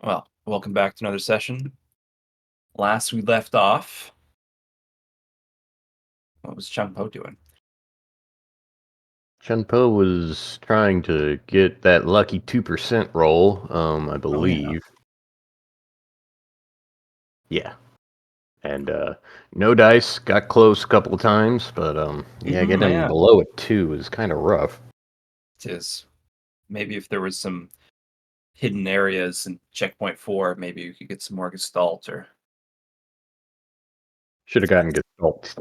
Well, welcome back to another session. Last we left off, what was Chun-Po doing? Chun-Po was trying to get that lucky 2% roll, I believe. Yeah. And no dice, got close a couple of times, but getting below a 2 is kind of rough. It is. Maybe if there was some hidden areas in checkpoint 4, maybe you could get some more Gestalt or... Should have gotten Gestalt.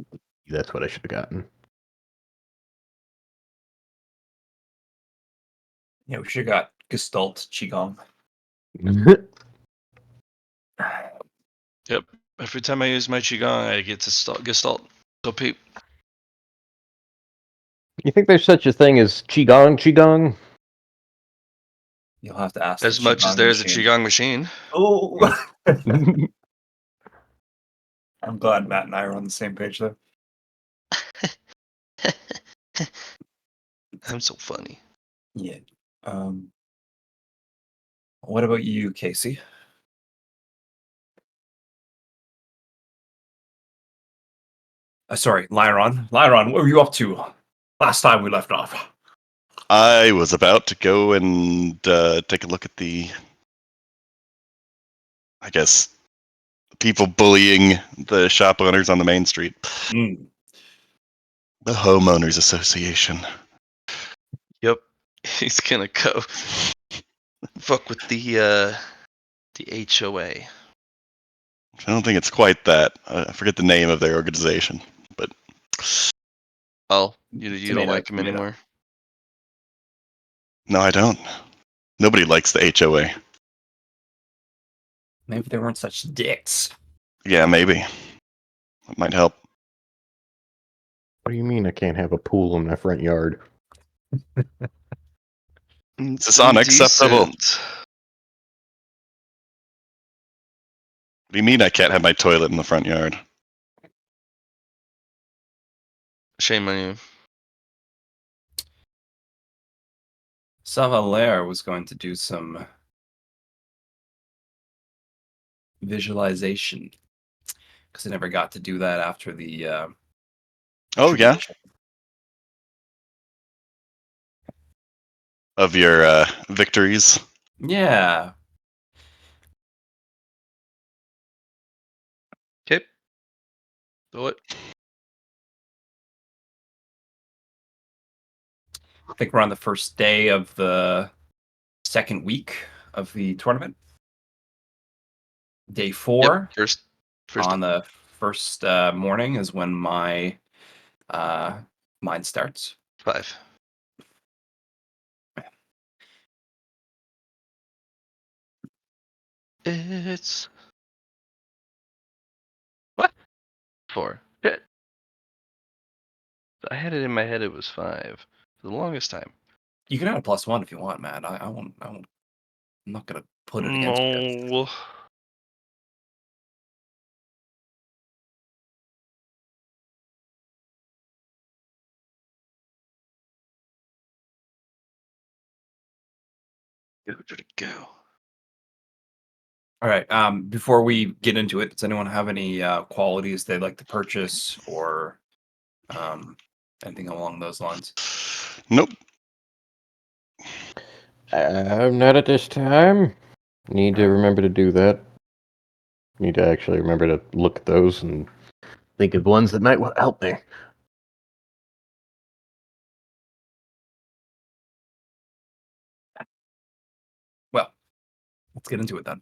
That's what I should have gotten. Yeah, we should have got Gestalt Qigong. Yep. Every time I use my Qigong, I get to Gestalt. So peep. You think there's such a thing as Qigong? You'll have to ask As the much as Qigong there's machine. a Qigong machine. Oh! I'm glad Matt and I are on the same page, though. I'm so funny. Yeah. What about you, Casey? Sorry, Lyron. Lyron, what were you up to last time we left off? I was about to go and take a look at the, I guess, people bullying the shop owners on the main street. Mm. The homeowners association. Yep. He's gonna go fuck with the HOA. I don't think it's quite that. I forget the name of their organization, but Oh, you don't like him anymore? No, I don't. Nobody likes the HOA. Maybe they weren't such dicks. Yeah, maybe. That might help. What do you mean I can't have a pool in my front yard? Is this unacceptable? Decent. What do you mean I can't have my toilet in the front yard? Shame on you. Savalaire was going to do some visualization because I never got to do that after the Oh, yeah? tribulation. Of your victories? Yeah. Okay. Do it. I think we're on the first day of the second week of the tournament. Day 4. Yep. First on the first morning is when my mine starts. 5. It's what? 4. Shit. I had it in my head it was 5 for the longest time. You can add a +1 if you want, Matt. I won't. I'm not gonna put it against you. No. Where did it go? All right. Before we get into it, does anyone have any qualities they'd like to purchase or anything along those lines? Nope. Not at this time. Need to remember to do that. Need to actually remember to look at those and think of ones that might help me. Well, let's get into it then.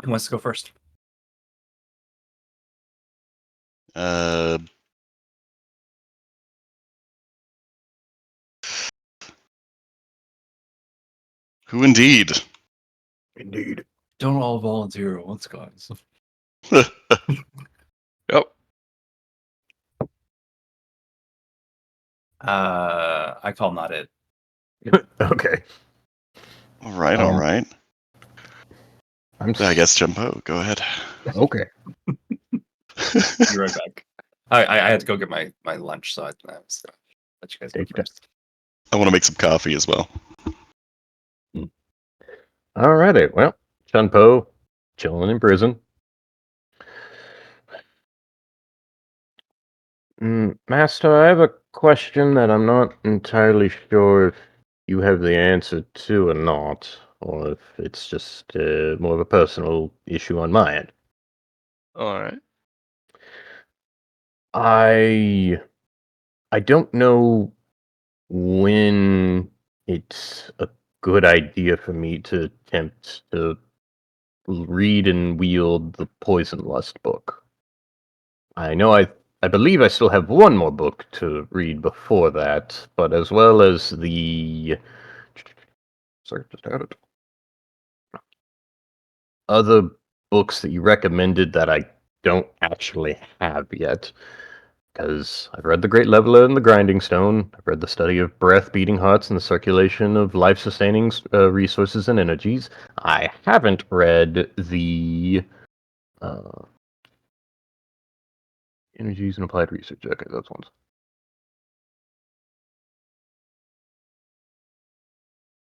Who wants to go first? Who indeed? Indeed. Don't all volunteer at once, guys. Yep. I call not it. Okay. All right. I guess Chun-Po, go ahead. Okay. Be right back. I had to go get my lunch, so I was let you guys go Take your first. I want to make some coffee as well. Alrighty. Well, Chun-Po, chilling in prison. Master, I have a question that I'm not entirely sure if you have the answer to or not, or if it's just more of a personal issue on my end. All right. I don't know when it's a good idea for me to attempt to read and wield the Poison Lust book. I know I believe I still have one more book to read before that, but as well as the sorry, just had it. Other books that you recommended that I don't actually have yet. Because I've read The Great Leveler and The Grinding Stone. I've read The Study of Breath, Beating Hearts, and the Circulation of Life-Sustaining Resources and Energies. I haven't read the Energies and Applied Research. Okay, those ones.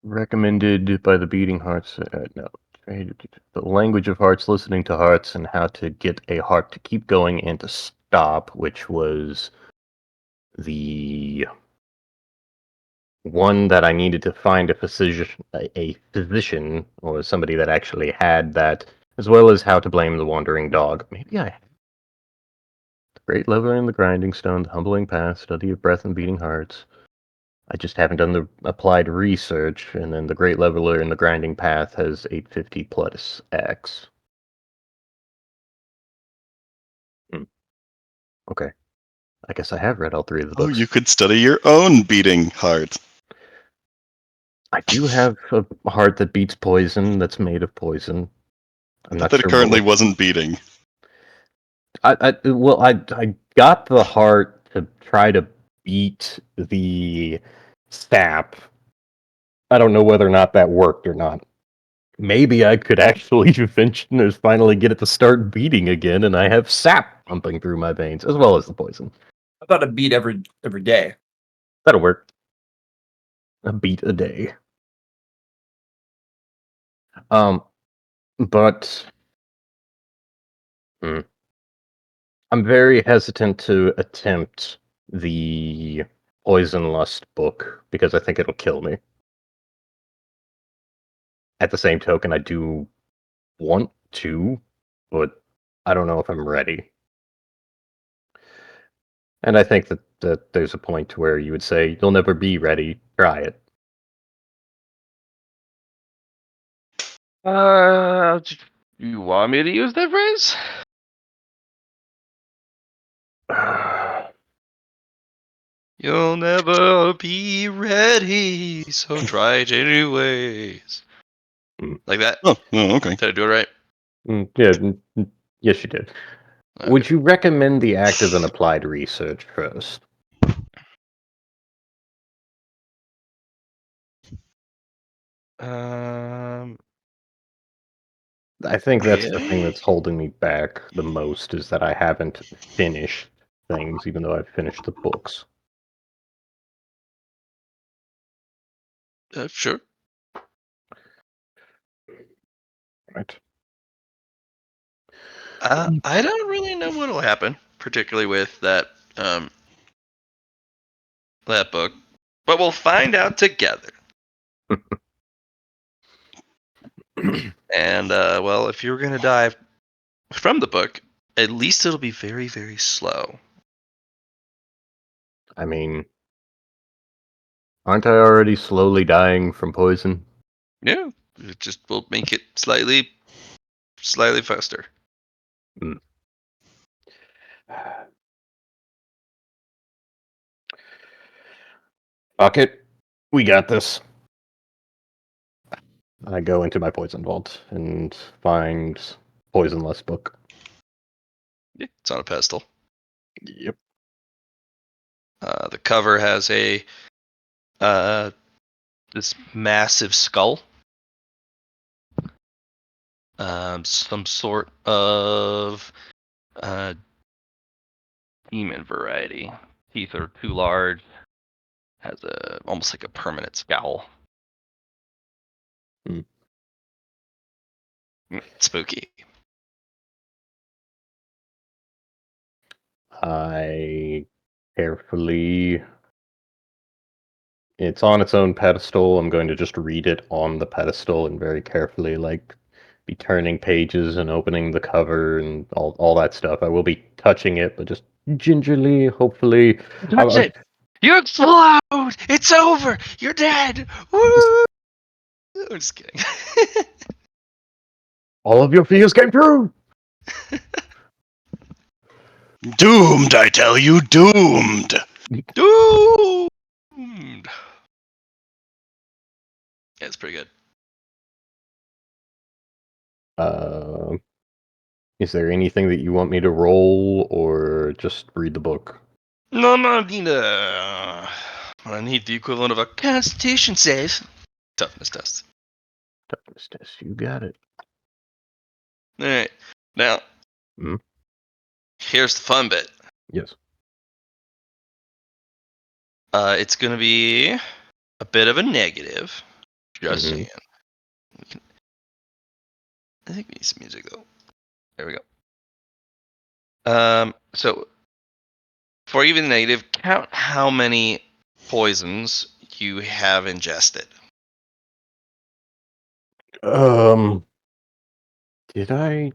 Recommended by the Beating Hearts. No. The Language of Hearts, Listening to Hearts, and How to Get a Heart to Keep Going and to Stop, which was the one that I needed to find a physician or somebody that actually had that, as well as How to Blame the Wandering Dog. Maybe I have. The Great Leveler and the Grinding Stone, The Humbling Path, Study of Breath and Beating Hearts. I just haven't done the applied research, and then The Great Leveler and the Grinding Path has 850 plus X. Okay. I guess I have read all three of the Oh, books. you could study your own beating heart. I do have a heart that beats poison that's made of poison. I'm I not thought it sure what currently wasn't beating. I got the heart to try to beat the sap. I don't know whether or not that worked or not. Maybe I could actually eventually finally get it to start beating again, and I have sap pumping through my veins as well as the poison. I thought it beat every day. That'll work. A beat a day. But I'm very hesitant to attempt the Poison Lust book because I think it'll kill me. At the same token, I do want to, but I don't know if I'm ready. And I think that there's a point where you would say, you'll never be ready, try it. You want me to use that phrase? You'll never be ready, so try it anyways. Like that? Oh, okay. Did I do it right? Yes, you did. Okay. Would you recommend the active and applied research first? I think that's the thing that's holding me back the most, is that I haven't finished things, even though I've finished the books. Sure. Right. I don't really know what'll happen, particularly with that that book, but we'll find out together. And well, if you're gonna die from the book, at least it'll be very, very slow. I mean, aren't I already slowly dying from poison? Yeah, it just will make it slightly faster. Mm. Fuck it. We got this. I go into my poison vault and find Poisonless book. Yeah, it's on a pedestal. Yep. The cover has a this massive skull, some sort of demon variety. Teeth are too large. Has a almost like a permanent scowl. Spooky. I carefully. It's on its own pedestal. I'm going to just read it on the pedestal and very carefully, like, be turning pages and opening the cover and all that stuff. I will be touching it, but just gingerly, hopefully. Touch it! You explode! It's over! You're dead! Woo! I'm just kidding. All of your fears came true! Doomed, I tell you, doomed. Doomed! Yeah, it's pretty good. Is there anything that you want me to roll or just read the book? No, I need the equivalent of a Constitution save. Toughness test. Toughness test, you got it. Alright. Now, Hmm? here's the fun bit. Yes. It's going to be a bit of a negative. Just Mhm. saying. I think we need some music, though. There we go. So, for even negative, count how many poisons you have ingested. Did I?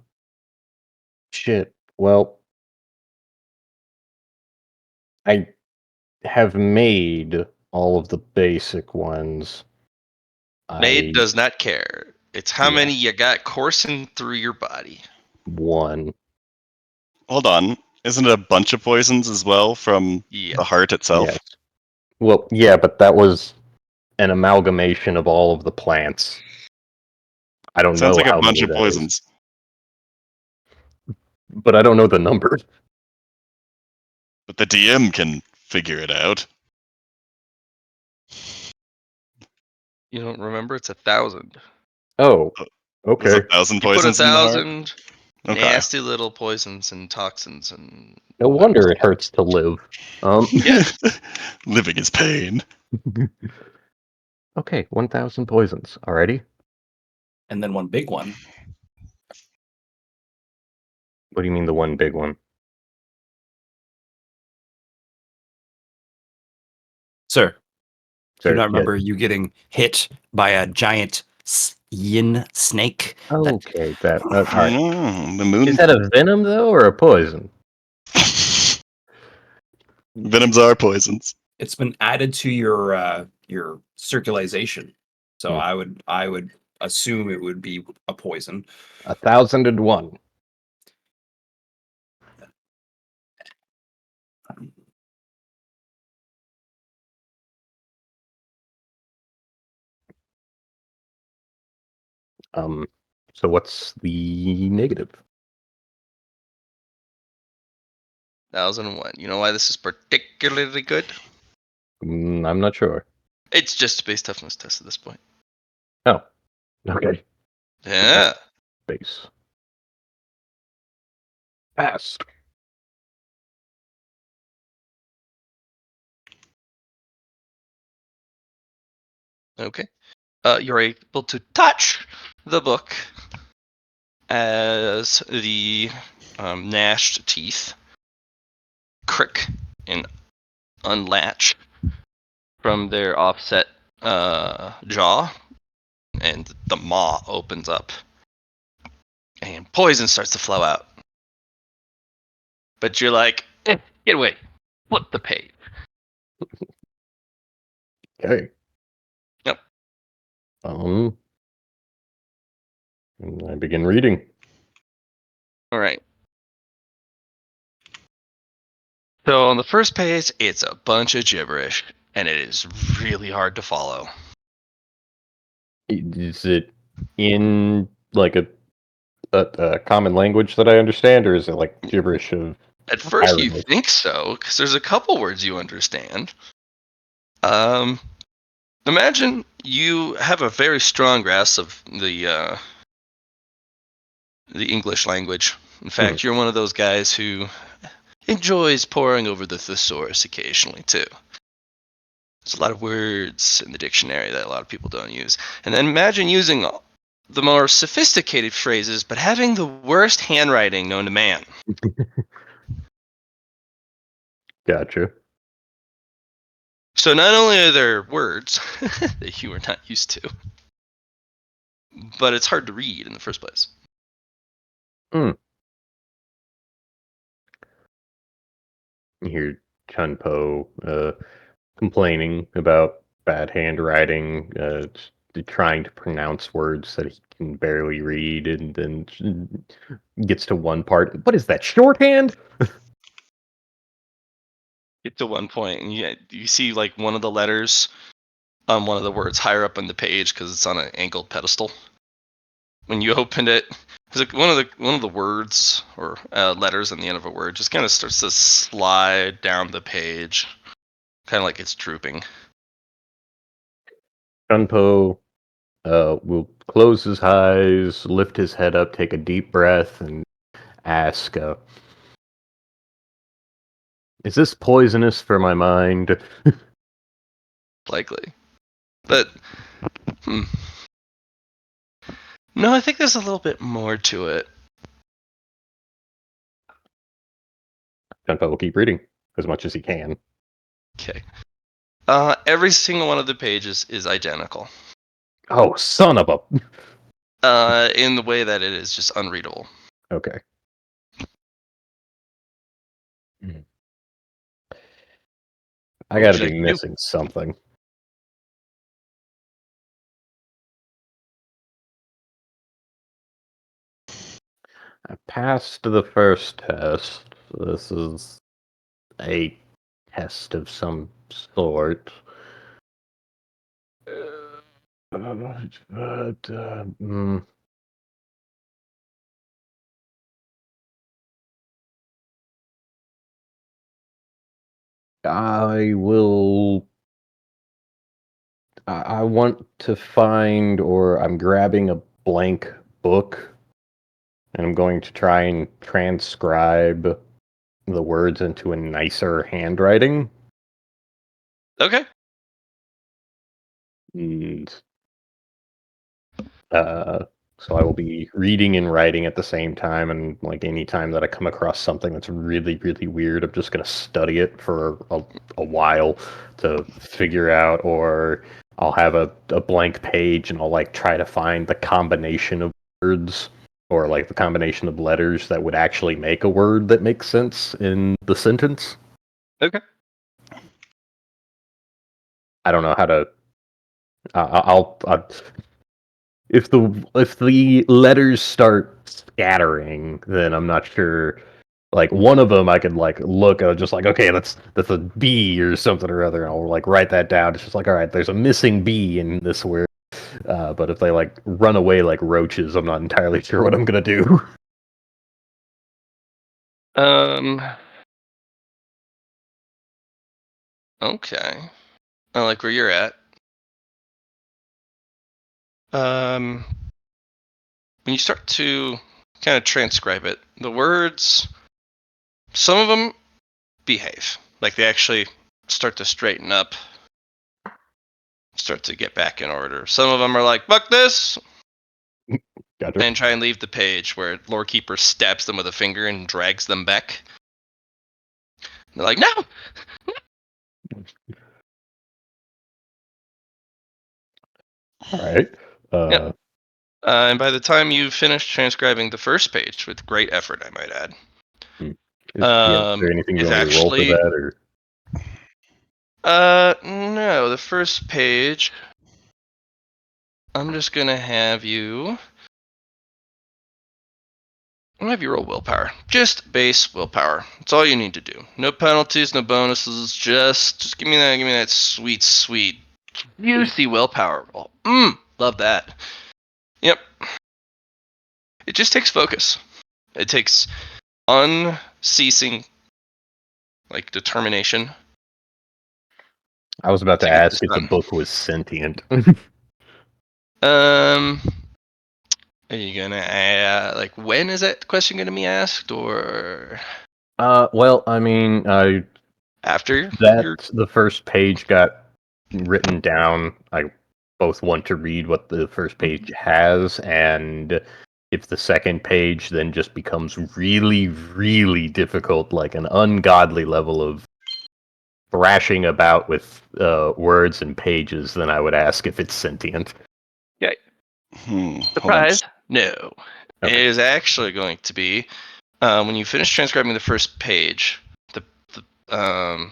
Shit. Well, I have made all of the basic ones. Made I does not care. It's how Yeah. many you got coursing through your body. One. Hold on. Isn't it a bunch of poisons as well from Yeah. the heart itself? Yes. Well, yeah, but that was an amalgamation of all of the plants. I don't Sounds know like a how bunch many of that is, poisons. but I don't know the number. But the DM can figure it out. You don't remember? It's 1,000. Oh, There's okay. 1,000 You put poisons in the heart? 1,000 Okay. nasty little poisons and toxins and No wonder it hurts to live. Yeah. Living is pain. Okay, 1,000 poisons. Alrighty. And then one big one. What do you mean the one big one? Sir, do you Sir, not yeah. remember you getting hit by a giant yin snake? Okay, that. Alright. The moon. Is that a venom though, or a poison? Venoms are poisons. It's been added to your circulation. So Hmm. I would assume it would be a poison. 1,001. So what's the negative? 1,001. You know why this is particularly good? I'm not sure. It's just a base toughness test at this point. Oh, okay. Yeah. Base. Passed. Okay. You're able to touch the book as the gnashed teeth crick and unlatch from their offset jaw, and the maw opens up, and poison starts to flow out. But you're like, get away, flip the page. Okay. Yep. And I begin reading. All right. So on the first page, it's a bunch of gibberish, and it is really hard to follow. Is it in like a common language that I understand, or is it like gibberish of At first, you Ireland? think so, because there's a couple words you understand. Imagine you have a very strong grasp of the English language. In fact, you're one of those guys who enjoys poring over the thesaurus occasionally too. There's a lot of words in the dictionary that a lot of people don't use. And then imagine using the more sophisticated phrases, but having the worst handwriting known to man. Gotcha. So not only are there words that you are not used to, but it's hard to read in the first place. You hear Chunpo complaining about bad handwriting, trying to pronounce words that he can barely read, and then gets to one part. What is that, shorthand? Get to one point, and you see like one of the letters on one of the words higher up on the page because it's on an angled pedestal. When you open it, it's like one of the words or letters on the end of a word just kind of starts to slide down the page, kind of like it's drooping. Chunpo will close his eyes, lift his head up, take a deep breath, and ask, is this poisonous for my mind? Likely, but no, I think there's a little bit more to it. Chunpo will keep reading as much as he can. Okay. Every single one of the pages is identical. Oh, son of a... In the way that it is just unreadable. Okay. I gotta be missing something. I passed the first test. This is a test of some sort. I will. I want to find, or I'm grabbing a blank book, and I'm going to try and transcribe the words into a nicer handwriting. Okay. And so I will be reading and writing at the same time, and like any time that I come across something that's really, really weird, I'm just gonna study it for a while to figure out, or I'll have a blank page and I'll like try to find the combination of words or like the combination of letters that would actually make a word that makes sense in the sentence. Okay. I don't know how to. I'll if the letters start scattering, then I'm not sure. Like one of them, I could like look at just like, okay, that's a B or something or other. And I'll like write that down. It's just like, all right, there's a missing B in this word. But if they like run away like roaches, I'm not entirely sure what I'm gonna do. Okay. I like where you're at. When you start to kind of transcribe it, the words, some of them behave. Like they actually start to straighten up, start to get back in order. Some of them are like, fuck this, Gotcha. and try and leave the page where Lorekeeper stabs them with a finger and drags them back. They're like, no! All right. Yep. And by the time you finish transcribing the first page, with great effort, I might add, Is there anything you it's want me to roll for actually that, or? no, the first page. I'm just gonna have you. I'm gonna have you roll willpower. Just base willpower. That's all you need to do. No penalties, no bonuses. Just give me that sweet, juicy willpower roll. Love that. Yep. It just takes focus. It takes unceasing, like, determination. I was about to get ask this if the done. book was sentient. Are you gonna like, when is that question gonna be asked, or Well, I mean, after that the first page got written down. I both want to read what the first page has, and if the second page then just becomes really, really difficult, like an ungodly level of thrashing about with words and pages, then I would ask if it's sentient. Hold on. Surprise? No. Okay. It is actually going to be when you finish transcribing the first page, and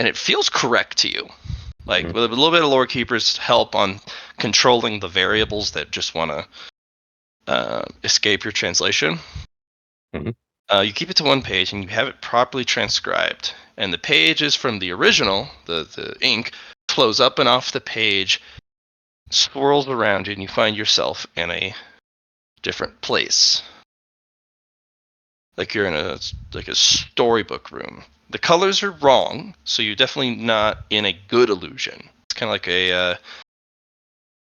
it feels correct to you. Like Mhm. with a little bit of Lore Keeper's help on controlling the variables that just want to escape your translation. Mhm. You keep it to one page and you have it properly transcribed. And the page is from the original, the ink, flows up and off the page, swirls around you, and you find yourself in a different place. Like you're in a storybook room. The colors are wrong, so you're definitely not in a good illusion. It's kind of like a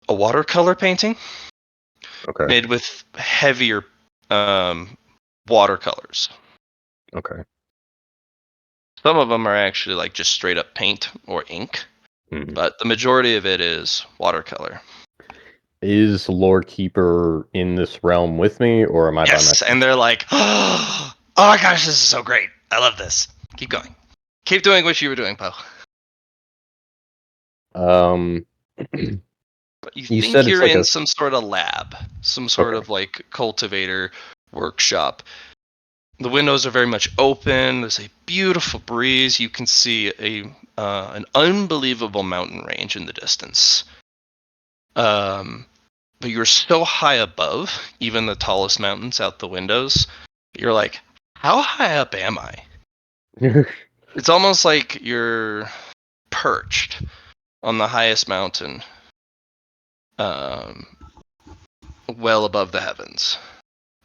watercolor painting Okay. made with heavier watercolors. Okay. Some of them are actually like just straight up paint or ink, Mhm. but the majority of it is watercolor. Is Lore Keeper in this realm with me, or am I by Yes, myself? and they're like, oh my gosh, this is so great. I love this. Keep going. Keep doing what you were doing, Poe. Um, But you you think said it's you're like in a some sort of lab, some sort okay. of like cultivator workshop. The windows are very much open. There's a beautiful breeze. You can see an unbelievable mountain range in the distance. But you're so high above even the tallest mountains out the windows. You're like, how high up am I? It's almost like you're perched on the highest mountain, um, well above the heavens,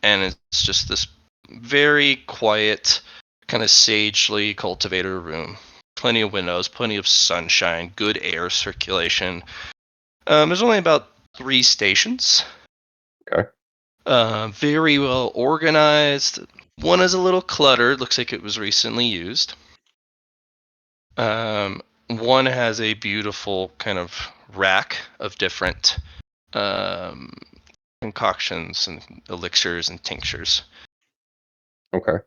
and it's just this very quiet, kind of sagely cultivator room. Plenty of windows, plenty of sunshine, good air circulation. There's only about 3 stations. Okay. Very well organized. One is a little cluttered. Looks like it was recently used. One has a beautiful kind of rack of different um, concoctions and elixirs and tinctures. Okay.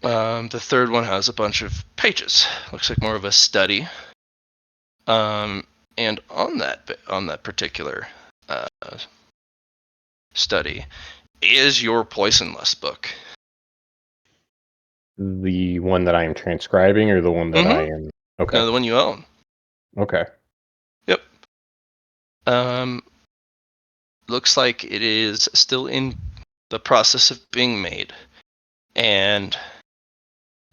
The third one has a bunch of pages. Looks like more of a study. And on that particular uh, study is your poisonless book. The one that I am transcribing, or the one that I Mm-hmm. am? Okay. No, the one you own. Okay. Yep. Looks like it is still in the process of being made. And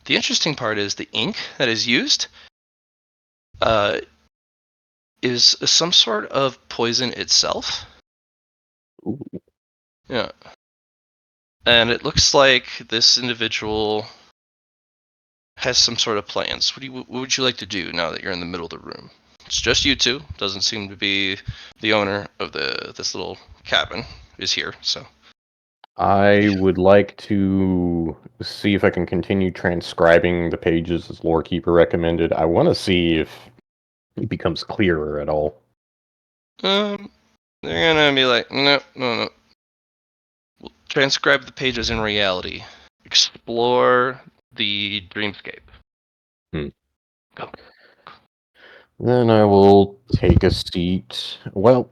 the interesting part is the ink that is used is some sort of poison itself. Ooh. Yeah. And it looks like this individual has some sort of plans. What would you like to do now that you're in the middle of the room? It's just you two. Doesn't seem to be the owner of this little cabin is here. So I would like to see if I can continue transcribing the pages as Lore Keeper recommended. I want to see if it becomes clearer at all. they're gonna be like, no, no, no. We'll transcribe the pages in reality. Explore the dreamscape. Hmm. Go. Then I will take a seat. Well,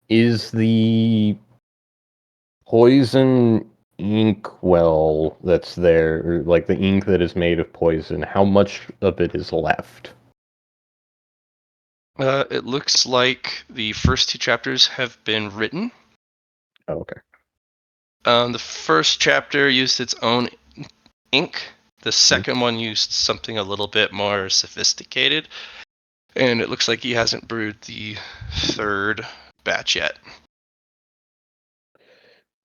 is the poison ink well that's there, or like the ink that is made of poison, how much of it is left? It looks like the first 2 chapters have been written. Oh, okay. The first chapter used its own ink. The second one used something a little bit more sophisticated. And it looks like he hasn't brewed the third batch yet.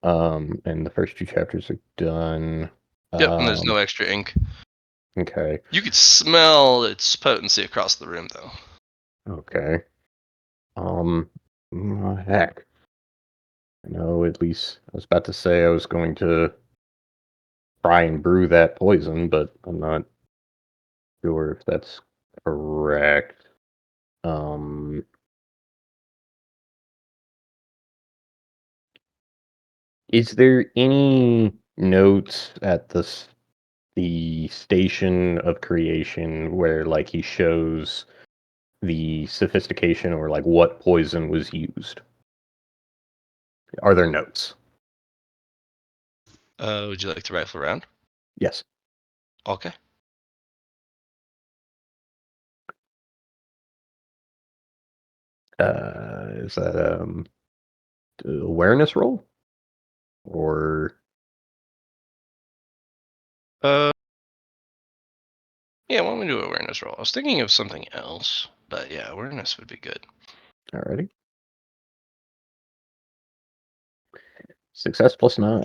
And the first 2 chapters are done. Yep, and there's no extra ink. Okay. You could smell its potency across the room, though. Okay. Heck. No, at least I was about to say I was going to try and brew that poison, but I'm not sure if that's Correct. Is there any notes at the station of creation where like he shows the sophistication or like what poison was used? Are there notes? Would you like to rifle around? Yes. Okay. Is that awareness roll? Or Yeah, why don't we do an awareness roll? I was thinking of something else, but yeah, awareness would be good. alrighty. Success plus 9.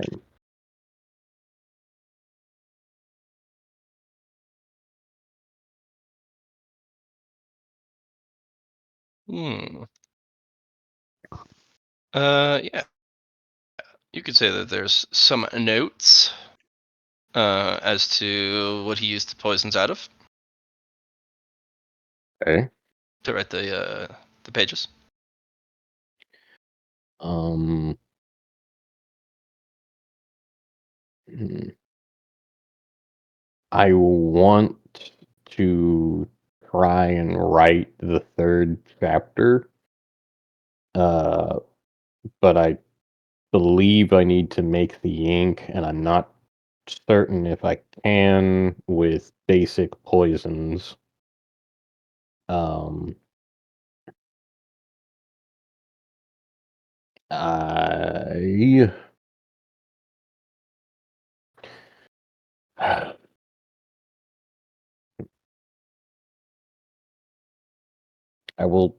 Yeah. You could say that there's some notes as to what he used the poisons out of Okay. to write the pages. Hmm. I want to try and write the third chapter, but I believe I need to make the ink, and I'm not certain if I can with basic poisons. Um, I I will.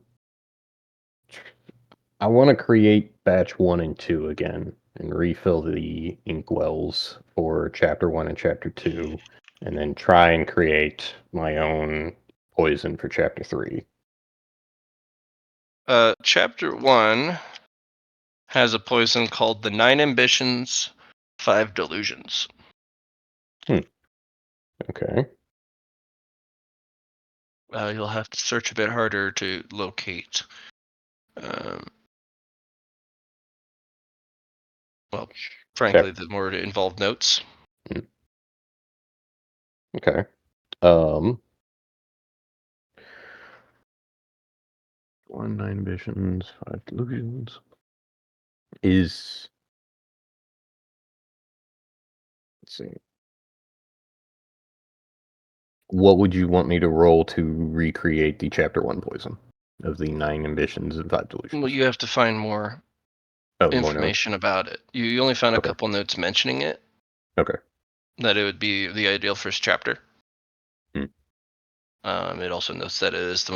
I want to create batch 1 and 2 again and refill the inkwells for chapter 1 and chapter 2, and then try and create my own poison for chapter 3. Chapter 1 has a poison called the 9 Ambitions, 5 Delusions. Okay. You'll have to search a bit harder to locate. Well, frankly, the more involved notes. Okay. 1, 9 ambitions, 5 delusions. Let's see. What would you want me to roll to recreate the chapter 1 poison of the 9 ambitions and 5 delusions? Well, you have to find more more notes. information about it. You only found a Okay. couple notes mentioning it. Okay. That it would be the ideal first chapter. Hmm. It also notes that it is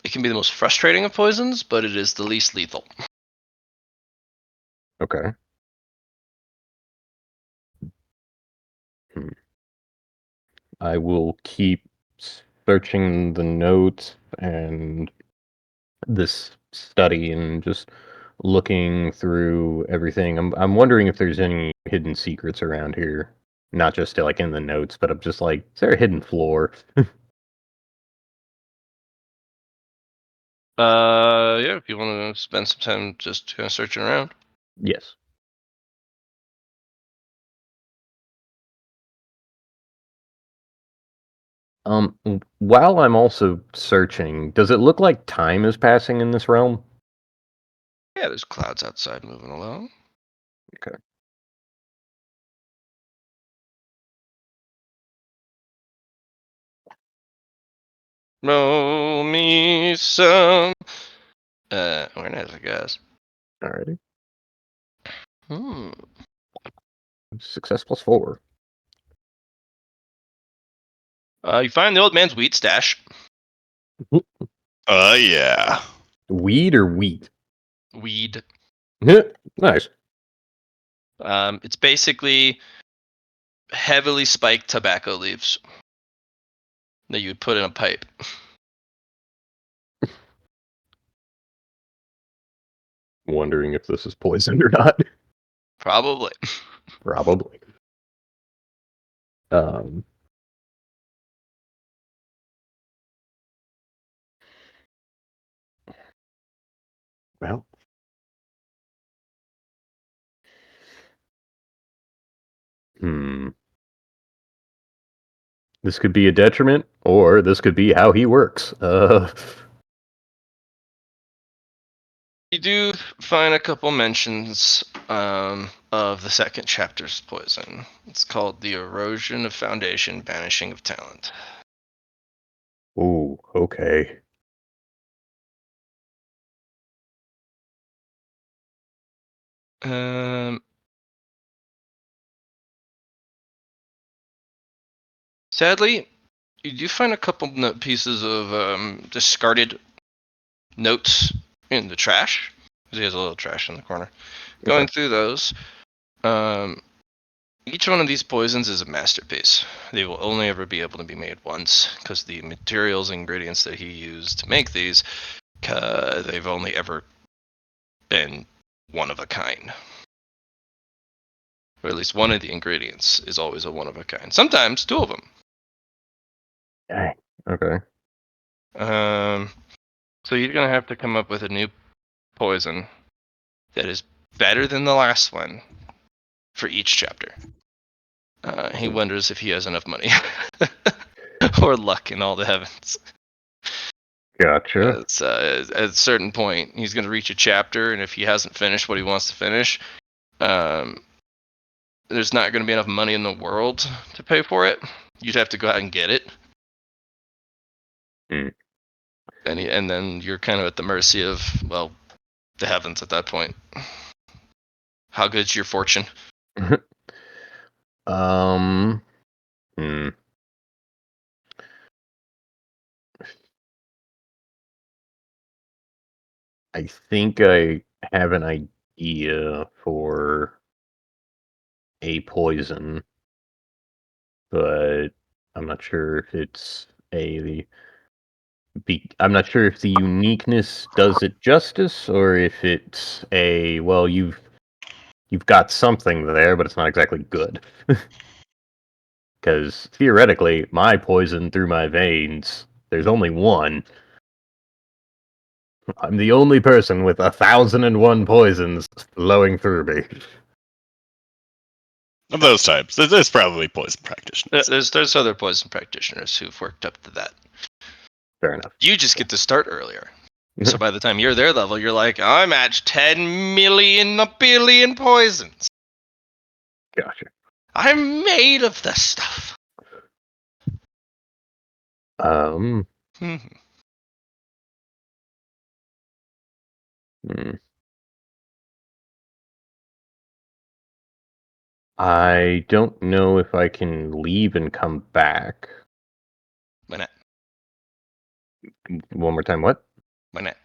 it can be the most frustrating of poisons, but it is the least lethal. Okay. I will keep searching the notes and this study and just looking through everything. I'm wondering if there's any hidden secrets around here. Not just like in the notes, but I'm just like, is there a hidden floor? Yeah, if you want to spend some time just kind of searching around. Yes. While I'm also searching, does it look like time is passing in this realm? Yeah, there's clouds outside moving along. Okay. Roll me some awareness, I guess. Alrighty. Hmm. Success plus 4. You find the old man's wheat stash. Yeah. Weed or wheat? Weed. Nice. It's basically heavily spiked tobacco leaves that you would put in a pipe. Wondering if this is poisoned or not. Probably. Probably. Well. This could be a detriment, or this could be how he works. You do find a couple mentions of the second chapter's poison. It's called the Erosion of Foundation, Banishing of Talent. Ooh, okay. Sadly, you do find a couple pieces of discarded notes in the trash. He has a little trash in the corner. Going through those, each one of these poisons is a masterpiece. They will only ever be able to be made once because the materials and ingredients that he used to make these, they've only ever been one of a kind. Or at least one of the ingredients is always a one of a kind. Sometimes two of them. Dang. Okay. So you're gonna have to come up with a new poison that is better than the last one for each chapter. He wonders if he has enough money or luck in all the heavens. Gotcha. At a certain point, he's going to reach a chapter, and if he hasn't finished what he wants to finish, there's not going to be enough money in the world to pay for it. You'd have to go out and get it. And then you're kind of at the mercy of, well, the heavens at that point. How good's your fortune? Hmm. I think I have an idea for a poison, but I'm not sure if it's I'm not sure if the uniqueness does it justice, or if it's well, you've got something there, but it's not exactly good. Because theoretically, my poison through my veins, there's only one. I'm the only person with 1,001 poisons flowing through me. Of those types, there's probably poison practitioners. There's other poison practitioners who've worked up to that. Fair enough. You just get to start earlier. So by the time you're their level, you're like, I'm at 10 million, a billion poisons. Gotcha. I'm made of this stuff. Hmm. I don't know if I can leave and come back. Why not? One more time, what? Why not?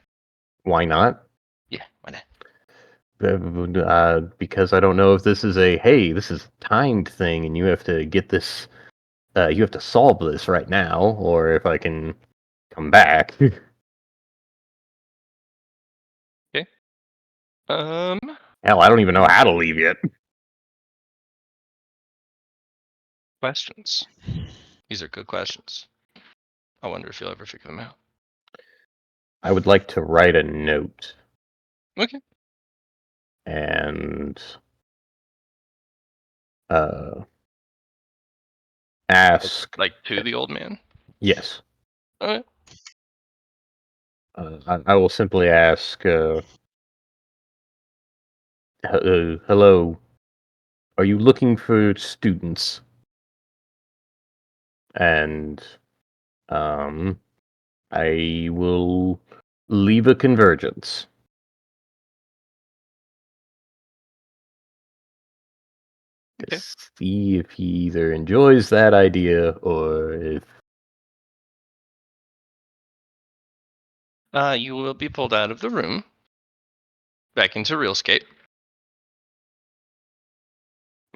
Why not? Yeah, why not? Because I don't know if this is this is a timed thing and you have to get this, you have to solve this right now, or if I can come back. Okay. Hell, I don't even know how to leave yet. Questions. These are good questions. I wonder if you'll ever figure them out. I would like to write a note. Okay. And ask. Like to the old man? Yes. Okay. I will simply ask, hello, are you looking for students? And I will leave a convergence. Okay. To see if he either enjoys that idea or if... You will be pulled out of the room, back into RealScape.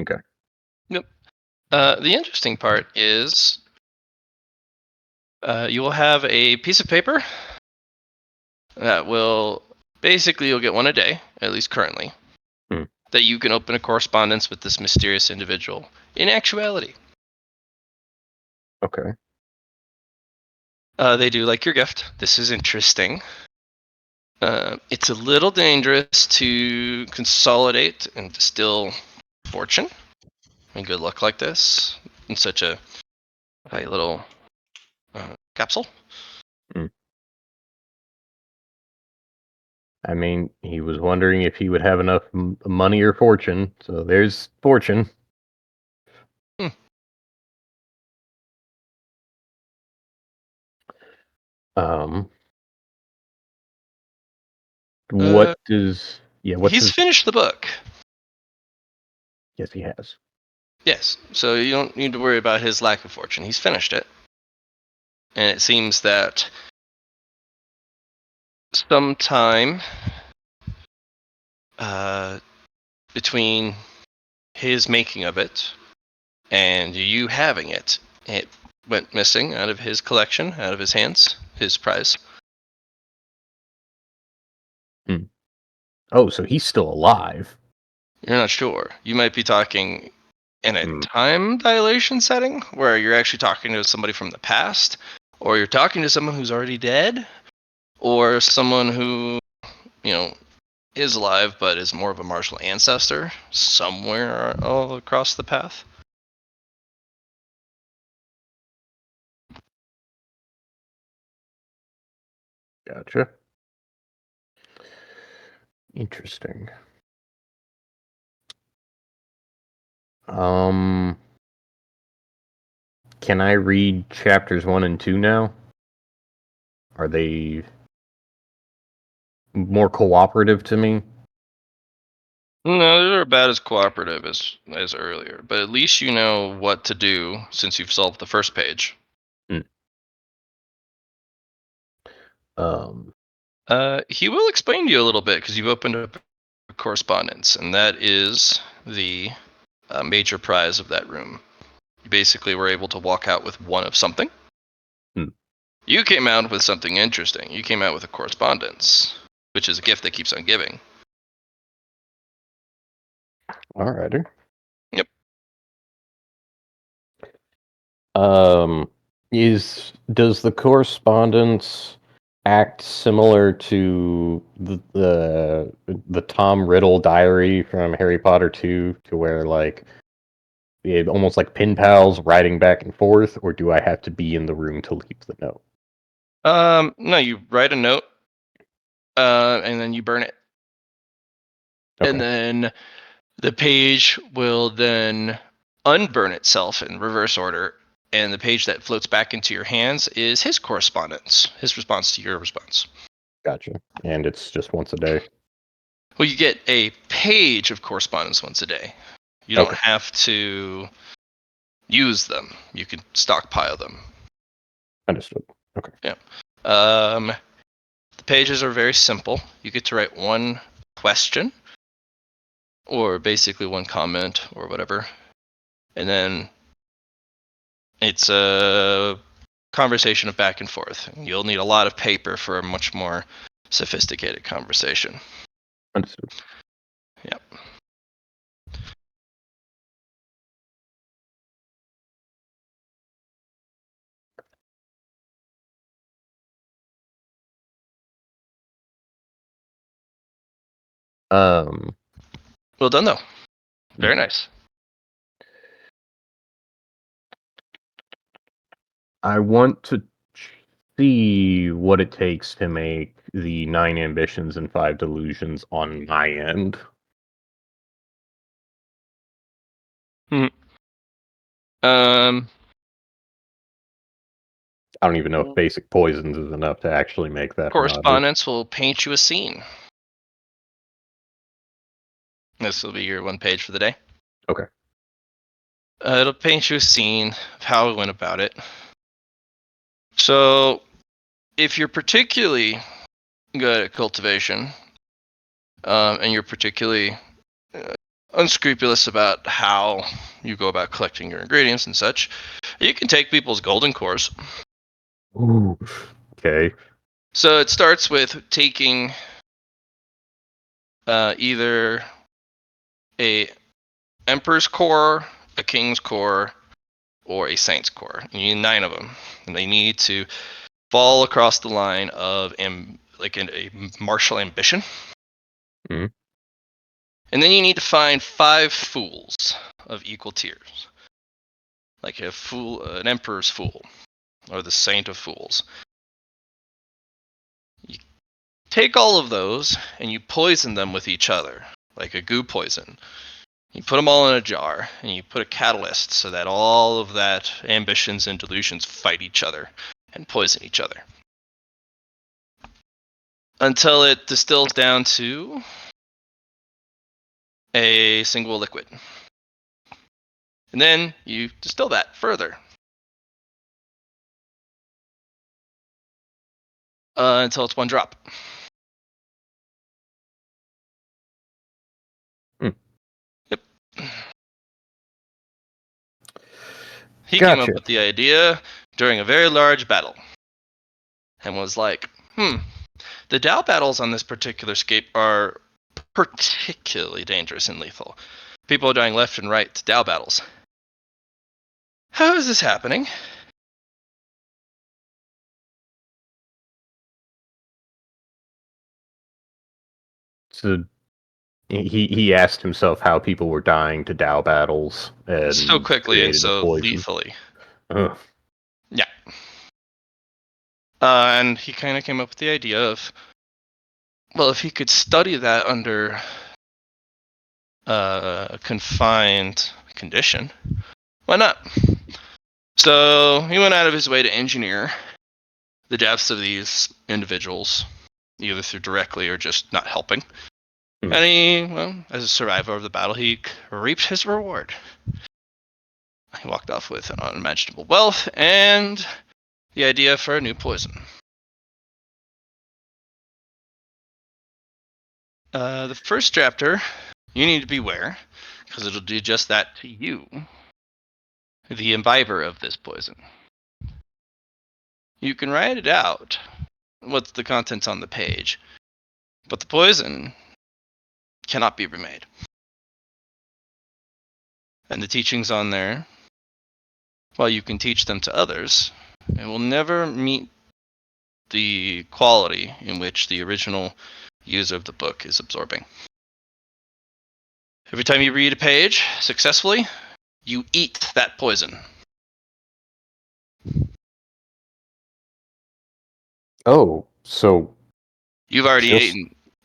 Okay. Yep. The interesting part is you will have a piece of paper that will basically, you'll get one a day, at least currently, that you can open a correspondence with this mysterious individual. In actuality, okay. They do like your gift. This is interesting. It's a little dangerous to consolidate and distill fortune and good luck like this in such a little capsule. I mean, he was wondering if he would have enough money or fortune. So there's fortune. What does? Yeah, what's He's his? finished the book. Yes, he has. Yes, so you don't need to worry about his lack of fortune. He's finished it. And it seems that sometime between his making of it and you having it, it went missing out of his collection, out of his hands, his prize. Oh, so he's still alive. You're not sure. You might be talking in a time dilation setting where you're actually talking to somebody from the past, or you're talking to someone who's already dead, or someone who, is alive but is more of a martial ancestor somewhere all across the path. Gotcha. Interesting. Can I read chapters 1 and 2 now? Are they more cooperative to me? No, they're about as cooperative as earlier, but at least you know what to do since you've solved the first page. He will explain to you a little bit because you've opened up a correspondence, and that is the major prize of that room. You basically were able to walk out with one of something. You came out with something interesting. You came out with a correspondence, which is a gift that keeps on giving. Alrighty. Yep. Does the correspondence act similar to the Tom Riddle diary from Harry Potter 2, to where almost like pen pals writing back and forth, or do I have to be in the room to leave the note? No, you write a note, and then you burn it. Okay. And then the page will then unburn itself in reverse order, and the page that floats back into your hands is his correspondence, his response to your response. Gotcha. And it's just once a day? Well, you get a page of correspondence once a day. You don't have to use them. You can stockpile them. Understood. Okay. Yeah. The pages are very simple. You get to write one question, or basically one comment, or whatever. And then it's a conversation of back and forth. You'll need a lot of paper for a much more sophisticated conversation. Understood. Yep. Well done, though. Very nice. I want to see what it takes to make the 9 ambitions and 5 delusions on my end. I don't even know if basic poisons is enough to actually make that. Correspondence will paint you a scene. This will be your one page for the day. Okay. It'll paint you a scene of how we went about it. So, if you're particularly good at cultivation, and you're particularly unscrupulous about how you go about collecting your ingredients and such, you can take people's golden cores. Ooh. Okay. So it starts with taking either a emperor's core, a king's core, or a saint's core. You need 9 of them, and they need to fall across the line of like a martial ambition. Mhm. And then you need to find 5 fools of equal tiers, like a fool, an emperor's fool, or the saint of fools. You take all of those and you poison them with each other, like a goo poison. You put them all in a jar and you put a catalyst so that all of that ambitions and delusions fight each other and poison each other until it distills down to a single liquid. And then you distill that further until it's 1 drop. Hmm. Yep. He came up Gotcha. with the idea during a very large battle and was like, the Tao battles on this particular scape are particularly dangerous and lethal. People are dying left and right to Tao battles. How is this happening? So he asked himself how people were dying to Dao battles and So quickly and created a so poison. lethally. Ugh. Yeah. And he kind of came up with the idea of, well, if he could study that under a confined condition, why not? So he went out of his way to engineer the deaths of these individuals, either through directly or just not helping. And he, well, as a survivor of the battle, he reaped his reward. He walked off with an unimaginable wealth and the idea for a new poison. The first chapter, you need to beware, because it'll do just that to you, the imbiber of this poison. You can write it out, what's the contents on the page, but the poison cannot be remade. And the teachings on there, while you can teach them to others, it will never meet the quality in which the original user of the book is absorbing. Every time you read a page successfully, you eat that poison. Oh, so You've already just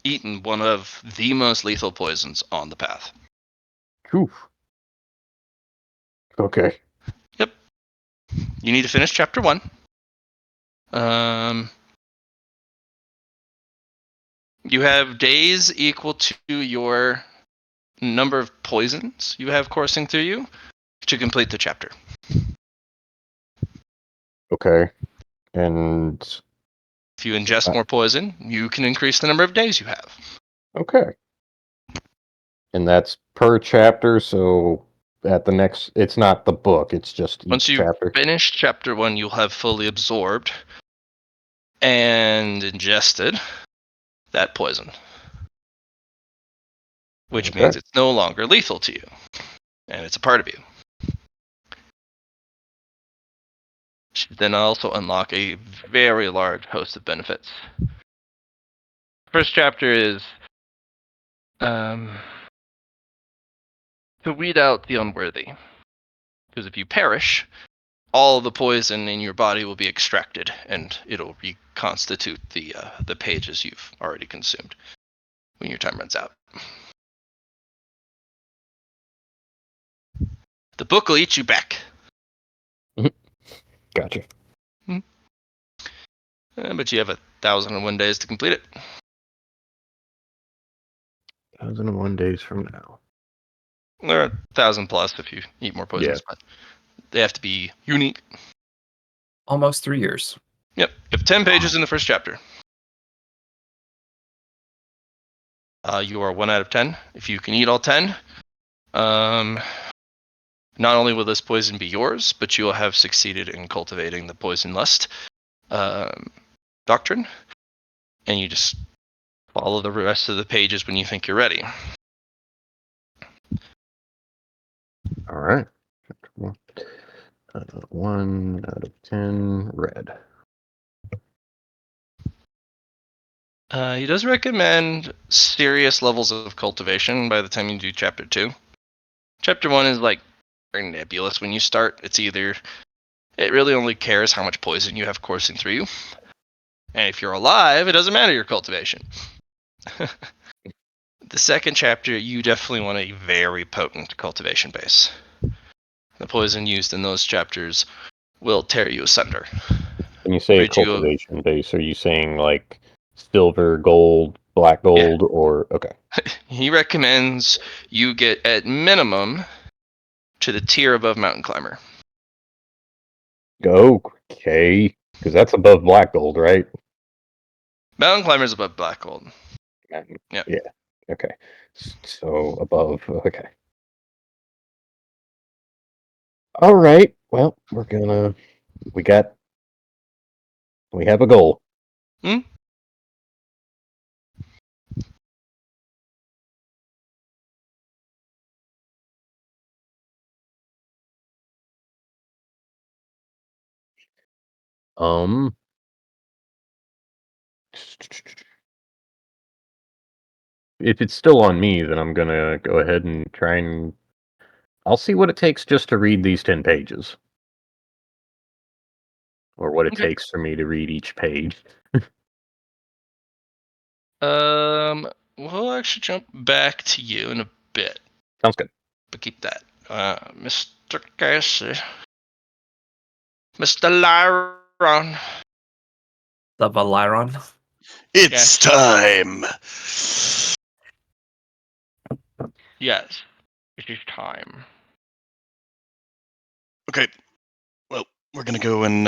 eaten one of the most lethal poisons on the path. oof. Okay. Yep. You need to finish chapter 1. You have days equal to your number of poisons you have coursing through you to complete the chapter. Okay. And If you ingest more poison, you can increase the number of days you have. okay. And that's per chapter, so at the next it's not the book, it's just each Once you chapter. finish chapter 1, you'll have fully absorbed and ingested that poison, which Okay. means it's no longer lethal to you, and it's a part of you. Then also unlock a very large host of benefits. First chapter is to weed out the unworthy, because if you perish, all the poison in your body will be extracted, and it'll reconstitute the pages you've already consumed when your time runs out. The book will eat you back. Gotcha. But you have 1,001 days to complete it. 1001 days from now. There are 1,000 plus if you eat more poisons, but they have to be unique. Almost 3 years. Yep, you have 10 pages in the first chapter. You are 1 out of 10. If you can eat all 10, not only will this poison be yours, but you will have succeeded in cultivating the poison lust doctrine, and you just follow the rest of the pages when you think you're ready. All right. 1 out of 10 red. He does recommend serious levels of cultivation by the time you do chapter 2. Chapter 1 is like very nebulous when you start. It's either it really only cares how much poison you have coursing through you, and if you're alive, it doesn't matter your cultivation. The second chapter, you definitely want a very potent cultivation base. The poison used in those chapters will tear you asunder. When you say a Rid you of- cultivation base, are you saying like silver, gold, black gold, or okay? He recommends you get at minimum to the tier above mountain climber. Okay, because that's above black gold, right? Mountain climber is above black gold. Yeah. Yeah. Okay. So above. Okay. All right. Well, we have a goal. Hmm? Um. If it's still on me, then I'm gonna go ahead and try and I'll see what it takes just to read these 10 pages. Or what it Okay. takes for me to read each page. We'll actually jump back to you in a bit, Sounds good. but keep that. Mr. Casey. Mr. Lyron. The Valyron. It's time. Yes, it is time. Okay. Well, we're gonna go and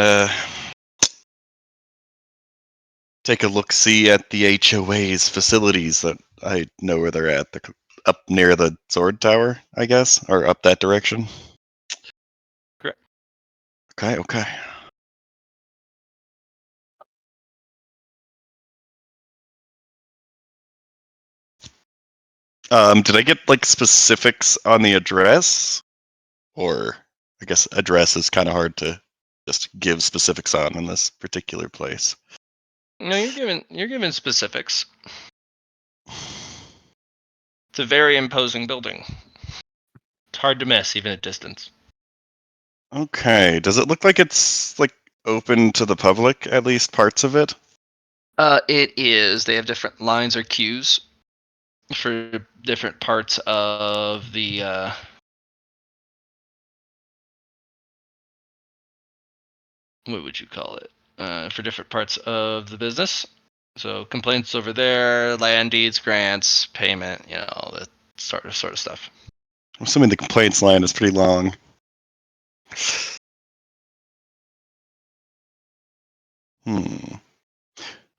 take a look-see at the HOA's facilities that I know where they're at. They're up near the Sword Tower, I guess, or up that direction. Correct. Okay. Did I get like specifics on the address? Or I guess address is kind of hard to just give specifics on in this particular place. No, you're given specifics. It's a very imposing building. It's hard to miss even at distance. Okay. Does it look like it's like open to the public, at least parts of it? It is. They have different lines or queues for different parts of the what would you call it? For different parts of the business. So complaints over there, land deeds, grants, payment, all that sort of stuff. I'm assuming the complaints line is pretty long. Hmm.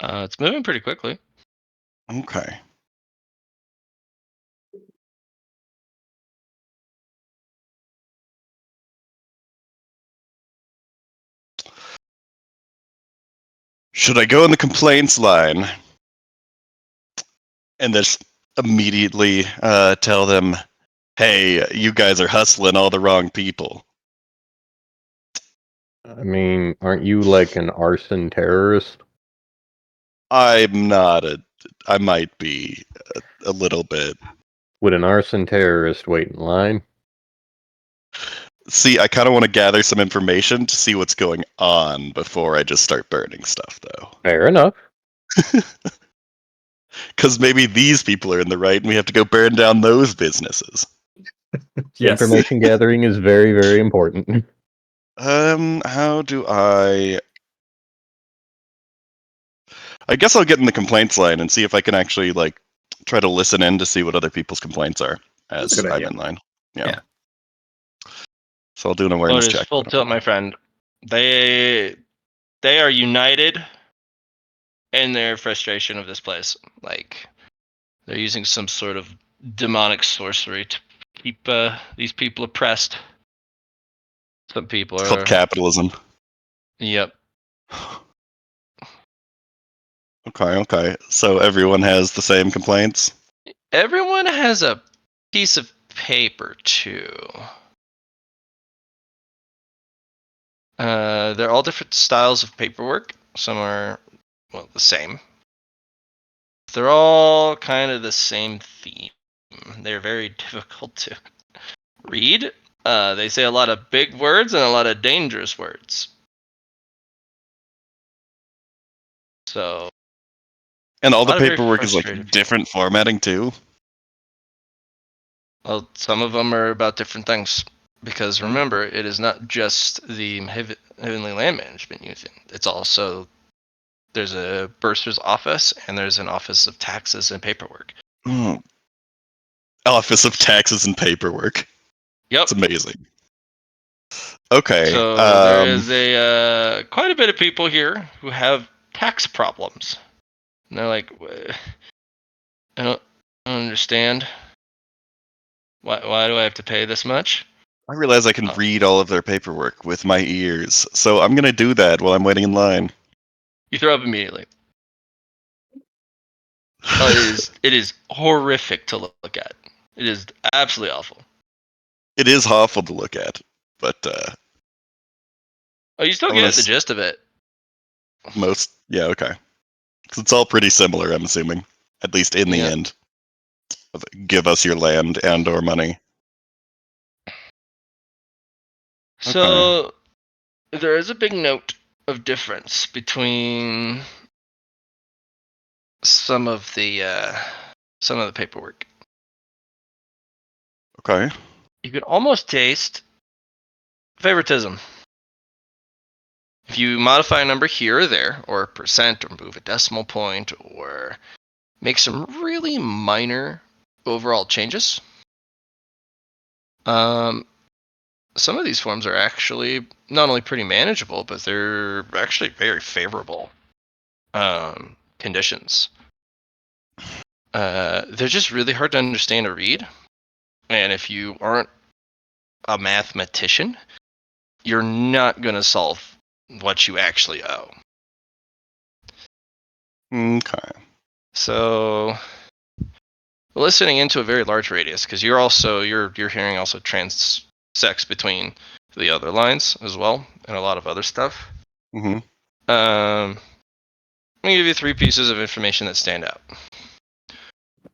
It's moving pretty quickly. Okay. Should I go in the complaints line and just immediately tell them, hey, you guys are hustling all the wrong people? I mean, aren't you like an arson terrorist? I'm not I might be a little bit. Would an arson terrorist wait in line? See, I kind of want to gather some information to see what's going on before I just start burning stuff, though. Fair enough. Because maybe these people are in the right and we have to go burn down those businesses. Yes. Information gathering is very, very important. How do I guess I'll get in the complaints line and see if I can actually, like, try to listen in to see what other people's complaints are That's a as good I'm idea. in line. Yeah. So I'll do an Oh, awareness it is check. full tilt, my friend. They are united in their frustration of this place. Like they're using some sort of demonic sorcery to keep these people oppressed. Some people It's called are. capitalism. Yep. Okay. So everyone has the same complaints? Everyone has a piece of paper too. They're all different styles of paperwork. Some are, well, the same. They're all kind of the same theme. They're very difficult to read. They say a lot of big words and a lot of dangerous words. So, And all a the lot of very paperwork is like frustrated people. different formatting too. Well, some of them are about different things. Because remember, it is not just the Heavenly Land Management Union. It's also, there's a bursar's office and there's an office of taxes and paperwork. Hmm. Office of Taxes and Paperwork. Yep. It's amazing. Okay. So there is a quite a bit of people here who have tax problems. And they're like, I don't understand. Why do I have to pay this much? I realize I can read all of their paperwork with my ears, so I'm gonna do that while I'm waiting in line. You throw up immediately. It is horrific to look at. It is absolutely awful. It is awful to look at, but Oh, you still I'm get gonna the gist of it. yeah, okay. 'Cause it's all pretty similar, I'm assuming, at least in the Yeah. end. Give us your land and/or money. So there is a big note of difference between some of the paperwork. Okay. You can almost taste favoritism. If you modify a number here or there, or a percent, or move a decimal point, or make some really minor overall changes, some of these forms are actually not only pretty manageable, but they're actually very favorable conditions. They're just really hard to understand or read, and if you aren't a mathematician, you're not going to solve what you actually owe. Okay. So listening into a very large radius, because you're hearing also transects between the other lines as well, and a lot of other stuff. Mm-hmm. I'm gonna give you 3 pieces of information that stand out.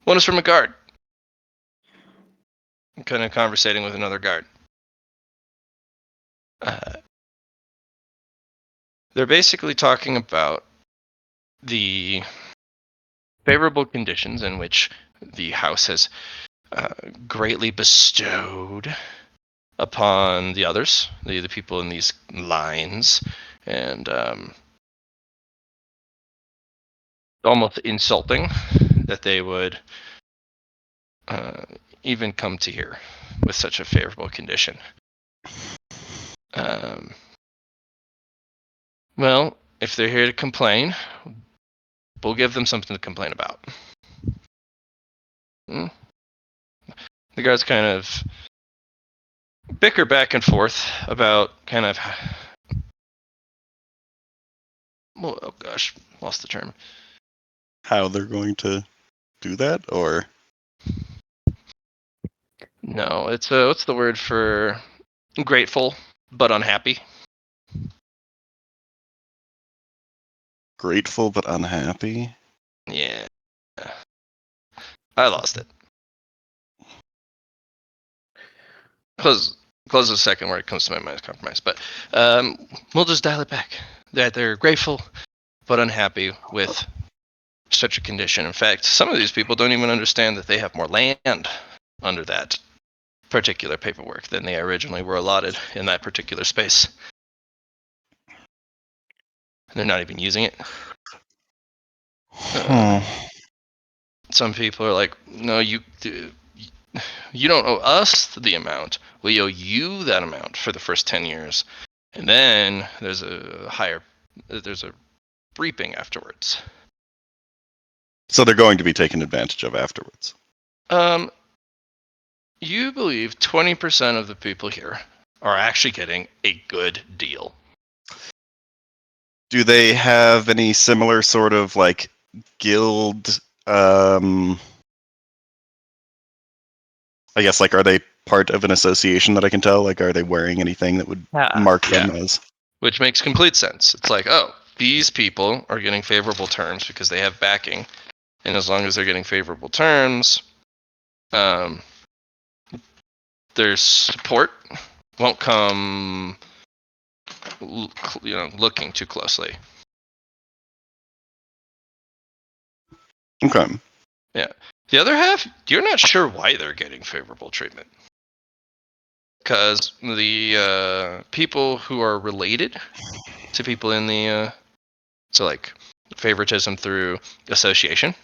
One is from a guard, kind of conversating with another guard. They're basically talking about the favorable conditions in which the house has greatly bestowed upon the others, the people in these lines, and almost insulting that they would even come to here with such a favorable condition. Well, if they're here to complain, we'll give them something to complain about. The guards kind of bicker back and forth about kind of, well, oh gosh, lost the term. How they're going to do that, or No, it's what's the word for grateful but unhappy? grateful but unhappy? Yeah, I lost it. Close the second word comes to my mind is compromise, but we'll just dial it back. That they're grateful but unhappy with such a condition. In fact, some of these people don't even understand that they have more land under that particular paperwork than they originally were allotted in that particular space. They're not even using it. Some people are like, no, you don't owe us the amount. We owe you that amount for the first 10 years. And then there's a reaping afterwards. So they're going to be taken advantage of afterwards. You believe 20% of the people here are actually getting a good deal. Do they have any similar sort of like guild? I guess like, are they part of an association that I can tell? Like, are they wearing anything that would mark them as? Which makes complete sense. It's like, oh, these people are getting favorable terms because they have backing, and as long as they're getting favorable terms, their support won't come, looking too closely. Okay. The other half, you're not sure why they're getting favorable treatment. Because the people who are related to people in the, so like favoritism through association.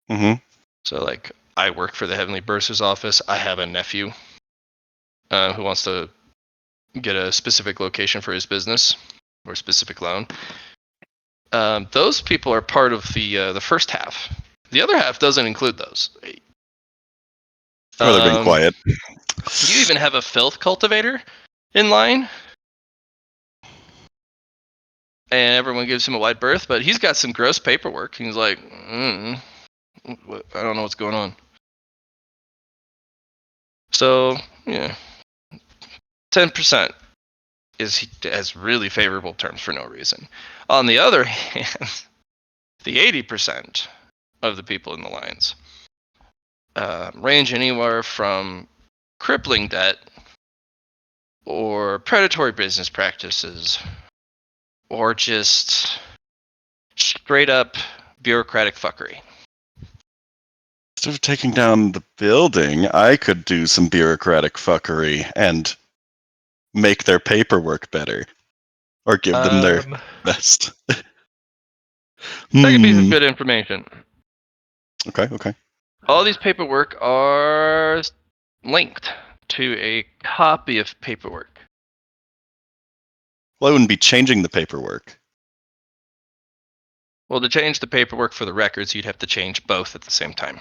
Mm-hmm. So like I work for the Heavenly Bursar's office. I have a nephew who wants to get a specific location for his business or specific loan. Those people are part of the first half. The other half doesn't include those. Or they're being quiet. You even have a filth cultivator in line, and everyone gives him a wide berth, but he's got some gross paperwork. He's like, I don't know what's going on. So, yeah, 10% has really favorable terms for no reason. On the other hand, the 80% of the people in the lines range anywhere from crippling debt or predatory business practices or just straight up bureaucratic fuckery. Instead of taking down the building, I could do some bureaucratic fuckery and make their paperwork better. Or give them their best. Second piece of good information. Okay. All these paperwork are linked to a copy of paperwork. Well, I wouldn't be changing the paperwork. Well, to change the paperwork for the records, you'd have to change both at the same time.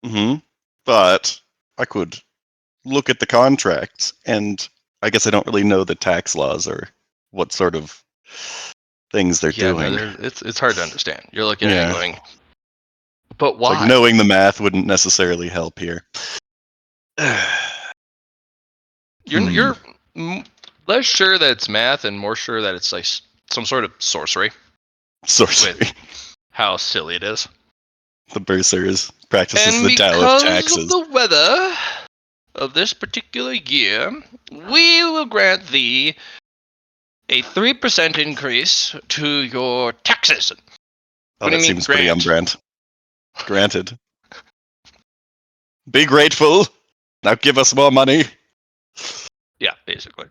Mm-hmm. But I could look at the contracts, and I guess I don't really know the tax laws or what sort of things they're doing. No, it's hard to understand. You're looking at it Yeah. going, but It's why? like knowing the math wouldn't necessarily help here. You're less sure that it's math and more sure that it's like some sort of sorcery. Sorcery. With how silly it is. The bursars practices And the Tao of because taxes. of the weather of this particular year, we will grant thee a 3% increase to your taxes. Oh, What do that you mean, seems pretty grant? unbrand. Granted. Be grateful. Now give us more money. Yeah, basically.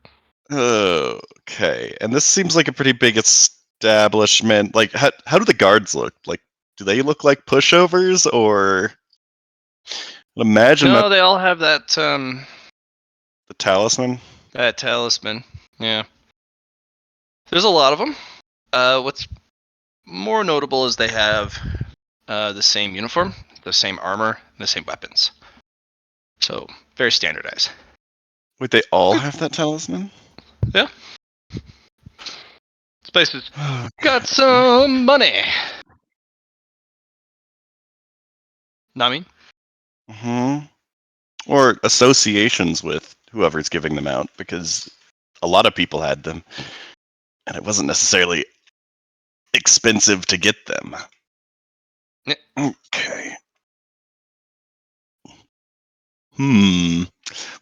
Okay. And this seems like a pretty big establishment. Like, how do the guards look? Like, do they look like pushovers, or imagine No, that they all have that the talisman? that talisman. Yeah. There's a lot of them. What's more notable is they have the same uniform, the same armor, and the same weapons. So, very standardized. Wait, they all have that talisman? Yeah. This place has got some money. Nami? Hmm. Or associations with whoever's giving them out, because a lot of people had them, and it wasn't necessarily expensive to get them. Yeah. Okay.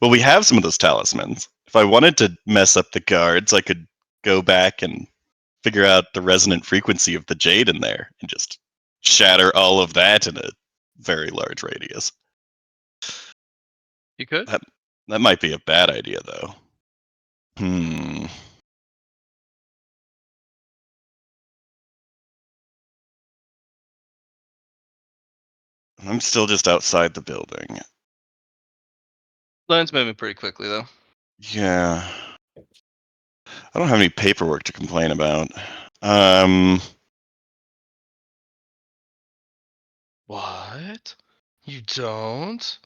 Well, we have some of those talismans. If I wanted to mess up the guards, I could go back and figure out the resonant frequency of the jade in there and just shatter all of that in a very large radius. You could? That might be a bad idea, though. I'm still just outside the building. Line's moving pretty quickly, though. Yeah. I don't have any paperwork to complain about. What? You don't?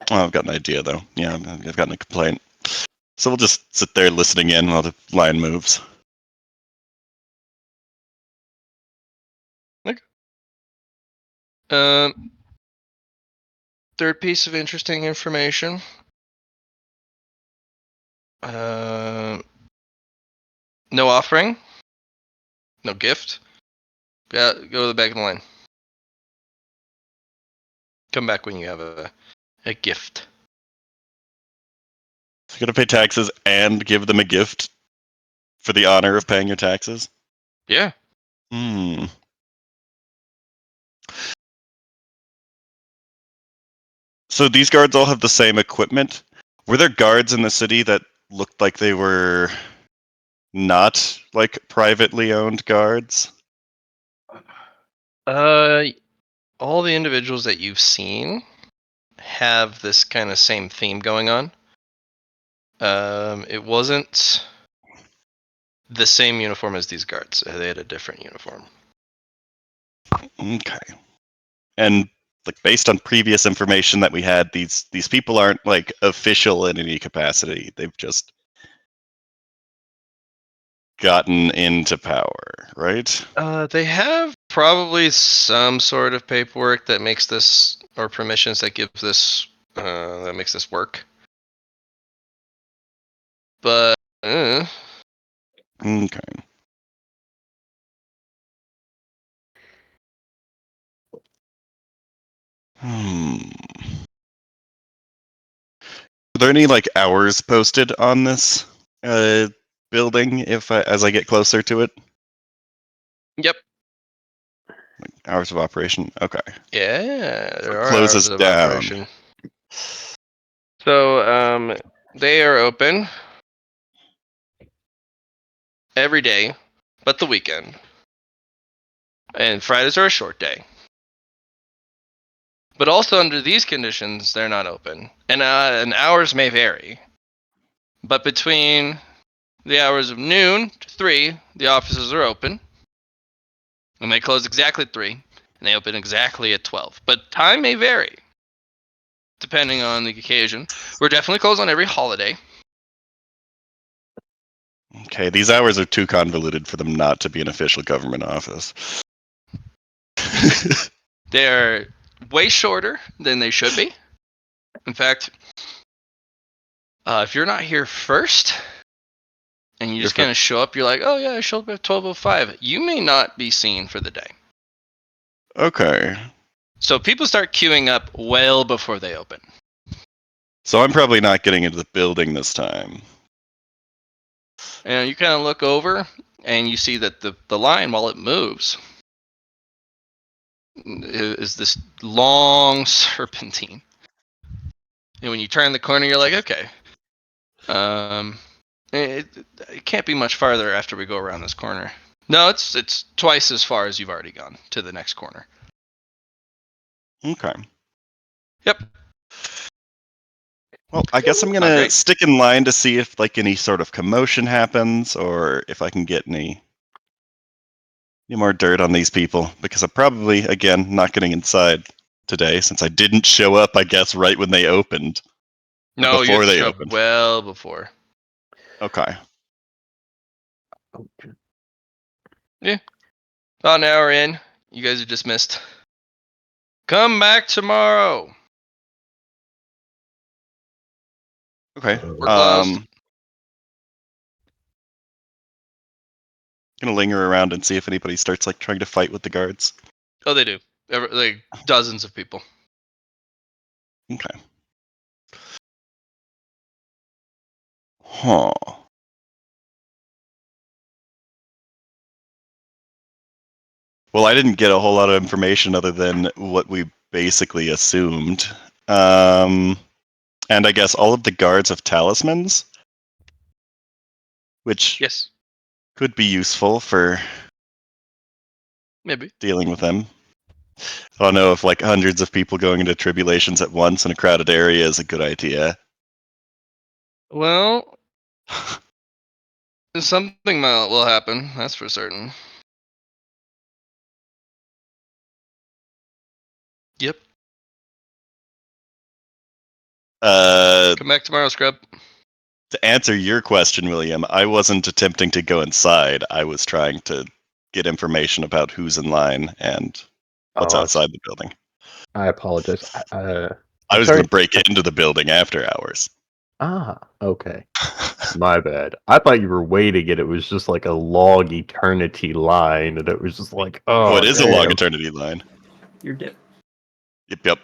Oh, I've got an idea, though. Yeah, I've gotten a complaint. So we'll just sit there listening in while the line moves. Third piece of interesting information. No offering. No gift. Go to the back of the line. Come back when you have a gift. So you gotta pay taxes and give them a gift for the honor of paying your taxes? Yeah. Hmm. So these guards all have the same equipment. Were there guards in the city that looked like they were not like privately owned guards? All the individuals that you've seen have this kind of same theme going on. It wasn't the same uniform as these guards. They had a different uniform. Okay. And like based on previous information that we had, these people aren't like official in any capacity. They've just gotten into power, right? They have probably some sort of paperwork that makes this, or permissions that gives this, that makes this work. But Okay. Are there any like hours posted on this building if as I get closer to it? yep, Hours of operation. Okay. yeah, So there it are hours closes of down. operation. So they are open every day, but the weekend. And Fridays are a short day. But also under these conditions, they're not open. And hours may vary. But between the hours of noon to 3, the offices are open. And they close exactly at 3. And they open exactly at 12. But time may vary, depending on the occasion. We're definitely closed on every holiday. Okay, these hours are too convoluted for them not to be an official government office. They're way shorter than they should be. In fact, if you're not here first, and you just kind of show up, you're like, oh yeah, I showed up at 12:05. You may not be seen for the day. Okay. So people start queuing up well before they open. So I'm probably not getting into the building this time. And you kind of look over and you see that the line, while it moves, is this long serpentine. And when you turn the corner, you're like, okay. It can't be much farther after we go around this corner. No, it's twice as far as you've already gone to the next corner. Okay. Yep. Well, I guess I'm gonna stick in line to see if like any sort of commotion happens, or if I can get any more dirt on these people, because I'm probably again not getting inside today since I didn't show up. I guess right when they opened. No, you before have to they show up opened. well before. Okay. Yeah. About an hour in, you guys are dismissed. Come back tomorrow. Okay. We're closed. Gonna linger around and see if anybody starts like trying to fight with the guards. Oh, they do. Like dozens of people. Okay. Huh. Well, I didn't get a whole lot of information other than what we basically assumed. And I guess all of the guards have talismans, which Yes. could be useful for Maybe. dealing with them. I don't know if like hundreds of people going into tribulations at once in a crowded area is a good idea. Well, something will happen. That's for certain. Yep. Come back tomorrow, scrub. To answer your question, William, I wasn't attempting to go inside. I was trying to get information about who's in line and what's outside the building. I apologize. I was going to break into the building after hours. Ah, okay. My bad. I thought you were waiting and it was just like a long eternity line and it was just like, oh, it is a long eternity line. You're dead. Yep.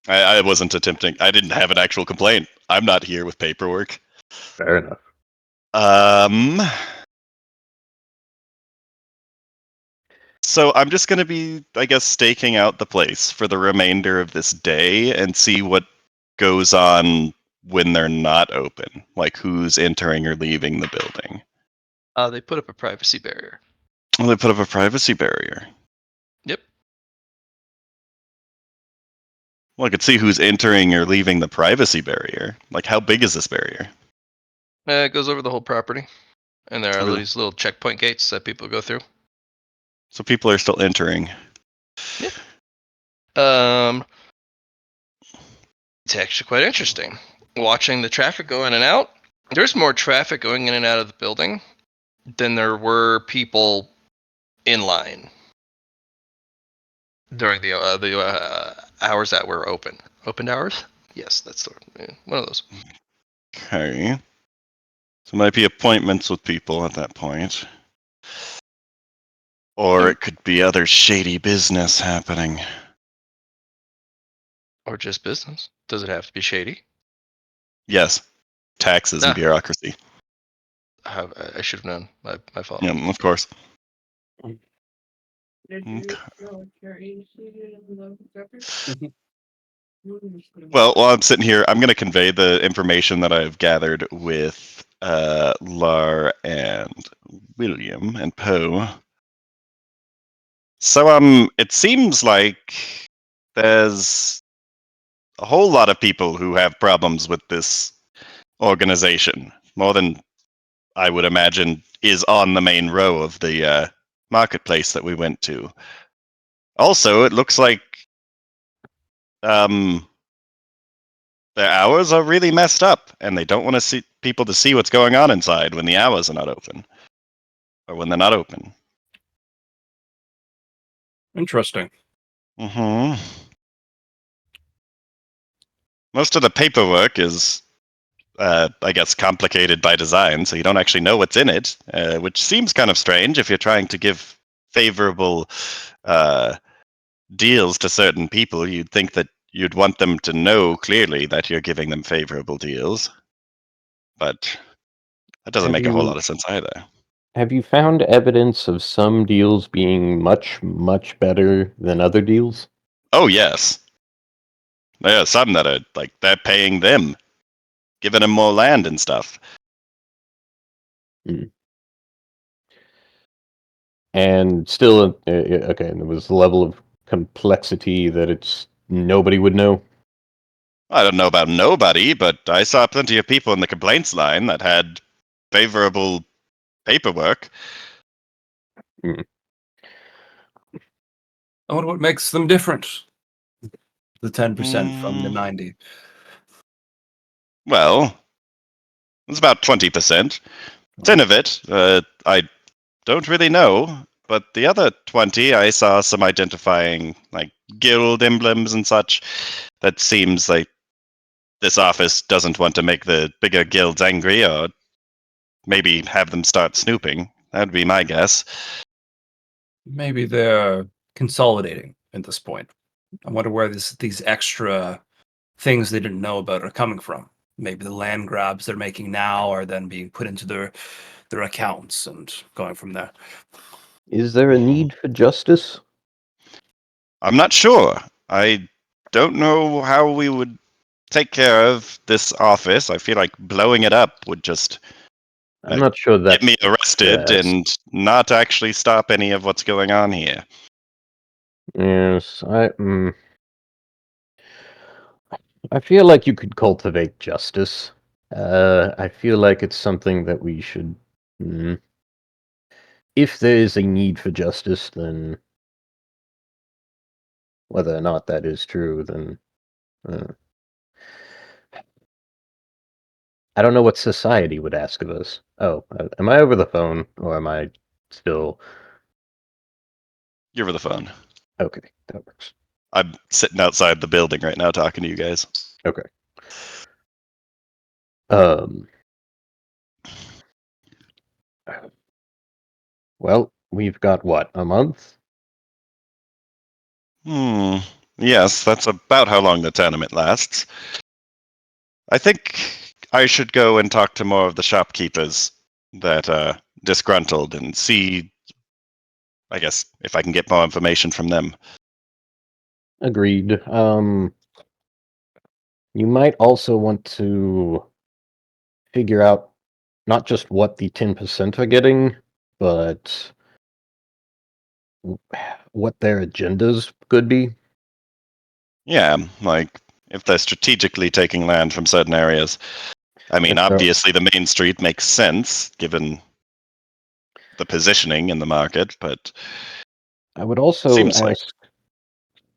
I wasn't attempting. I didn't have an actual complaint. I'm not here with paperwork. Fair enough. So I'm just gonna be, I guess, staking out the place for the remainder of this day and see what goes on when they're not open. Like who's entering or leaving the building. They put up a privacy barrier. Well, they put up a privacy barrier. Yep. Well, I could see who's entering or leaving the privacy barrier. Like, how big is this barrier? It goes over the whole property, and there are Over the- these little checkpoint gates that people go through. So people are still entering. Um, it's actually quite interesting. Watching the traffic go in and out, there's more traffic going in and out of the building than there were people in line during the hours that were open. Opened hours? Yes, that's one of those. Okay. So might be appointments with people at that point. Or it could be other shady business happening. Or just business. Does it have to be shady? Yes. Taxes and Ah. bureaucracy. I should have known. My fault. Yeah, of course. Well, while I'm sitting here, I'm going to convey the information that I've gathered with Lar and William and Poe. So, it seems like there's a whole lot of people who have problems with this organization, more than I would imagine is on the main row of the marketplace that we went to. Also, it looks like their hours are really messed up, and they don't want to see people to see what's going on inside when the hours are not open, or when they're not open. Interesting. Mm-hmm. Most of the paperwork is, I guess, complicated by design, so you don't actually know what's in it, which seems kind of strange if you're trying to give favorable deals to certain people. You'd think that you'd want them to know clearly that you're giving them favorable deals, but that doesn't make a whole lot of sense either. Have you found evidence of some deals being much, much better than other deals? Oh, yes. There are some that are, like, they're paying them, giving them more land and stuff. And still, okay, and there was a level of complexity that it's nobody would know. I don't know about nobody, but I saw plenty of people in the complaints line that had favorable paperwork. Mm. I wonder what makes them different. The 10% from the Mm. 90. Well, it's about 20%. 10 of it, I don't really know, but the other 20, I saw some identifying, like, guild emblems and such. That seems like this office doesn't want to make the bigger guilds angry, or maybe have them start snooping. That'd be my guess. Maybe they're consolidating at this point. I wonder where these extra things they didn't know about are coming from. Maybe the land grabs they're making now are then being put into their accounts and going from there. Is there a need for justice? I'm not sure. I don't know how we would take care of this office. I feel like blowing it up would just I'm not sure get that's me arrested best. and not actually stop any of what's going on here. Yes, I feel like you could cultivate justice. I feel like it's something that we should. If there is a need for justice, then whether or not that is true, then I don't know what society would ask of us. Oh, am I over the phone or am I still? You're over the phone. Okay, that works. I'm sitting outside the building right now talking to you guys. Okay. Well, we've got what, a month? Yeah, Yes, that's about how long the tournament lasts. I think I should go and talk to more of the shopkeepers that are disgruntled and see, I guess, if I can get more information from them. Agreed. You might also want to figure out not just what the 10% are getting, but what their agendas could be. Yeah, like if they're strategically taking land from certain areas. I mean, If they're- obviously the main street makes sense given the positioning in the market, but I would also seems like ask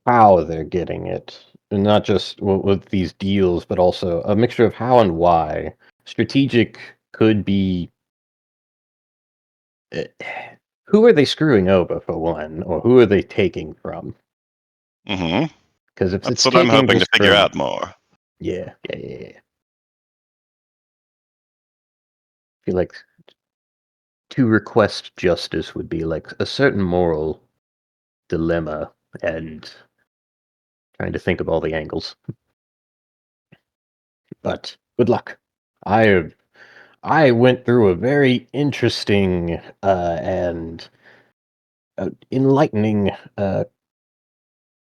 how they're getting it, and not just with these deals, but also a mixture of how and why. Strategic could be uh, who are they screwing over for one, or who are they taking from? hmm Because if that's it's what I'm taking hoping to just figure from, out more. yeah. I feel like to request justice would be like a certain moral dilemma, and trying to think of all the angles. But good luck. I I went through a very interesting and enlightening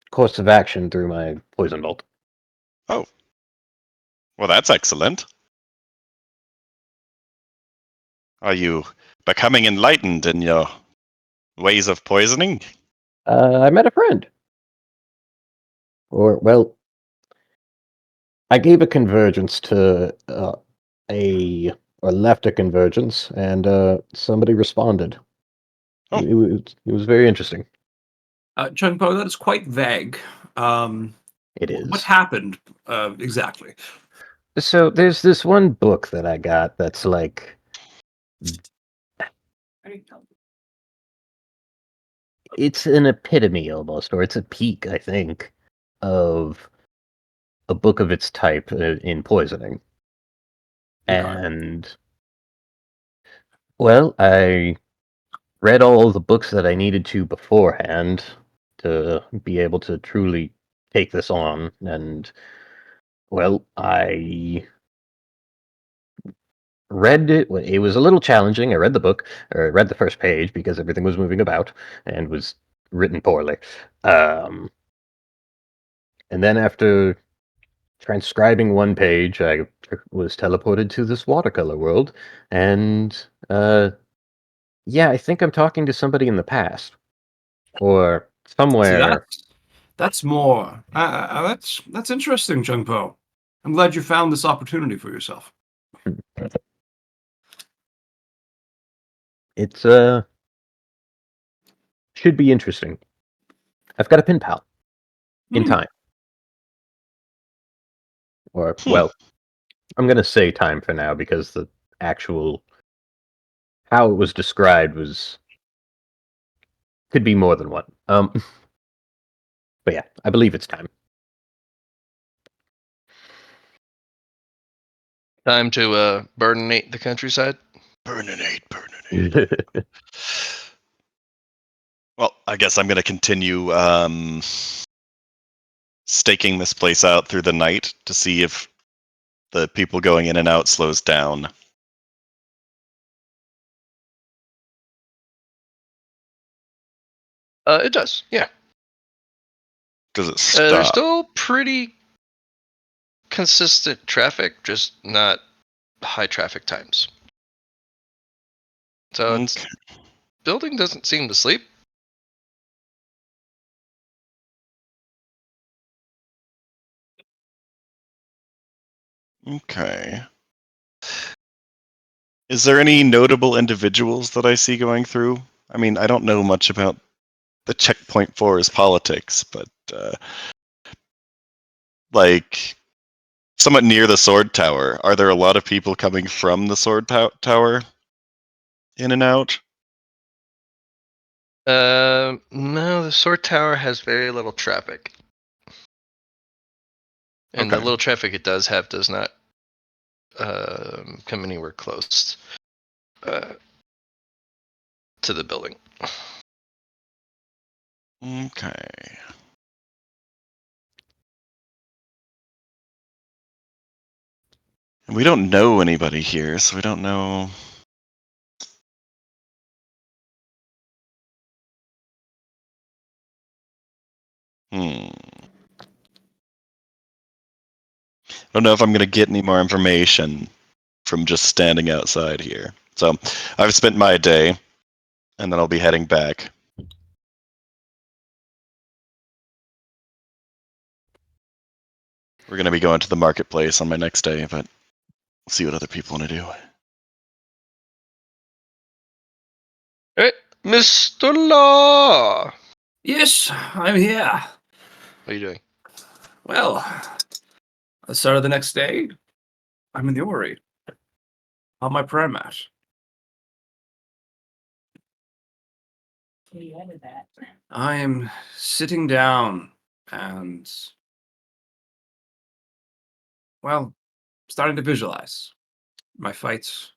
course of action through my poison bolt. Oh, well, that's excellent. Are you becoming enlightened in your ways of poisoning? I met a friend, or well, I gave a convergence to a or left a convergence, and somebody responded. Oh. It was very interesting. Chung Po, that is quite vague. It What is. happened exactly? So there's this one book that I got that's like it's an epitome almost, or it's a peak, I think, of a book of its type in poisoning. Okay. And well, I read all the books that I needed to beforehand to be able to truly take this on, and well, I read it. It was a little challenging. I read the book, or I read the first page because everything was moving about and was written poorly. And then after transcribing one page, I was teleported to this watercolor world, and yeah, I think I'm talking to somebody in the past or See, somewhere. that's more. That's interesting, Chung Po. I'm glad you found this opportunity for yourself. It's should be interesting. I've got a pen pal in Hmm. time, or Hmm. well, I'm gonna say time for now because the actual how it was described was could be more than one. But yeah, I believe it's time. Time to burninate the countryside. Burninate. Well, I guess I'm going to continue staking this place out through the night to see if the people going in and out slows down. It does, yeah. Does it There's stop? still pretty consistent traffic, just not high traffic times. So it's Okay. building doesn't seem to sleep. Okay. Is there any notable individuals that I see going through? I mean, I don't know much about the checkpoint for his politics, but like somewhat near the sword tower, are there a lot of people coming from the sword tower in and out? No, the sword tower has very little traffic, and the Okay. little traffic it does have does not come anywhere close uh, to the building. Okay. And we don't know anybody here, so we don't know. I don't know if I'm going to get any more information from just standing outside here. So I've spent my day, and then I'll be heading back. We're going to be going to the marketplace on my next day, but we'll see what other people want to do. Hey, Mr. Law! Yes, I'm here. How you doing? Well, at the start of the next day, I'm in the Ori. On my prime mat. I am sitting down and, well, starting to visualize my fights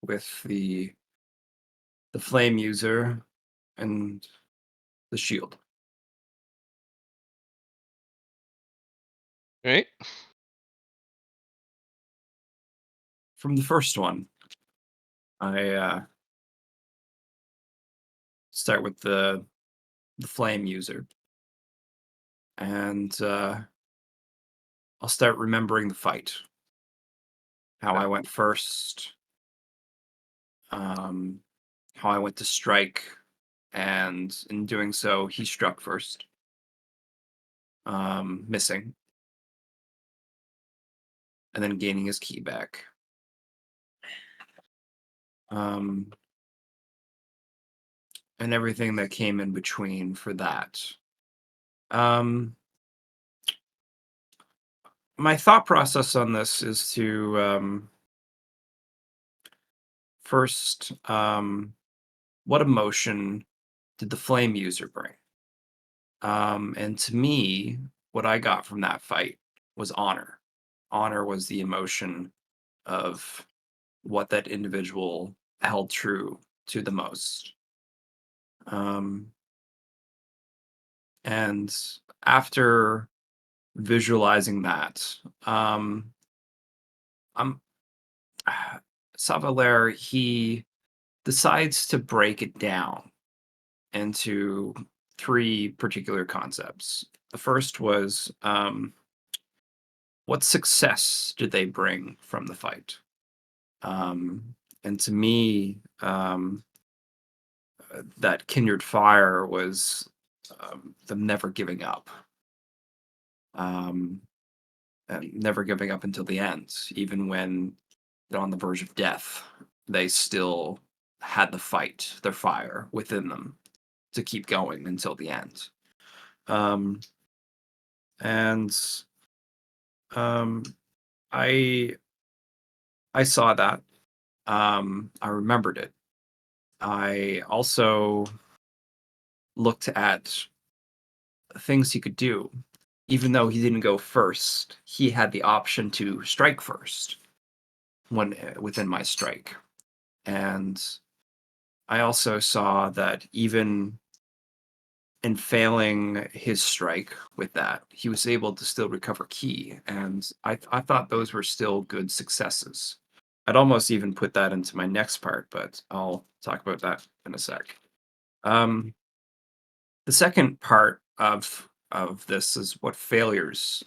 with the flame user and the shield. Right? From the first one, I start with the flame user, and I'll start remembering the fight, how I went first, how I went to strike, and in doing so, he struck first, missing, and then gaining his key back. And everything that came in between for that. My thought process on this is to first, what emotion did the flame user bring? And to me, what I got from that fight was honor. Honor was the emotion of what that individual held true to the most. And after visualizing that, I'm Savalaire, he decides to break it down into three particular concepts. The first was, what success did they bring from the fight? And to me, that kindred fire was them never giving up. And never giving up until the end, even when they're on the verge of death. They still had the fight, their fire within them to keep going until the end. And I saw that. I remembered it. I also looked at things he could do. Even though he didn't go first, he had the option to strike first when within my strike. And I also saw that even in failing his strike with that, he was able to still recover key. And I thought those were still good successes. I'd almost even put that into my next part, but I'll talk about that in a sec. The second part of this is what failures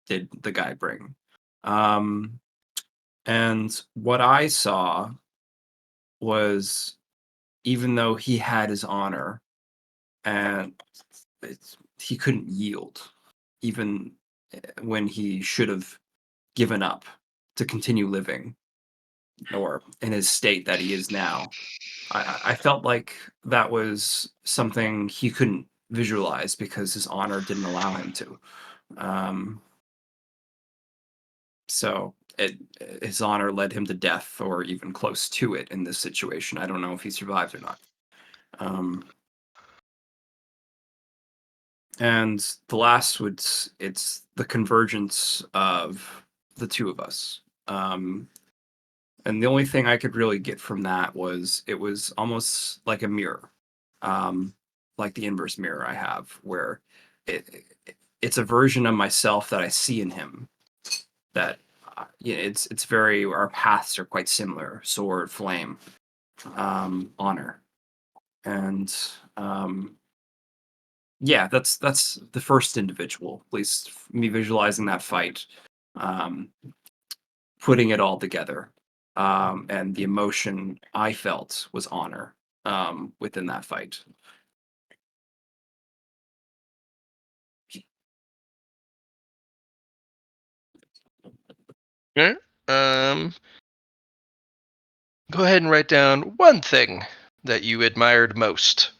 did the guy bring. And what I saw was, even though he had his honor and he couldn't yield, even when he should have given up to continue living, or in his state that he is now. I felt like that was something he couldn't visualize because his honor didn't allow him to. So his honor led him to death, or even close to it in this situation. I don't know if he survived or not. And the last it's the convergence of the two of us. And the only thing I could really get from that was it was almost like a mirror, like the inverse mirror I have, where it's a version of myself that I see in him that yeah, it's very our paths are quite similar. Sword, flame, honor, and yeah, that's the first individual. At least me visualizing that fight, um, putting it all together, and the emotion I felt was honor within that fight. Okay. Go ahead and write down one thing that you admired most,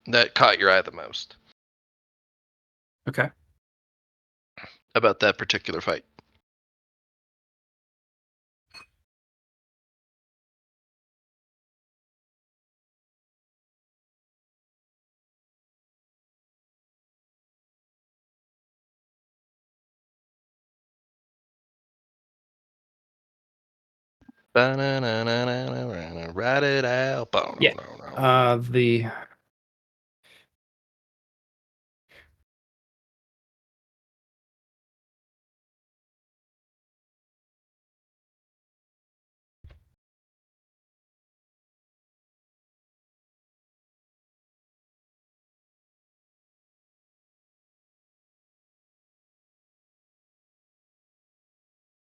that caught your eye the most Okay. about that particular fight. Write it out. Yeah. The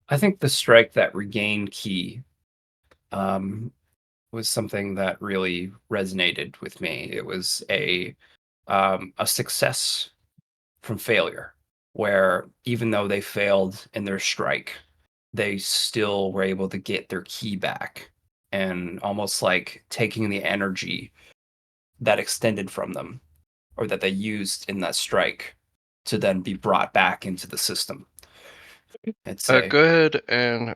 I think the strike that regained key was something that really resonated with me. It was a success from failure, where even though they failed in their strike, they still were able to get their key back, and almost like taking the energy that extended from them or that they used in that strike to then be brought back into the system. It's a Go ahead and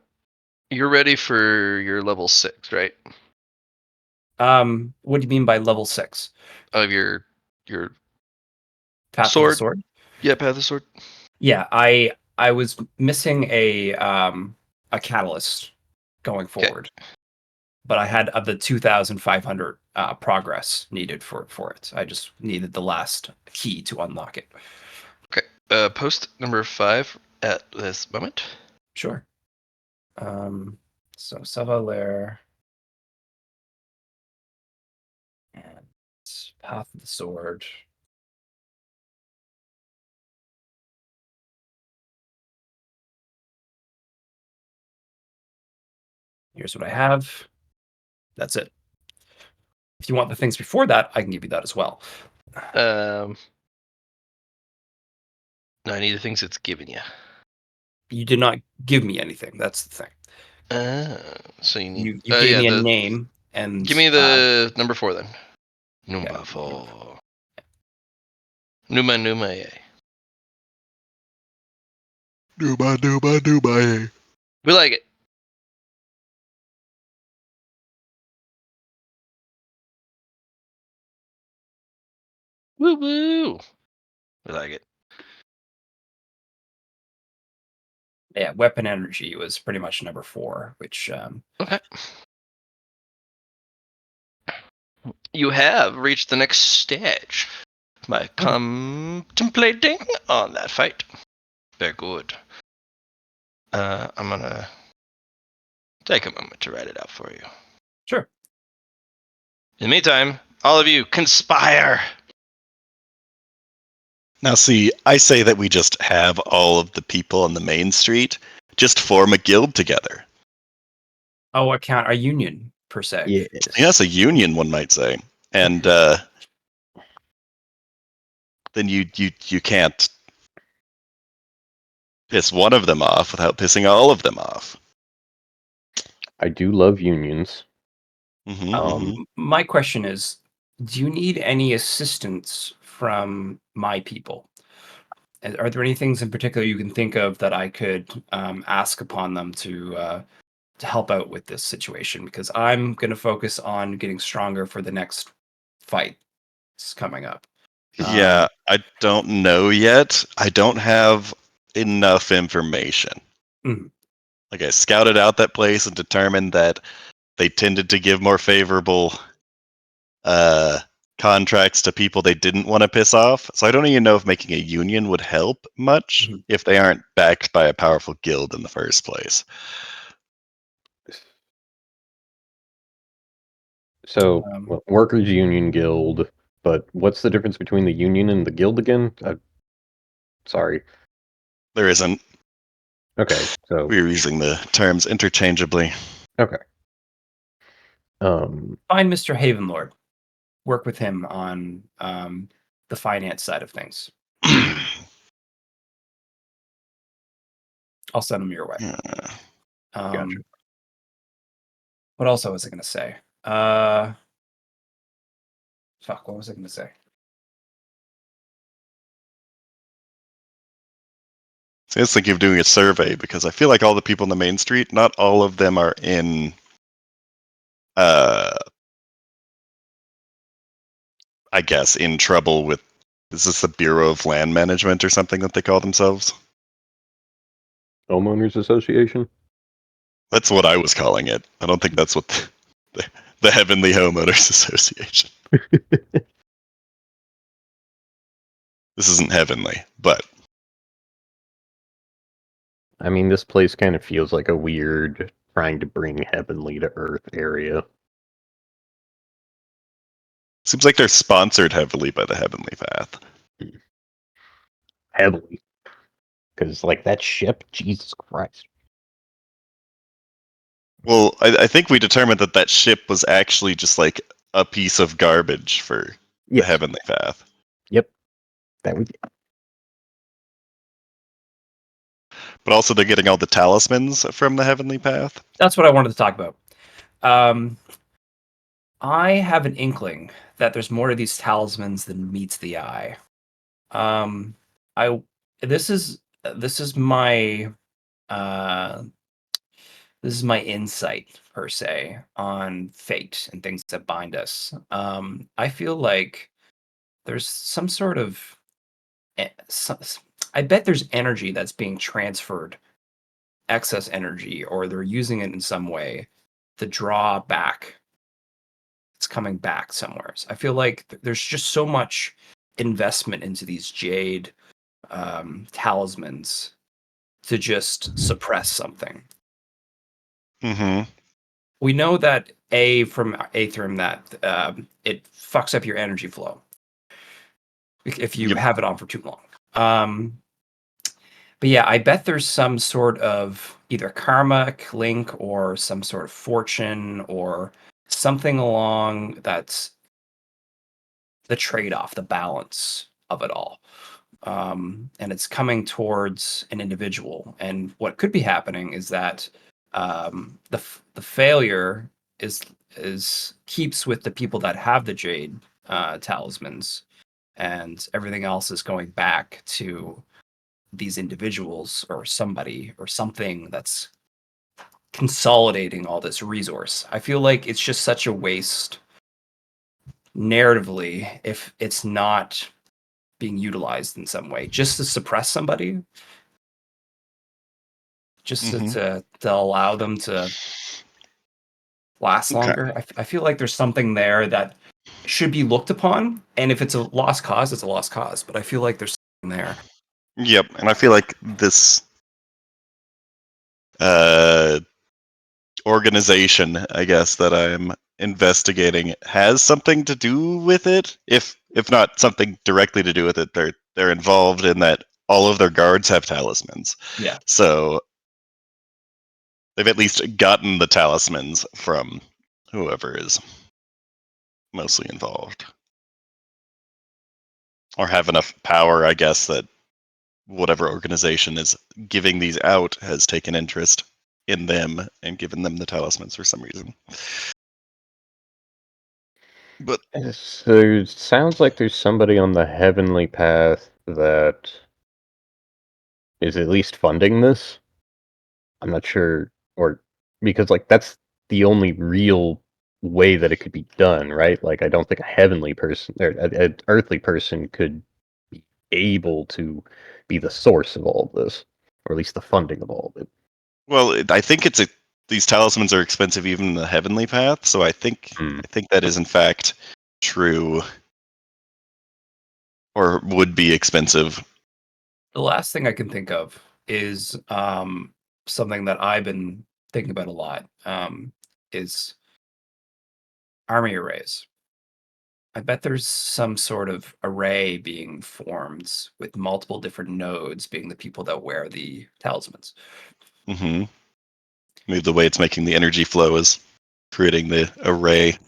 you're ready for your level 6, right? what do you mean by level 6? Of your Path of the sword. sword? Yeah, Path of the Sword. Yeah, I was missing a catalyst going forward, but I had of the 2,500 progress needed for it. I just needed the last key to unlock it. Okay. Post number 5 at this moment. Sure. So Savalair and Path of the Sword. Here's what I have. That's it. If you want the things before that, I can give you that as well. No, I need the things it's giving you. You did not give me anything. That's the thing. So you need. You gave Yeah, me a name and give me the number 4 then. okay. Number 4. Numa, yeah. Duba. We like it. Woo woo. We like it. Yeah, weapon energy was pretty much number 4, which Okay. You have reached the next stage by contemplating on that fight. Very good. I'm gonna take a moment to write it out for you. sure. In the meantime, all of you conspire. Now, see, I say that we just have all of the people on the main street just form a guild together. Oh, a union per se. Yes. Yes, a union, one might say. And then you can't piss one of them off without pissing all of them off. I do love unions. My question is, do you need any assistance from my people? Are there any things in particular you can think of that I could ask upon them to help out with this situation? Because I'm going to focus on getting stronger for the next fight that's coming up. Yeah, I don't know yet. I don't have enough information. Mhm. Like, I scouted out that place and determined that they tended to give more favorable contracts to people they didn't want to piss off. So I don't even know if making a union would help much Mhm. if they aren't backed by a powerful guild in the first place. So, Um, workers' union guild, but what's the difference between the union and the guild again? Sorry. There isn't. Okay, so We're using the terms interchangeably. okay. Find Mr. Havenlord. Work with him on the finance side of things. I'll send him your way. Gotcha. What else was I going to say? Fuck, what was I going to say? So I was thinking of doing a survey because I feel like all the people in the main street, not all of them are in I guess in trouble with, is this the Bureau of Land Management or something that they call themselves? Homeowners Association? That's what I was calling it. I don't think that's what the Heavenly Homeowners Association. This isn't heavenly, but I mean, this place kind of feels like a weird trying to bring heavenly to earth area. seems like they're sponsored heavily by the Heavenly Path. Heavily. Because, like, that ship, Jesus Christ. Well, I think we determined that that ship was actually just like a piece of garbage for the Yes. Heavenly Path. Yep. That would. But also they're getting all the talismans from the Heavenly Path. That's what I wanted to talk about. I have an inkling that there's more to these talismans than meets the eye. I this is my uh this is my insight per se on fate and things that bind us. I feel like there's some sort of e- so- I bet there's energy that's being transferred, excess energy, or they're using it in some way to draw back. It's coming back somewhere. So I feel like there's just so much investment into these jade talismans to just suppress something. Mm-hmm. We know that from Aetherium that it fucks up your energy flow if you Yep. have it on for too long. But yeah, I bet there's some sort of either karmic link or some sort of fortune or something along that's the trade-off, the balance of it all. And it's coming towards an individual. And what could be happening is that the failure is keeps with the people that have the jade talismans, and everything else is going back to these individuals or somebody or something that's consolidating all this resource. I feel like it's just such a waste narratively if it's not being utilized in some way just to suppress somebody, just Mm-hmm. to allow them to last Okay. longer. I feel like there's something there that should be looked upon, and if it's a lost cause, it's a lost cause. But I feel like there's something there. Yep, and I feel like this uh, organization, I guess, that I'm investigating has something to do with it. If not something directly to do with it, they're involved in that all of their guards have talismans. Yeah. So they've at least gotten the talismans from whoever is mostly involved. Or have enough power, I guess, that whatever organization is giving these out has taken interest in them and given them the talismans for some reason. But So it sounds like there's somebody on the heavenly path that is at least funding this. I'm not sure, or because like that's the only real way that it could be done, right? Like I don't think a heavenly person or an earthly person could be able to be the source of all of this, or at least the funding of all of it. well, I think these talismans are expensive even in the heavenly path, so I think Hmm. that is in fact true. or would be expensive. The last thing I can think of is something that I've been thinking about a lot. Is army arrays. I bet there's some sort of array being formed with multiple different nodes being the people that wear the talismans. Mm-hmm. Maybe the way it's making the energy flow is creating the array.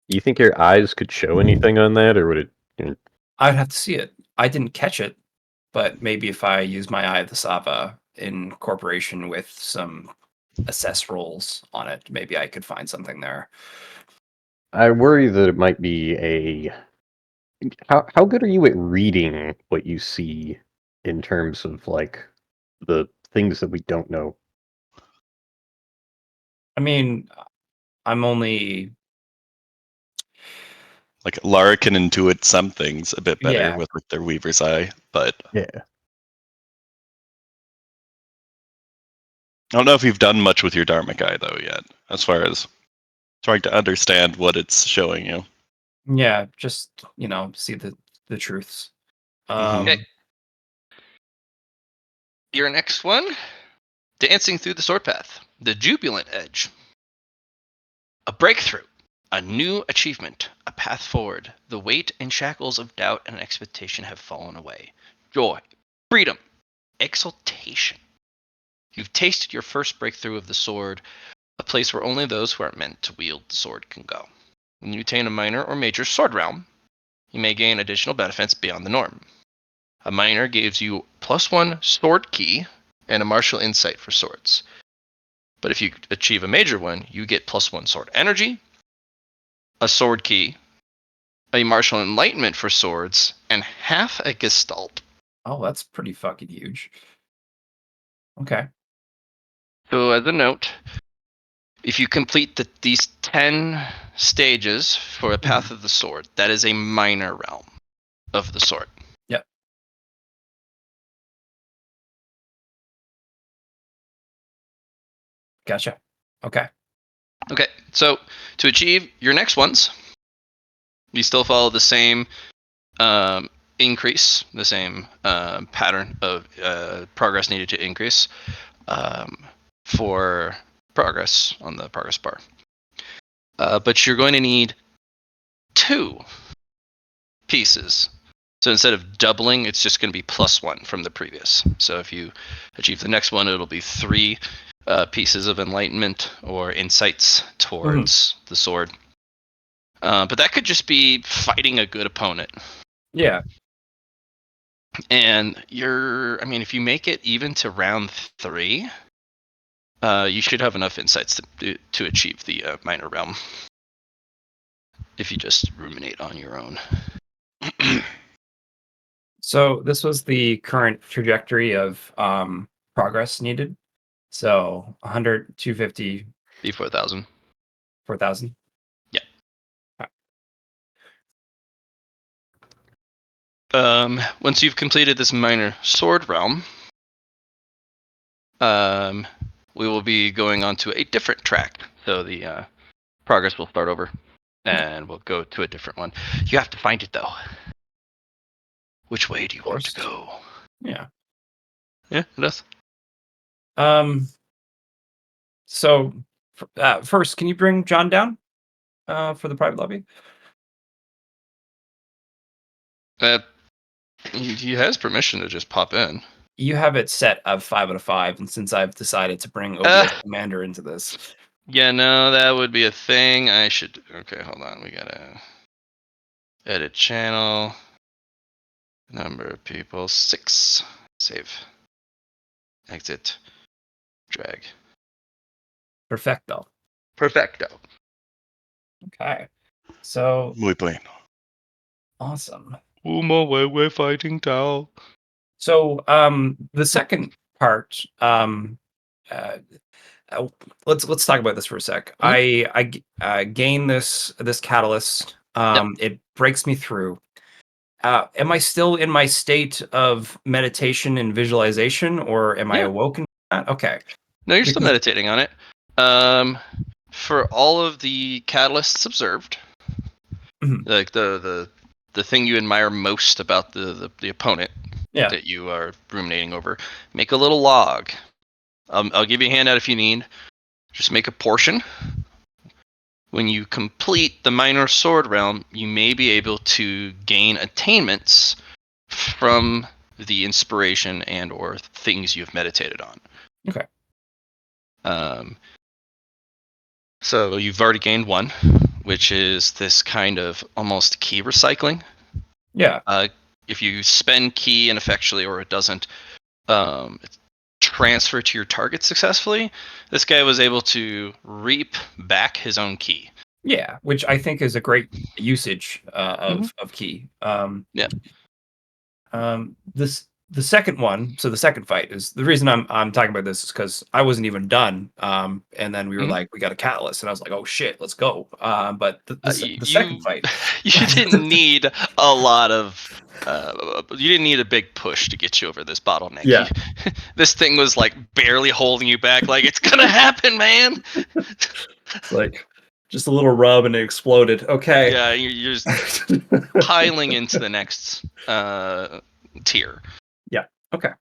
You think your eyes could show anything on that, or would it? I'd have to see it. I didn't catch it, but maybe if I use my Eye of the Sava in corporation with some assess rolls on it, maybe I could find something there. I worry that it might be a. How good are you at reading what you see in terms of like the things that we don't know? I mean, I'm only Like Lara can intuit some things a bit better yeah. with like, their Weaver's Eye, but Yeah. I don't know if you've done much with your Dharmic Eye though yet, as far as trying to understand what it's showing you. Yeah, just see the truths. Okay. Your next one, Dancing Through the Sword Path, the Jubilant Edge. A breakthrough, a new achievement, a path forward. The weight and shackles of doubt and expectation have fallen away. Joy, freedom, exultation. You've tasted your first breakthrough of the sword, a place where only those who are meant to wield the sword can go. When you attain a minor or major sword realm, you may gain additional benefits beyond the norm. A minor gives you +1 sword key and a martial insight for swords. But if you achieve a major one, you get +1 sword energy, a sword key, a martial enlightenment for swords, and half a gestalt. Oh, that's pretty fucking huge. Okay. So as a note, if you complete these 10 stages for a Path of the Sword, that is a minor realm of the sword. Yep. Gotcha. Okay. Okay, so to achieve your next ones, you still follow the same increase, the same pattern of progress needed to increase for progress on the progress bar. But you're going to need 2 pieces. So instead of doubling, it's just going to be +1 from the previous. So if you achieve the next one, it'll be 3 pieces of enlightenment or insights towards the sword. But that could just be fighting a good opponent. Yeah. And if you make it even to round 3, you should have enough insights to achieve the minor realm. If you just ruminate on your own. So this was the current trajectory of progress needed. So 100, 250, Be 4,000. 4,000. Yeah. Right. Once you've completed this minor sword realm, we will be going on to a different track. So the progress will start over, and we'll go to a different one. You have to find it though. Which way do you want to go? Yeah. Yeah, it does. So first, can you bring John down for the private lobby? He has permission to just pop in. You have it set of 5 out of 5, and since I've decided to bring OBS Commander into this, Yeah, no, that would be a thing. I should. Okay, hold on. We gotta edit channel. Number of people 6. Save. Exit. Drag. perfecto. Perfecto. Okay. So Muy bien. awesome. We're fighting Tao. So the second part, let's talk about this for a sec. I gain this catalyst. It breaks me through. Am I still in my state of meditation and visualization, or am I awoken? Okay. No, you're still meditating on it. For all of the catalysts observed, like the the thing you admire most about the opponent Yeah. that you are ruminating over. Make a little log. I'll give you a handout if you need. Just make a portion. When you complete the minor sword realm, you may be able to gain attainments from the inspiration and or things you've meditated on. Okay. So you've already gained one, which is this kind of almost key recycling. Yeah. If you spend key ineffectually or it doesn't transfer to your target successfully, this guy was able to reap back his own key. Yeah, which I think is a great usage Mhm. of key. Yeah. The second one, so the second fight is the reason I'm talking about this is because I wasn't even done. And then we were Mhm. like, we got a catalyst, and I was like, oh shit, let's go. But the second You fight, you didn't need a lot of you didn't need a big push to get you over this bottleneck. Yeah. This thing was like barely holding you back, like it's gonna happen, man. It's like just a little rub and it exploded. Okay. Yeah, you're just piling into the next tier. Yeah. Okay.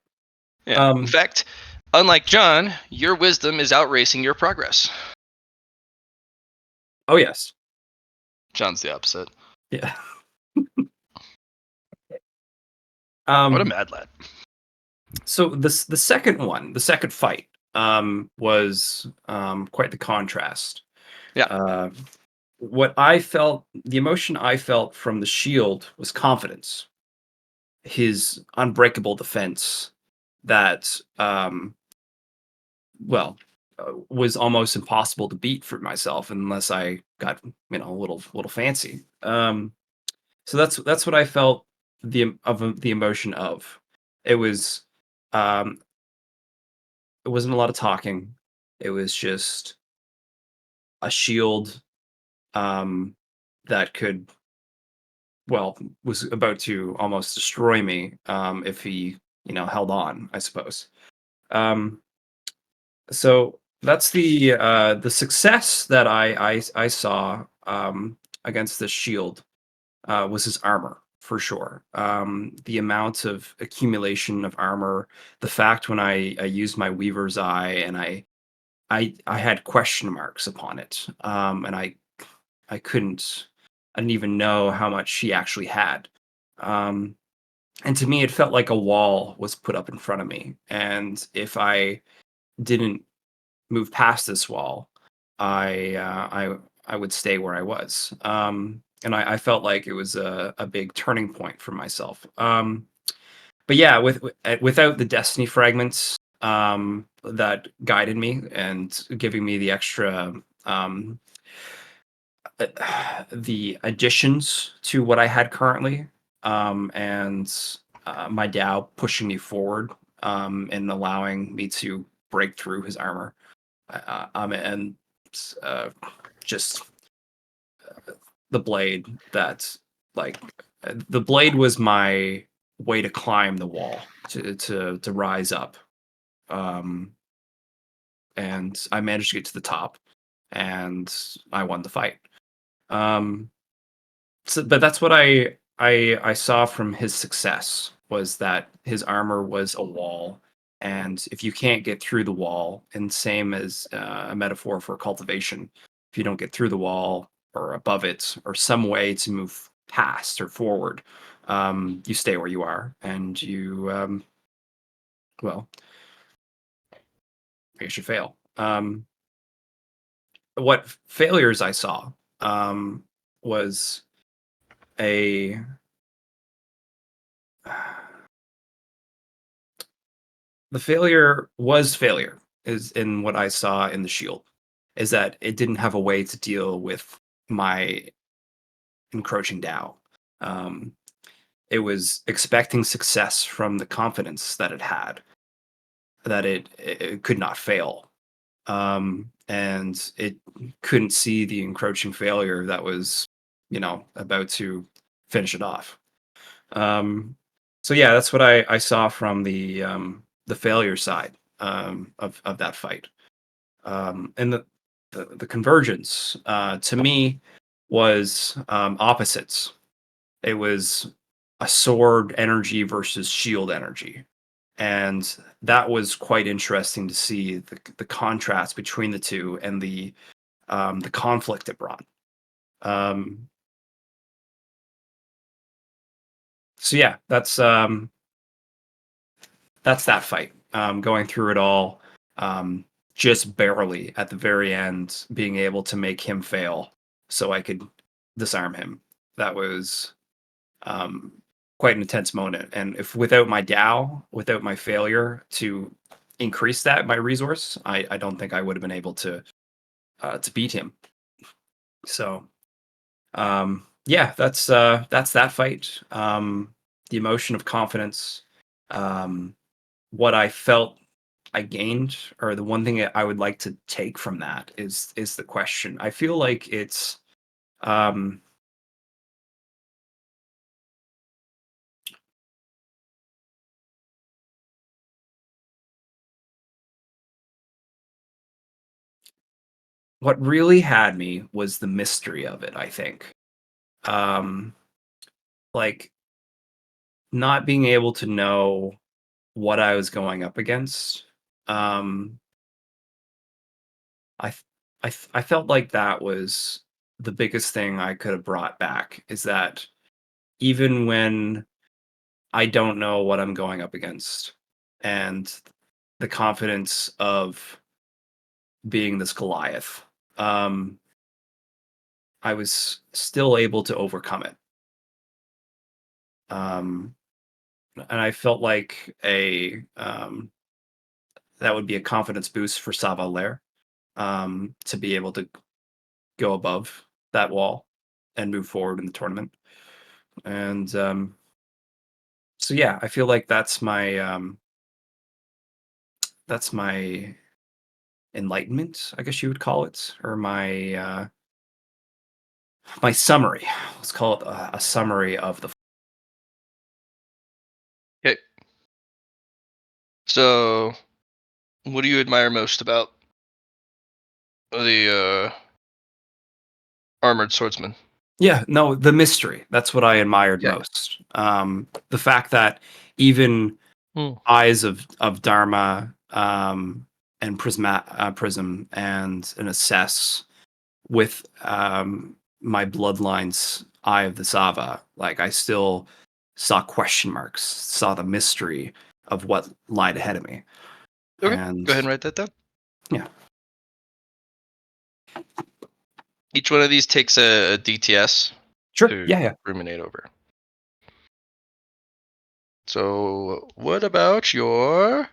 Yeah. In fact, unlike John, your wisdom is outracing your progress. Oh yes. John's the opposite. Yeah. What a mad lad. So the second one, the second fight, was quite the contrast. Yeah. What I felt, the emotion I felt from the shield was confidence. His unbreakable defense that, well, was almost impossible to beat for myself unless I got, a little fancy. So that's what I felt the emotion of. It was, um, it wasn't a lot of talking. It was just a shield, um, that could, well, was about to almost destroy me, if he, held on, I suppose. Um, so that's the success that I saw, against this shield, was his armor for sure. The amount of accumulation of armor, the fact when I used my Weaver's Eye and I had question marks upon it, and I didn't even know how much she actually had. Um, and to me, it felt like a wall was put up in front of me, and if I didn't move past this wall, I would stay where I was. And I felt like it was a big turning point for myself. But yeah, without the destiny fragments, that guided me and giving me the extra, the additions to what I had currently, and my Tao pushing me forward, and allowing me to break through his armor, and uh, just the blade that, like, the blade was my way to climb the wall, to rise up, um, and I managed to get to the top, and I won the fight. Um, So, but that's what I saw from his success, was that his armor was a wall, and if you can't get through the wall, and same as, a metaphor for cultivation, if you don't get through the wall or above it or some way to move past or forward, you stay where you are, and you, well, I guess you fail. What failures I saw, was a the failure was failure, is in what I saw in the shield, is that it didn't have a way to deal with my encroaching Tao. Um, it was expecting success from the confidence that it had, that it could not fail. And it couldn't see the encroaching failure that was, about to finish it off. Um, so yeah, that's what I saw from the failure side, of that fight. And the convergence, to me, was, opposites. it was a sword energy versus shield energy. And that was quite interesting to see the contrast between the two and the conflict it brought. Um, so yeah, that's that fight. Going through it all, just barely at the very end, being able to make him fail so I could disarm him. That was um, quite an intense moment. And if without my Dow, without my failure to increase that my resource, I don't think I would have been able to beat him. So yeah, that's that fight. The emotion of confidence. What I felt I gained, or the one thing I would like to take from that is the question. I feel like it's um, what really had me was the mystery of it. I think, um, like not being able to know what I was going up against. Um, I, I felt like that was the biggest thing I could have brought back. Is that even when I don't know what I'm going up against, and the confidence of being this Goliath, um, I was still able to overcome it. Um, and I felt like a that would be a confidence boost for Savaler, to be able to go above that wall and move forward in the tournament. And so yeah, I feel like that's my enlightenment, I guess you would call it, or my summary. Let's call it a summary of the. Okay. So, what do you admire most about the armored swordsman? Yeah, no, the mystery. That's what I admired Yeah. most. The fact that even Hmm. eyes of Dharma, and Prism and an assess with my bloodline's eye of the Sava, like I still saw question marks, saw the mystery of what lied ahead of me. Okay. And Go ahead and write that down. yeah, Each one of these takes a DTS sure. to Yeah, yeah. ruminate over. So, what about your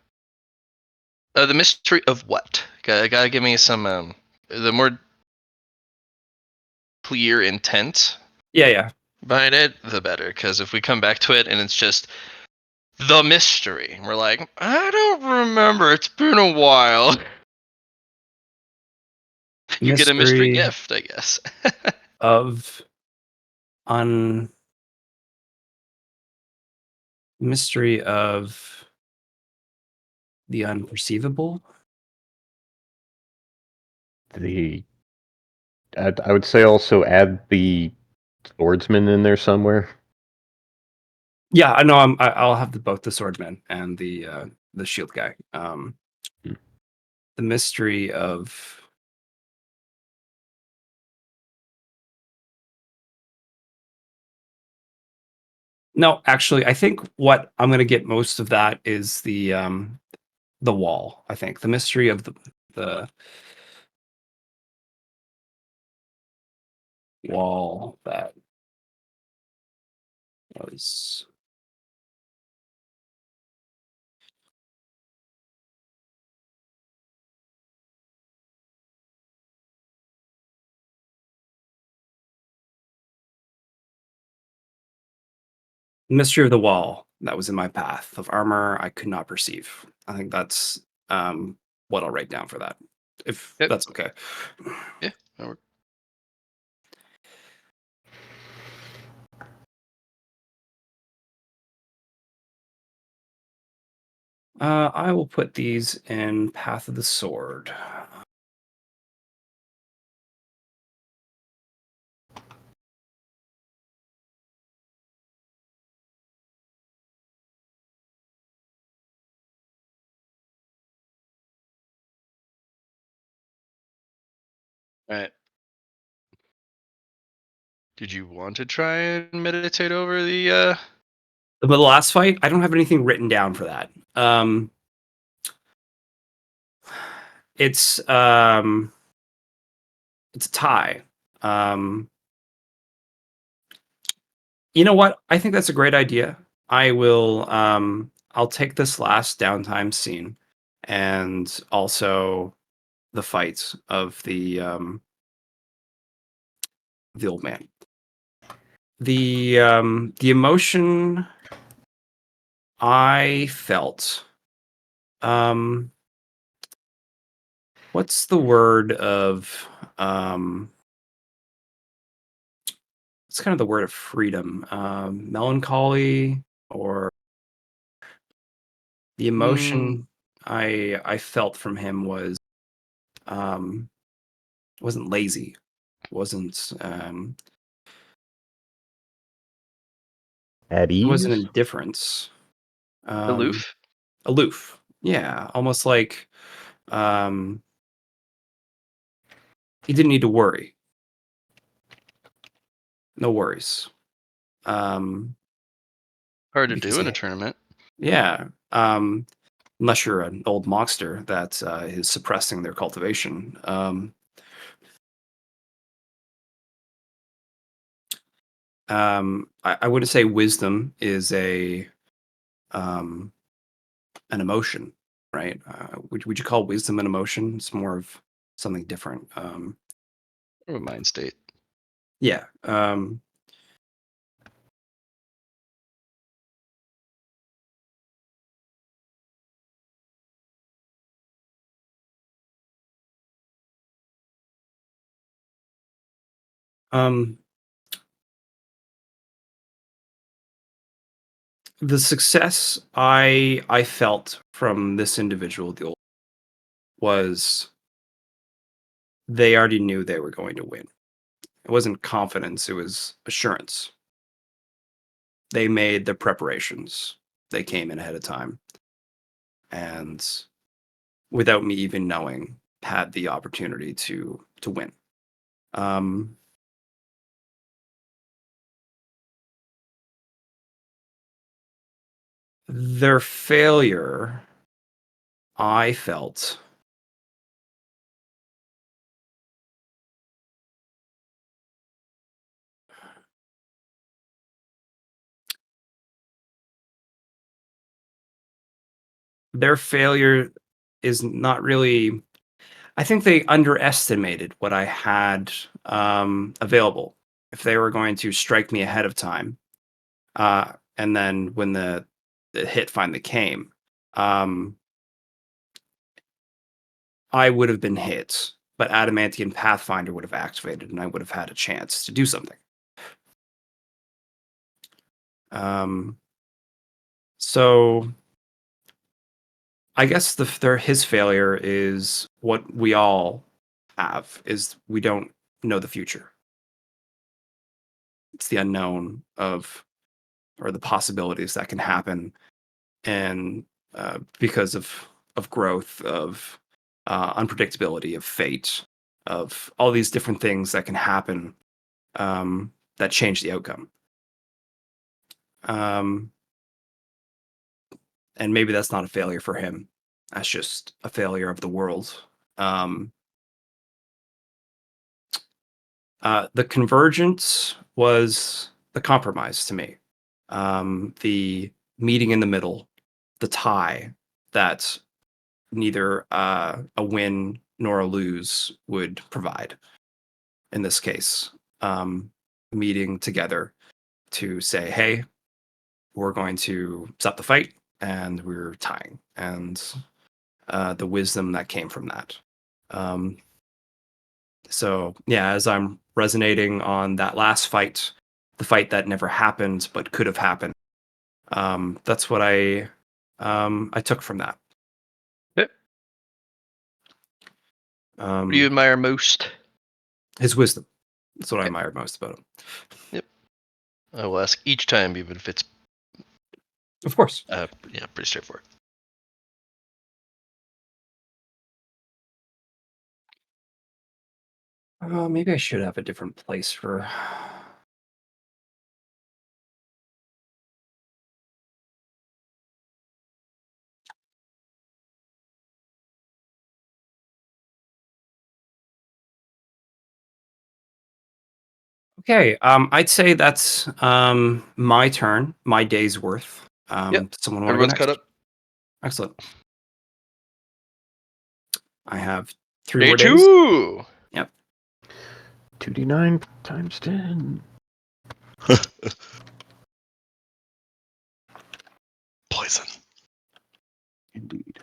the mystery of what? Gotta give me some the more clear intent Yeah, yeah. behind it, the better. Because if we come back to it and it's just the mystery, we're like, I don't remember. It's been a while. You get a mystery Mystery gift, I guess. of un mystery of the unperceivable. The I would say also add the swordsman in there somewhere. Yeah, I know. I'll have both the swordsman and the shield guy. Hmm. The mystery of no, actually, I think what I'm going to get most of that is the wall. I think the mystery of the wall that was the mystery of the wall that was in my path of armor I could not perceive. I think that's what I'll write down for that, if Yep. that's okay. Yeah. That works. I will put these in Path of the Sword. Right. Did you want to try and meditate over The last fight, I don't have anything written down for that. It's a tie. You know what? I think that's a great idea. I will. I'll take this last downtime scene, and also the fight of the old man. The emotion I felt. What's the word of it's kind of the word of freedom, melancholy, or the emotion I felt from him was um, wasn't lazy, wasn't At it wasn't ease? indifference, um, aloof? aloof. Yeah, almost like um, he didn't need to worry. No worries. Um, Hard to because do in a he, tournament. yeah, unless you're an old monster that is suppressing their cultivation. I wouldn't say wisdom is um, an emotion, right? Would you call wisdom an emotion? It's more of something different. Or a mind state. Yeah. Um, the success I felt from this individual, the old, was they already knew they were going to win. It wasn't confidence; it was assurance. They made the preparations. They came in ahead of time, and without me even knowing, had the opportunity to win. Um, their failure, I felt, their failure is not really. I think they underestimated what I had available. If they were going to strike me ahead of time, and then when the hit finally came, um, I would have been hit, but Adamantian Pathfinder would have activated, and I would have had a chance to do something. Um, so I guess his failure is what we all have, is we don't know the future. It's the unknown of, or the possibilities that can happen, and because of growth, of unpredictability, of fate, of all these different things that can happen, that change the outcome. Um, and maybe that's not a failure for him. That's just a failure of the world. Um, the convergence was the compromise to me. The meeting in the middle, the tie that neither a win nor a lose would provide. In this case, meeting together to say, "Hey, we're going to stop the fight," and we're tying, and the wisdom that came from that. Um, So yeah, as I'm resonating on that last fight, the fight that never happened but could have happened, that's what I took from that. Yep. What do you Um, admire most? his wisdom. That's what I Okay. admired most about him. Yep. I will ask each time, even if it's Of course. pretty straightforward. Maybe I should have a different place for. Okay, I'd say that's my turn, my day's worth. Yep, Someone want to go Everyone's next? caught up. Excellent. I have 3 Day more days. 2. Yep. 2d9 times 10. Poison. Indeed.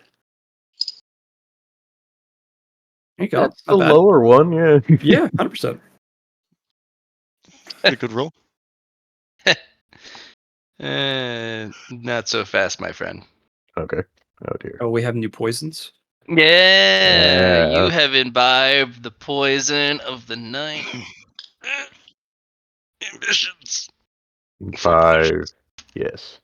There you go. That's Not the bad. lower one, yeah. Yeah, 100%. Pretty good roll. Not so fast, my friend. Okay. Oh dear. Oh, we have new poisons. Yeah, you Yeah. have imbibed the poison of the night. Ambitions. 5. Yes.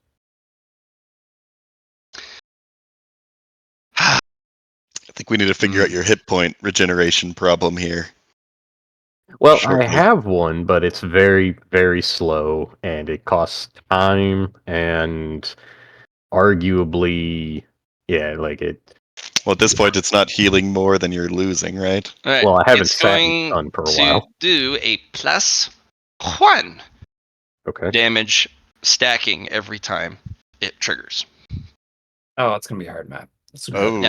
I think we need to figure out your hit point regeneration problem here. Well, I Shortly. have one, but it's very, very slow, and it costs time, and arguably, yeah, like it. Well, at this point, it's not healing more than you're losing, right? All right. Well, I haven't It's sat in the going sun for a to while. do a +1 Okay. damage stacking every time it triggers. Oh, it's gonna be hard, Matt. Oh.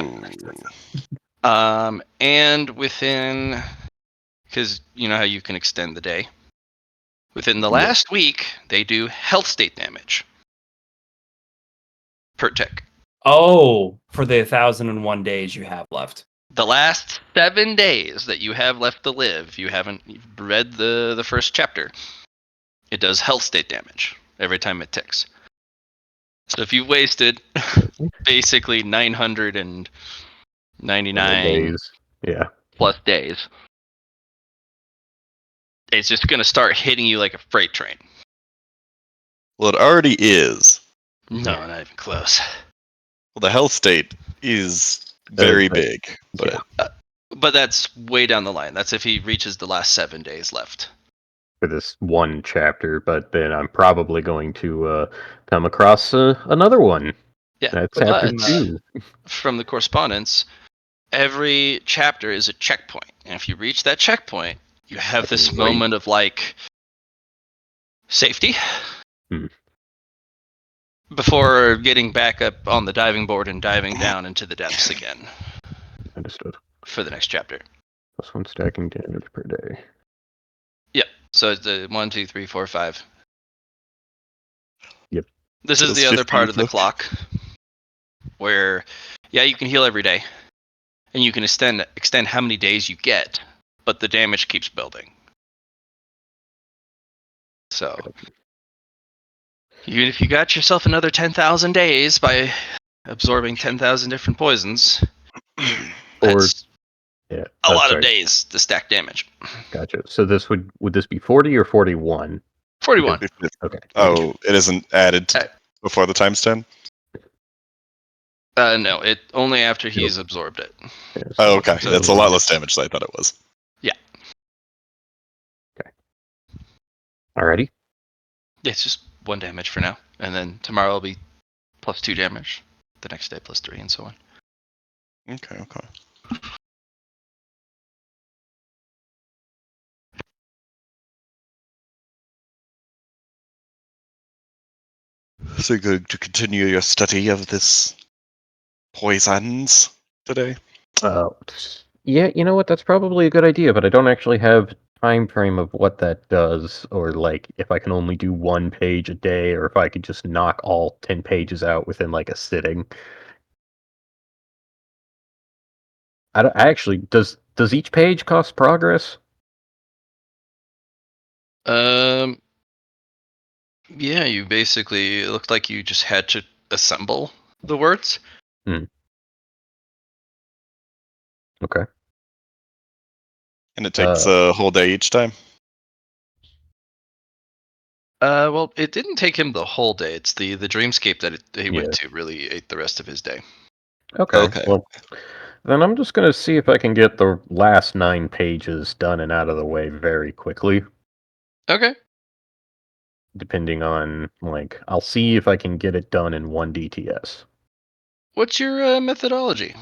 And within, because you know how you can extend the day. Within the Yeah. last week, they do health state damage per tick. Oh, for the 1,001 days you have left. The last 7 days that you have left to live, you've read the first chapter. It does health state damage every time it ticks. So if you've wasted basically 999 Days. Yeah. plus days, it's just going to start hitting you like a freight train. Well, it already is. No, not even close. Well, the health state is very but- big, but yeah. But that's way down the line. That's if he reaches the last 7 days left. For this one chapter, but then I'm probably going to come across another one. Yeah, That's but chapter but 2. from the correspondence, every chapter is a checkpoint. And if you reach that checkpoint, you have can this wait. moment of like safety before getting back up on the diving board and diving down into the depths again Understood. for the next chapter. +1 stacking damage per day. Yep. So it's the 1, 2, 3, 4, 5. Yep. This So is it's the other 15 part of the left. clock where, yeah, you can heal every day, and you can extend how many days you get, but the damage keeps building. So even if you got yourself another 10,000 days by absorbing 10,000 different poisons, Or that's yeah, a lot sorry. of days to stack damage. Gotcha. So this would this be 40 or 41? 41. Okay. oh, it isn't added before the times 10? No, it only after he's Nope. absorbed it. Yeah, Oh, okay. So- That's a lot less damage than I thought it was. Alrighty. Yeah, it's just 1 damage for now, and then tomorrow will be +2 damage. The next day +3, and so on. Okay. So you're going to continue your study of this poisons today? Yeah, you know what? That's probably a good idea, but I don't actually have time frame of what that does, or like if I can only do 1 page a day, or if I could just knock all 10 pages out within like a sitting. I actually does each page cost progress? Yeah, you basically, it looked like you just had to assemble the words. Okay. And it takes a whole day each time? Well, it didn't take him the whole day. It's the dreamscape that he Yeah. went to really ate the rest of his day. Okay. Okay. Well, Then I'm just gonna see if I can get the last 9 pages done and out of the way very quickly. Okay. Depending on, like, I'll see if I can get it done in 1 DTS. What's your methodology?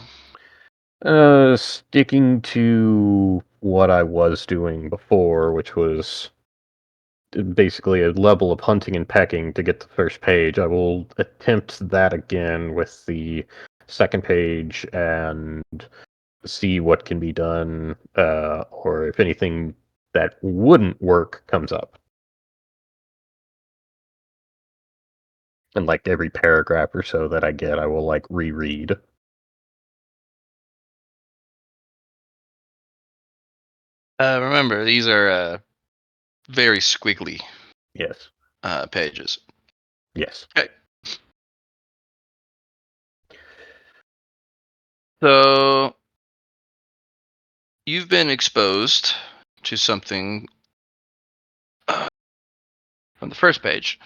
Sticking to what I was doing before, which was basically a level of hunting and pecking to get the first page. I will attempt that again with the second page and see what can be done, or if anything that wouldn't work comes up. And like every paragraph or so that I get, I will like reread. Remember, these are very squiggly Yes. pages. Yes. Okay. So you've been exposed to something from the first page.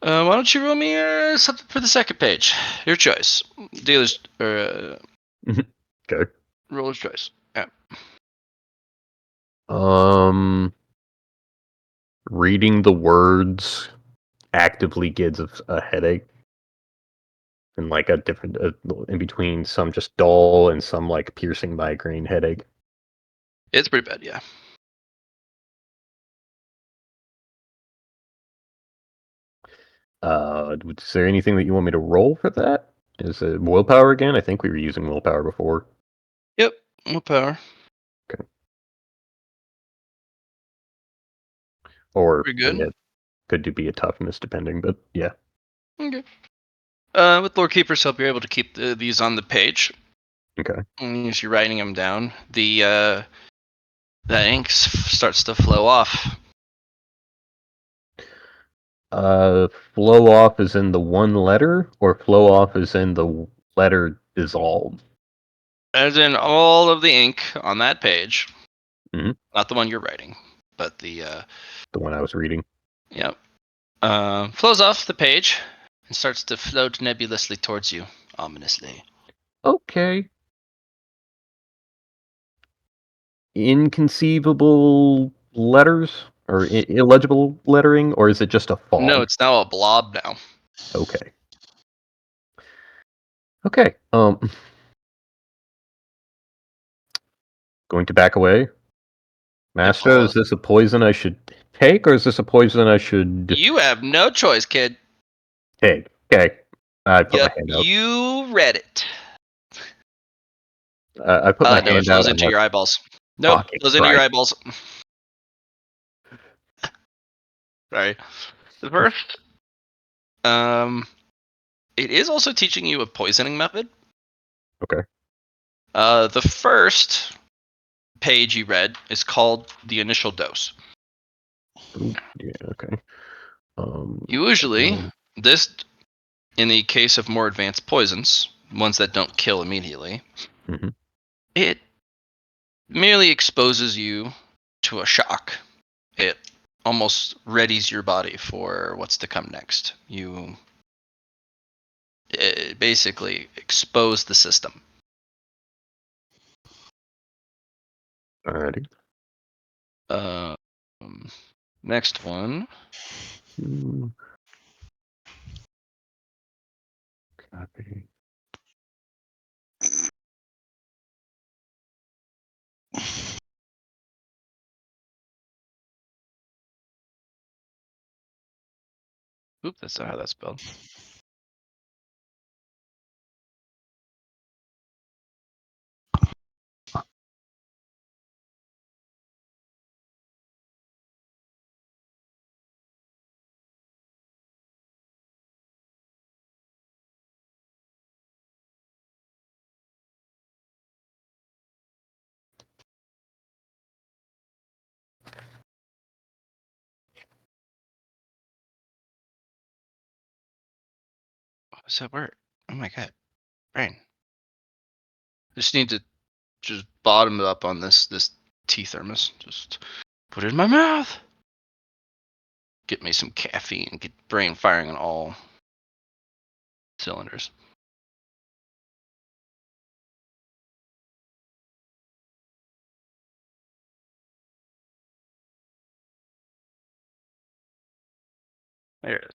Why don't you roll me something for the second page? Your choice. Dealer's or Okay. roller's choice. Yeah. Reading the words actively gives a headache. And like a different, in between some just dull and some like piercing migraine headache. It's pretty bad, yeah. Is there anything that you want me to roll for that? Is it willpower again? I think we were using willpower before. Yep. Willpower. Or Pretty I good. mean, it could be a toughness depending, but yeah. Okay. With Lord Keeper's help, you're able to keep these on the page. Okay. And as you're writing them down, the ink starts to flow off. Flow off is in the one letter, or flow off is in the letter dissolved? As in all of the ink on that page. Mhm. Not the one you're writing, but the The one I was reading. yep. Flows off the page and starts to float nebulously towards you, ominously. Okay. Inconceivable letters? Or illegible lettering? Or is it just a fog? No, it's now a blob now. Okay. Okay. Going to back away. Master, is this a poison I should take, or is this a poison I should You have no choice, kid. take? Okay. I put my Yep, hand out. you read it. I put my No, it hand flows out and into let your eyeballs. Nope, pocket flows into your Christ. eyeballs. Sorry. The first, it is also teaching you a poisoning method. Okay. The first page you read is called the initial dose. Ooh, yeah, okay. Usually, Um, this, in the case of more advanced poisons, ones that don't kill immediately, mhm. it merely exposes you to a shock. It almost readies your body for what's to come next. You basically expose the system. Alrighty. Um, next one. Hmm, Copy. Oop, that's not how that's spelled. How does that work? Oh my god, brain. Just need to just bottom it up on this tea thermos. Just put it in my mouth. Get me some caffeine. Get brain firing on all cylinders. There it is.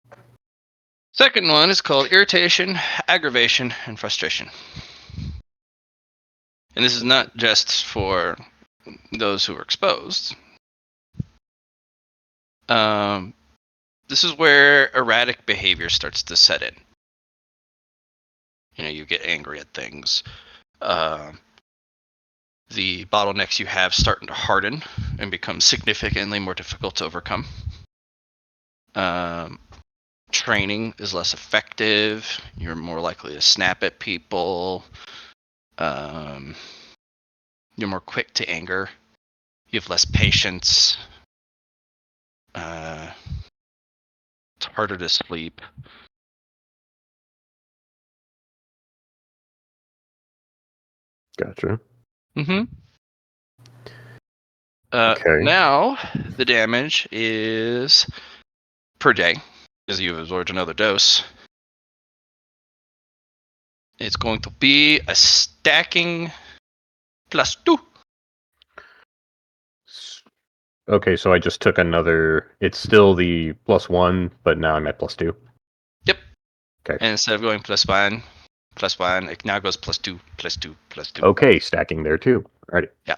Second one is called irritation, aggravation, and frustration. And this is not just for those who are exposed. This is where erratic behavior starts to set in. You get angry at things. The bottlenecks you have starting to harden and become significantly more difficult to overcome. Training is less effective. You're more likely to snap at people. You're more quick to anger. You have less patience. It's harder to sleep. Gotcha. Mm-hmm. Okay. Now, the damage is per day, as you've absorbed another dose. It's going to be a stacking +2. Okay, so I just took another. It's still the +1, but now I'm at +2. Yep. Okay. And instead of going +1, it now goes +2, +2, +2. Okay, stacking there too. Alrighty. Yeah.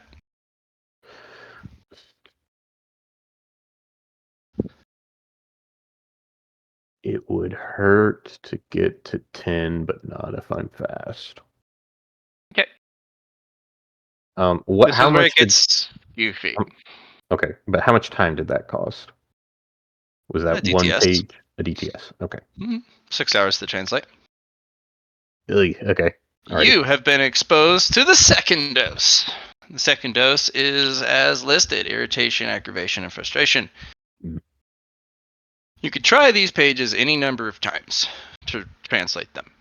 It would hurt to get to 10, but not if I'm fast. Okay. What? This How is where much it gets goofy. Okay, but how much time did that cost? Was that one DTS. page? A DTS. Okay. 6 hours to translate. Okay. Alrighty. You have been exposed to the second dose. The second dose is as listed: irritation, aggravation, and frustration. Mhm. You could try these pages any number of times to translate them.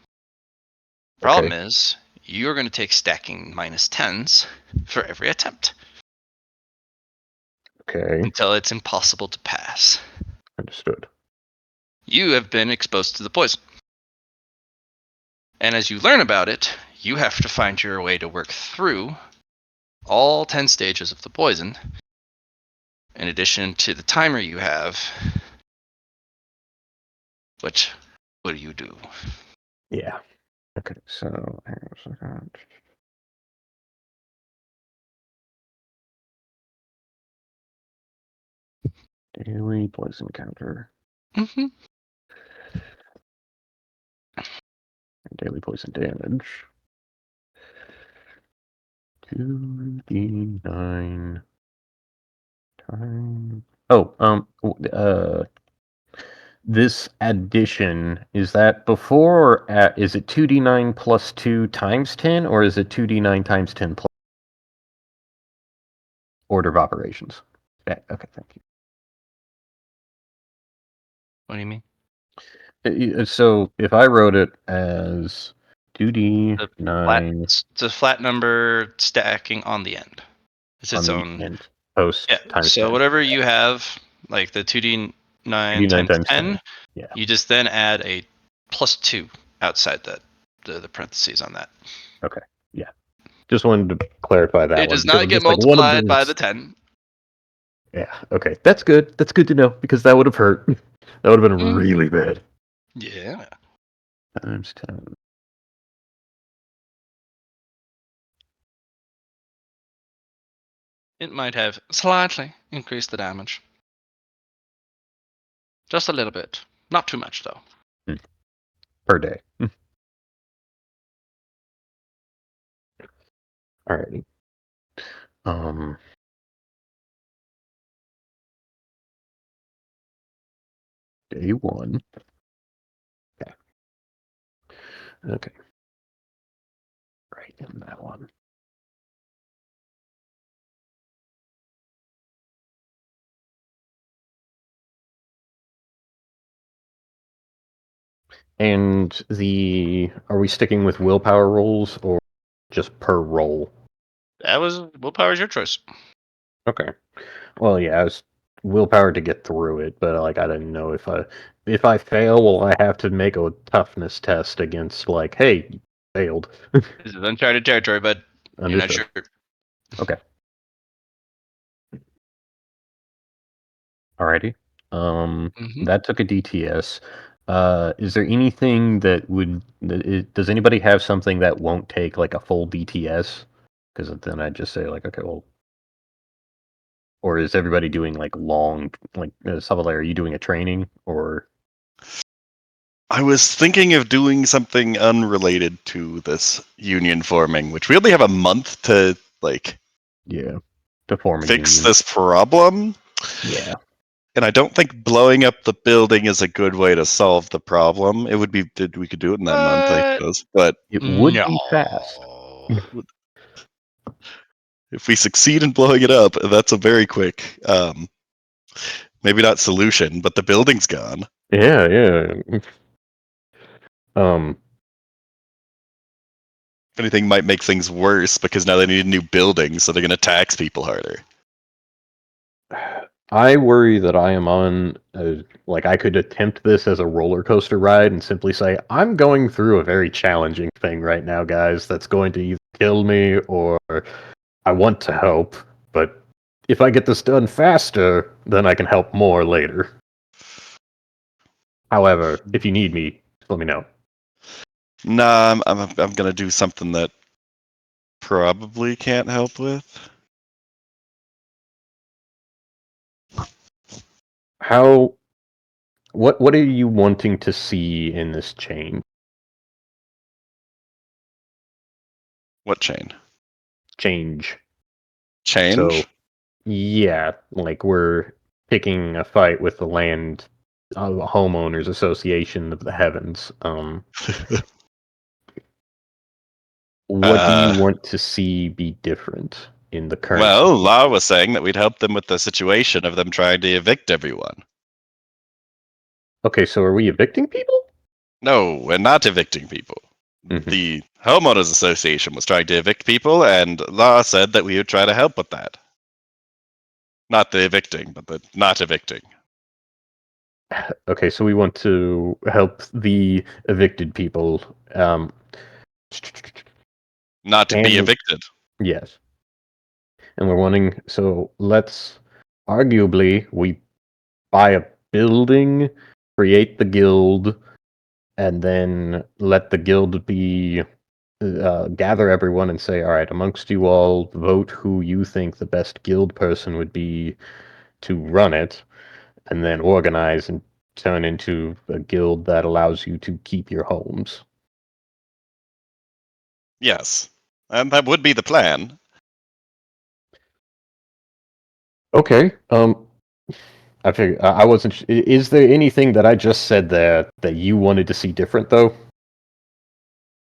Problem is, you're going to take stacking -10s for every attempt. Okay. Until it's impossible to pass. Understood. You have been exposed to the poison. And as you learn about it, you have to find your way to work through all 10 stages of the poison, in addition to the timer you have. What do you do? Yeah. Okay, so hang on a second. Daily poison counter. Mm-hmm. Daily poison damage. 2d9 times. This addition, is that before or at? Is it 2d9 plus 2 times 10, or is it 2d9 times 10 plus order of operations? Okay, thank you. What do you mean? So if I wrote it as 2d9 It's a flat number stacking on the end. It's on its the own. end, post times So 10. whatever you have, like the 2d9 2d9 times times 10, Yeah. you just then add a +2 outside the parentheses on that. Okay. Yeah. Just wanted to clarify that It one. does Because not I'm get just like, one of multiplied by those. the 10. Yeah. Okay. That's good. That's good to know because that would have hurt. That would have been Mm. really bad. Yeah. Times 10. It might have slightly increased the damage. Just a little bit. Not too much, though. Per day. Alrighty. Day 1. Okay. Okay. Right in that one. And are we sticking with willpower rolls or just per roll? That was willpower is your choice. Okay. Well, yeah, I was willpower to get through it, but like I didn't know if I fail, will I have to make a toughness test against like, hey, you failed. This is uncharted territory, but you're not Understood. sure. Okay. Alrighty. Mhm. That took a DTS. Is there anything that does anybody have something that won't take like a full DTS? Because then I'd just say like, okay, well, or is everybody doing like long, like Savalera, are you doing a training or? I was thinking of doing something unrelated to this union forming, which we only have a month to like Yeah, to form a fix union. this problem. Yeah. And I don't think blowing up the building is a good way to solve the problem. It would be we could do it in that month, I suppose. But It would be fast. No. if we succeed in blowing it up, that's a very quick, maybe not solution, but the building's gone. Yeah, yeah. Um, If anything, might make things worse because now they need a new building, so they're going to tax people harder. I worry that I am on, like, I could attempt this as a roller coaster ride and simply say, I'm going through a very challenging thing right now, guys, that's going to either kill me or I want to help, but if I get this done faster, then I can help more later. However, if you need me, just let me know. Nah, I'm going to do something that probably can't help with. How, what are you wanting to see in this change? What chain? Change. Change? So, yeah, like we're picking a fight with the land homeowners association of the heavens. What do you uh, want to see be different in the current well, situation? Law was saying that we'd help them with the situation of them trying to evict everyone. Okay, so are we evicting people? No, we're not evicting people. Mhm. The homeowners association was trying to evict people, and Law said that we would try to help with that. Not the evicting, but the not evicting. Okay, so we want to help the evicted people. Not to be Can evicted. yes, and we're wanting. So let's arguably we buy a building, create the guild, and then let the guild be gather everyone and say, all right, amongst you all, vote who you think the best guild person would be to run it, and then organize and turn into a guild that allows you to keep your homes. Yes. And that would be the plan. Okay. I figure I wasn't. Is there anything that I just said there that you wanted to see different, though?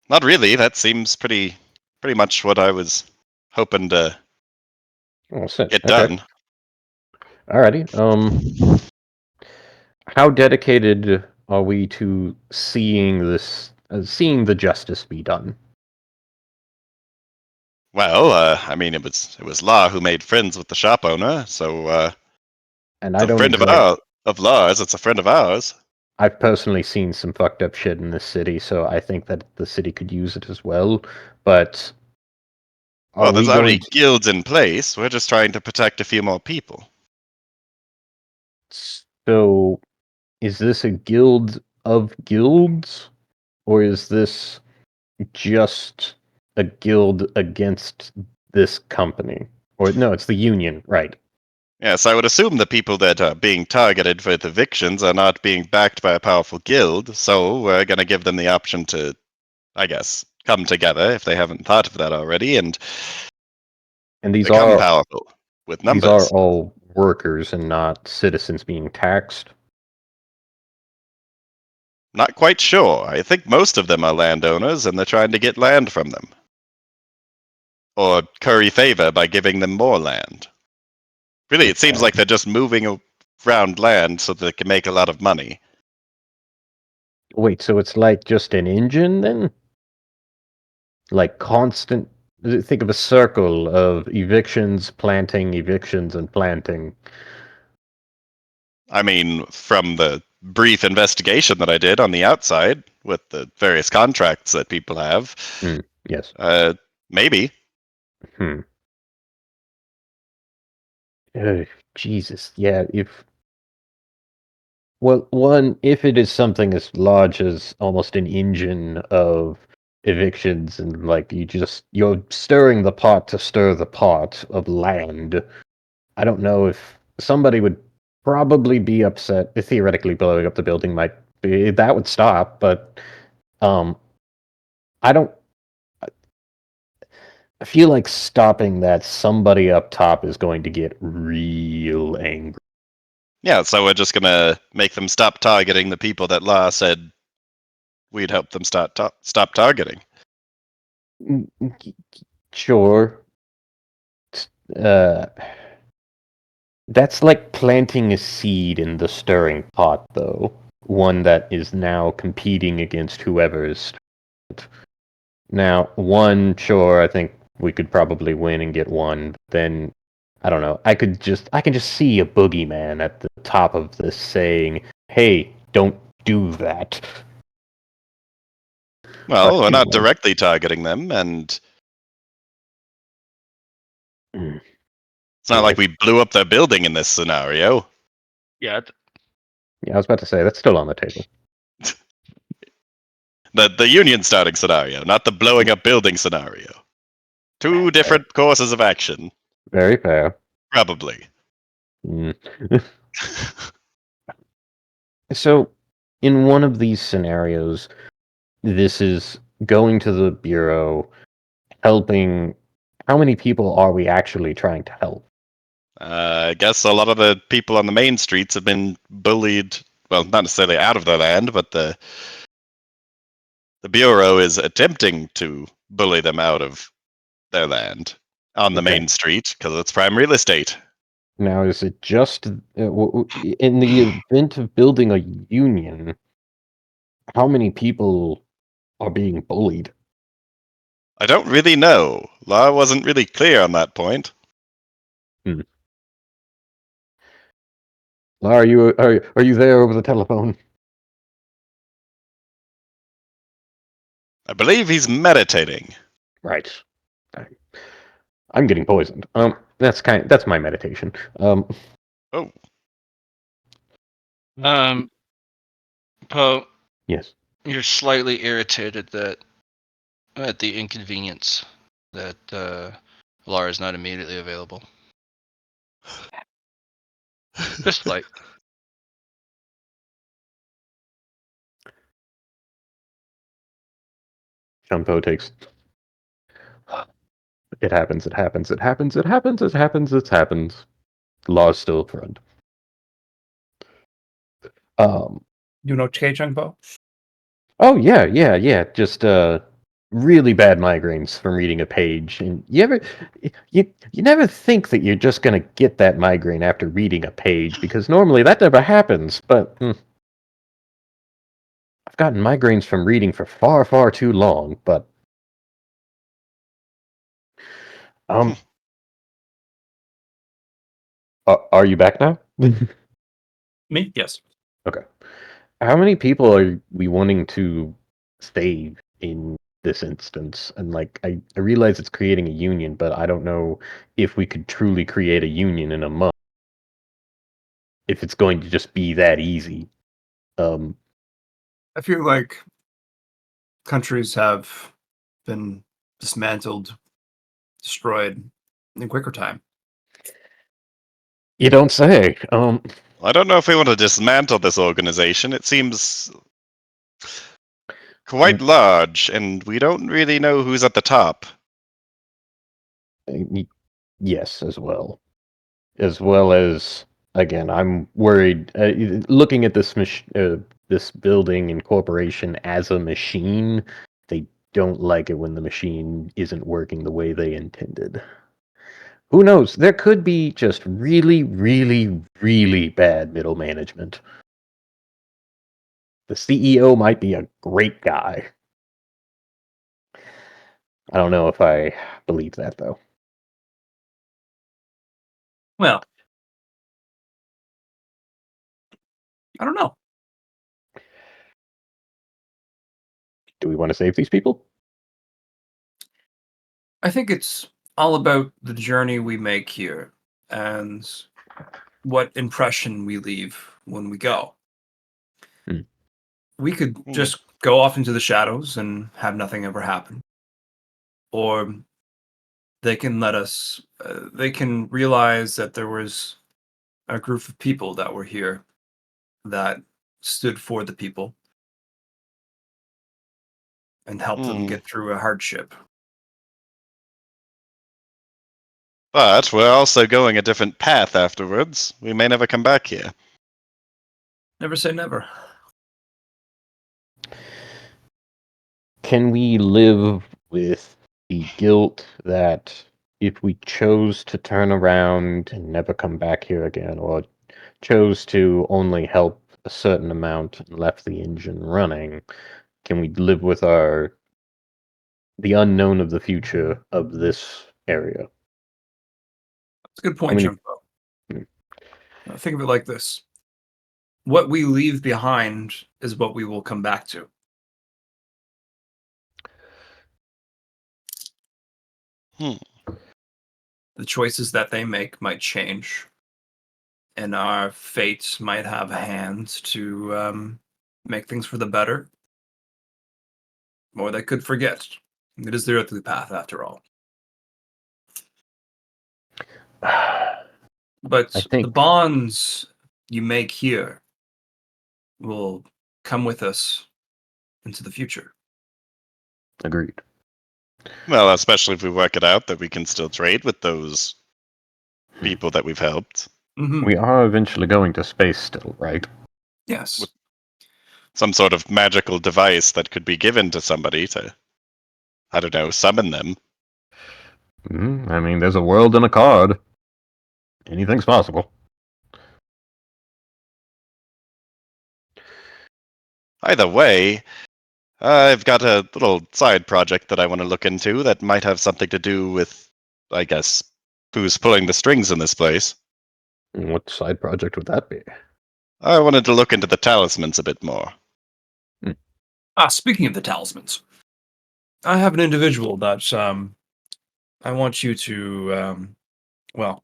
Not really. That seems pretty much what I was hoping to Oh, shit. get Okay. done. Alrighty. How dedicated are we to seeing this, seeing the justice be done? Well, I mean, it was Law who made friends with the shop owner, so And it's I a don't friend of exact. Law's. It's a friend of ours. I've personally seen some fucked up shit in this city, so I think that the city could use it as well. But are Well, there's we going already to? guilds in place. We're just trying to protect a few more people. So, is this a guild of guilds, or is this just a guild against this company? Or no, it's the union, right? Yes, I would assume the people that are being targeted for the evictions are not being backed by a powerful guild, so we're going to give them the option to, I guess, come together if they haven't thought of that already and And become powerful with these are numbers. all workers and not citizens being taxed. Not quite sure. I think most of them are landowners and they're trying to get land from them. Or curry favor by giving them more land. Really, it seems Okay. like they're just moving around land so that they can make a lot of money. Wait, so it's like just an engine then? Like constant. Think of a circle of evictions, and planting. I mean, from the brief investigation that I did on the outside with the various contracts that people have, Yes. maybe. Hmm. Ugh, Jesus. Yeah. If Well, one, if it is something as large as almost an engine of evictions and like you're stirring the pot to stir the pot of land, I don't know if somebody would probably be upset. Theoretically, blowing up the building might be that would stop, but um, I don't. I feel like stopping that, somebody up top is going to get real angry. Yeah, so we're just gonna make them stop targeting the people that La said we'd help them stop targeting. Sure. Uh, that's like planting a seed in the stirring pot, though. One that is now competing against whoever's. Now, one, sure, I think we could probably win and get one. But then, I don't know. I can just see a boogeyman at the top of this saying, "Hey, don't do that." Well, we're You not know. directly targeting them, and Mm. it's not like we blew up their building in this scenario. Yeah, Yeah, I was about to say that's still on the table. The union starting scenario, not the blowing up building scenario. Two different courses of action, Very fair. probably. Mm. So, in one of these scenarios, this is going to the bureau, helping. How many people are we actually trying to help? I guess a lot of the people on the main streets have been bullied. Well, not necessarily out of their land, but the bureau is attempting to bully them out of their land on the Okay. main street because it's prime real estate. Now, is it just in the event of building a union? How many people are being bullied? I don't really know. Law wasn't really clear on that point. Lara, are you there over the telephone? I believe he's meditating. Right. I'm getting poisoned. That's my meditation. Oh, Poe, Yes. you're slightly irritated that at the inconvenience that Lara is not immediately available. Just like Jumpo takes. It happens. It happens. It happens. It happens. It happens. It happens. Law's still a friend. You know Che Chungpo? Oh yeah. Just really bad migraines from reading a page, and you never think that you're just gonna get that migraine after reading a page because normally that never happens. But I've gotten migraines from reading for far too long. But are you back now? Me? Yes. Okay. How many people are we wanting to save in this instance? And like, I realize it's creating a union, but I don't know if we could truly create a union in a month. If it's going to just be that easy. I feel like countries have been dismantled, destroyed in quicker time. You don't say. I don't know if we want to dismantle this organization. It seems quite large, and we don't really know who's at the top. Yes, as well. As well as, again, I'm worried. Looking at this building and corporation as a machine, they don't like it when the machine isn't working the way they intended. Who knows? There could be just really bad middle management. The CEO might be a great guy. I don't know if I believe that, though. Well, I don't know. Do we want to save these people? I think it's all about the journey we make here and what impression we leave when we go. We could Hmm. just go off into the shadows and have nothing ever happen. Or they can let us, they can realize that there was a group of people that were here that stood for the people and helped them Hmm. get through a hardship. But we're also going a different path afterwards. We may never come back here. Never say never. Can we live with the guilt that if we chose to turn around and never come back here again, or chose to only help a certain amount and left the engine running, can we live with the unknown of the future of this area? That's a good I point, mean, Jumbo. Think of it like this. What we leave behind is what we will come back to. Hmm. The choices that they make might change, and our fate might have a hand to make things for the better, or they could forget. It is the earthly path, after all. But I the think bonds you make here will come with us into the future. agreed. Well, especially if we work it out that we can still trade with those people that we've helped. Mm-hmm. We are eventually going to space still, right? Yes. Some sort of magical device that could be given to somebody to, I don't know, summon them. I mean, there's a world in a card. Anything's possible. Either way, I've got a little side project that I want to look into that might have something to do with, I guess, who's pulling the strings in this place. What side project would that be? I wanted to look into the talismans a bit more. Speaking of the talismans, I have an individual that I want you to well,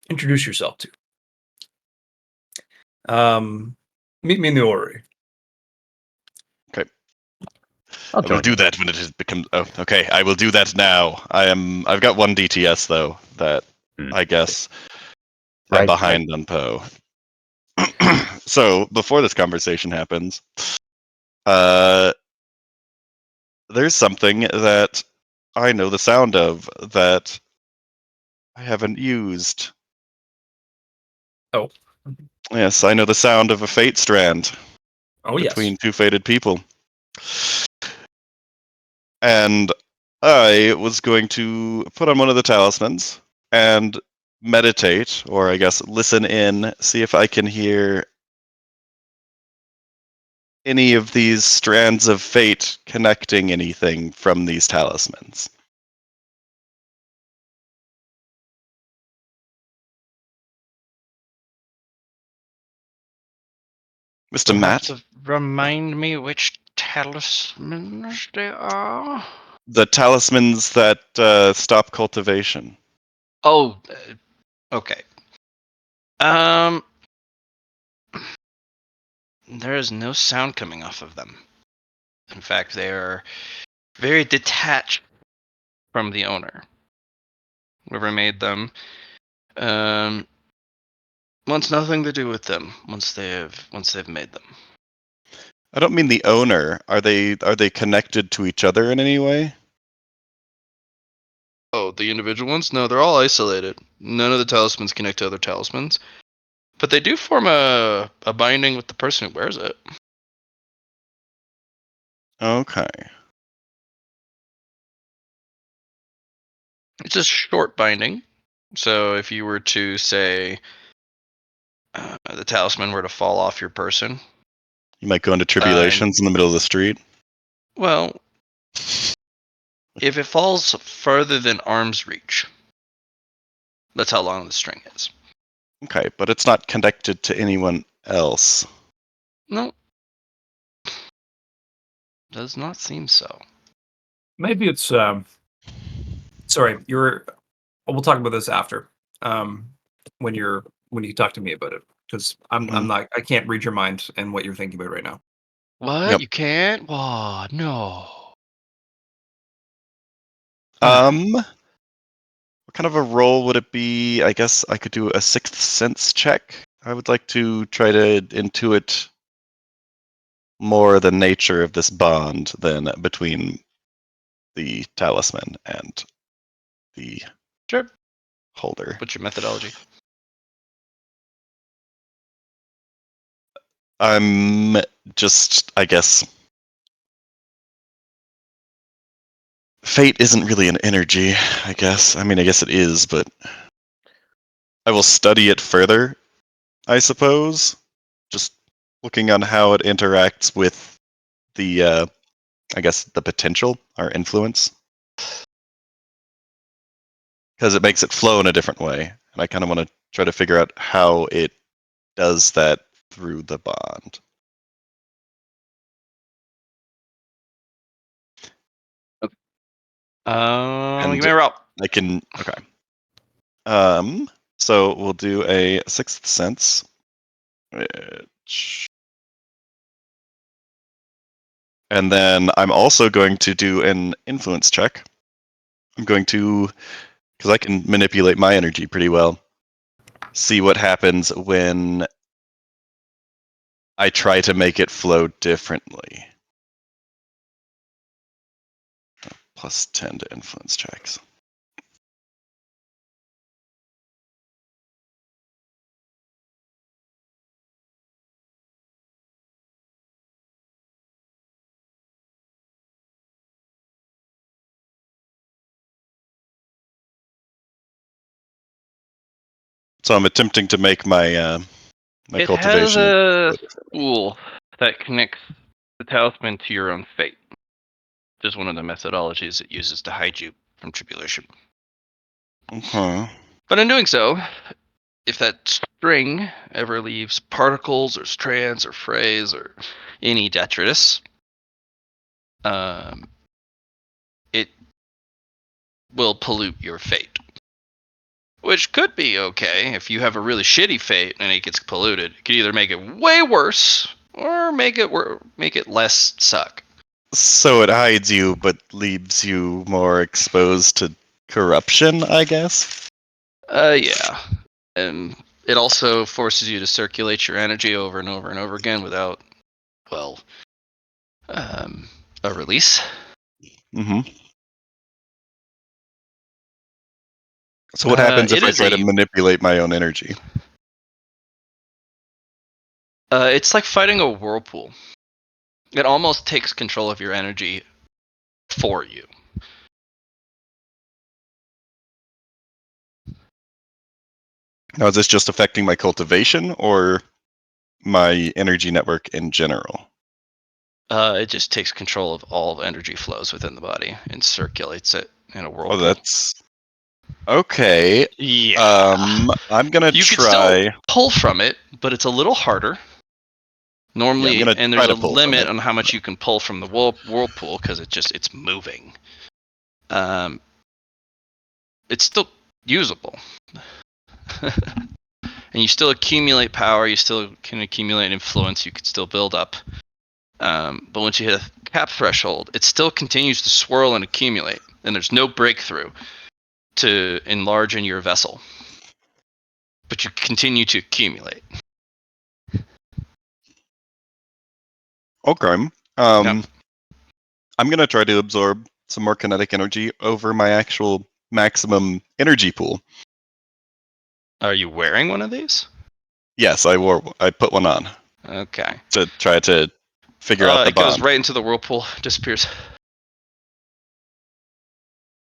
introduce yourself to. Meet me in the orrery. Okay. I'll I will join do you. that when it has become. Oh, okay. I will do that now. I've got one DTS though that I guess I'm Right. behind on Poe. So before this conversation happens, uh, there's something that I know the sound of that I haven't used. Oh. Yes, I know the sound of a fate strand Oh, yes. between two fated people. And I was going to put on one of the talismans and meditate, or I guess listen in, see if I can hear any of these strands of fate connecting anything from these talismans. Mr. You'll have Matt, to remind me which talismans they are. the talismans that stop cultivation. Oh, okay. Um, there is no sound coming off of them. In fact, they are very detached from the owner, whoever made them. Wants nothing to do with them once they've made them. I don't mean the owner. Are they connected to each other in any way? Oh, the individual ones? No, they're all isolated. None of the talismans connect to other talismans. But they do form a binding with the person who wears it. Okay. It's a short binding. So if you were to say the talisman were to fall off your person, You might go into and tribulations in the middle of the street. well, if it falls further than arm's reach, that's how long the string is. Okay, but it's not connected to anyone else. No, does not seem so. Maybe it's sorry, you're we'll talk about this after. When you talk to me about it. because I can't read your mind and what you're thinking about right now. What? Yep. You can't? Oh, no. What kind of a roll would it be? I guess I could do a sixth sense check. I would like to try to intuit more the nature of this bond than between the talisman and the Sure. holder. What's your methodology? I'm just, I guess, fate isn't really an energy, I guess. I mean, I guess it is, but I will study it further, I suppose. Just looking on how it interacts with the, I guess, the potential or influence. Because it makes it flow in a different way. And I kind of want to try to figure out how it does that through the bond. Give me a roll. I can, okay. So we'll do a sixth sense, which, and then I'm also going to do an influence check. I'm going to, because I can manipulate my energy pretty well, see what happens when I try to make it flow differently. Plus 10 to influence checks. So I'm attempting to make my my It has cultivation. a spool that connects the talisman to your own fate. Just one of the methodologies it uses to hide you from tribulation. Okay. But in doing so, if that string ever leaves particles or strands or frays or any detritus, it will pollute your fate. Which could be okay if you have a really shitty fate and it gets polluted. It could either make it way worse or make it less suck. So it hides you, but leaves you more exposed to corruption, I guess. Yeah. And it also forces you to circulate your energy over and over and over again without, well, a release. Mm-hmm. So what happens if It I is try to manipulate my own energy? it's like fighting a whirlpool. It almost takes control of your energy for you. Now, is this just affecting my cultivation or my energy network in general? It just takes control of all energy flows within the body and circulates it in a whirlpool. Oh, that's okay. Yeah. I'm gonna You could try. still pull from it, but it's a little harder. Yeah, I'm Normally, gonna and try there's a to pull from limit it. on how much you can pull from the whirlpool because it's moving. It's still usable. And you still accumulate power, you still can accumulate influence, you could still build up. But once you hit a cap threshold, it still continues to swirl and accumulate, and there's no breakthrough to enlarge in your vessel. But you continue to accumulate. Okay. Yep. I'm gonna try to absorb some more kinetic energy over my actual maximum energy pool. Are you wearing one of these? Yes, I put one on Okay. to try to figure out the It goes bond. right into the whirlpool, disappears.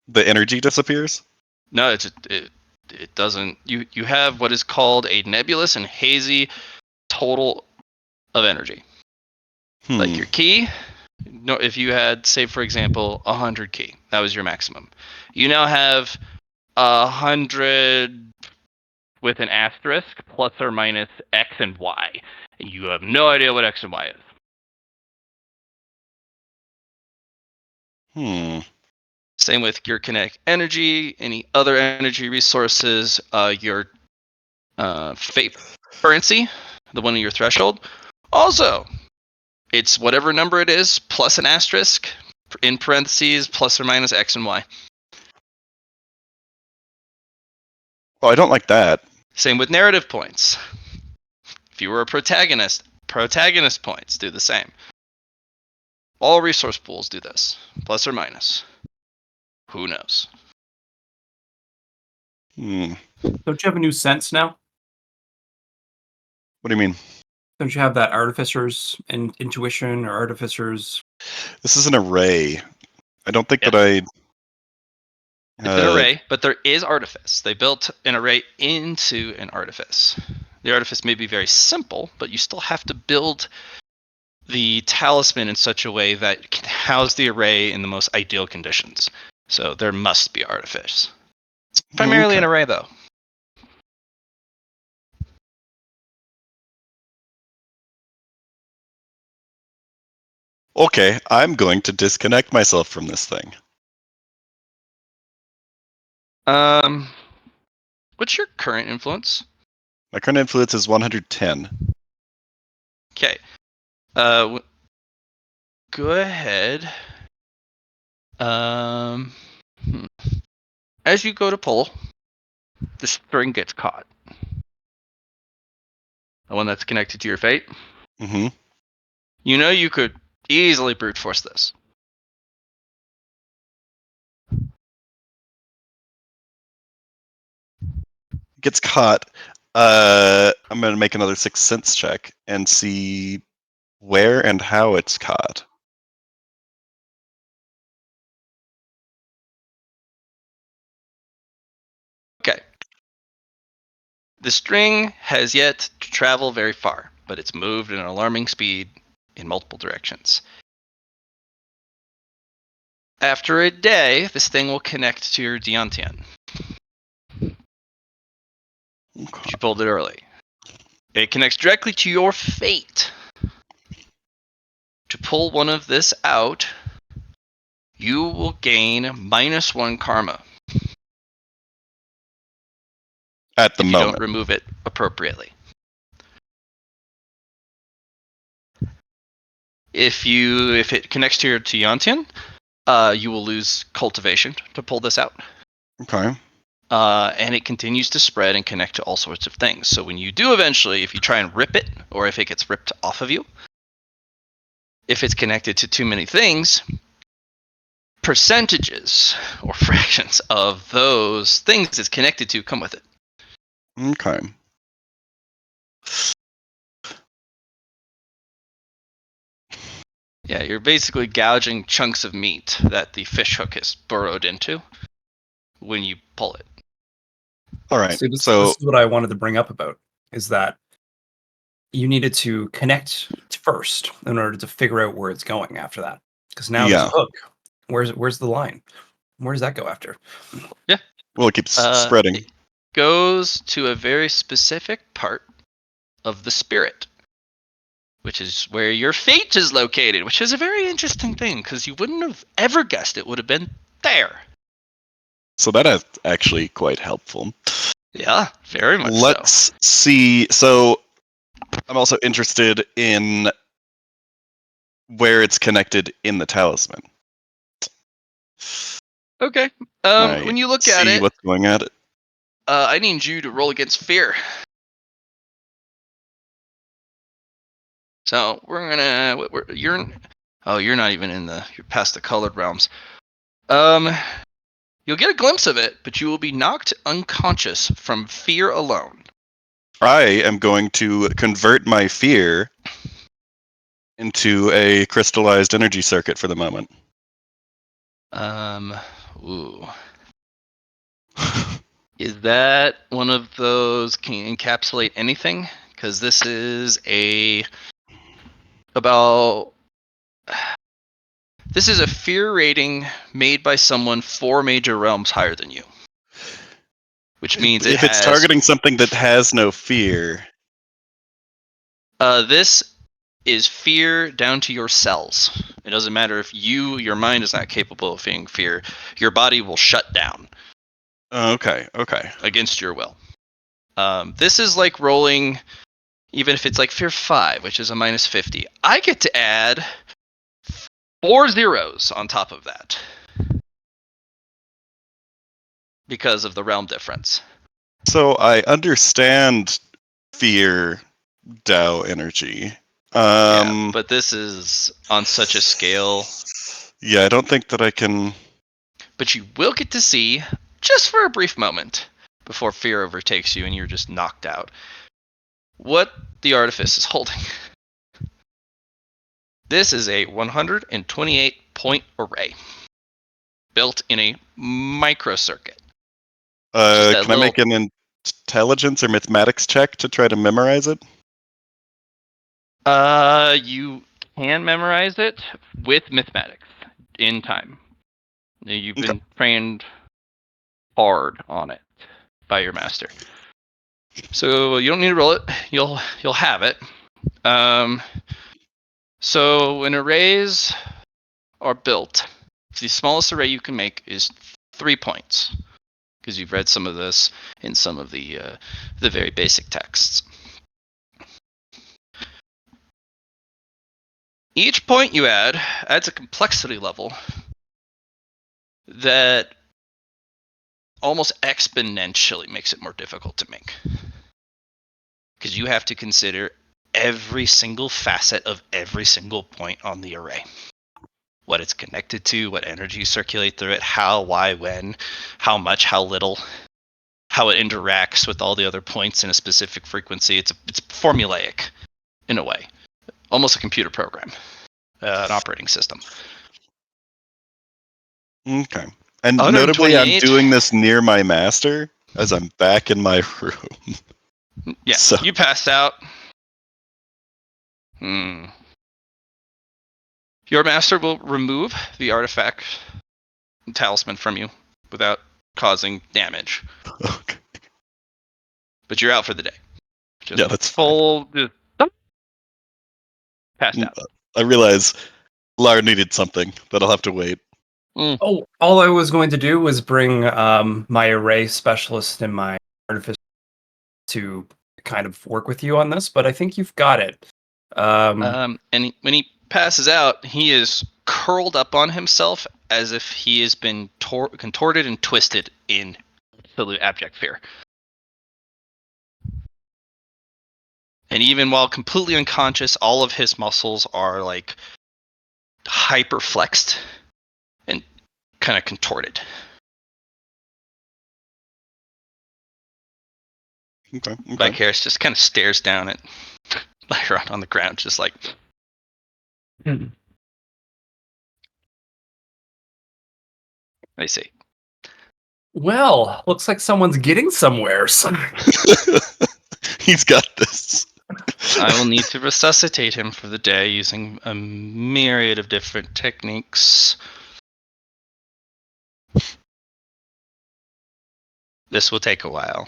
The energy disappears. No, it doesn't. You have what is called a nebulous and hazy total of energy. Like your key, no, if you had, say, for example, 100 key, that was your maximum. You now have 100 with an asterisk plus or minus X and Y. You have no idea what X and Y is. Same with your kinetic energy, any other energy resources, your fate currency, the one in your threshold. Also, it's whatever number it is plus an asterisk in parentheses plus or minus X and Y. Oh, I don't like that. Same with narrative points. If you were a protagonist points do the same. All resource pools do this, plus or minus. Who knows? Don't you have a new sense now? What do you mean? Don't you have that artificer's intuition or artificer's? This is an array. I don't think Yes. that I. It's an array, but there is artifice. They built an array into an artifice. The artifice may be very simple, but you still have to build the talisman in such a way that it can house the array in the most ideal conditions. So there must be artifice. It's primarily an array, though. Okay, I'm going to disconnect myself from this thing. What's your current influence? My current influence is 110. Okay. Go ahead. As you go to pull, the string gets caught. The one that's connected to your fate. Mm-hmm. You know you could easily brute force this. Gets caught. I'm going to make another 6th sense check and see where and how it's caught. Okay. The string has yet to travel very far, but it's moved at an alarming speed in multiple directions. After a day, this thing will connect to your Deontian. Okay. You pulled it early. It connects directly to your fate. To pull one of this out, you will gain -1 karma At the if you moment. don't remove it appropriately. If it connects to your Deontian, you will lose cultivation to pull this out. Okay. And it continues to spread and connect to all sorts of things. So when you do eventually, if you try and rip it, or if it gets ripped off of you, if it's connected to too many things, percentages or fractions of those things it's connected to come with it. Okay. Yeah, you're basically gouging chunks of meat that the fish hook is burrowed into when you pull it. All right. See, this So is what I wanted to bring up about, is that you needed to connect first in order to figure out where it's going after that. Because now there's Yeah. a hook. Where's the line? Where does that go after? well, it keeps spreading. It goes to a very specific part of the spirit, which is where your fate is located, which is a very interesting thing because you wouldn't have ever guessed it would have been there. So that is actually quite helpful. Yeah, very much Let's see. So I'm also interested in where it's connected in the talisman. Okay. Can When you look see at it, what's going at it. I need you to roll against fear. So you're not even you're past the colored realms. You'll get a glimpse of it, but you will be knocked unconscious from fear alone. I am going to convert my fear into a crystallized energy circuit for the moment. Ooh. Is that one of those can encapsulate anything? Because this is a fear rating made by someone 4 major realms higher than you. Which means if it's targeting something that has no fear. This is fear down to your cells. It doesn't matter if your mind is not capable of feeling fear. Your body will shut down. Okay. Against your will. This is like rolling even if it's like Fear 5, which is a minus 50, I get to add 4 zeros on top of that because of the realm difference. So I understand fear Tao energy. Yeah, but this is on such a scale. Yeah, I don't think that I can. But you will get to see, just for a brief moment, before fear overtakes you and you're just knocked out, what the artifice is holding. This is a 128 point array built in a microcircuit. Can I make an intelligence or mathematics check to try to memorize it? You can memorize it with mathematics in time. You've been trained hard on it by your master, so you don't need to roll it. You'll have it. So when arrays are built, the smallest array you can make is 3 points, because you've read some of this in some of the very basic texts. Each point you add adds a complexity level that almost exponentially makes it more difficult to make, because you have to consider every single facet of every single point on the array. What it's connected to, what energy circulate through it, how, why, when, how much, how little, how it interacts with all the other points in a specific frequency. It's formulaic in a way, almost a computer program, an operating system. Okay. And notably, I'm 128. doing this near my master as I'm back in my room. Yeah, So you passed out. Your master will remove the artifact talisman from you without causing damage. okay. But you're out for the day. Just Yeah, that's full. Just passed out. I realize Lar needed something, but I'll have to wait. Oh, all I was going to do was bring my array specialist and my artificer to kind of work with you on this, but I think you've got it. And when he passes out, he is curled up on himself as if he has been contorted and twisted in absolute abject fear. And even while completely unconscious, all of his muscles are like hyper flexed and kind of contorted. Okay. Vicaris just kind of stares down at Lyron on the ground, just like. I see. Well, looks like someone's getting somewhere. He's got this. I will need to resuscitate him for the day using a myriad of different techniques. This will take a while.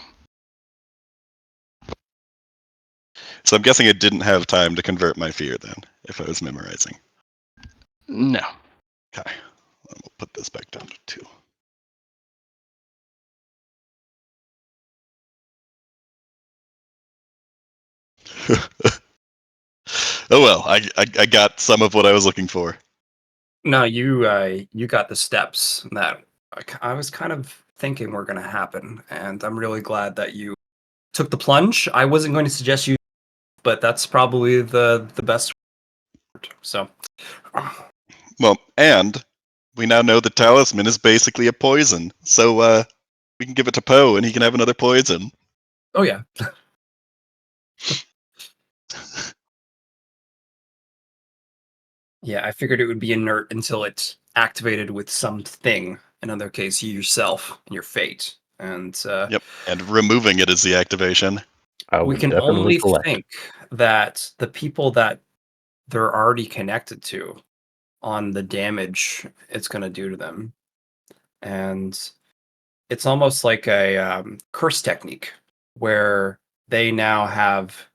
So I'm guessing it didn't have time to convert my fear then, if I was memorizing. No. Okay. We'll put this back down to 2. Oh well, I got some of what I was looking for. No, you got the steps that I was kind of thinking were going to happen, and I'm really glad that you took the plunge. I wasn't going to suggest you, but that's probably the best. So, Well, and we now know the talisman is basically a poison, so we can give it to Poe, and he can have another poison. oh yeah. Yeah, I figured it would be inert until it's activated with something. In other case, you yourself and your fate. And Yep, and removing it is the activation. we can only think that the people that they're already connected to on the damage it's going to do to them. And it's almost like a curse technique where they now have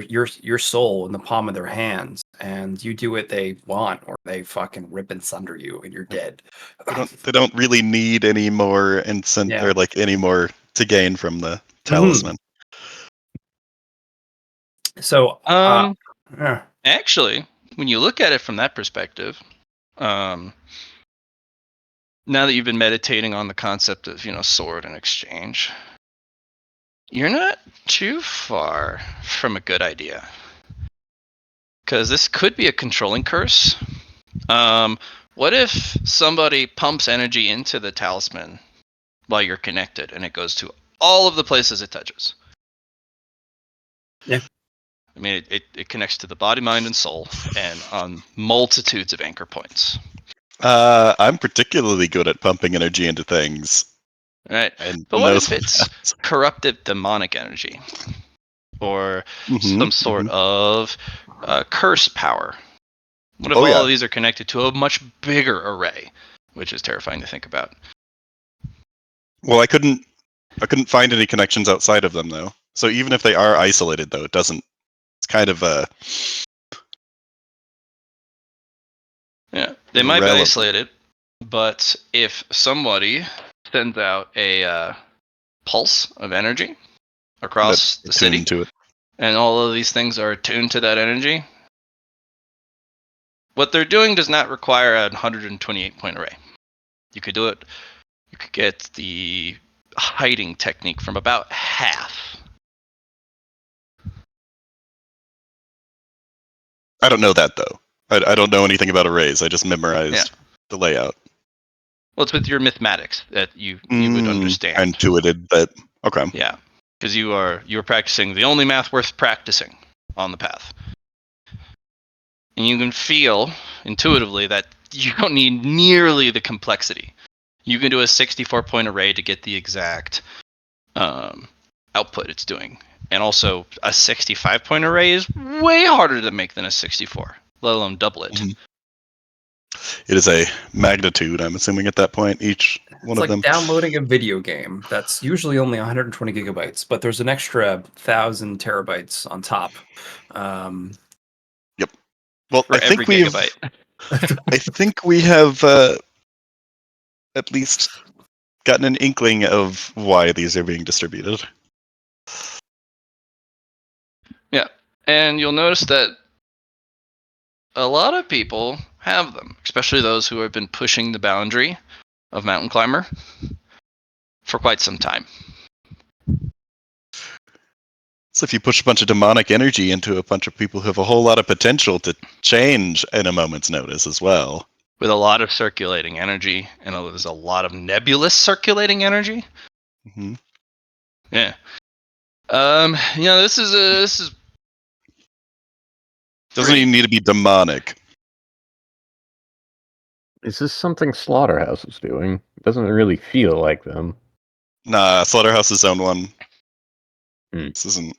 your soul in the palm of their hands, and you do what they want, or they fucking rip and sunder you, and you're dead. They don't really need any more or like any more to gain from the talisman. So, yeah. Actually, when you look at it from that perspective, now that you've been meditating on the concept of, sword and exchange, you're not too far from a good idea. Because this could be a controlling curse. What if somebody pumps energy into the talisman while you're connected and it goes to all of the places it touches? Yeah. I mean, it connects to the body, mind, and soul, and on multitudes of anchor points. I'm particularly good at pumping energy into things. Right. And But what if it's corrupted demonic energy? Or some sort of curse power? What if all of these are connected to a much bigger array, which is terrifying to think about? Well, I couldn't find any connections outside of them, though. So even if they are isolated, though, it doesn't. It's kind of Yeah, they might be irrelevant. isolated, but if somebody sends out a pulse of energy across the city, to it. and all of these things are attuned to that energy, what they're doing does not require a 128 point array. You could do it. You could get the hiding technique from about half. I don't know that, though. I don't know anything about arrays. I just memorized the layout. Well, it's with your mathematics that you would understand. I intuited that. Okay. Yeah, because you are practicing the only math worth practicing on the path, and you can feel intuitively that you don't need nearly the complexity. You can do a 64 point array to get the exact output it's doing, and also a 65 point array is way harder to make than a 64, let alone double it. Mm-hmm. It is a magnitude, I'm assuming, at that point, each one of them. It's like downloading a video game that's usually only 120 gigabytes, but there's an extra 1,000 terabytes on top. Yep. Well, For every gigabyte. I think we have at least gotten an inkling of why these are being distributed. Yeah, and you'll notice that a lot of people have them, especially those who have been pushing the boundary of Mountain Climber for quite some time. So if you push a bunch of demonic energy into a bunch of people who have a whole lot of potential to change in a moment's notice as well. With a lot of circulating energy, and there's a lot of nebulous circulating energy. Mm-hmm. Yeah. This is doesn't even need to be demonic. Is this something Slaughterhouse is doing? It doesn't really feel like them. Nah, Slaughterhouse's own one. Hmm. This isn't.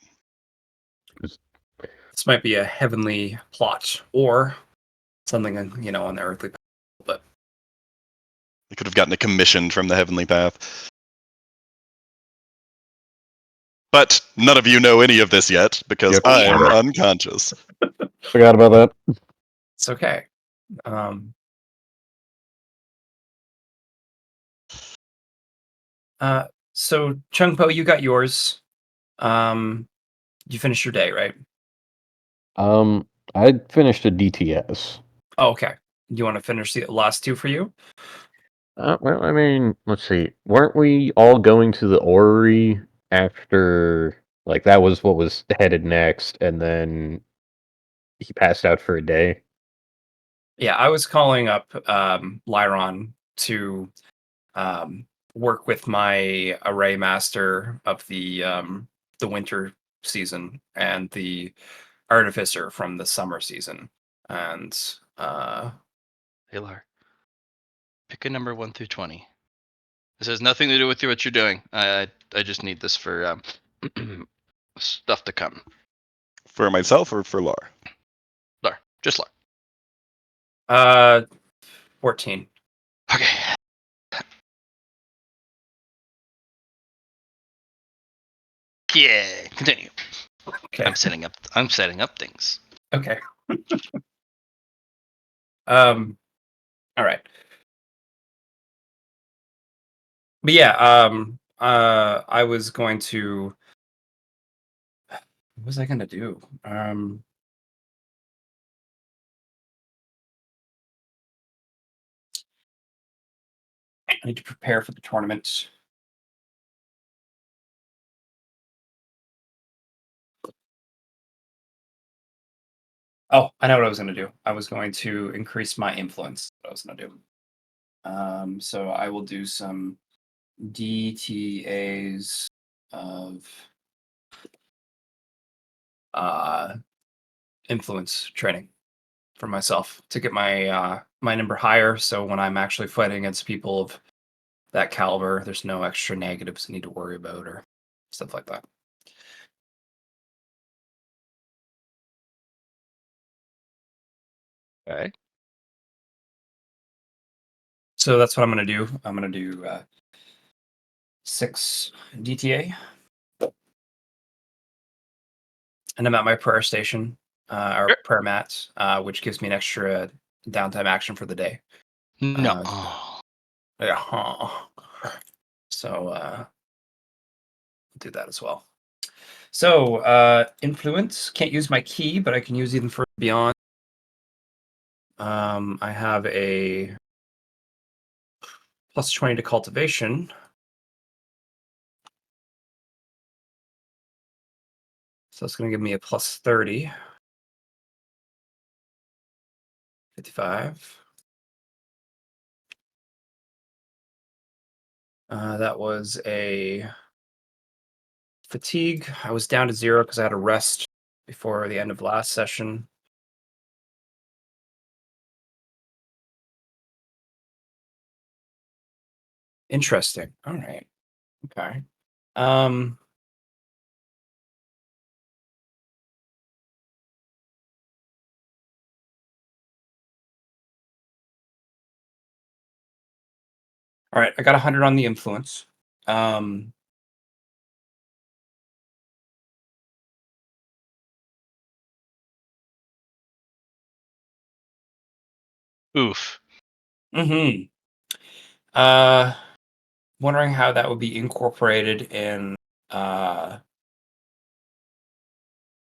This might be a heavenly plot, or something on the earthly path, but They could have gotten a commission from the Heavenly Path. But none of you know any of this yet, because I am unconscious. Forgot about that. it's okay. So Chungpo, you got yours. You finished your day, right? I finished a DTS. Oh, okay. You want to finish the last two for you? Well, I mean, let's see. Weren't we all going to the orrery after, like, that was what was headed next, and then he passed out for a day? Yeah, I was calling up Lyron to work with my array master of the winter season and the artificer from the summer season. And Hey, Lar. Pick a number 1 through 20. This has nothing to do with what you're doing. I just need this for stuff to come. For myself or for Lar? Lar, just Lar. 14. Okay. Yeah, continue. Okay. I'm setting up things. Okay. All right. But yeah, I was going to What was I gonna do? I need to prepare for the tournament. Oh, I know what I was gonna do. I was going to increase my influence. What I was gonna do. So I will do some DTAs of influence training for myself to get my my number higher. So when I'm actually fighting against people of that caliber, there's no extra negatives I need to worry about or stuff like that. Okay. So that's what I'm gonna do. I'm gonna do 6 DTA, and I'm at my prayer station or Sure. prayer mat, which gives me an extra downtime action for the day. No. Uh, Yeah. So I'll do that as well. So influence, can't use my key, but I can use even further beyond. I have a plus 20 to cultivation. So it's going to give me a plus 30. 55. That was a fatigue. I was down to 0 because I had a rest before the end of last session. Interesting. All right. Okay. All right. I got 100 on the influence. Oof. Mm-hmm. Uh, wondering how that would be incorporated in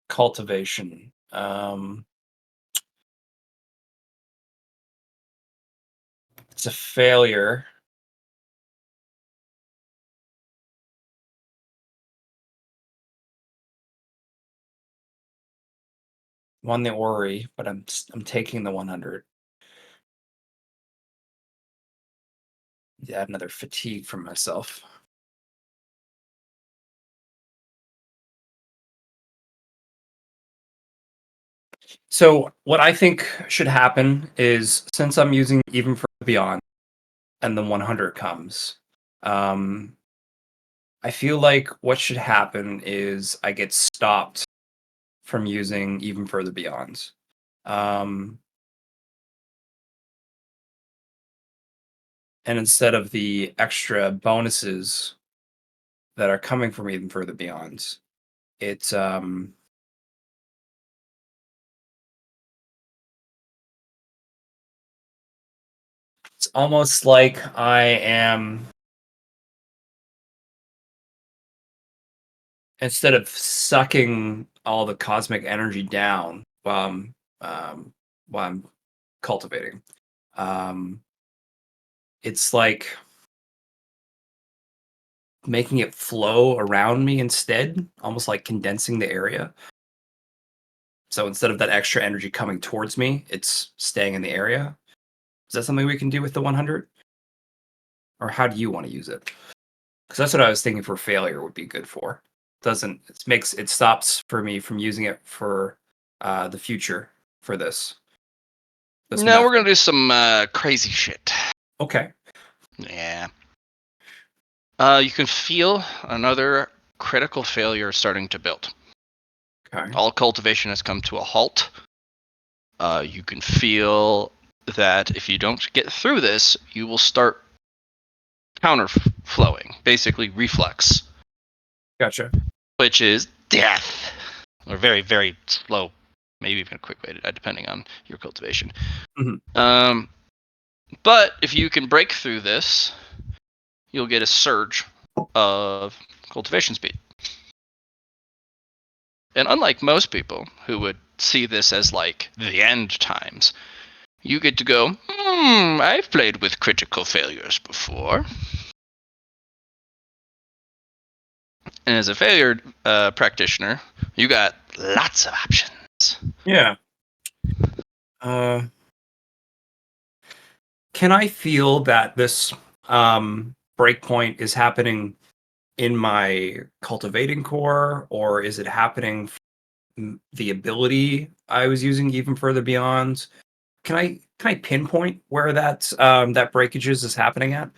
cultivation. It's a failure. Won the Ori, but I'm taking the 100. Yeah, another fatigue from myself. So what I think should happen is since I'm using even for beyond and the 100 comes, I feel like what should happen is I get stopped from using even further beyond. Um, and instead of the extra bonuses that are coming from even further beyond, it's it's almost like I am, instead of sucking all the cosmic energy down um, while I'm cultivating, um, it's like making it flow around me instead, almost like condensing the area. So instead of that extra energy coming towards me, it's staying in the area. Is that something we can do with the 100? Or how do you want to use it? Because that's what I was thinking for failure would be good for. Doesn't it stops for me from using it for the future for this Now we're method. gonna do some crazy shit. Okay. Yeah. You can feel another critical failure starting to build. Okay. All cultivation has come to a halt. You can feel that if you don't get through this, you will start counterflowing, basically reflex, Gotcha. which is death, or very, very slow, maybe even a quick way to die, depending on your cultivation. Mhm. But if you can break through this, you'll get a surge of cultivation speed. And unlike most people who would see this as like the end times, you get to go, I've played with critical failures before. And as a failure practitioner, you got lots of options. Yeah. Can I feel that this breakpoint is happening in my cultivating core, or is it happening the ability I was using even further beyond? Can I pinpoint where that breakages is happening at?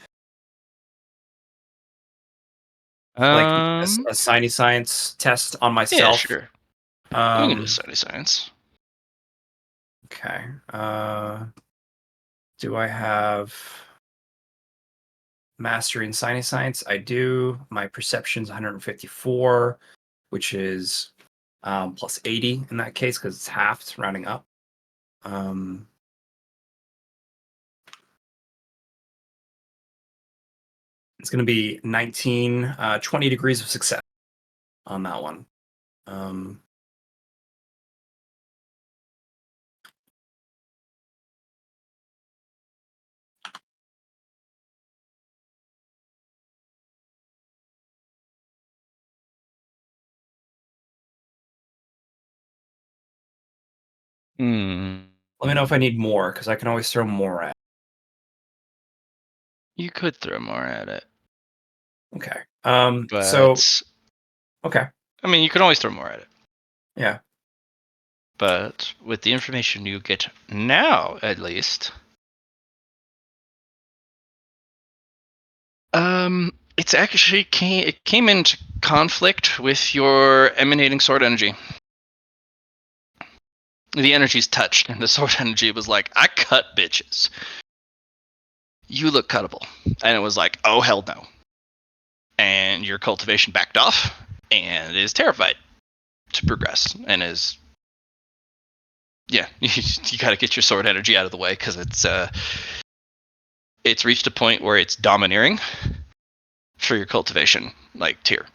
Like a Science Science test on Yeah, myself. sure. We can do Um, study science. okay. Do I have mastery in Science? I do. My perception's 154, which is plus 80 in that case because it's halved, rounding up. It's going to be 19, 20 degrees of success on that one. Let me know if I need more because I can always throw more at. You could throw more at it. Okay. But So okay. I mean, you can always throw more at it. Yeah. But with the information you get now, at least, it's actually came into conflict with your emanating sword energy. The energy's touched, and the sword energy was like, I cut bitches. You look cuttable. And it was like, oh, hell no. And your cultivation backed off and is terrified to progress and is. Yeah, you got to get your sword energy out of the way because it's reached a point where it's domineering for your cultivation tier.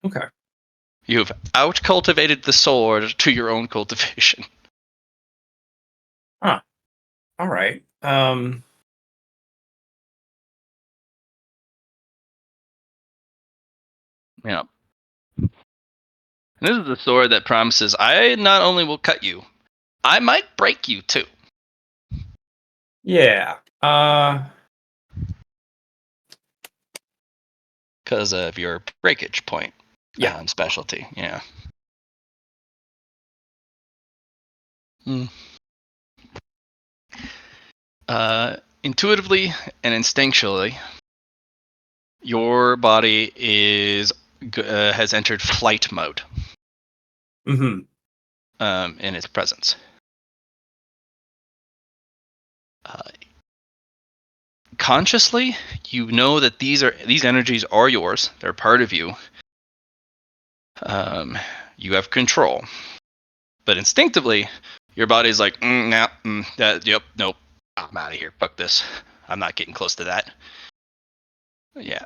Okay. You've out cultivated the sword to your own cultivation. Huh. All right. Yeah. And this is the sword that promises I not only will cut you, I might break you too. Yeah. Because of your breakage point. Yeah. Specialty. Yeah. Intuitively and instinctually, your body has entered flight mode. Mm-hmm. In its presence. Consciously, you know that these energies are yours. They're part of you. You have control, but instinctively, your body's like, nope, I'm out of here. Fuck this. I'm not getting close to that. Yeah.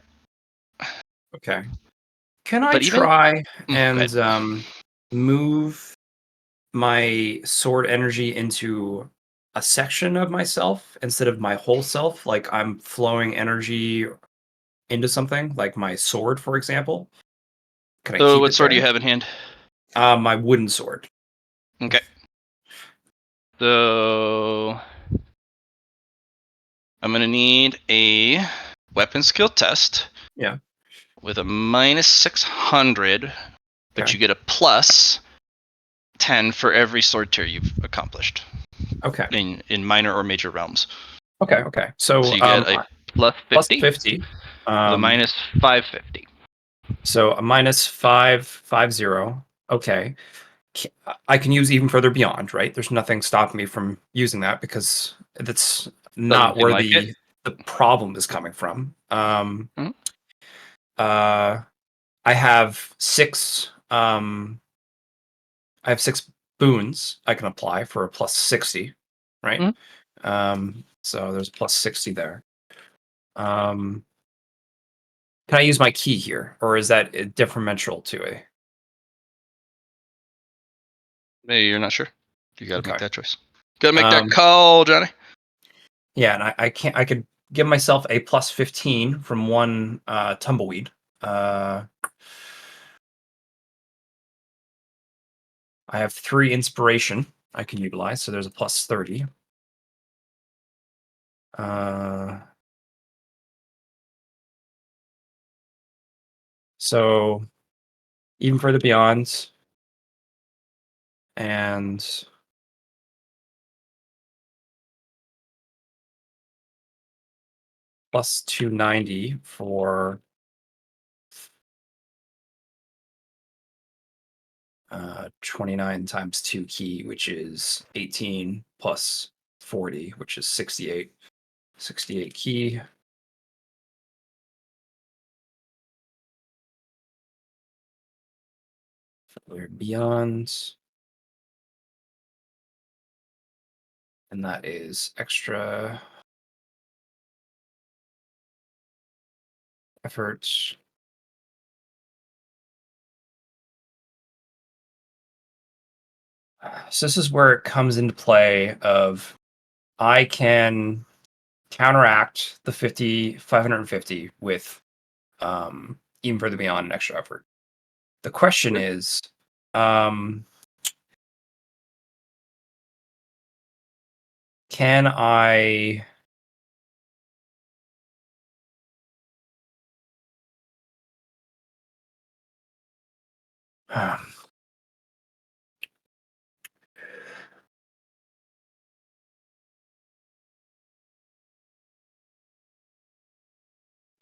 Okay. Can I But even try and move my sword energy into a section of myself instead of my whole self? Like I'm flowing energy into something, like my sword, for example. Can I So, keep what it sword do you there? have in hand? My wooden sword. Okay. So, I'm gonna need a weapon skill test. Yeah. With a minus 600, but Okay. you get a plus 10 for every sword tier you've accomplished Okay. in minor or major realms. Okay. Okay. So So you get a plus 50 plus 50. with a minus 550. So a minus 550. Okay. I can use even further beyond, right? There's nothing stopping me from using that because that's Doesn't not seem where like it. the problem is coming from. Mhm. I have six I have six boons I can apply for a plus 60, right? So there's plus 60 there. Can I use my key here, or is that differential to a? Maybe you're not sure. You got to make Okay. that choice. Got to make that Um, call, Johnny. Yeah, and I can't. I could give myself a plus 15 from one tumbleweed. I have 3 inspiration I can utilize, so there's a plus 30. So even further beyond, and plus 290 for 29 times 2 key, which is 18 plus 40, which is 68. 68 key. Further beyond. And that is extra effort. So this is where it comes into play of I can counteract the 550 with even further beyond an extra effort. The question is, can I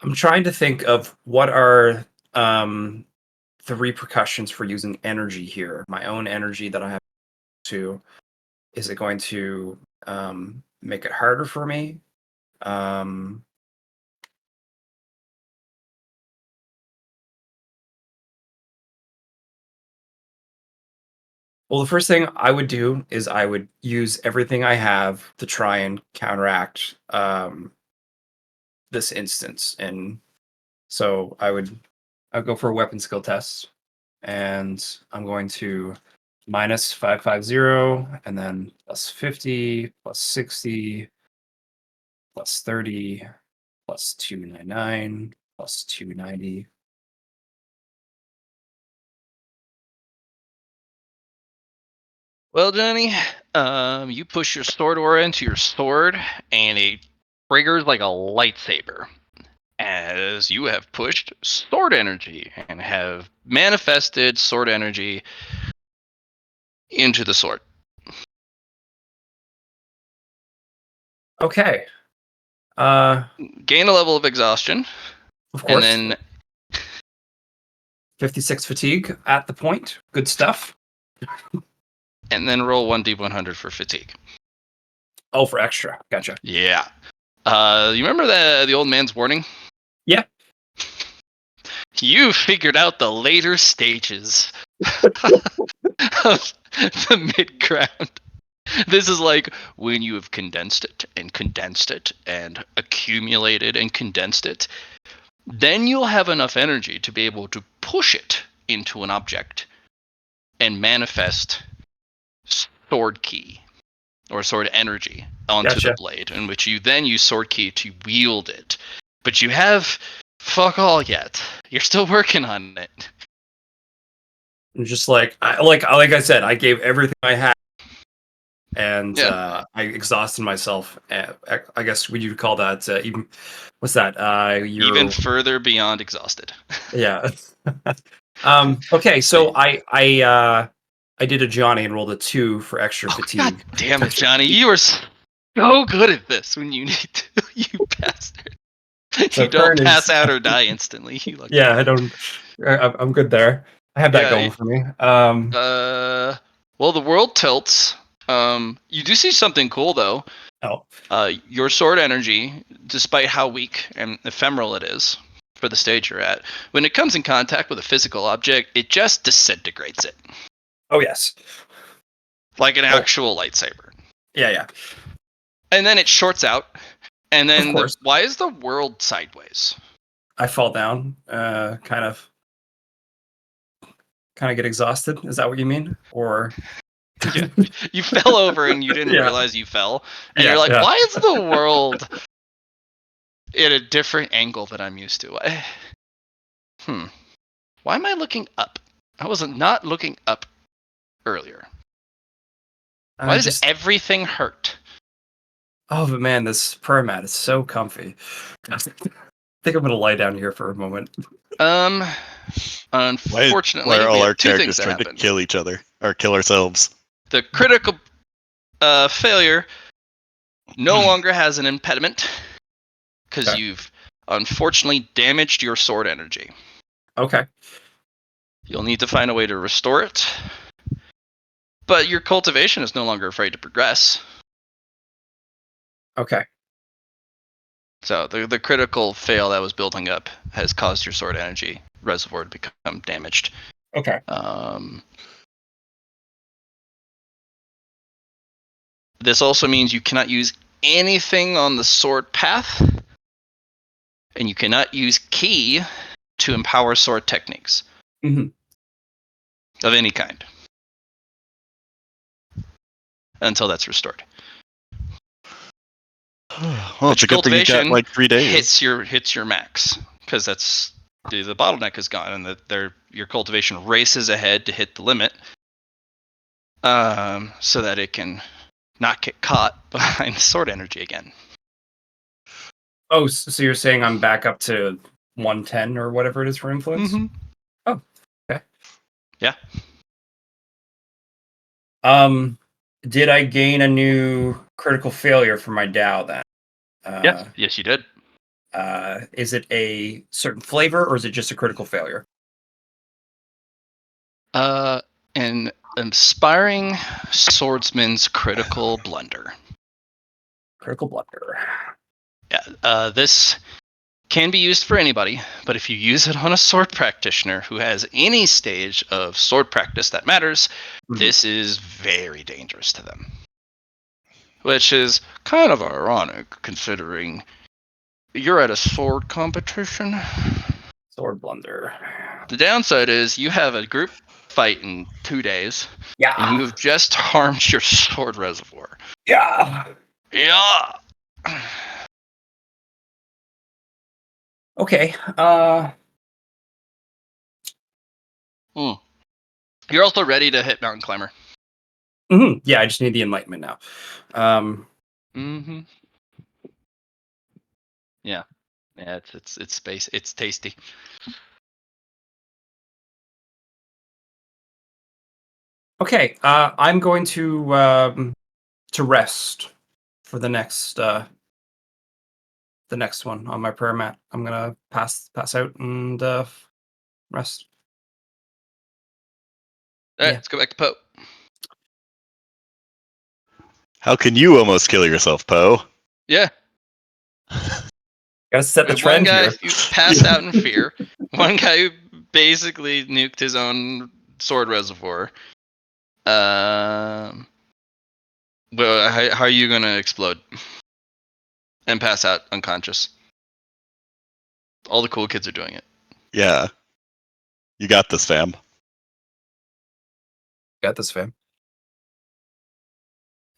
I'm trying to think of what are the repercussions for using energy here. My own energy that I have to. Is it going to make it harder for me? Um, well, the first thing I would do is I would use everything I have to try and counteract this instance, and so I'd go for a weapon skill test, and I'm going to minus 550, and then plus 50, plus 60, plus 30, plus 299, plus 290. Well, Johnny, you push your sword aura into your sword, and it triggers like a lightsaber. As you have pushed sword energy and have manifested sword energy into the sword. Okay. Gain a level of exhaustion, Of and course. then 56 fatigue at the point. Good stuff. roll 1d100 for fatigue. Oh, for extra. Gotcha. Yeah. You remember the old man's warning? Yeah. You figured out the later stages of the mid ground. This is like when you have condensed it and accumulated and condensed it. Then you'll have enough energy to be able to push it into an object and manifest sword ki or sword energy onto the Gotcha. blade, in which you then use sword ki to wield it. But you have fuck all yet. You're still working on it. And just like I said, I gave everything I had, and Yeah. I exhausted myself. I guess would you call that even? What's that? Even You're further beyond exhausted. yeah. Okay, so I did a Johnny and rolled a 2 for extra God fatigue. damn it, Johnny. You are so good at this when you need to, you bastard. So You don't current pass is out or die instantly. You lucky yeah. I bugger. don't. I'm good there. I have that Yeah. going for me. Well, the world tilts. You do see something cool though. Oh, Your sword energy, despite how weak and ephemeral it is for the stage you're at, when it comes in contact with a physical object, it just disintegrates it oh yes. like an Oh, actual lightsaber. yeah, yeah. And then it shorts out. And Of then course. why is the world sideways? I fall down, kind of get exhausted. Is that what you mean? Or Yeah. You fell over and you didn't Yeah. realize you fell, and Yeah, you're like, yeah. "Why is the world at a different angle than I'm used to?" Why am I looking up? I was not looking up earlier. Why does Just everything hurt? oh, but man, this permat is so comfy. I think I'm gonna lie down here for a moment. Why Unfortunately, are we all our have two things characters that trying to happen. kill each other or kill ourselves? The critical failure no longer has an impediment because Okay. you've unfortunately damaged your sword energy. Okay. You'll need to find a way to restore it, but your cultivation is no longer afraid to progress. Okay. So the critical fail that was building up has caused your sword energy reservoir to become damaged. Okay. This also means you cannot use anything on the sword path, and you cannot use ki to empower sword techniques Mhm. of any kind until that's restored. Well, it's a good thing you got like 3 days. hits your max because that's the bottleneck is gone, and your cultivation races ahead to hit the limit, so that it can not get caught behind the sword energy again. Oh, so you're saying I'm back up to 110 or whatever it is for influence? Mm-hmm. Oh, okay. Yeah. Did I gain a new critical failure for my Dow then? Yes, you did. Is it a certain flavor or is it just a critical failure? An inspiring swordsman's critical blunder. Critical blunder. Yeah. This can be used for anybody, but if you use it on a sword practitioner who has any stage of sword practice that matters, this is very dangerous to them. Which is kind of ironic, considering you're at a sword competition. Sword blunder. The downside is you have a group fight in 2 days, and Yeah. you've just harmed your sword reservoir. Yeah. Yeah. Okay. You're also ready to hit Mountain Climber. Yeah, I just need the enlightenment now. Yeah. Yeah, it's space. It's tasty. Okay. I'm going to rest for the next one on my prayer mat. I'm gonna pass out and rest. All right, Yeah. let's go back to Poe. How can you almost kill yourself, Poe? Yeah. Gotta set the One trend guy here. who passed out in fear. One guy who basically nuked his own sword reservoir. Well, how are you gonna explode and pass out unconscious? All the cool kids are doing it. Yeah. You got this, fam. Got this, fam.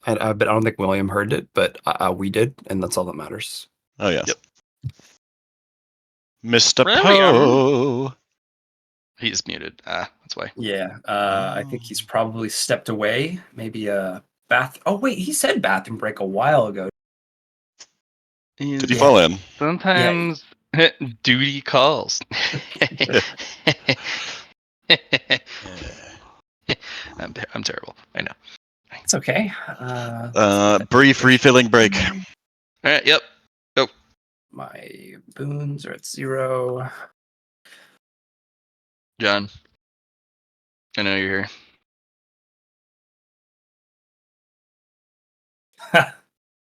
And but I don't think William heard it, but we did, and that's all that matters. Oh, yes. Yep. Mr. William. Poe. He's muted. That's why. Yeah. I think he's probably stepped away. Maybe a bath. Oh wait, he said bathroom break a while ago. Did he fall in? Sometimes duty calls. I'm terrible. I know. It's okay. Brief refilling break. All right. Yep. Go. My boons are at 0. John. I know you're here.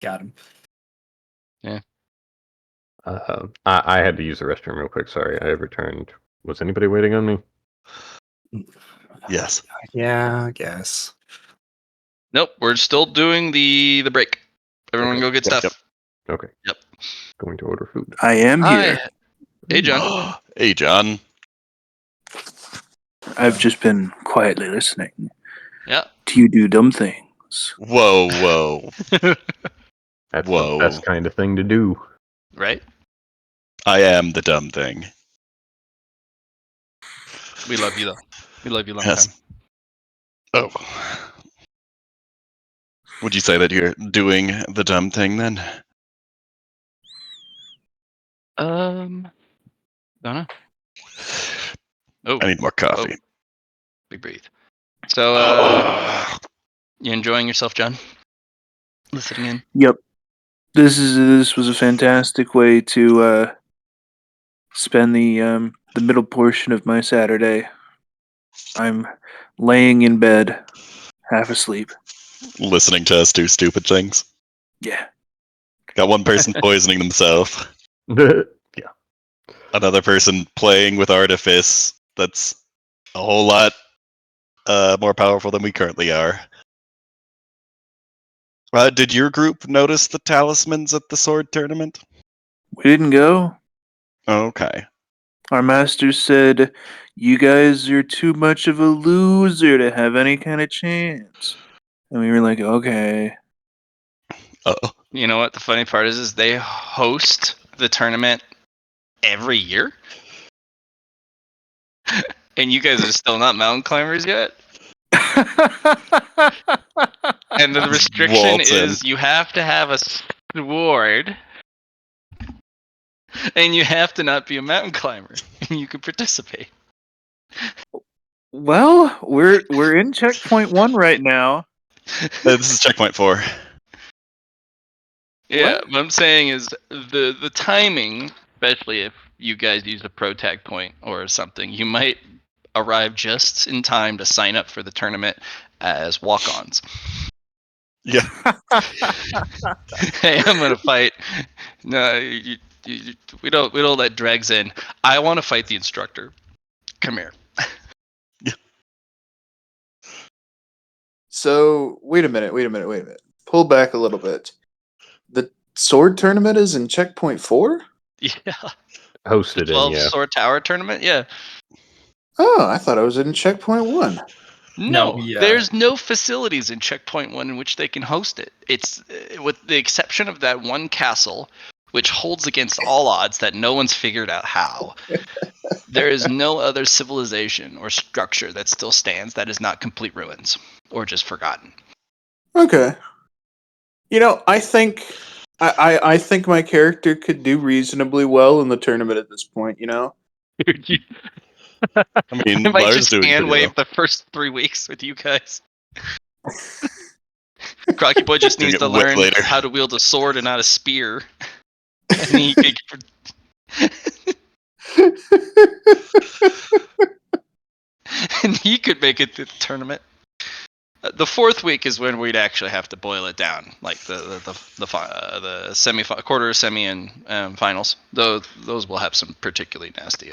Got him. Yeah. I had to use the restroom real quick. Sorry, I returned. Was anybody waiting on me? Yes. Yeah, I guess. Nope. We're still doing the break. Everyone Okay. go get stuff. Yep. Okay. Yep. Going to order food. I am here. Hi. Hey, John. Hey, John. I've just been quietly listening Yeah. you do dumb things. Whoa. That's the Whoa. best kind of thing to do. Right? I am the dumb thing. We love you though. We love you long Yes. time. Oh. Would you say that you're doing the dumb thing then? Don't know. Oh, I need more coffee. big breathe. So, you enjoying yourself, John? Listening in. Yep. This was a fantastic way to spend the middle portion of my Saturday. I'm laying in bed, half asleep. Listening to us do stupid things. Yeah. Got one person poisoning themselves. Yeah. Another person playing with artifice that's a whole lot more powerful than we currently are. Did your group notice the talismans at the sword tournament? We didn't go. Okay. Our master said, "You guys are too much of a loser to have any kind of chance." And we were like, "Okay." Uh-oh. You know what the funny part is they host the tournament every year? And you guys are still not mountain climbers yet? And the restriction Waltz in. is you have to have a sword and you have to not be a mountain climber and you can participate. Well, we're in checkpoint 1 right now. This is checkpoint 4. Yeah, What? what I'm saying is the timing, especially if you guys use a pro tag point or something, you might arrive just in time to sign up for the tournament as walk-ons. Yeah. Hey, I'm gonna fight. No, we don't let dregs in. I want to fight the instructor. Come here. So, wait a minute. Pull back a little bit. The sword tournament is in checkpoint 4? Yeah, Hosted in, 12 yeah. sword tower tournament. Yeah. Oh, I thought I was in checkpoint 1. No, we, there's no facilities in Checkpoint 1 in which they can host it. It's with the exception of that one castle, which holds against all odds that no one's figured out how. There is no other civilization or structure that still stands that is not complete ruins or just forgotten. Okay. I think I think my character could do reasonably well in the tournament at this point, Dude, I I mean, might Lars just doing hand pretty well. wave the first 3 weeks with you guys. Crocky Boy just Doing needs it to way learn later. how to wield a sword and not a spear. And he could and he could make it to the tournament. The fourth week is when we'd actually have to boil it down, like the semi quarter, semi, and finals. Those will have some particularly nasty.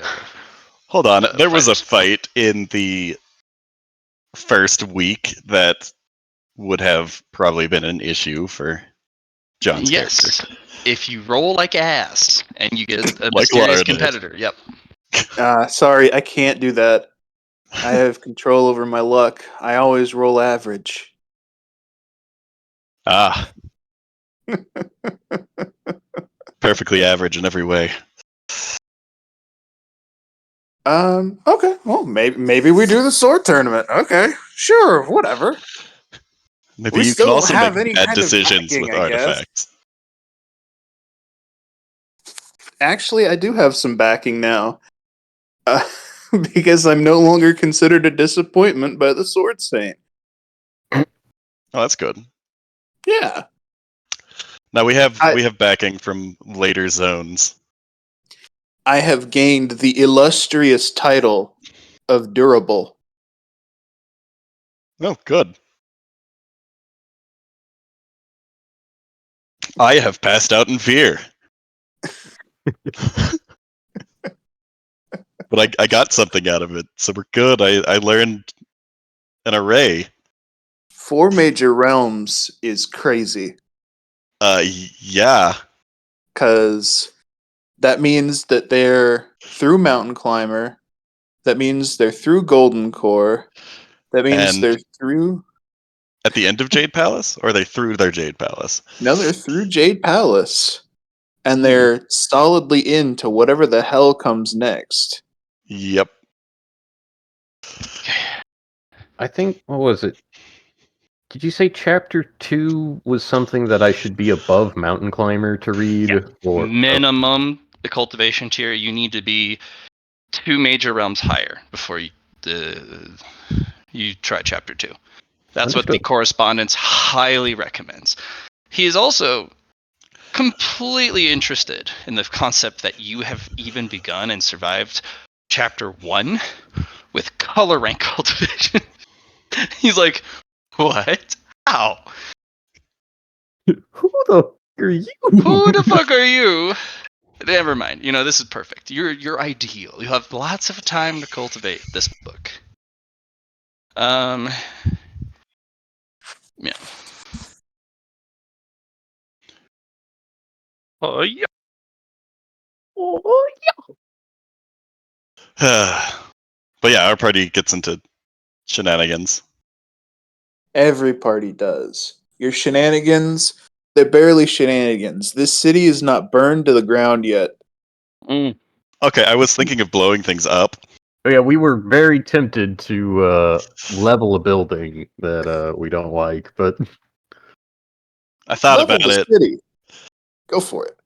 Hold on. There was a fighters. fight in the first week that would have probably been an issue for John's Yes, character. if you roll like ass and you get a Like mysterious Lara did. competitor. Yep. Sorry, I can't do that. I have control over my luck. I always roll average. Ah. Perfectly average in every way. Okay. Well, maybe we do the sword tournament. Okay. Sure, whatever. Maybe We you can still don't also make have any bad kind of decisions backing, with I guess. artifacts. Actually, I do have some backing now. Because I'm no longer considered a disappointment by the Sword Saint. Oh, that's good. Yeah. Now we have I- backing from later zones. I have gained the illustrious title of Durable. Oh, good. I have passed out in fear. But I got something out of it, so we're good. I learned an array. 4 major realms is crazy. Yeah. Because that means that they're through Mountain Climber. That means they're through Golden Core. That means And they're through At the end of Jade Palace? Or are they through their Jade Palace? No, they're through Jade Palace. And they're solidly into whatever the hell comes next. Yep. I think, what was it? Did you say chapter 2 was something that I should be above Mountain Climber to read? Yeah. Or Minimum, the cultivation tier, you need to be 2 major realms higher before you try chapter 2. That's what the Understood. correspondence highly recommends. He is also completely interested in the concept that you have even begun and survived chapter 1 with color rank cultivation. He's like, what? How? Who the f- are you? Who the fuck are you? Never mind. You know, this is perfect. You're ideal. You have lots of time to cultivate this book. Yeah. Oh yeah. Oh, But yeah, our party gets into shenanigans. Every party does. Your shenanigans, they're barely shenanigans. This city is not burned to the ground yet. Okay, I was thinking of blowing things up. yeah, we were very tempted to level a building that we don't like, but I thought Level about the it. city. Go for it.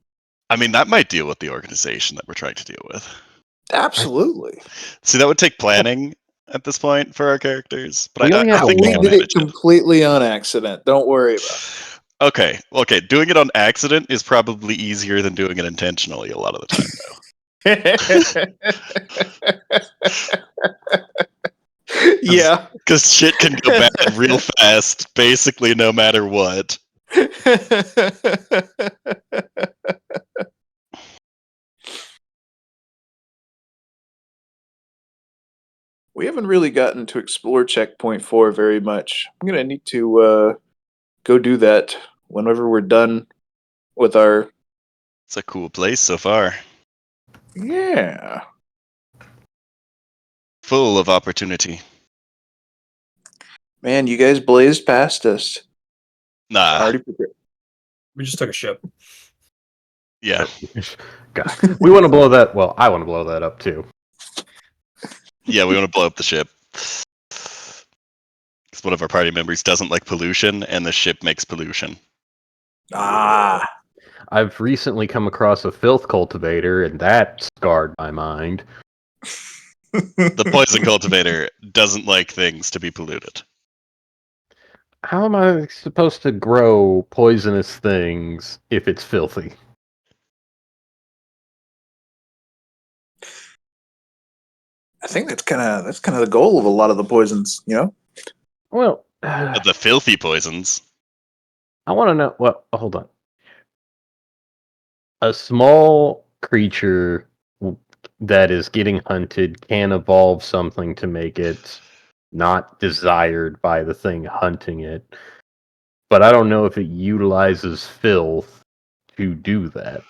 I mean, that might deal with the organization that we're trying to deal with. Absolutely. See, that would take planning at this point for our characters. But We I only have a think we We can wall. did it manage it. completely on accident. Don't worry about Okay, doing it on accident is probably easier than doing it intentionally a lot of the time, though. it. Yeah. Because shit can go bad real fast, basically no matter what. We haven't really gotten to explore checkpoint 4 very much. I'm going to need to go do that whenever we're done with our. It's a cool place so far. Yeah. Full of opportunity. Man, you guys blazed past us. Nah, Already prepared. We just took a ship. yeah. God, we want to blow that. Well, I want to blow that up too. Yeah, we want to blow up the ship. Because one of our party members doesn't like pollution, and the ship makes pollution. Ah. I've recently come across a filth cultivator, and that scarred my mind. The poison cultivator doesn't like things to be polluted. How am I supposed to grow poisonous things if it's filthy? I think that's kind of the goal of a lot of the poisons, you know? Well, The filthy poisons. I want to know. Well, hold on. A small creature that is getting hunted can evolve something to make it not desired by the thing hunting it. But I don't know if it utilizes filth to do that.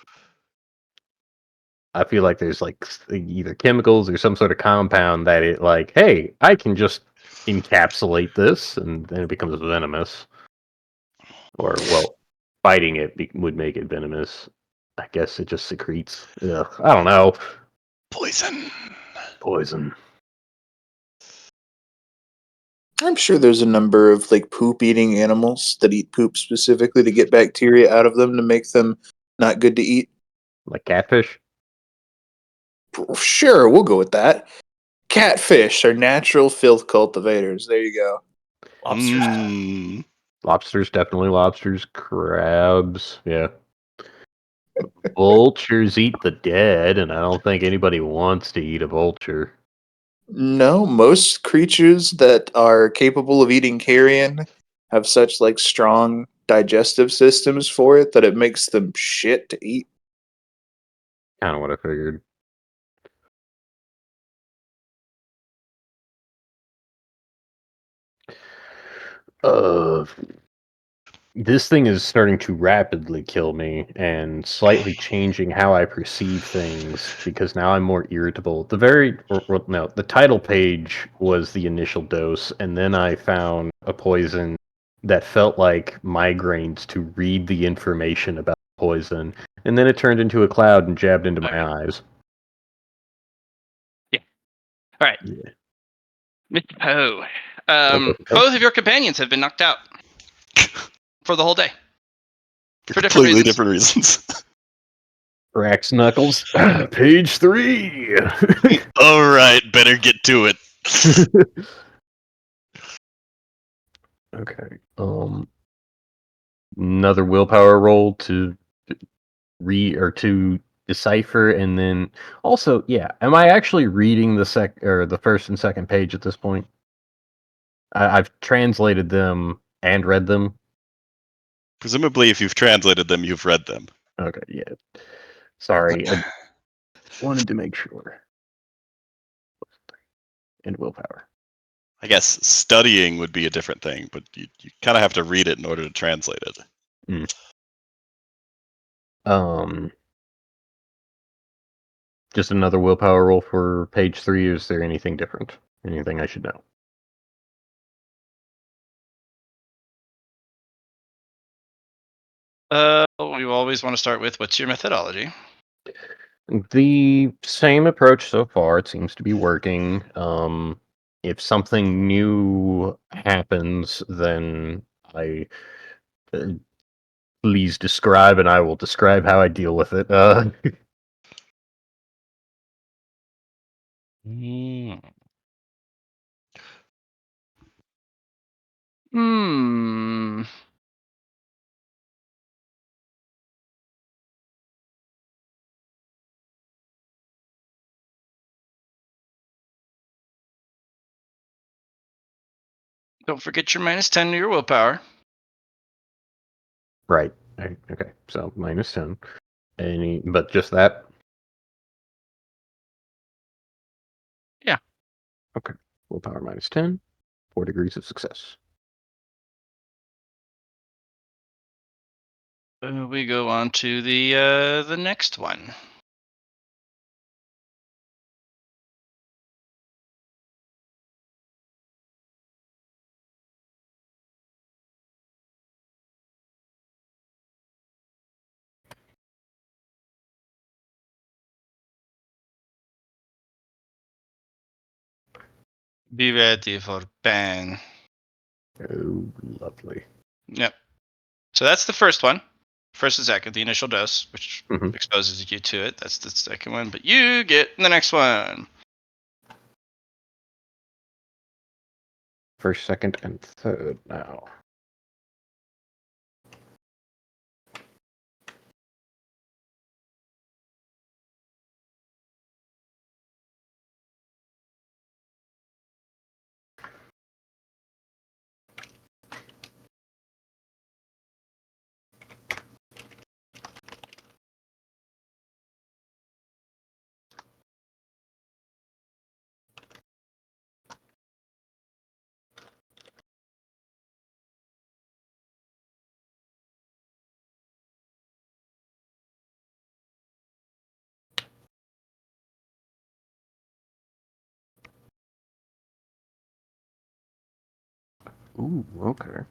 I feel like there's like either chemicals or some sort of compound that it like, hey, I can just encapsulate this, and then it becomes venomous. Or well, fighting it would make it venomous. I guess it just secretes. Ugh, I don't know. Poison. Poison. I'm sure there's a number of like poop eating animals that eat poop specifically to get bacteria out of them to make them not good to eat. Like catfish? Sure, we'll go with that. Catfish are natural filth cultivators. There you go. Lobsters. Mm. Lobsters, definitely lobsters. Crabs, yeah. Vultures eat the dead, and I don't think anybody wants to eat a vulture. No, most creatures that are capable of eating carrion have such like strong digestive systems for it that it makes them shit to eat. Kind of what I figured. Uh, this thing is starting to rapidly kill me and slightly changing how I perceive things because now I'm more irritable. The title page was the initial dose, and then I found a poison that felt like migraines to read the information about poison, and then it turned into a cloud and jabbed into my eyes. All right, Yeah. Mr. Poe. Poe. Both of your companions have been knocked out for the whole day. For For different completely reasons. different reasons. Brax Knuckles, page 3. All right, better get to it. Okay. Another willpower roll to to decipher, and then also, yeah. Am I actually reading the first and second page at this point? I've translated them and read them. Presumably, if you've translated them, you've read them. Okay, yeah. Sorry, I wanted to make sure. And willpower. I guess studying would be a different thing, but you kind of have to read it in order to translate it. Just another willpower roll for page 3. Is there anything different? Anything I should know? We always want to start with what's your methodology? The same approach so far. It seems to be working. If something new happens, then I please describe, and I will describe how I deal with it. Hmm. Don't forget your -10 to your willpower. Right. Okay. So -10. But just that. Yeah. Okay. Willpower -10. 4 degrees of success. We go on to the next one. Be ready for bang. Oh, lovely. Yep. So that's the first one. First and second, the initial dose, which Mhm. exposes you to it. That's the second one. But you get the next one. First, second, and third now. Ooh, okay.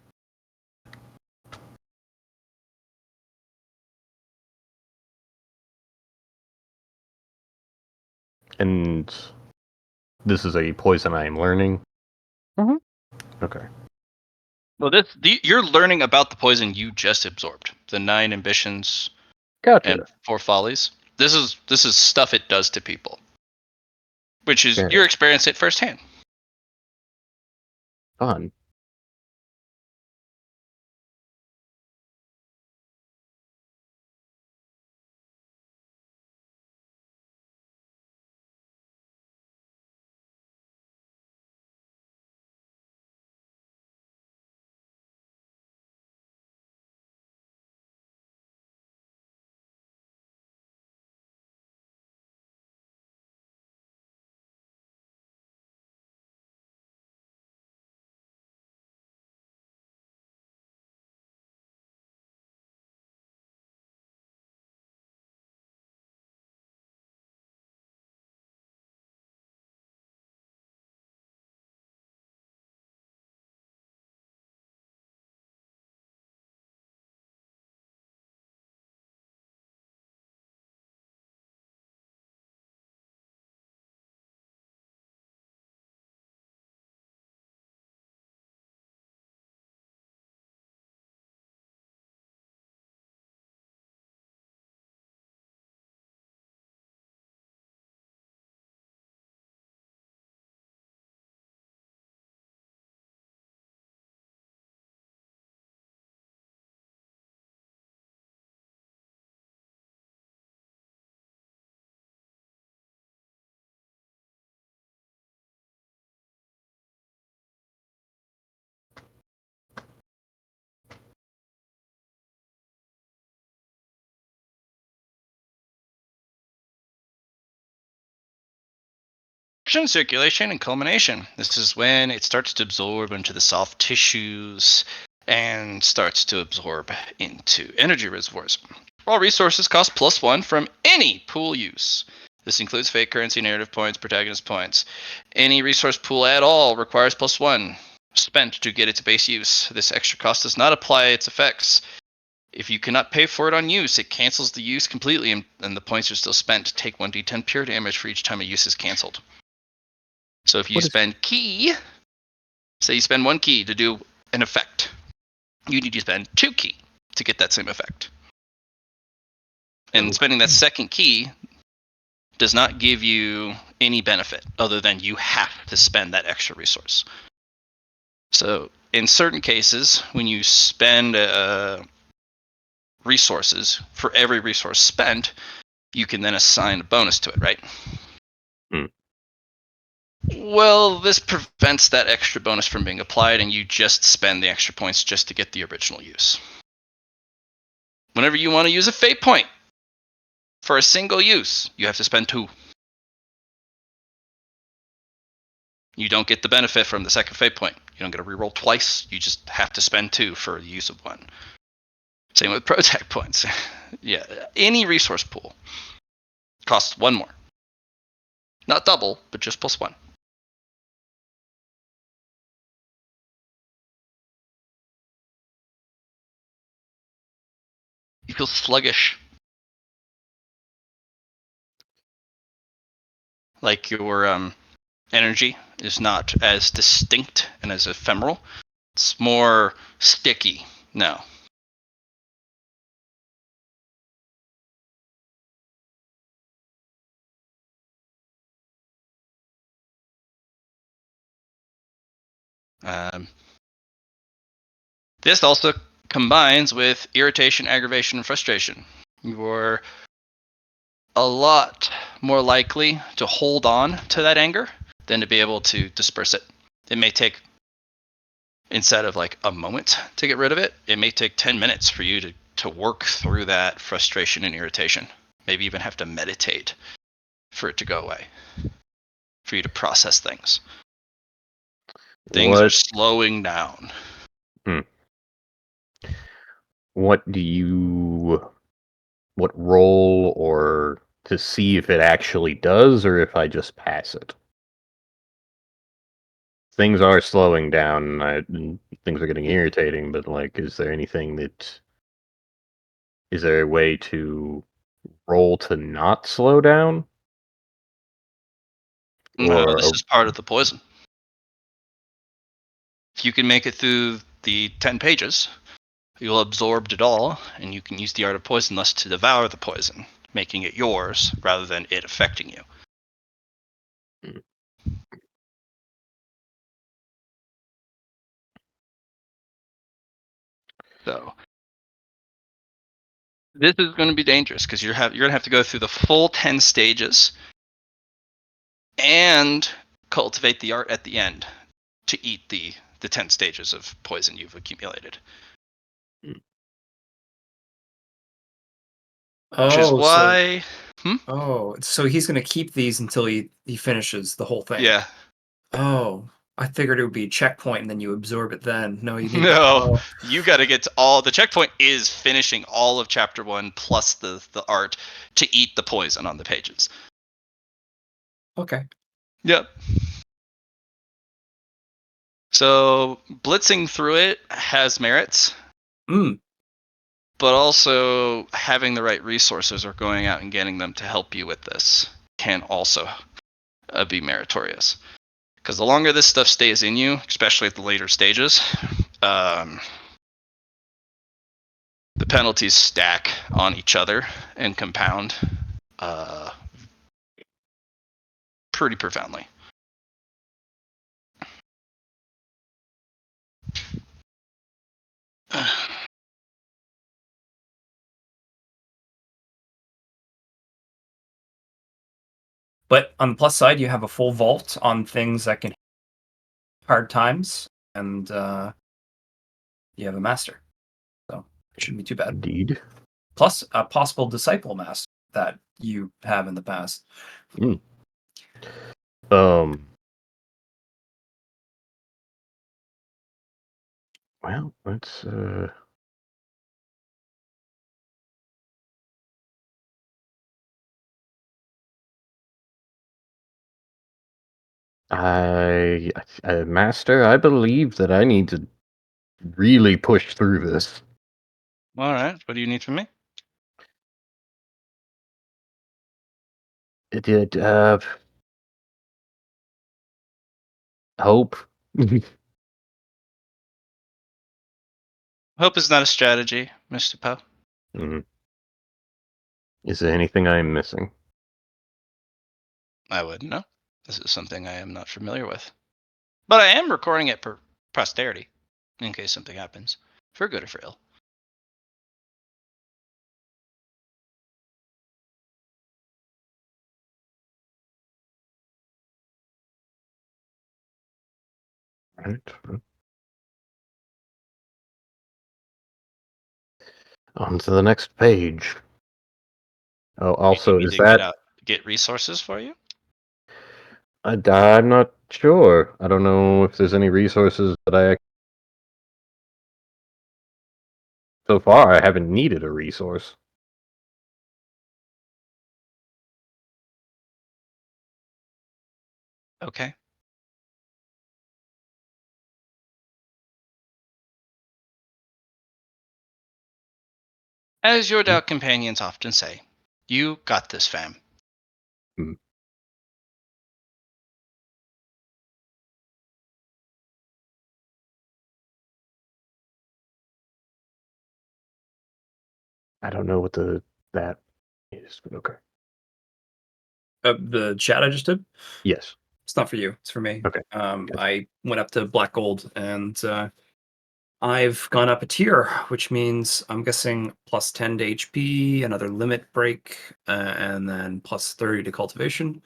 And this is a poison I am learning? Mhm. Okay. Well, you're learning about the poison you just absorbed. The 9 ambitions Gotcha. and 4 follies. This is stuff it does to people, which is Fair. you're experiencing it firsthand. Fun. absorption, circulation, and culmination. This is when it starts to absorb into the soft tissues and starts to absorb into energy reservoirs. All resources cost +1 from any pool use. This includes fake currency, narrative points, protagonist points. Any resource pool at all requires +1 spent to get its base use. This extra cost does not apply its effects. If you cannot pay for it on use, it cancels the use completely and the points are still spent. Take 1d10 pure damage for each time a use is canceled. So if you spend key, say you spend 1 key to do an effect, you need to spend 2 key to get that same effect. And spending that second key does not give you any benefit other than you have to spend that extra resource. So in certain cases, when you spend resources, for every resource spent, you can then assign a bonus to it, right? Well, this prevents that extra bonus from being applied, and you just spend the extra points just to get the original use. Whenever you want to use a fate point for a single use, you have to spend 2. You don't get the benefit from the second fate point. You don't get to reroll twice. You just have to spend 2 for the use of 1. Same with protect points. Yeah, any resource pool costs 1 more. Not double, but just +1. You feel sluggish. Like your energy is not as distinct and as ephemeral. It's more sticky now. This also combines with irritation, aggravation, and frustration. You're a lot more likely to hold on to that anger than to be able to disperse it. It may take, instead of like a moment to get rid of it, it may take 10 minutes for you to work through that frustration and irritation. Maybe even have to meditate for it to go away, for you to process things. Things are slowing down. What roll, or to see if it actually does, or if I just pass it? Things are slowing down, and things are getting irritating, but like, is there a way to roll to not slow down? No, this is part of the poison. If you can make it through the 10 pages, you'll absorb it all, and you can use the art of poison lust to devour the poison, making it yours rather than it affecting you. So this is going to be dangerous because you're going to have to go through the full 10 stages and cultivate the art at the end to eat the 10 stages of poison you've accumulated. Which is why... So he's going to keep these until he finishes the whole thing. Yeah. Oh, I figured it would be a checkpoint and then you absorb it then. No, you need You got to get to all... The checkpoint is finishing all of chapter 1 plus the art to eat the poison on the pages. Okay. Yep. So blitzing through it has merits. But also having the right resources or going out and getting them to help you with this can also be meritorious. Because the longer this stuff stays in you, especially at the later stages, the penalties stack on each other and compound pretty profoundly. But on the plus side, you have a full vault on things that can hard times, and you have a master. So it shouldn't be too bad. Indeed. Plus a possible disciple master that you have in the past. Well, let's Master, I believe that I need to really push through this. All right. What do you need from me? It did hope. Hope is not a strategy, Mr. Poe. Mhm. Is there anything I am missing? I wouldn't know. This is something I am not familiar with. But I am recording it for posterity, in case something happens, for good or for ill. Right. On to the next page. Oh, You also, need is me to that... get resources for you? I'm not sure. I don't know if there's any resources that so far, I haven't needed a resource. Okay. As your Dao companions often say, you got this, fam. Hmm. I don't know what that is, but okay. The chat I just did. Yes. It's not for you. It's for me. Okay. Gotcha. I went up to black gold, and I've gone up a tier, which means I'm guessing plus 10 to HP, another limit break, and then plus 30 to cultivation.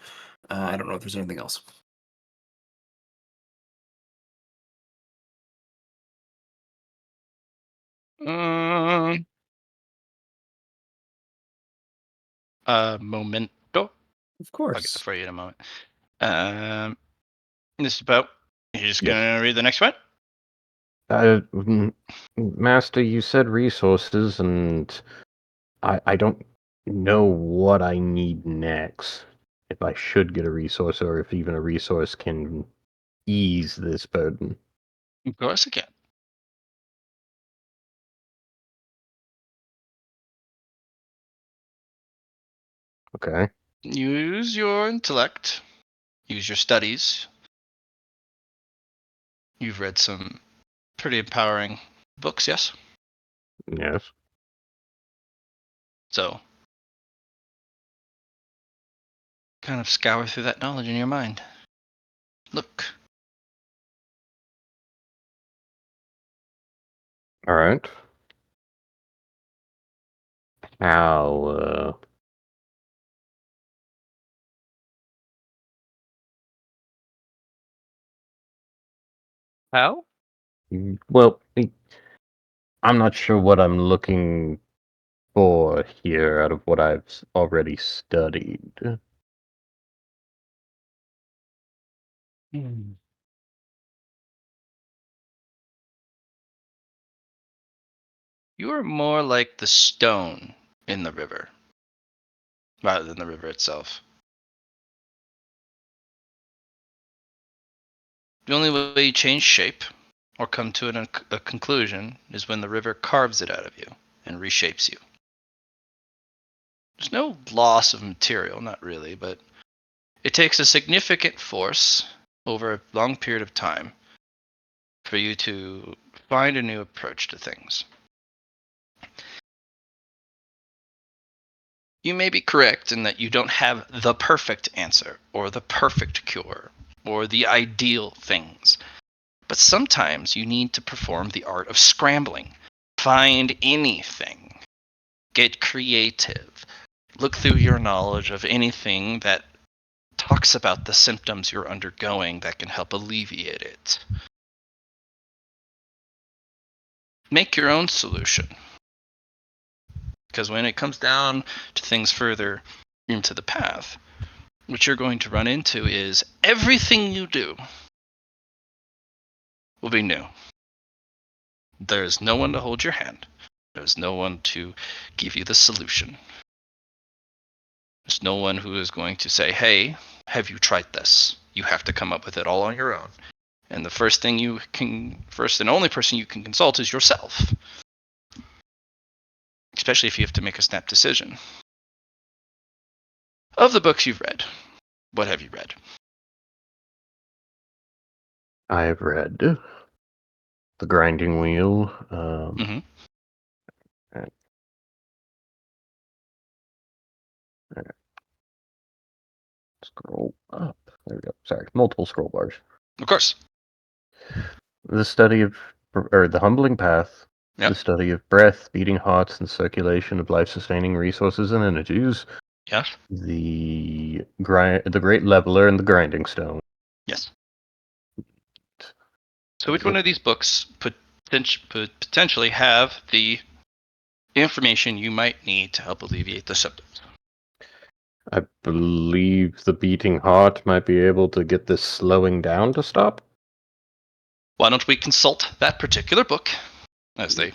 I don't know if there's anything else. Momento. Of I'll get that course. for you in a moment. Mr. Pope, you're just Yes. gonna read the next one? Master, you said resources, and I don't know what I need next. If I should get a resource, or if even a resource can ease this burden. Of course I can. Okay. Use your intellect. Use your studies. You've read some pretty empowering books, yes? Yes. So, kind of scour through that knowledge in your mind. Look. All right. How? How? Well, I'm not sure what I'm looking for here out of what I've already studied. You are more like the stone in the river, rather than the river itself. The only way you change shape or come to a conclusion is when the river carves it out of you and reshapes you. There's no loss of material, not really, but it takes a significant force over a long period of time for you to find a new approach to things. You may be correct in that you don't have the perfect answer or the perfect cure or the ideal things. But sometimes you need to perform the art of scrambling. Find anything. Get creative. Look through your knowledge of anything that talks about the symptoms you're undergoing that can help alleviate it. Make your own solution. Because when it comes down to things further into the path, what you're going to run into is everything you do will be new. There's no one to hold your hand. There's no one to give you the solution. There's no one who is going to say, hey, have you tried this? You have to come up with it all on your own. And the first and only person you can consult is yourself. Especially if you have to make a snap decision. Of the books you've read, what have you read? I have read The Grinding Wheel. Mhm. Scroll up. There we go. Sorry, multiple scroll bars. Of course. The study of, or the humbling path. Yep. The study of breath, beating hearts, and circulation of life-sustaining resources and energies. Yes. The great leveler, and the grinding stone. Yes. So which one of these books potentially have the information you might need to help alleviate the symptoms? I believe the beating heart might be able to get this slowing down to stop. Why don't we consult that particular book? As they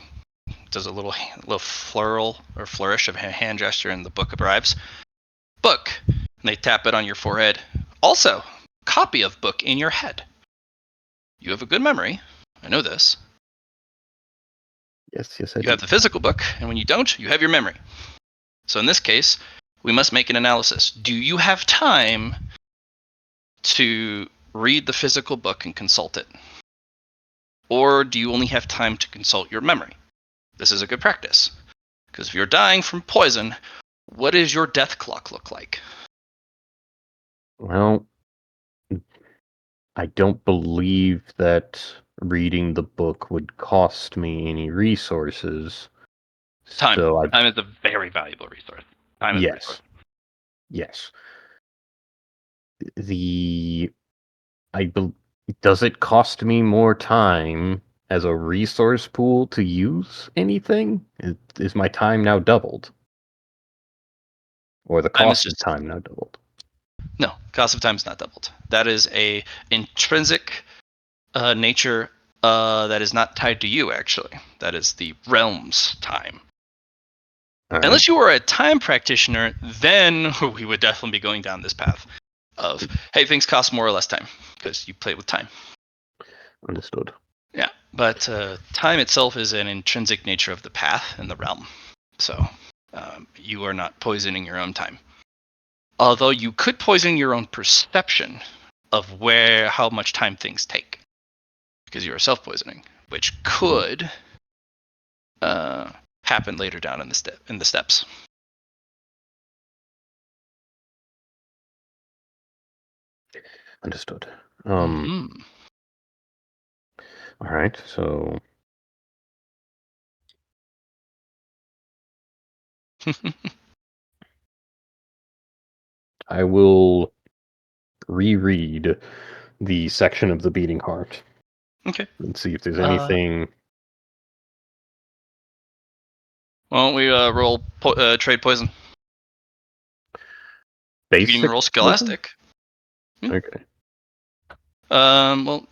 does a little flourish of a hand gesture, and the book arrives. Book, and they tap it on your forehead. Also, copy of book in your head. You have a good memory. I know this. Yes, I You do. have the physical book, and when you don't, you have your memory. So in this case, we must make an analysis. Do you have time to read the physical book and consult it? Or do you only have time to consult your memory? This is a good practice. Because if you're dying from poison, what does your death clock look like? Well, I don't believe that reading the book would cost me any resources. Time. So Time is a very valuable resource. Time is a resource. Yes. Does it cost me more time as a resource pool to use anything? Is my time now doubled? Or the Time is cost of just time now doubled? no. Cost of time is not doubled. That is a intrinsic nature that is not tied to you. Actually, that is the realm's time. All Unless you were a time practitioner, then we would definitely be going down this path of, hey, things cost more or less time because you play with time. Understood. Yeah, but time itself is an intrinsic nature of the path and the realm. So you are not poisoning your own time. Although you could poison your own perception of how much time things take because you are self-poisoning, which could happen later down in the steps. Understood. Mhm. All right, so I will reread the section of the beating heart. Okay. And see if there's anything. Why don't we roll trade poison? You can even roll Basic poison? Scholastic. Okay. Well,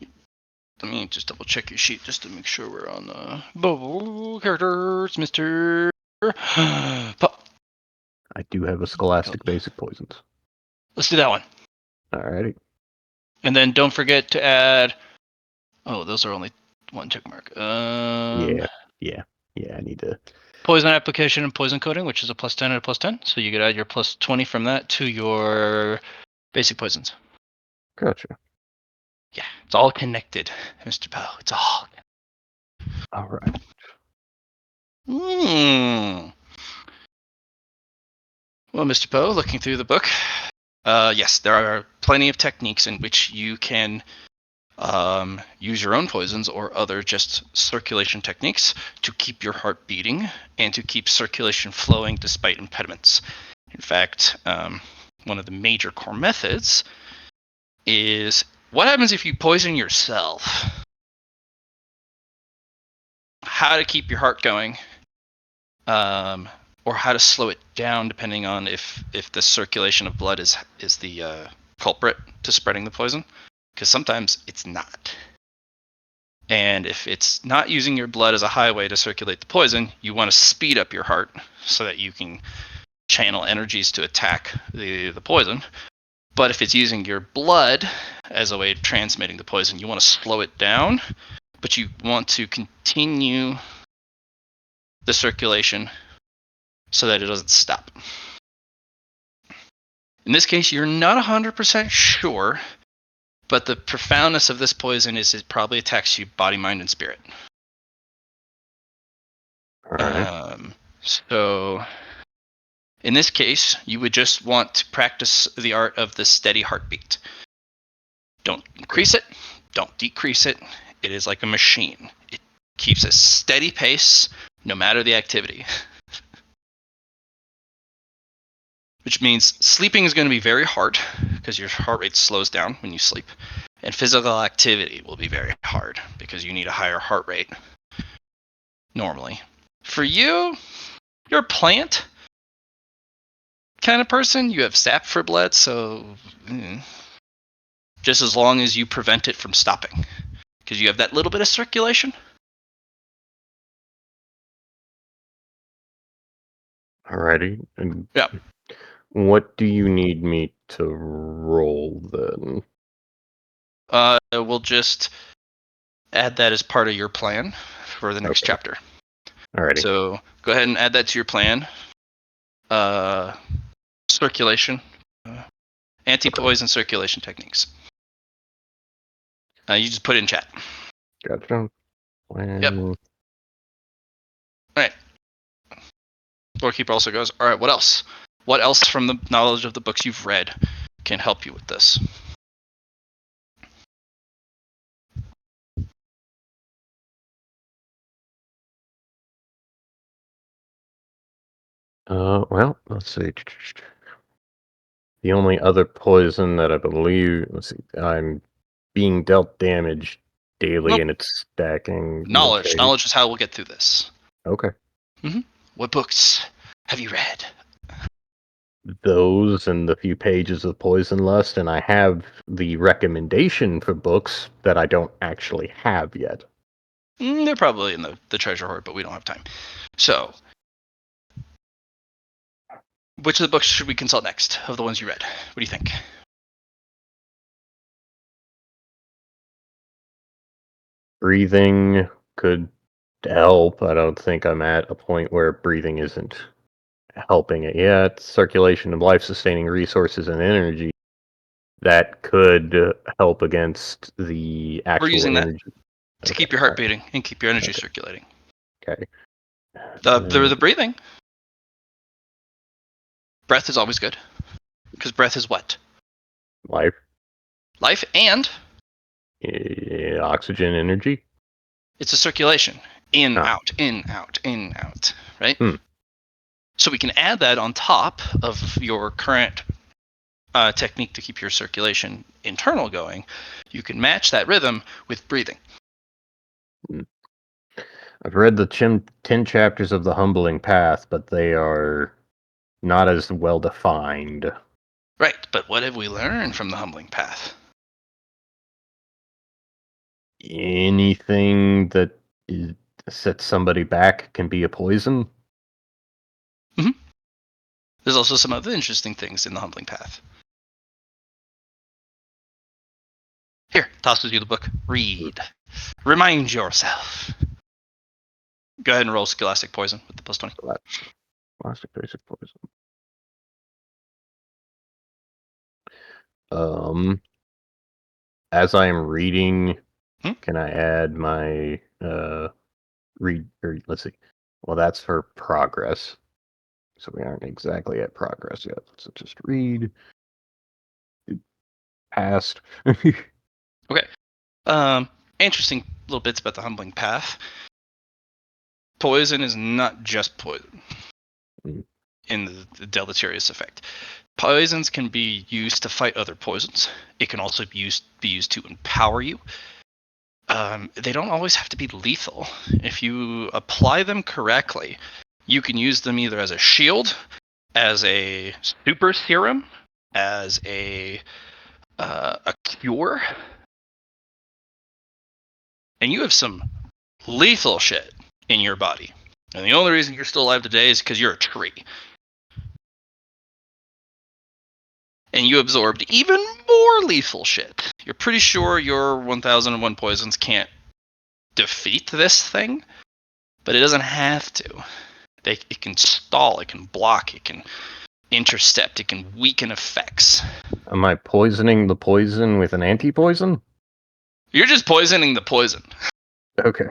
let me just double check your sheet just to make sure we're on the characters, Mr. Pop. I do have a Scholastic Basic Poisons. Let's do that one. Alrighty. And then don't forget to add. Oh, those are only one check mark. Yeah. I need to. Poison application and poison coating, which is a +10 and a +10. So you could add your +20 from that to your basic poisons. Gotcha. Yeah, it's all connected, Mr. Poe. It's all. All right. Well, Mr. Poe, looking through the book, yes, there are plenty of techniques in which you can use your own poisons or other just circulation techniques to keep your heart beating and to keep circulation flowing despite impediments. In fact, one of the major core methods is what happens if you poison yourself? How to keep your heart going, or or how to slow it down, depending on if the circulation of blood is the culprit to spreading the poison, because sometimes it's not. And if it's not using your blood as a highway to circulate the poison, you want to speed up your heart so that you can channel energies to attack the poison. But if it's using your blood as a way of transmitting the poison, you want to slow it down, but you want to continue the circulation so that it doesn't stop. In this case, you're not 100% sure, but the profoundness of this poison is it probably attacks you body, mind, and spirit. All right. So in this case, you would just want to practice the art of the steady heartbeat. Don't increase it, don't decrease it. It is like a machine. It keeps a steady pace no matter the activity. Which means sleeping is going to be very hard because your heart rate slows down when you sleep. And physical activity will be very hard because you need a higher heart rate normally. For you, you're a plant kind of person. You have sap for blood, so just as long as you prevent it from stopping, because you have that little bit of circulation. Alrighty. And Yeah. what do you need me to roll then? We'll just add that as part of your plan for the next chapter. Alrighty. So go ahead and add that to your plan. Circulation, anti-poison circulation techniques. You just put it in chat. Gotcha. Plan. Yep. All right. Lorekeeper also goes, all right, what else? What else from the knowledge of the books you've read can help you with this? Well, let's see. The only other poison that I believe, let's see, I'm being dealt damage daily Nope. and it's stacking. Knowledge. Okay. Knowledge is how we'll get through this. Okay. What books have you read? Those and the few pages of Poison Lust, and I have the recommendation for books that I don't actually have yet. They're probably in the treasure hoard, but we don't have time. So, which of the books should we consult next of the ones you read? What do you think? Breathing could help. I don't think I'm at a point where breathing isn't helping it yet. Circulation of life-sustaining resources and energy, that could help against the actual using that energy. to keep your heart beating and keep your energy circulating. Okay. The breathing. Breath is always good. Because breath is what? Life, Life, and oxygen, energy. it's a circulation. In, out, in, out, in, out. Right? So we can add that on top of your current technique to keep your circulation internal going. You can match that rhythm with breathing. I've read the 10 chapters of the Humbling Path, but they are not as well defined. Right, but what have we learned from the Humbling Path? Anything that sets somebody back can be a poison. There's also some other interesting things in the Humbling Path. Here, tosses you the book. Read. Remind yourself. Go ahead and roll Scholastic Poison with the plus 20. Scholastic basic poison. As I am reading, can I add my read? Or let's see. Well, that's for progress, so we aren't exactly at progress yet. So just read. Passed. Okay. Interesting little bits about the Humbling Path. Poison is not just poison in the deleterious effect. Poisons can be used to fight other poisons. It can also be used to empower you. They don't always have to be lethal. If you apply them correctly, You can use them either as a shield, as a super serum, as a cure, and you have some lethal shit in your body. And the only reason you're still alive today is because you're a tree. And you absorbed even more lethal shit. You're pretty sure your 1001 poisons can't defeat this thing, but it doesn't have to. It can stall, it can block, it can intercept, it can weaken effects. Am I poisoning the poison with an anti-poison? You're just poisoning the poison. Okay.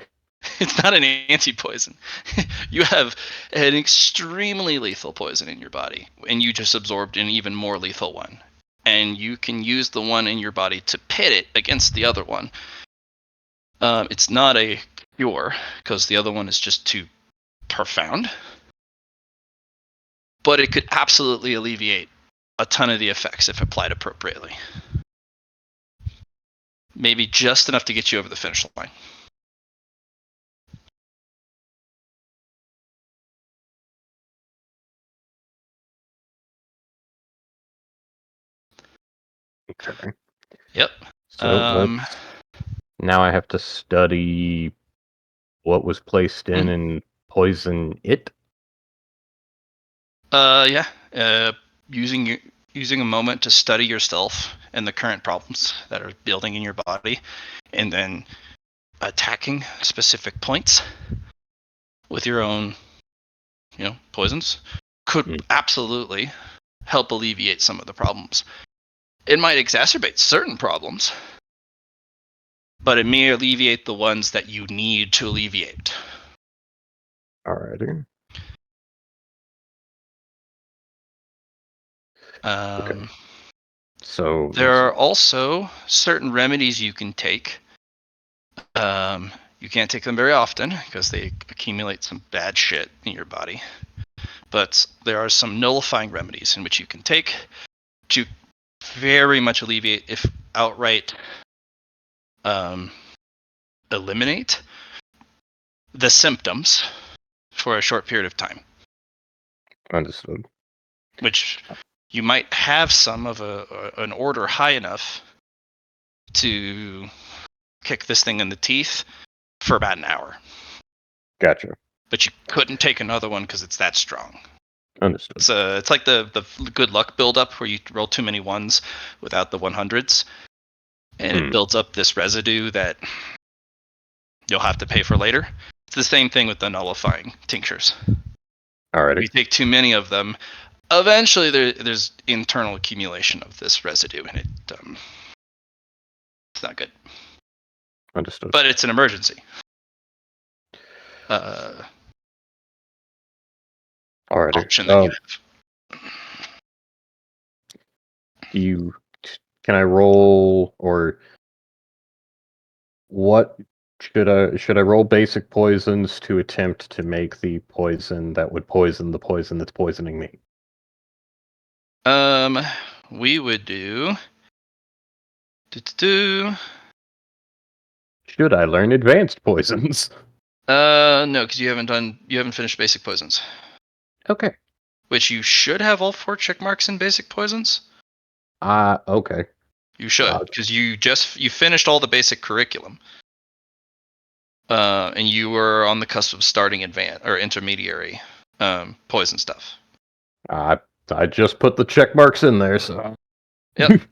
It's not an anti-poison. You have an extremely lethal poison in your body, and you just absorbed an even more lethal one. And you can use the one in your body to pit it against the other one. It's not a cure, because the other one is just too profound. But it could absolutely alleviate a ton of the effects if applied appropriately. Maybe just enough to get you over the finish line. Okay. Yep. So now I have to study what was placed in and poison it. Yeah. Using a moment to study yourself and the current problems that are building in your body, and then attacking specific points with your own, poisons could absolutely help alleviate some of the problems. It might exacerbate certain problems, but it may alleviate the ones that you need to alleviate. Alrighty. Okay. So there are also certain remedies you can take. You can't take them very often because they accumulate some bad shit in your body. But there are some nullifying remedies in which you can take to very much alleviate, if outright eliminate, the symptoms for a short period of time. Understood. Which you might have some of an order high enough to kick this thing in the teeth for about an hour. Gotcha. But you couldn't take another one because it's that strong. Understood. It's like the good luck buildup where you roll too many ones without the 100s, and it builds up this residue that you'll have to pay for later. It's the same thing with the nullifying tinctures. Alrighty. If you take too many of them, eventually there's internal accumulation of this residue, and it's not good. Understood. But it's an emergency. Alrighty. Option that you have. Can I roll, or what should I roll basic poisons to attempt to make the poison that would poison the poison that's poisoning me? We would do. Should I learn advanced poisons? No, because you haven't finished basic poisons. Okay. Which you should have all 4 check marks in basic poisons. Okay. You should, because you finished all the basic curriculum. And you were on the cusp of starting advanced or intermediary poison stuff. I just put the check marks in there, so. Yep.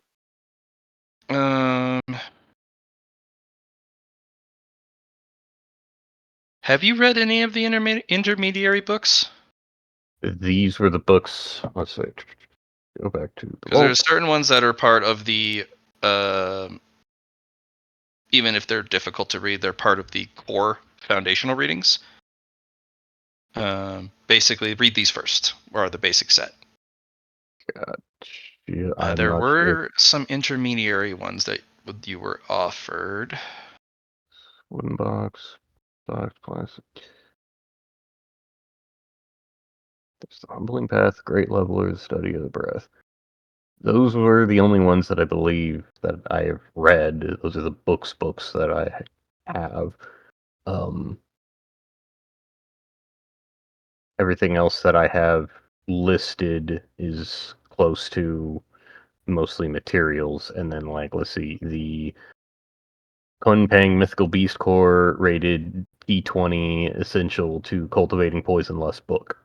Have you read any of the intermediary books? These were the books. Let's see. Go back to the Because there are certain ones that are part of the, even if they're difficult to read, they're part of the core foundational readings. Basically, read these first, or the basic set. There were some intermediary ones that you were offered. Wooden box, plastic. There's the Humbling Path, Great Leveler, Study of the Breath. Those were the only ones that I believe that I have read. Those are the books that I have. everything else that I have listed is close to mostly materials, and then let's see, the Kunpeng Mythical Beast Core rated E20 essential to cultivating poisonless book.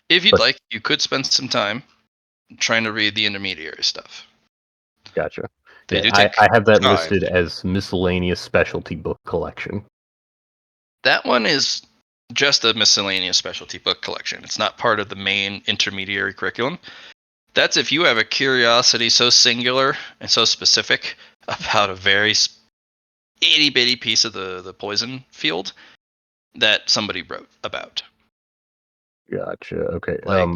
If you'd But- like, you could spend some time trying to read the intermediary stuff. Gotcha. They do I take have that time. listed as miscellaneous specialty book collection. That one is just a miscellaneous specialty book collection. It's not part of the main intermediary curriculum. That's if you have a curiosity so singular and so specific about a very itty bitty piece of the poison field that somebody wrote about. Gotcha. Okay. Like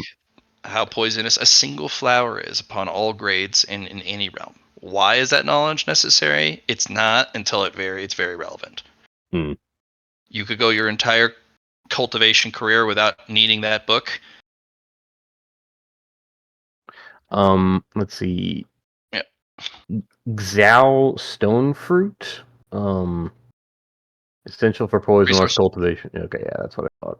how poisonous a single flower is upon all grades in any realm. Why is that knowledge necessary? It's not until it's very relevant. Hmm. You could go your entire cultivation career without needing that book. Let's see. Yeah. Xiao stone fruit. Essential for poisonless Resource. cultivation. Okay, yeah, that's what I thought.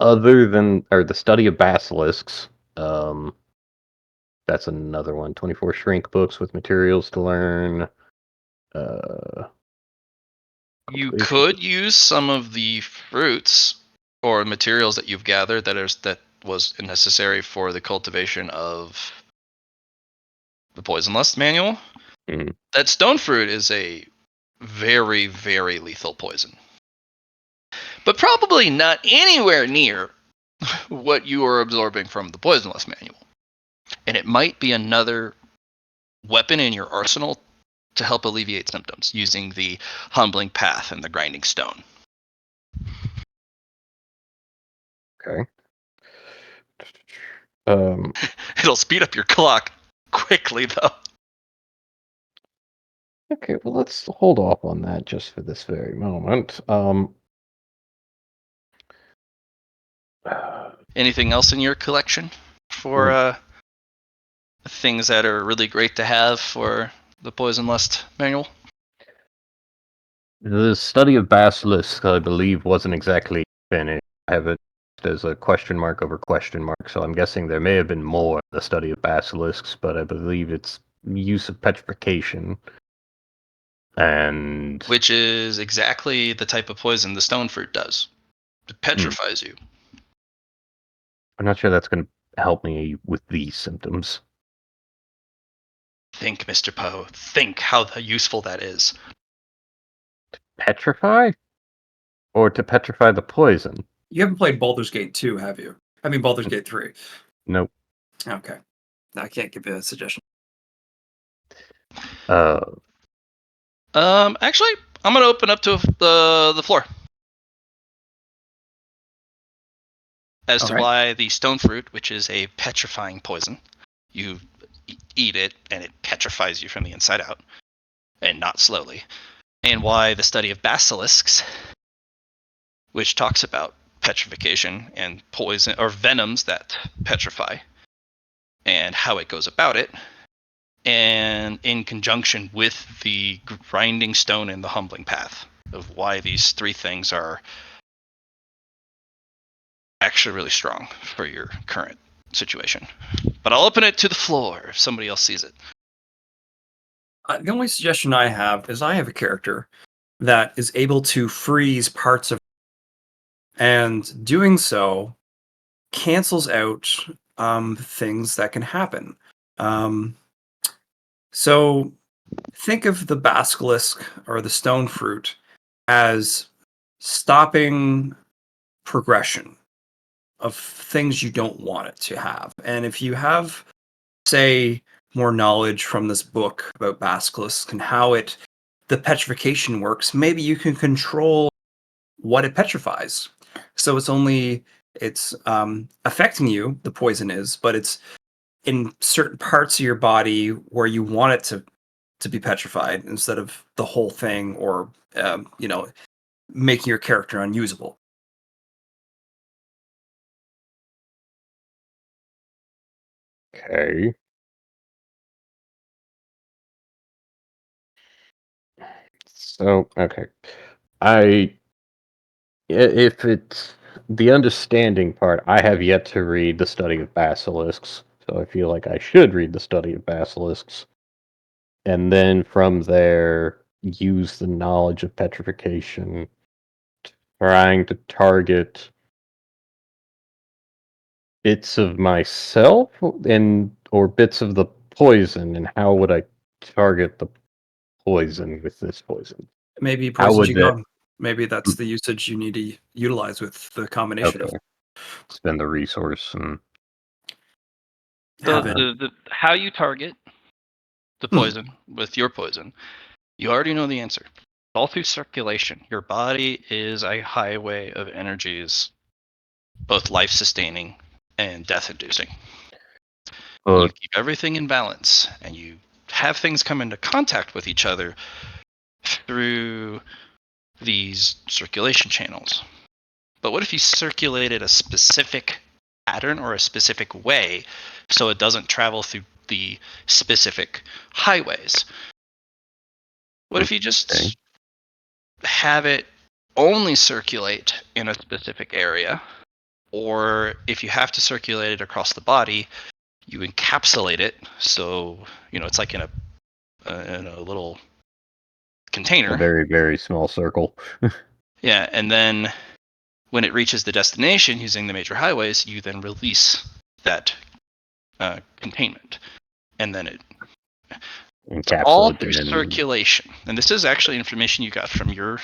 Other than the study of basilisks, that's another one. 24 shrink books with materials to learn. You Cultivation. could use some of the fruits or materials that you've gathered that was necessary for the cultivation of the poison lust manual. Mhm. That stone fruit is a very, very lethal poison. But probably not anywhere near what you are absorbing from the poison lust manual. And it might be another weapon in your arsenal to help alleviate symptoms using the humbling path and the grinding stone. Okay. It'll speed up your clock quickly, though. Okay, well, let's hold off on that just for this very moment. Anything else in your collection for things that are really great to have for the Poison Lust manual? The study of basilisk, I believe, wasn't exactly finished. I have it as a question mark over question mark, so I'm guessing there may have been more in the study of basilisks, but I believe it's use of petrification. And Which is exactly the type of poison the stone fruit does. It petrifies you. I'm not sure that's going to help me with these symptoms. Think, Mr. Poe. Think how useful that is. Petrify? Or to petrify the poison? You haven't played Baldur's Gate 2, have you? I mean, Baldur's Gate 3. Nope. Okay. I can't give you a suggestion. Actually, I'm gonna open up to the floor as to Alright. why the stone fruit, which is a petrifying poison, you eat it and it petrifies you from the inside out, and not slowly, and why the study of basilisks, which talks about petrification and poison or venoms that petrify, and how it goes about it, and in conjunction with the grinding stone and the humbling path of why these three things are actually really strong for your current situation. But I'll open it to the floor if somebody else sees it. The only suggestion I have is I have a character that is able to freeze parts of, and doing so cancels out things that can happen. So think of the basilisk or the stone fruit as stopping progression of things you don't want it to have. And if you have, say, more knowledge from this book about basilisks and how the petrification works, maybe you can control what it petrifies. So it's affecting you, the poison is, but it's in certain parts of your body where you want it to be petrified instead of the whole thing, or making your character unusable. Okay. So, okay. I If it's the understanding part, I have yet to read the study of basilisks, so I feel like I should read the study of basilisks, and then from there use the knowledge of petrification, trying to target bits of myself and or bits of the poison, and how would I target the poison with this poison? Maybe How poison would that qigong. Maybe that's the usage you need to utilize with the combination okay, of spend the resource and So having. how you target the Hmm. poison with your poison, you already know the answer. All through circulation. Your body is a highway of energies, both life sustaining and death inducing. You keep everything in balance and you have things come into contact with each other through these circulation channels. But what if you circulated a specific pattern or a specific way so it doesn't travel through the specific highways? What if you just have it only circulate in a specific area? Or if you have to circulate it across the body, you encapsulate it so it's like in a little a container. very, very small circle. Yeah, and then when it reaches the destination using the major highways, you then release that containment, and then it's all Encapsulate through it in. circulation. And this is actually information you got from your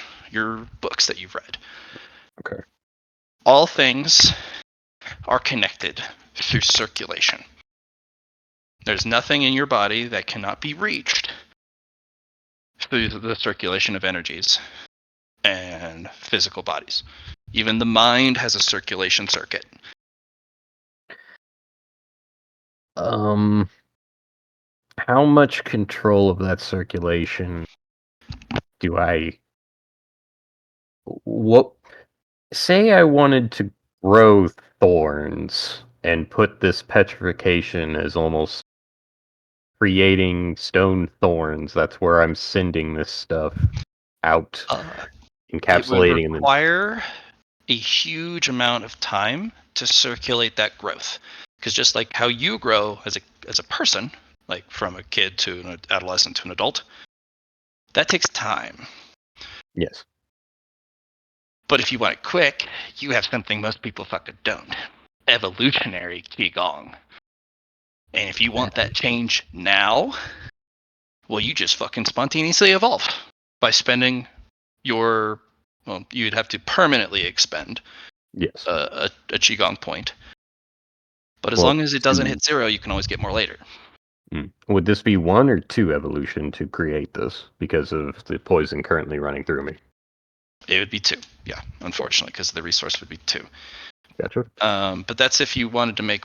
books that you've read. Okay. All things are connected through circulation. There's nothing in your body that cannot be reached through the circulation of energies and physical bodies. Even the mind has a circulation circuit. How much control of that circulation do I what say I wanted to grow thorns and put this petrification as almost creating stone thorns. That's where I'm sending this stuff out, It would encapsulating and then require a huge amount of time to circulate that growth. Because just like how you grow as a person, like from a kid to an adolescent to an adult, that takes time. yes. But if you want it quick, you have something most people fucking don't. Evolutionary Qigong. And if you want that change now, well, you just fucking spontaneously evolve by spending you'd have to permanently expend Yes. a Qigong point. But as Well, long as it doesn't hit 0, you can always get more later. Would this be 1 or 2 evolution to create this because of the poison currently running through me? It would be 2, yeah, unfortunately, because the resource would be 2. Gotcha. But that's if you wanted to make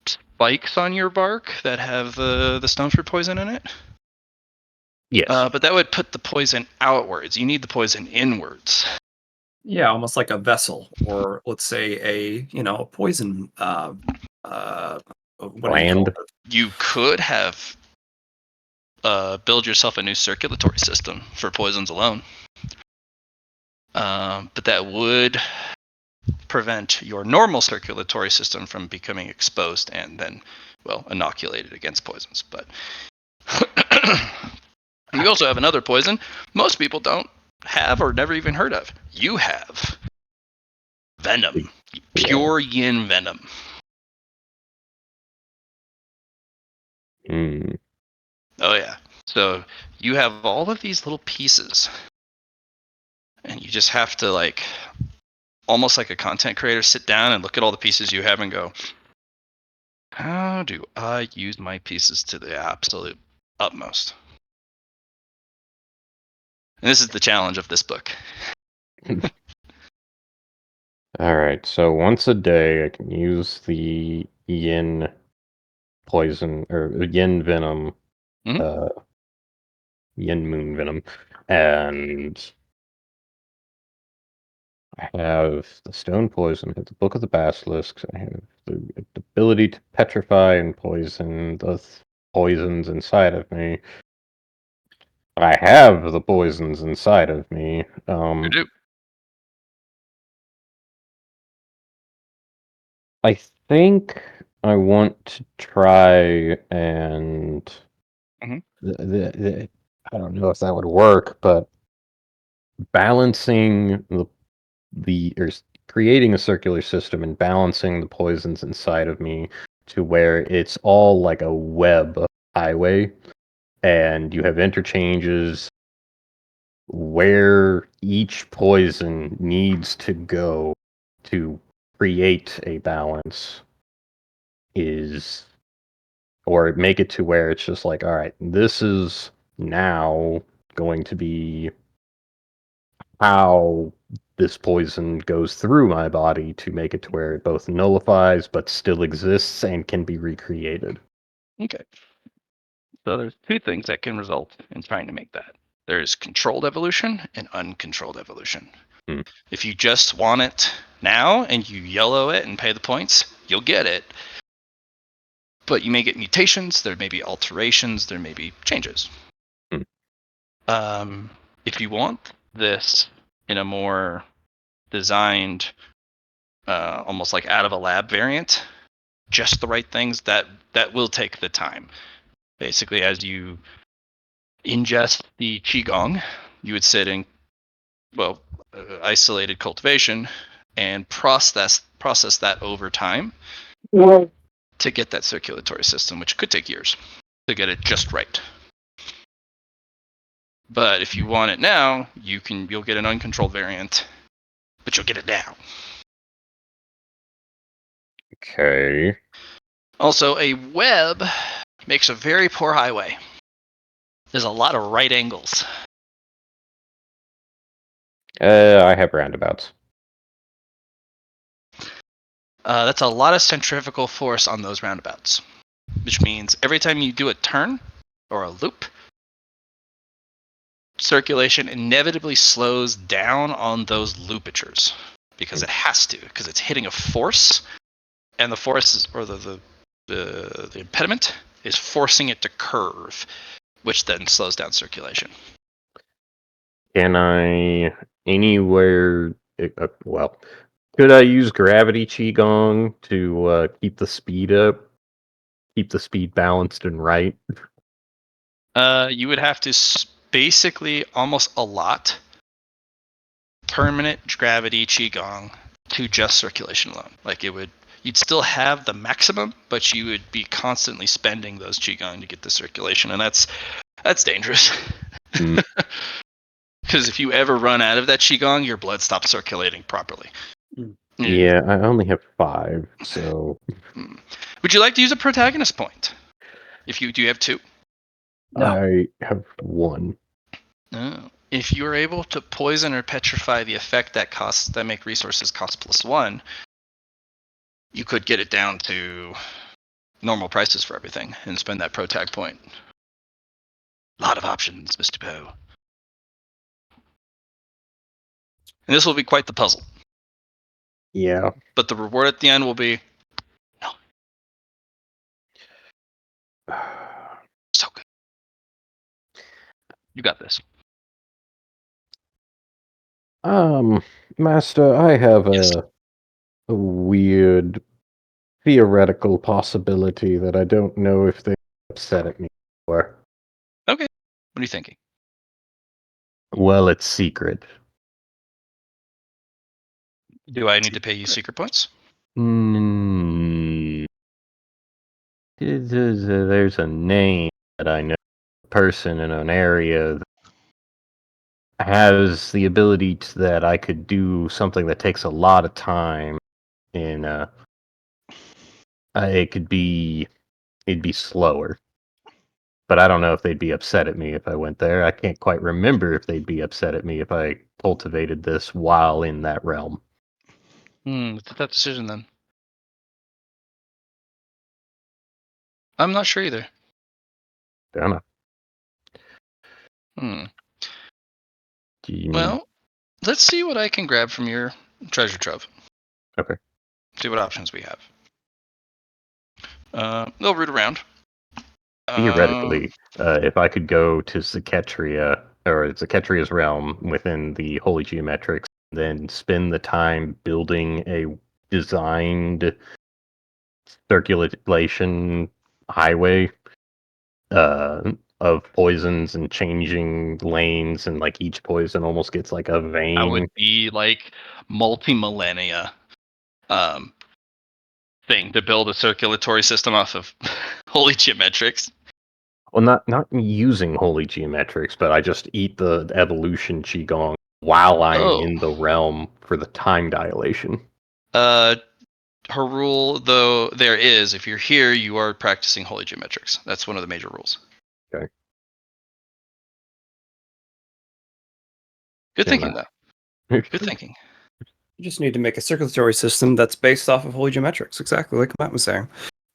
spikes on your bark that have the stone fruit poison in it. Yes. But that would put the poison outwards. You need the poison inwards. Yeah, almost like a vessel, or let's say a poison. What do you call Gland. it? You could have build yourself a new circulatory system for poisons alone. But that would prevent your normal circulatory system from becoming exposed and then, well, inoculated against poisons. But you also have another poison most people don't have or never even heard of. You have venom, pure yin venom. Oh yeah. So you have all of these little pieces, and you just have to almost like a content creator, sit down and look at all the pieces you have and go, how do I use my pieces to the absolute utmost? And this is the challenge of this book. Alright, so once a day I can use the yin poison, or yin venom, Mhm. yin moon venom, and I have the stone poison, I have the Book of the Basilisks, I have the ability to petrify and poison the poisons inside of me. I have the poisons inside of me. You do. I think I want to try and Mhm. I don't know if that would work, but balancing creating a circular system and balancing the poisons inside of me to where it's all like a web highway, and you have interchanges where each poison needs to go to create a balance is, or make it to where it's just like, all right, this is now going to be how this poison goes through my body to make it to where it both nullifies but still exists and can be recreated. Okay. So there's two things that can result in trying to make that. There's controlled evolution and uncontrolled evolution. Hmm. If you just want it now and you yellow it and pay the points, you'll get it. But you may get mutations, there may be alterations, there may be changes. Hmm. If you want this in a more designed, almost like out of a lab variant, just the right things, that will take the time. Basically, as you ingest the qigong, you would sit in isolated cultivation and process that over time to get that circulatory system, which could take years to get it just right. But if you want it now, you'll get an uncontrolled variant, but you'll get it now. Okay. Also, a web makes a very poor highway. There's a lot of right angles. I have roundabouts. That's a lot of centrifugal force on those roundabouts, which means every time you do a turn or a loop, circulation inevitably slows down on those loopatures because it has to, because it's hitting a force, and the force is, or the impediment is forcing it to curve, which then slows down circulation. Can I anywhere? Well, could I use gravity qigong to keep the speed up, keep the speed balanced and right? You would have to basically almost allot permanent gravity qigong to just circulation alone. Like you'd still have the maximum, but you would be constantly spending those qigong to get the circulation, and that's dangerous. Hmm. Because if you ever run out of that qigong, your blood stops circulating properly. Yeah, I only have 5, so Would you like to use a protagonist point? Do you have 2? No. I have 1. No. If you are able to poison or petrify the effect that make resources cost +1, you could get it down to normal prices for everything and spend that protag point. A lot of options, Mr. Poe. And this will be quite the puzzle. Yeah. But the reward at the end will be no. So good. You got this. Master, I have Yes. a weird theoretical possibility that I don't know if they upset at me for. Okay. What are you thinking? Well, it's secret. Do I need to pay you secret points? Hmm. There's a name that I know, a person in an area that has the ability that I could do something that takes a lot of time in it'd be slower. But I don't know if they'd be upset at me if I went there. I can't quite remember if they'd be upset at me if I cultivated this while in that realm. It's a tough decision then. I'm not sure either. Fair enough. Do you need... Well, let's see what I can grab from your treasure trove. Okay. See what options we have. They'll root around. Theoretically, if I could go to Zaketria, or Zaketria's realm within the Holy Geometrics, then spend the time building a designed circulation highway of poisons and changing lanes, and like each poison almost gets like a That vein. would be like multi-millennia thing to build a circulatory system off of holy geometrics. Well, not using holy geometrics, but I just eat the evolution qigong while I'm Oh. in the realm for the time dilation. Her rule, though, there is, if you're here, you are practicing holy geometrics. That's one of the major rules. Okay. Good Can thinking, though. Good thinking. You just need to make a circulatory system that's based off of holy geometrics, exactly like Matt was saying.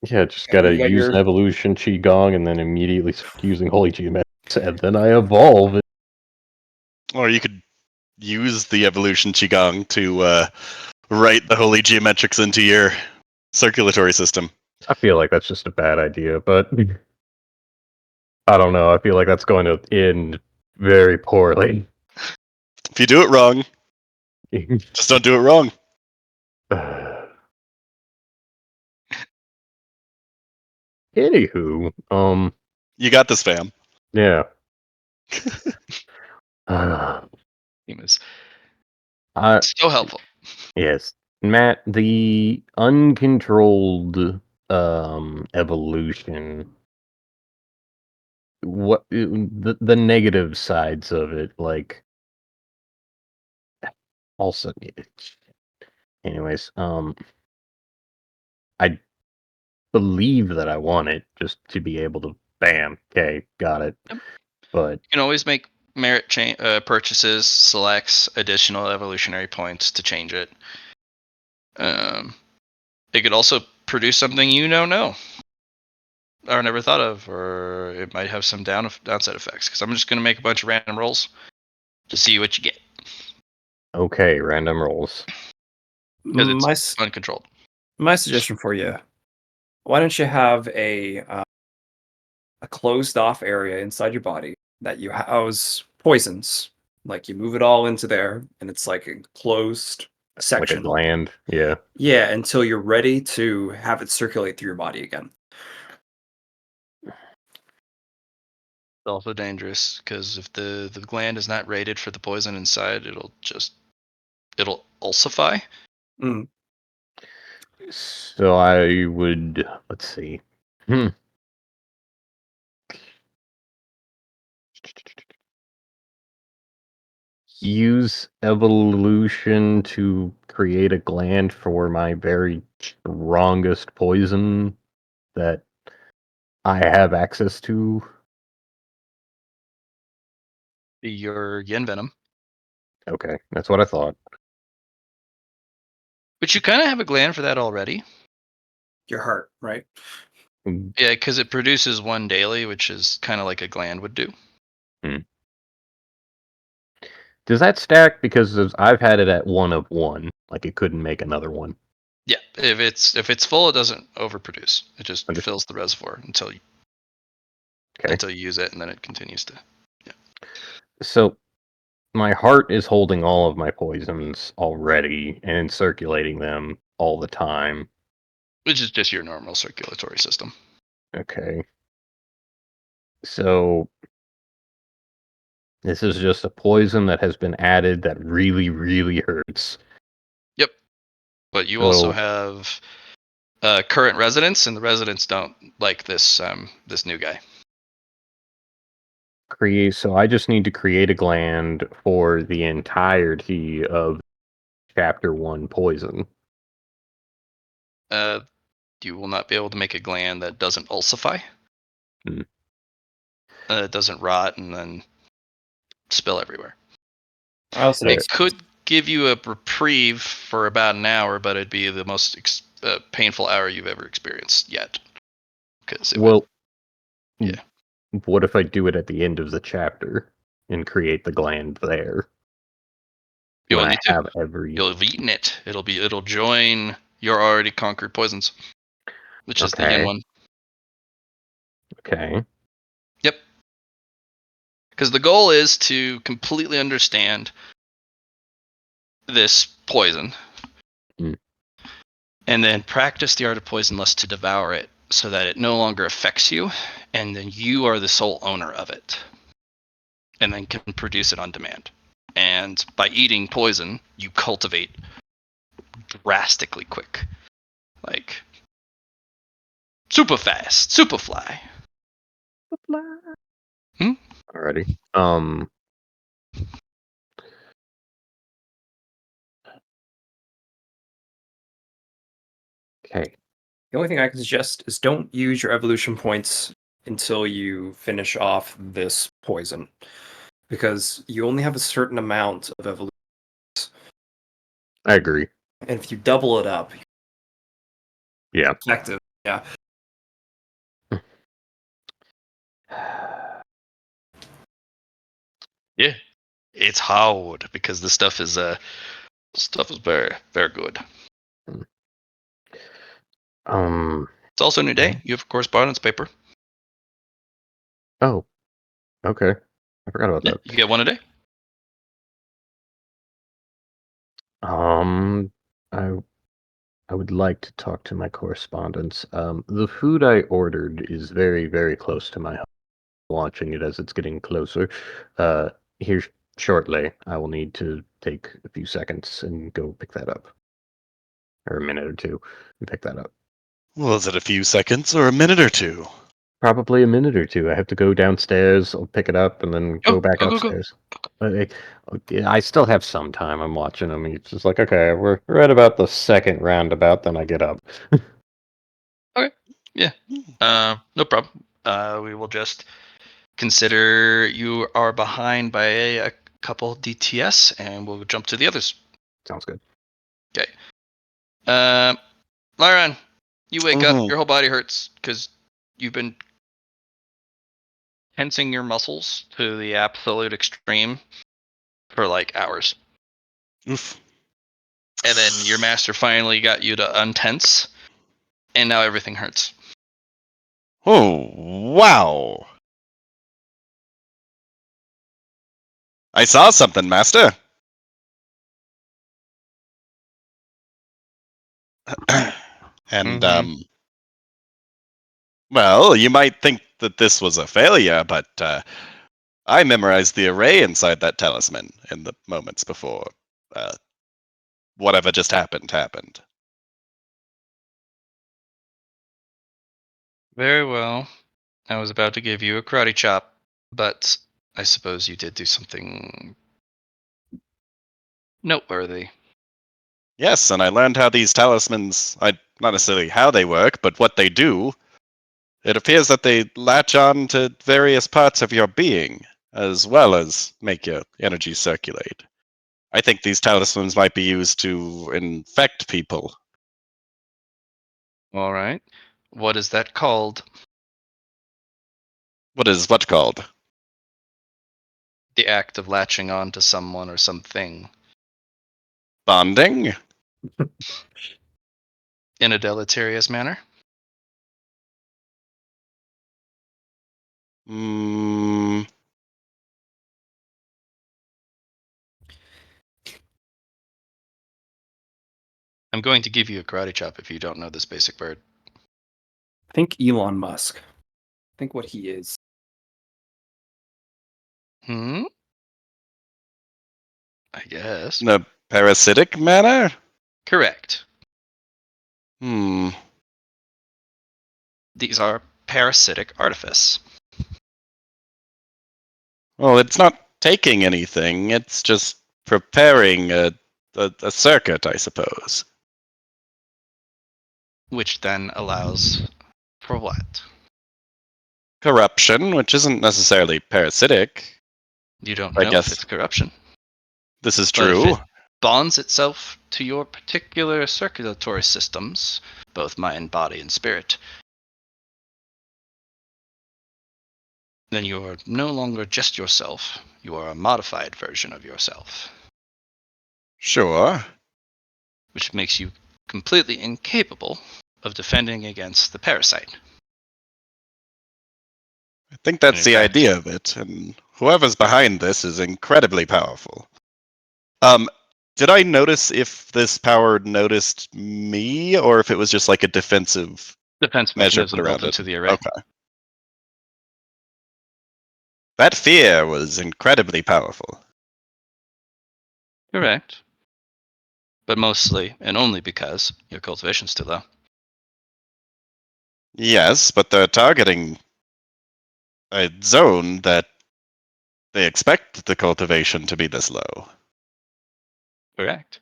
Yeah, just gotta You got use your- an evolution qigong and then immediately start using holy geometrics, and then I evolve. Or you could use the evolution qigong to write the holy geometrics into your circulatory system. I feel like that's just a bad idea, but I don't know. I feel like that's going to end very poorly. If you do it wrong, just don't do it wrong. Anywho, You got this, fam. yeah. He was I so helpful. Yes, Matt, the uncontrolled evolution. What the negative sides of it, like also. Anyways, I believe that I want it just to be able to. Bam. Okay, got it. Yep. But You can always make merit purchases, selects additional evolutionary points to change it. It could also produce something you don't know or never thought of, or it might have some downside effects. Because I'm just going to make a bunch of random rolls to see what you get. okay, random rolls. Because it's My, s- uncontrolled. my suggestion for you: why don't you have a closed off area inside your body that you house poisons? Like you move it all into there, and it's like a closed Like a section. gland. Yeah. Yeah, until you're ready to have it circulate through your body again. It's also dangerous because if the gland is not rated for the poison inside, it'll ulcify. Mm. So I would. Let's see. Use evolution to create a gland for my very strongest poison that I have access to. Your yen venom, Okay, that's what I thought. which you kind of have a gland for that already. Your heart, right? Yeah, because it produces one daily, which is kind of like a gland would do. Does that stack? Because I've had it at 1 of 1. Like it couldn't make another one. Yeah, if it's full, it doesn't overproduce. It just Understood. fills the reservoir until you use it, and then it continues to. So my heart is holding all of my poisons already and circulating them all the time. Which is just your normal circulatory system. Okay. So this is just a poison that has been added that really, really hurts. Yep. But you So- also have current residents, and the residents don't like this this new guy. So I just need to create a gland for the entirety of chapter 1 poison. You will not be able to make a gland that doesn't ulcify. It doesn't rot and then spill everywhere. I also It could give you a reprieve for about an hour, but it'd be the most painful hour you've ever experienced yet. Because yeah. What if I do it at the end of the chapter and create the gland there? You When won't I need to. have every. You'll have eaten it. It'll join your already conquered poisons, which is the yin Okay. one. Okay. Yep. Because the goal is to completely understand this poison. Hmm. And then practice the art of poisonless to devour it so that it no longer affects you, and then you are the sole owner of it. And then can produce it on demand. And by eating poison, you cultivate drastically quick. Like super fast, super fly. Alrighty. Okay. The only thing I can suggest is don't use your evolution points until you finish off this poison, because you only have a certain amount of evolution, I agree. and if you double it up, Yeah. effective. Yeah. Yeah. It's hard because the stuff is very, very good. It's also a new day. You have correspondence paper. Oh. Okay. I forgot about Yeah, that. you get one a day. I would like to talk to my correspondents. The food I ordered is very, very close to my home. Watching it as it's getting closer. Here shortly. I will need to take a few seconds and go pick that up. Or a minute or two and pick that up. Was it a few seconds or a minute or two? Probably a minute or two. I have to go downstairs, I'll pick it up, and then go back go. upstairs. But I still have some time. I'm watching them. It's just like, okay, we're at about the second roundabout, then I get up. Okay. Yeah. No problem. We will just consider you are behind by a couple DTS, and we'll jump to the others. Sounds good. Okay. Lyron, you wake up. Your whole body hurts because you've been tensing your muscles to the absolute extreme for like hours. Oof. And then your master finally got you to untense, and now everything hurts. Oh, wow. I saw something, Master. And, well, you might think that this was a failure, but I memorized the array inside that talisman in the moments before whatever just happened. Very well. I was about to give you a karate chop, but I suppose you did do something noteworthy. Yes, and I learned how these talismans, not necessarily how they work, but what they do. It appears that they latch on to various parts of your being, as well as make your energy circulate. I think these talismans might be used to infect people. All right. What is that called? What is what called? The act of latching on to someone or something Bonding? in a deleterious manner? Mm, I'm going to give you a karate chop if you don't know this basic word. Think Elon Musk. Think what he is. I guess. in a parasitic manner? Correct. Hmm. These are parasitic artifice. Well, it's not taking anything, it's just preparing a circuit, I suppose. Which then allows for what? Corruption, which isn't necessarily parasitic. You don't I know if guess it's corruption. this is But if true. it bonds itself to your particular circulatory systems, both mind, body, and spirit, then you are no longer just yourself. You are a modified version of yourself, Sure. which makes you completely incapable of defending against the parasite. I think And that's in the fact, idea of it, and whoever's behind this is incredibly powerful. Did I notice if this power noticed me, or if it was just like a defensive Defense measure mechanism put built around it? into the array. Okay. That fear was incredibly powerful. Correct. But mostly and only because your cultivation's too low. Yes, but they're targeting a zone that they expect the cultivation to be this low. Correct.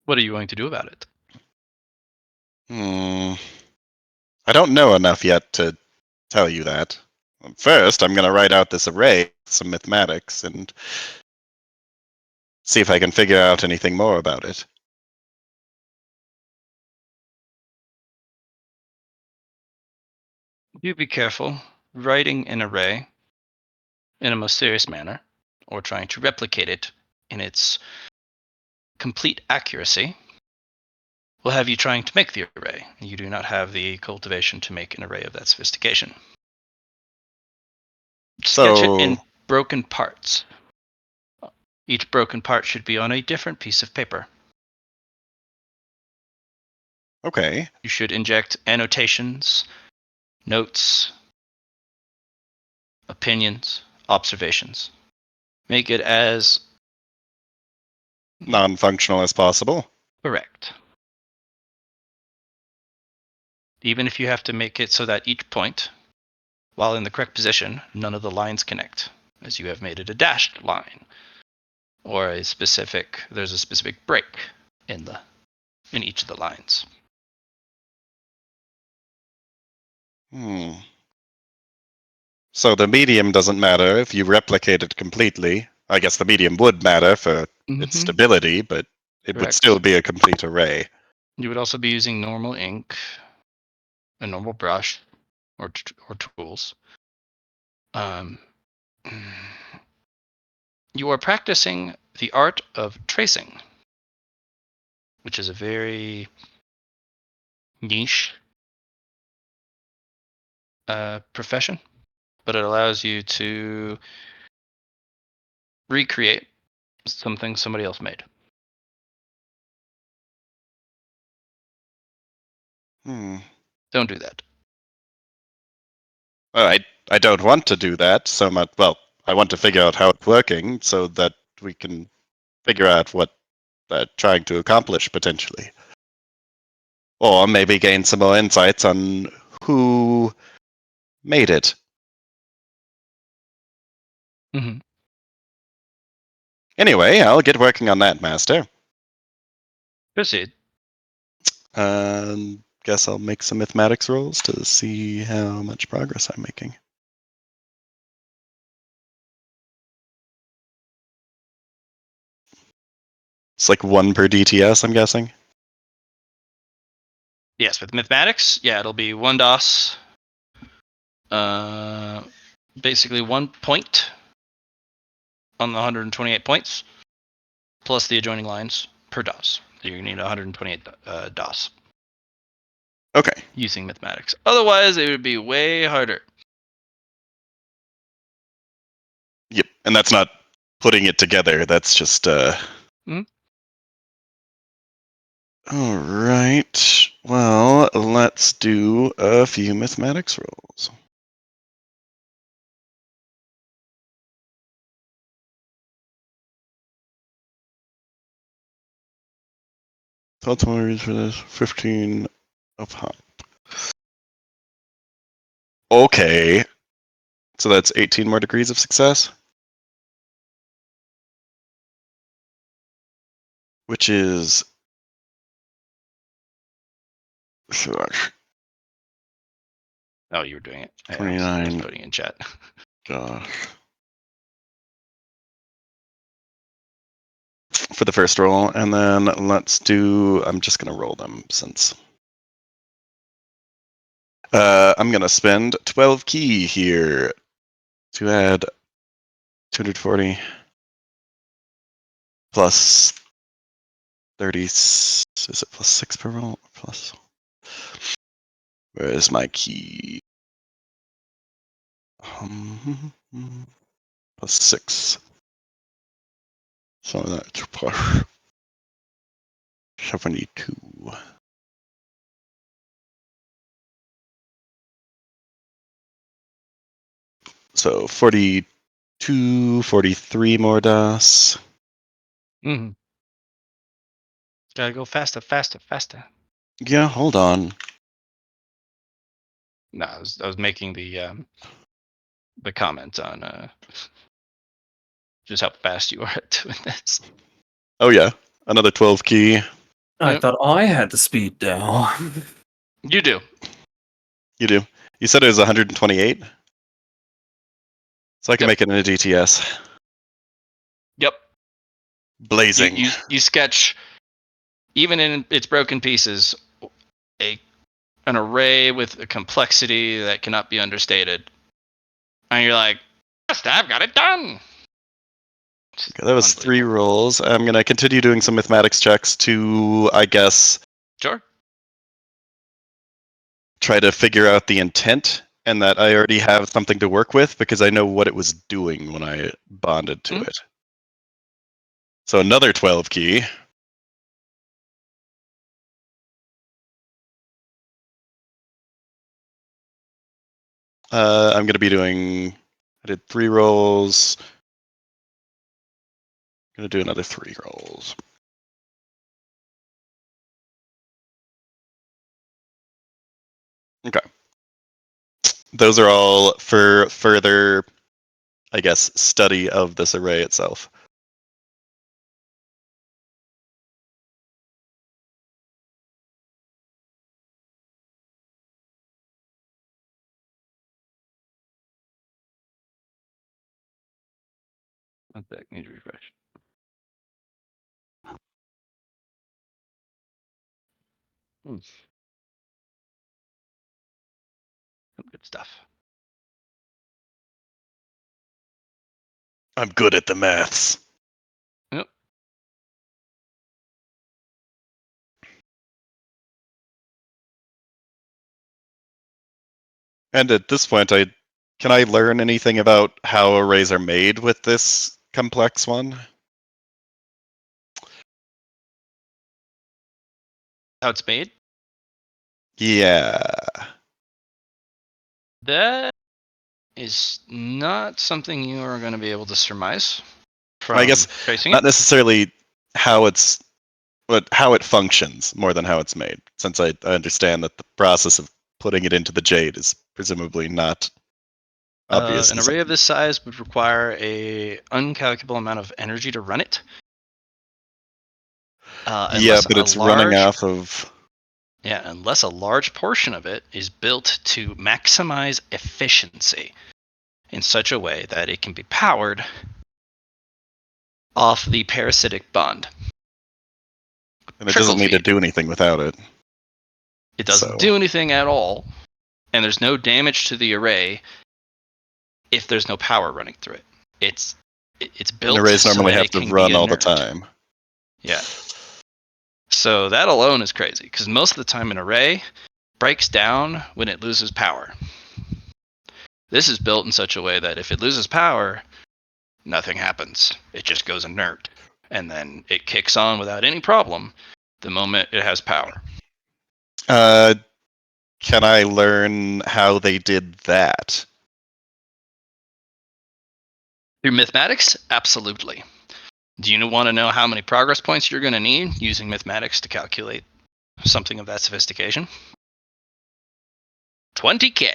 What are you going to do about it? I don't know enough yet to tell you that. First, I'm going to write out this array, some mathematics, and see if I can figure out anything more about it. Do be careful. Writing an array in a most serious manner, or trying to replicate it in its complete accuracy, will have you trying to make the array. You do not have the cultivation to make an array of that sophistication. Sketch it in broken parts. Each broken part should be on a different piece of paper. Okay. You should inject annotations, notes, opinions, observations. Make it as Non-functional as possible. correct. Even if you have to make it so that each point, while in the correct position, none of the lines connect, as you have made it a dashed line, or there's a specific break in each of the lines. So the medium doesn't matter if you replicate it completely. I guess the medium would matter for its stability, but it would Correct. still be a complete array. You would also be using normal ink, a normal brush, or tools. You are practicing the art of tracing, which is a very niche profession, but it allows you to recreate something somebody else made. Don't do that. I don't want to do that so much. Well, I want to figure out how it's working so that we can figure out what they're trying to accomplish potentially. Or maybe gain some more insights on who made it. Mm-hmm. Anyway, I'll get working on that, Master. Proceed. Guess I'll make some mathematics rolls to see how much progress I'm making. It's like 1 per DTS, I'm guessing. Yes, with mathematics, yeah, it'll be 1 DOS. Basically 1 point on the 128 points, plus the adjoining lines per DOS. So you need 128 DOS. Okay. Using mathematics. Otherwise, it would be way harder. Yep, and that's not putting it together. That's just All right. Well, let's do a few mathematics rolls. Total reads for this 15 a pop. Okay. So that's 18 more degrees of success. Which is Oh, you were doing it. I was 29. putting in chat. Gosh. For the first roll, and then let's do. I'm just gonna roll them since. I'm gonna spend 12 key here to add 240 plus 30. Is it plus 6 per roll? Plus. Where is my key? plus 6. So that's plus 72. So 42, 43 more DOS. Mm-hmm. Gotta go faster, faster, faster. Yeah, hold on. No, I was making the comment on just how fast you are at doing this. Oh yeah, another 12 key. I Yep. thought I had the speed now. You do. You do. You said it was 128? So I can Yep. make it in a GTS. Yep. Blazing. You sketch, even in its broken pieces, an array with a complexity that cannot be understated. And you're like, yes, I've got it done. Okay, that was 3 rolls. I'm going to continue doing some mathematics checks to, I guess, Sure. try to figure out the intent, and that I already have something to work with because I know what it was doing when I bonded to it. So another 12 key. I'm going to be doing, I did 3 rolls. I'm going to do another 3 rolls. Okay. Those are all for further, I guess, study of this array itself. One sec, need to refresh. Some good stuff. I'm good at the maths. Yep. And at this point, can I learn anything about how arrays are made with this complex one? How it's made? Yeah. That is not something you are going to be able to surmise from I guess tracing not it. necessarily how it's, but how it functions more than how it's made, since I understand that the process of putting it into the jade is presumably not obvious. An array of this size would require a uncalculable amount of energy to run it. Yeah, Unless but a it's running large, off of. unless a large portion of it is built to maximize efficiency in such a way that it can be powered off the parasitic bond. And it Trickle doesn't need to feed. do anything without it. It doesn't So- do anything at all, and there's no damage to the array if there's no power running through it. It's built And arrays so normally that have it to can run be all the inert. time. Yeah. So that alone is crazy, because most of the time an array breaks down when it loses power. This is built in such a way that if it loses power, nothing happens. It just goes inert. And then it kicks on without any problem the moment it has power. Can I learn how they did that? Through mathematics? Absolutely. Do you want to know how many progress points you're going to need using mathematics to calculate something of that sophistication? 20K.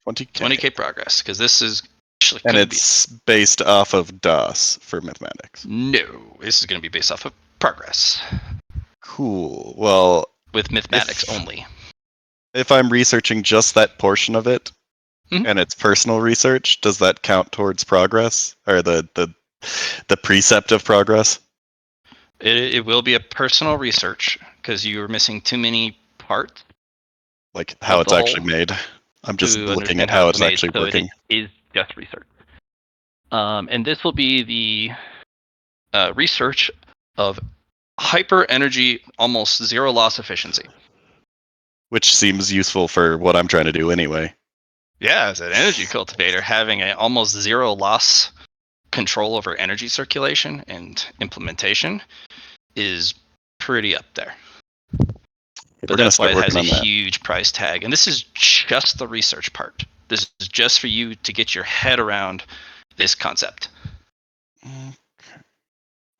20K. 20K progress, because this is actually And going to be... it's based off of DOS for mathematics. No, this is going to be based off of progress. Cool. Well, With mathematics only. if I'm researching just that portion of it, Mhm. and it's personal research, does that count towards progress? Or the precept of progress? It will be a personal research, because you are missing too many parts Like how of it's the actually whole made? I'm just to looking at understand how it's it's made, actually so working. it is just research. And this will be the research of hyper energy, almost zero loss efficiency. Which seems useful for what I'm trying to do anyway. Yeah, as an energy cultivator, having an almost zero loss control over energy circulation and implementation is pretty up there. We're But gonna that's why start it has working a on that. huge price tag. And this is just the research part. This is just for you to get your head around this concept,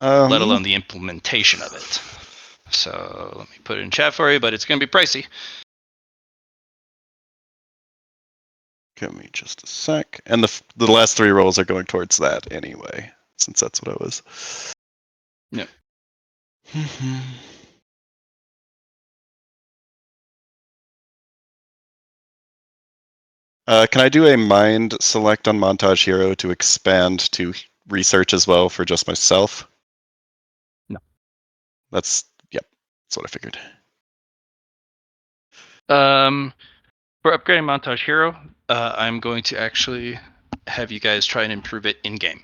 let alone the implementation of it. So let me put it in chat for you, but it's going to be pricey. Give me just a sec. And the last 3 rolls are going towards that anyway, since that's what I was. Yeah. Can I do a mind select on Montage Hero to expand to research as well for just myself? No. Yep, that's what I figured. For upgrading Montage Hero, I'm going to actually have you guys try and improve it in-game.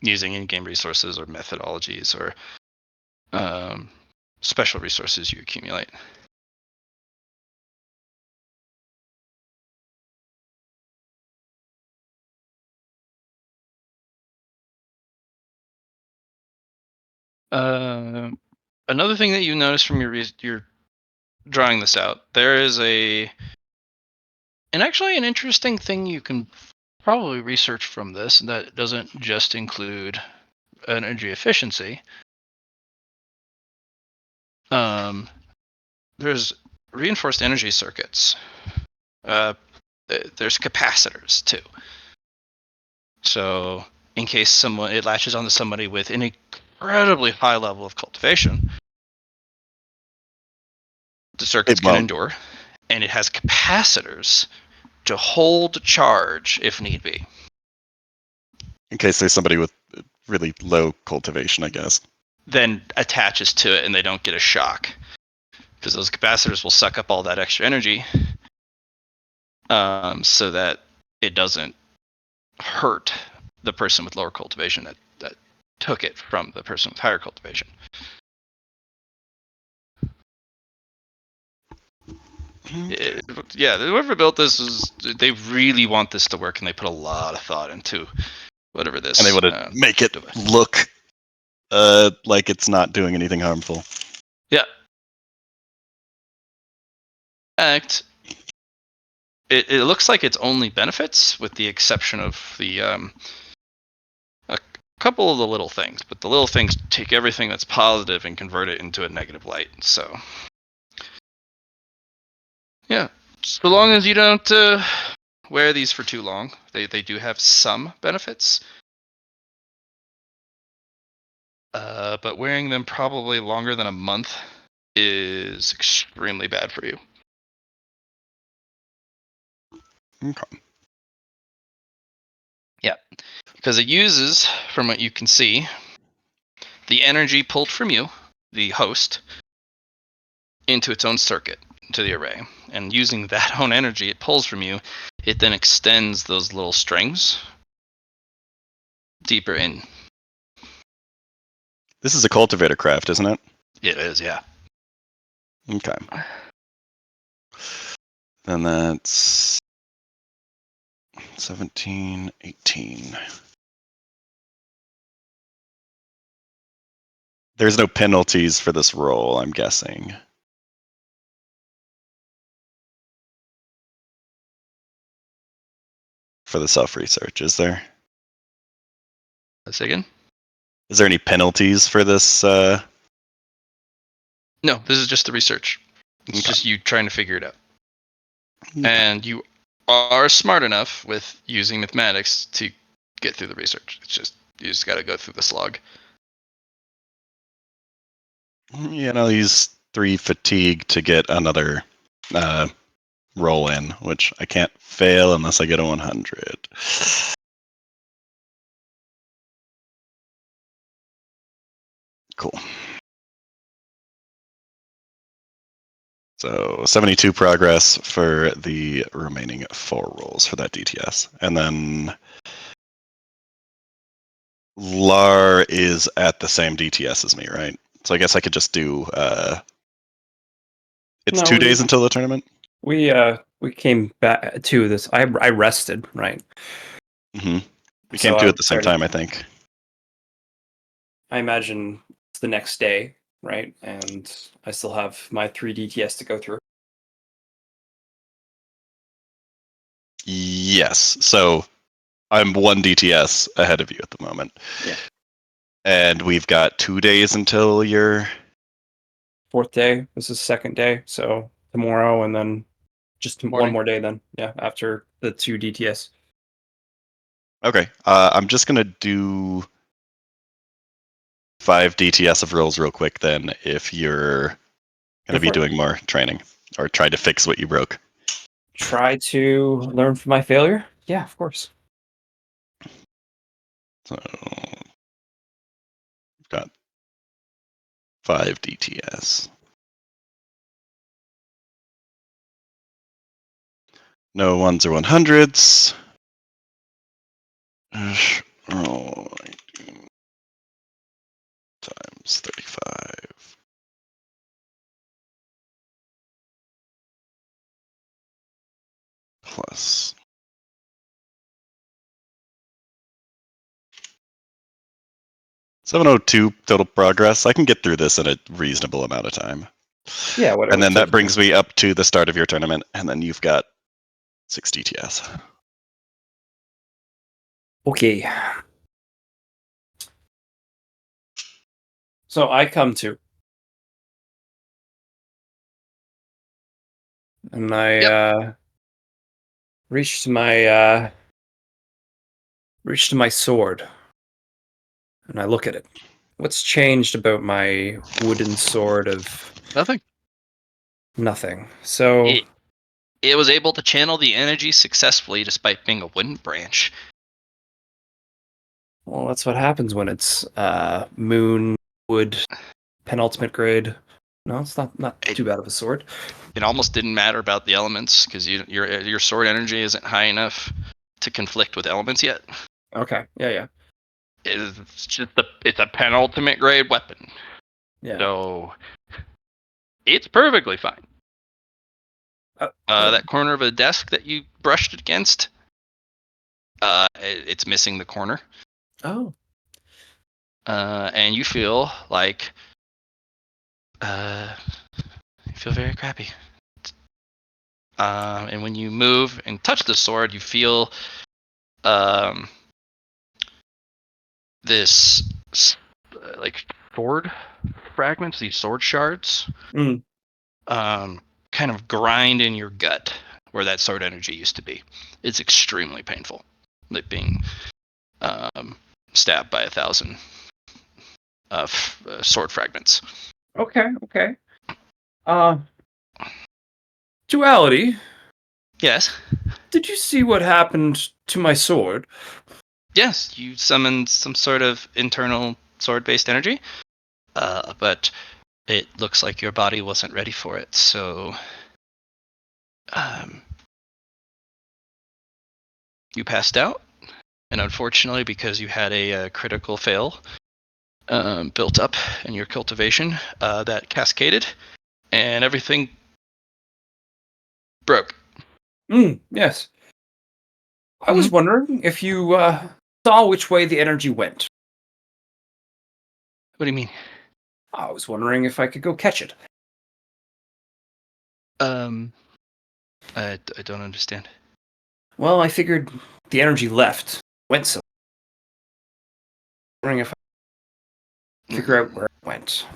Using in-game resources or methodologies or special resources you accumulate. Another thing that you notice from your drawing this out, there is an interesting thing you can probably research from this that doesn't just include energy efficiency. There's reinforced energy circuits. There's capacitors too. So in case it latches onto somebody with an incredibly high level of cultivation, the circuits can endure, and it has capacitors to hold charge if need be. In case there's somebody with really low cultivation, I guess. Then attaches to it and they don't get a shock. Because those capacitors will suck up all that extra energy so that it doesn't hurt the person with lower cultivation that took it from the person with higher cultivation. Whoever built this they really want this to work, and they put a lot of thought into whatever this. And they want to make it look like it's not doing anything harmful. Yeah. In fact, it looks like it's only benefits, with the exception of the a couple of the little things. But the little things take everything that's positive and convert it into a negative light. So, yeah, so long as you don't wear these for too long, they do have some benefits. But wearing them probably longer than a month is extremely bad for you. Okay. Yeah, because it uses, from what you can see, the energy pulled from you, the host, into its own circuit, to the array. And using that own energy it pulls from you, it then extends those little strings deeper in. This is a cultivator craft, isn't it? It is, yeah. Okay. Then that's 17, 18. There's no penalties for this roll, I'm guessing. For the self-research, is there? Say again? Is there any penalties for this? No, this is just the research. It's just you trying to figure it out. Okay. And you are smart enough with using mathematics to get through the research. It's just, you just got to go through the slog. Yeah, and I'll use 3 fatigue to get another roll in, which I can't fail unless I get a 100. Cool. So 72 progress for the remaining 4 rolls for that DTS. And then Lar is at the same DTS as me, right? So I guess I could just do it's No, 2 days until the tournament? We we came back to this. I rested, right? hmm We So came to I at the same started- time, I think. I imagine it's the next day, right? And I still have my 3 DTS to go through. Yes. So I'm 1 DTS ahead of you at the moment. Yeah. And we've got 2 days until you're... 4th day. This is 2nd day. So tomorrow and then just one Morning. more day then. Yeah, after the 2 DTS. Okay. I'm just going to do 5 DTS of rolls real quick then if you're going to be for it. doing more training or try to fix what you broke. Try to learn from my failure. Yeah, of course. So we've got 5 DTS. No 1s or 100s. Roll 19 times 35. Plus 702 total progress. I can get through this in a reasonable amount of time. Yeah, whatever. And then it that takes. brings me up to the start of your tournament, and then you've got 6 DTS. Okay. So I come to. And I reach to my sword. And I look at it. What's changed about my wooden sword of Nothing. nothing? So It was able to channel the energy successfully despite being a wooden branch. well, that's what happens when it's moon wood penultimate grade. No, it's not too bad of a sword. It almost didn't matter about the elements because your sword energy isn't high enough to conflict with elements yet. Okay. Yeah. It's just it's a penultimate grade weapon, Yeah. so it's perfectly fine. Yeah. That corner of a desk that you brushed against, it's missing the corner, Oh. and you feel like you feel very crappy. And when you move and touch the sword, you feel this like sword fragments, these sword shards, Mm. kind of grind in your gut where that sword energy used to be. It's extremely painful, like being stabbed by 1,000 sword fragments. Okay. Duality. Yes. Did you see what happened to my sword? Yes, you summoned some sort of internal sword-based energy, but it looks like your body wasn't ready for it. So, you passed out, and unfortunately, because you had a critical fail built up in your cultivation, that cascaded, and everything broke. Yes. I was wondering if you saw which way the energy went. What do you mean? I was wondering if I could go catch it. I don't understand. Well, I figured the energy left, went so. Wondering if I could figure out where it went.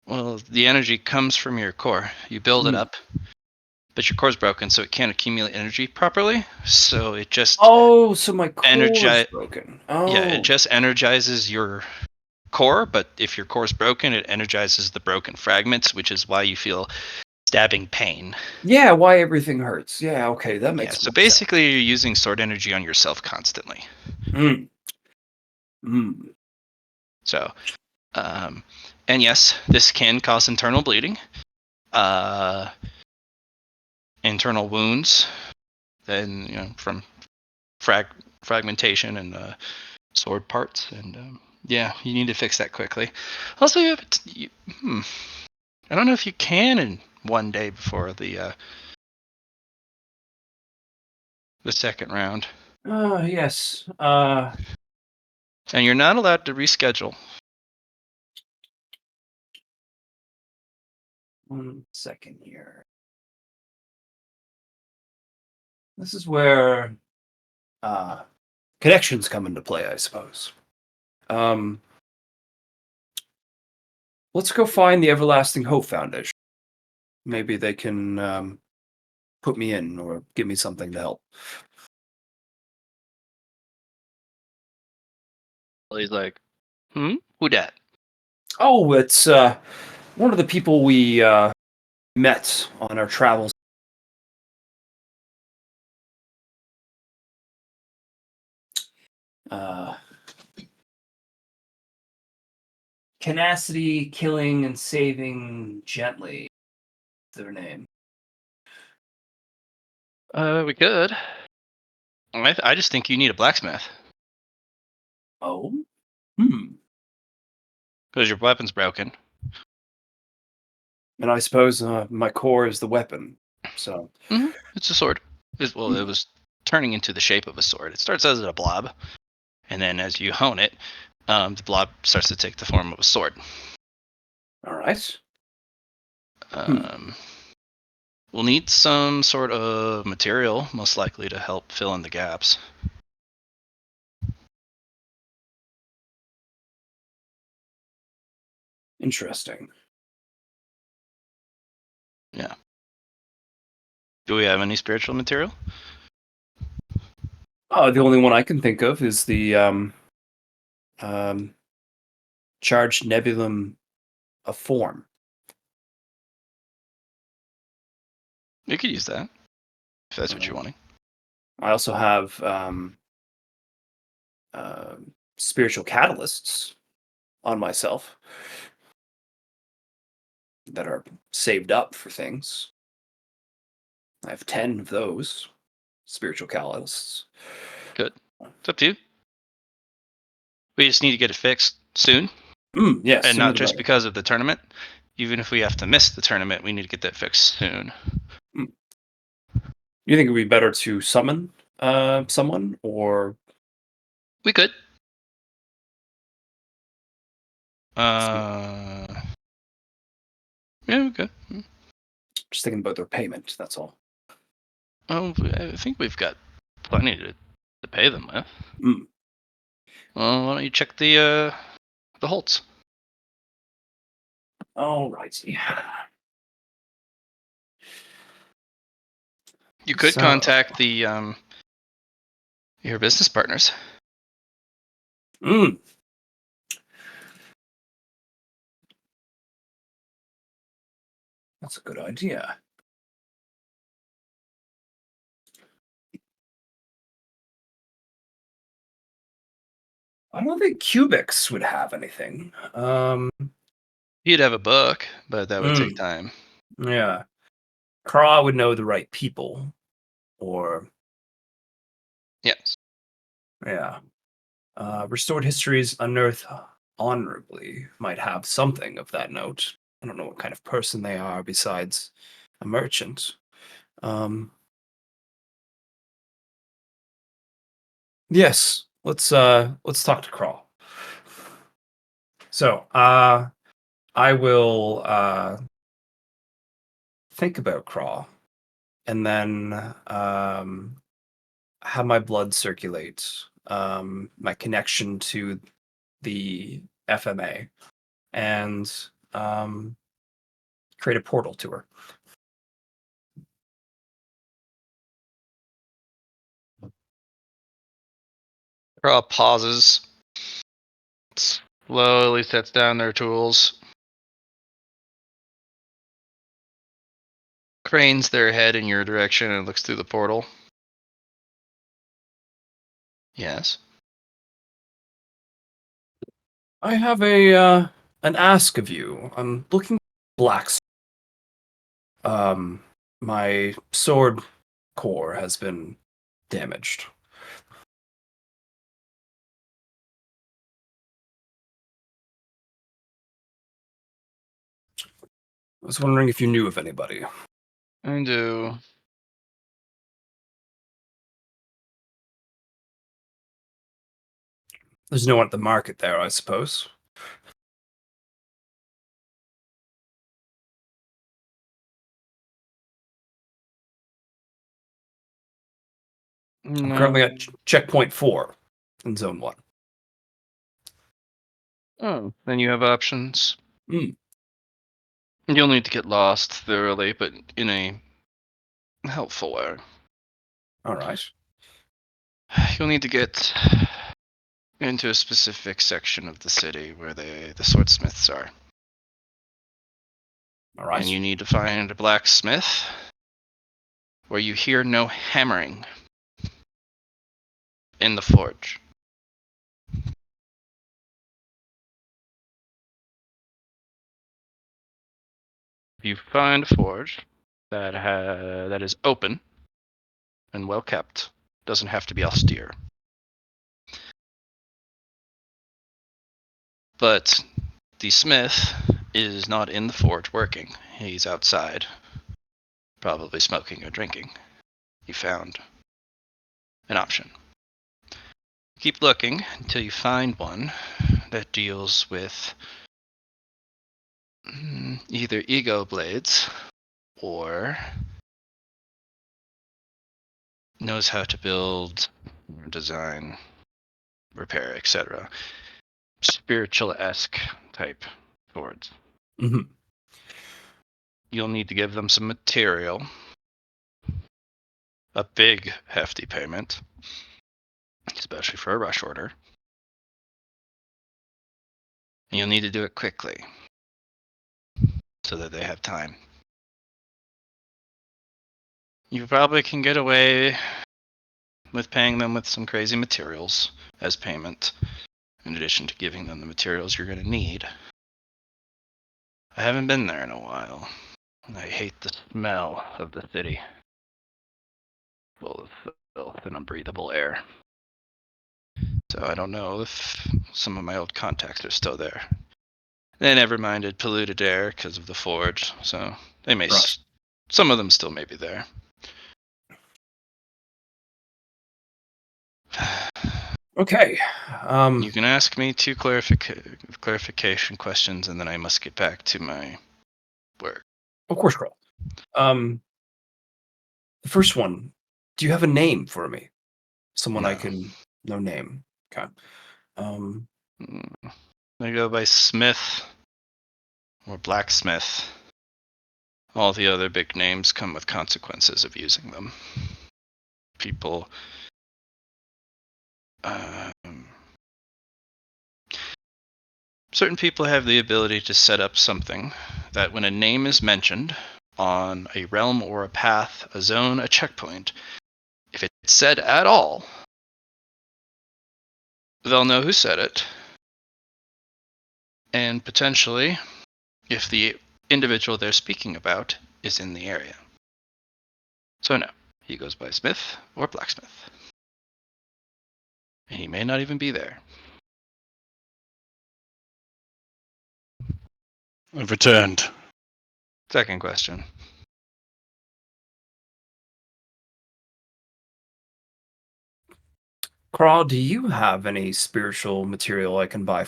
Well, the energy comes from your core. You build it up, but your core's broken, so it can't accumulate energy properly. So it just Oh, so my core is broken. Oh. Yeah, it just energizes your core, but if your core's broken, it energizes the broken fragments, which is why you feel stabbing pain. Yeah, why everything hurts. Yeah, okay, that makes So more basically, you're using sword energy on yourself constantly. sense. So, and yes, this can cause internal bleeding, internal wounds, then from fragmentation and sword parts, and yeah, you need to fix that quickly. Also, I don't know if you can in one day before the the second round. Yes. And you're not allowed to reschedule. 1 second here. This is where connections come into play, I suppose. Let's go find the Everlasting Hope Foundation. Maybe they can put me in or give me something to help. He's like, who dat? Oh, it's one of the people we met on our travels. Tenacity, Killing, and Saving Gently. Their name. We could. I just think you need a blacksmith Oh? because your weapon's broken. And I suppose my core is the weapon. So. It's a sword. It was turning into the shape of a sword. It starts as a blob, and then as you hone it, the blob starts to take the form of a sword. All right. We'll need some sort of material, most likely, to help fill in the gaps. Interesting. Yeah. Do we have any spiritual material? The only one I can think of is the charged nebulum of form. You could use that if that's what you're wanting. I also have spiritual catalysts on myself that are saved up for things. I have 10 of those spiritual catalysts. Good. It's up to you. We just need to get it fixed soon. Yes, And sooner not the just better. because of the tournament. Even if we have to miss the tournament, we need to get that fixed soon. You think it would be better to summon someone, or We could. Yeah, we could. just thinking about their payment? That's all. Oh, I think we've got plenty to pay them with. Well, why don't you check the holds? All righty. You could So- contact the your business partners. That's a good idea. I don't think Cubics would have anything. You'd have a book, but that would take time. Yeah. Craw would know the right people. Or, Yes. yeah. Restored Histories Unearthed Honorably might have something of that note. I don't know what kind of person they are besides a merchant. Yes, let's talk to Craw. So, I will think about Craw, and then have my blood circulate, my connection to the FMA, and create a portal to her. Craw pauses, slowly sets down their tools, cranes their head in your direction, and looks through the portal. Yes. I have an ask of you. I'm looking for blacks. My sword core has been damaged. I was wondering if you knew of anybody. I do. There's no one at the market there, I suppose. I'm currently at checkpoint 4 in zone 1. Oh, then you have options. Mm. You'll need to get lost thoroughly, but in a helpful way. All right. You'll need to get into a specific section of the city where the swordsmiths are. All right. And you need to find a blacksmith where you hear no hammering in the forge. If you find a forge that is open and well kept, doesn't have to be austere, but the smith is not in the forge working. He's outside, probably smoking or drinking. You found an option. Keep looking until you find one that deals with either ego blades or knows how to build, design, repair, etc. Spiritual-esque type swords. Mm-hmm. You'll need to give them some material, a big, hefty payment, especially for a rush order. And you'll need to do it quickly so that they have time. You probably can get away with paying them with some crazy materials as payment, in addition to giving them the materials you're going to need. I haven't been there in a while, and I hate the smell of the city, full of filth and unbreathable air. So I don't know if some of my old contacts are still there. They never minded polluted air because of the forge, so they may. Right. Some of them still may be there. Okay. You can ask me 2 clarification questions, and then I must get back to my work. Of course, Carl. The first one. Do you have a name for me? Someone I No. can. No name. Okay. I go by Smith or Blacksmith. All the other big names come with consequences of using them. People. Certain people have the ability to set up something that when a name is mentioned on a realm or a path, a zone, a checkpoint, if it's said at all, they'll know who said it. And potentially, if the individual they're speaking about is in the area. So no, he goes by Smith or Blacksmith. And he may not even be there. I've returned. Second question. Carl, do you have any spiritual material I can buy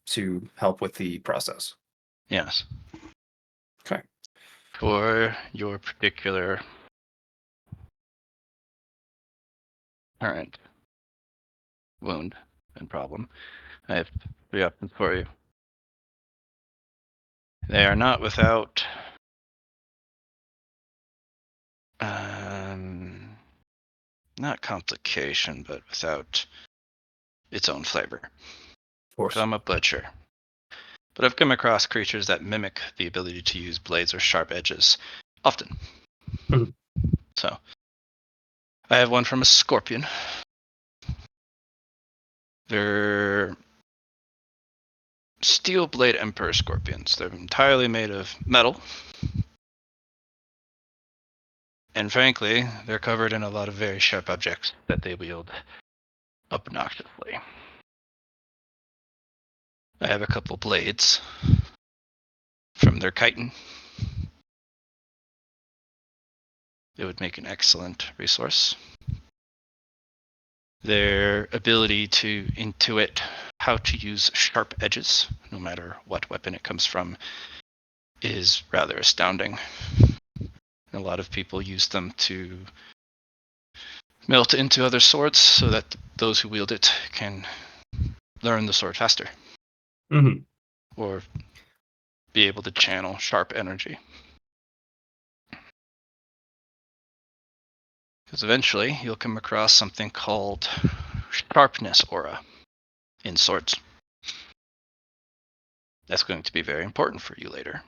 to help with the process? Yes. Okay. For your particular current wound and problem, I have 3 options for you. They are not without not complication, but without its own flavor. Of course. So I'm a butcher. But I've come across creatures that mimic the ability to use blades or sharp edges often. Mhm. So I have one from a scorpion. They're steel blade emperor scorpions. They're entirely made of metal. And frankly, they're covered in a lot of very sharp objects that they wield obnoxiously. I have a couple blades from their chitin. It would make an excellent resource. Their ability to intuit how to use sharp edges, no matter what weapon it comes from, is rather astounding. A lot of people use them to melt into other swords so that those who wield it can learn the sword faster Mm-hmm. or be able to channel sharp energy. Because eventually you'll come across something called sharpness aura in swords. That's going to be very important for you later.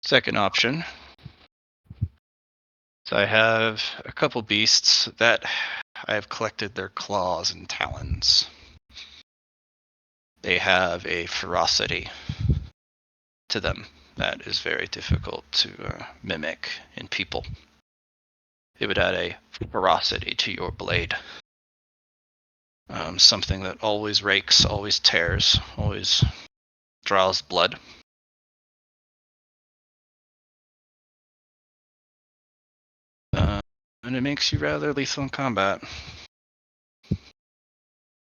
Second option. So I have a couple beasts that I have collected their claws and talons. They have a ferocity to them that is very difficult to mimic in people. It would add a ferocity to your blade. Something that always rakes, always tears, always draws blood. And it makes you rather lethal in combat.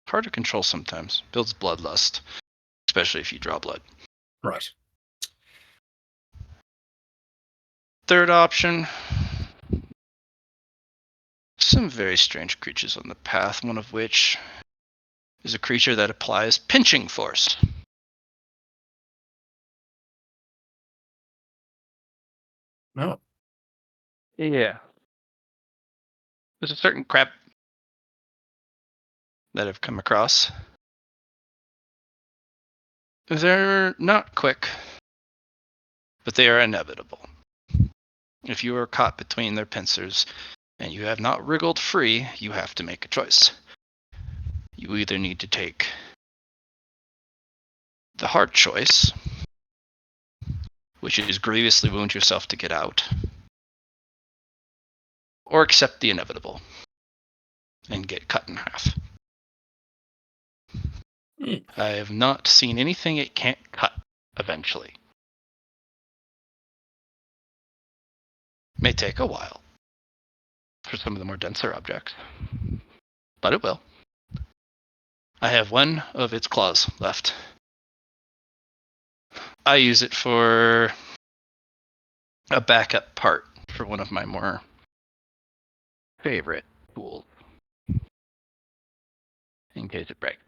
Hard to control sometimes. Builds bloodlust, especially if you draw blood. Right. Third option. Some very strange creatures on the path, one of which is a creature that applies pinching force. No. Yeah. There's a certain crap that I've come across. They're not quick, but they are inevitable. If you are caught between their pincers and you have not wriggled free, you have to make a choice. You either need to take the hard choice, which is grievously wound yourself to get out, or accept the inevitable and get cut in half. I have not seen anything it can't cut eventually. May take a while for some of the more denser objects, but it will. I have one of its claws left. I use it for a backup part for one of my more favorite tools in case it breaks.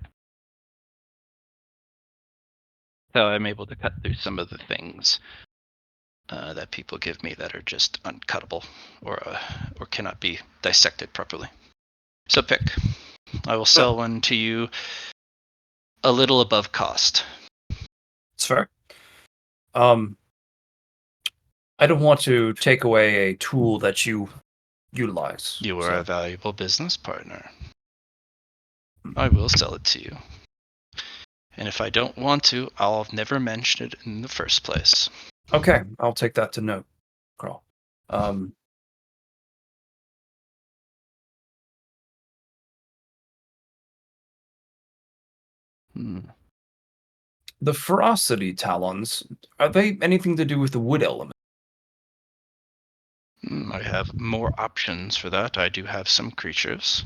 So I'm able to cut through some of the things that people give me that are just uncuttable or cannot be dissected properly. So pick. I will sell one to you a little above cost. It's fair. I don't want to take away a tool that you utilize. You are so- a valuable business partner. I will sell it to you. And if I don't want to, I'll never mention it in the first place. Okay, I'll take that to note, Carl. The ferocity talons, are they anything to do with the wood element? I have more options for that. I do have some creatures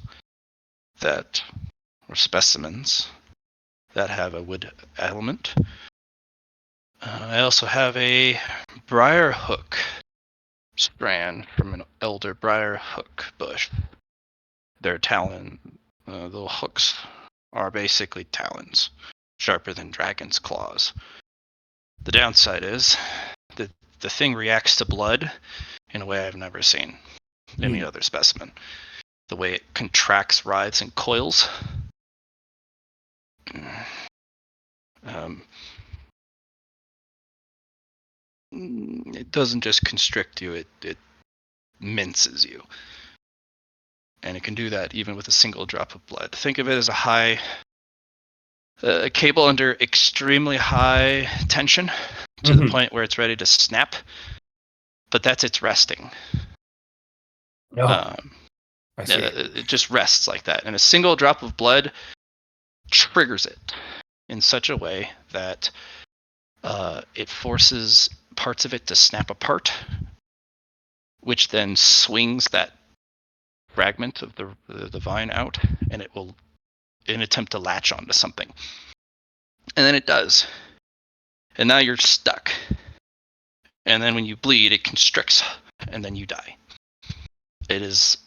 that, or specimens, that have a wood element. I also have a briar hook strand from an elder briar hook bush. Their talon, the hooks are basically talons, sharper than dragon's claws. The downside is that the thing reacts to blood in a way I've never seen any other specimen. The way it contracts, writhes, and coils. It doesn't just constrict you, it minces you. And it can do that even with a single drop of blood. Think of it as a cable under extremely high tension to the point where it's ready to snap, but that's its resting. I see. It just rests like that. And a single drop of blood triggers it in such a way that it forces parts of it to snap apart which then swings that fragment of the vine out, and it will attempt to latch onto something. And then it does. And now you're stuck. And then when you bleed, it constricts, and then you die. It is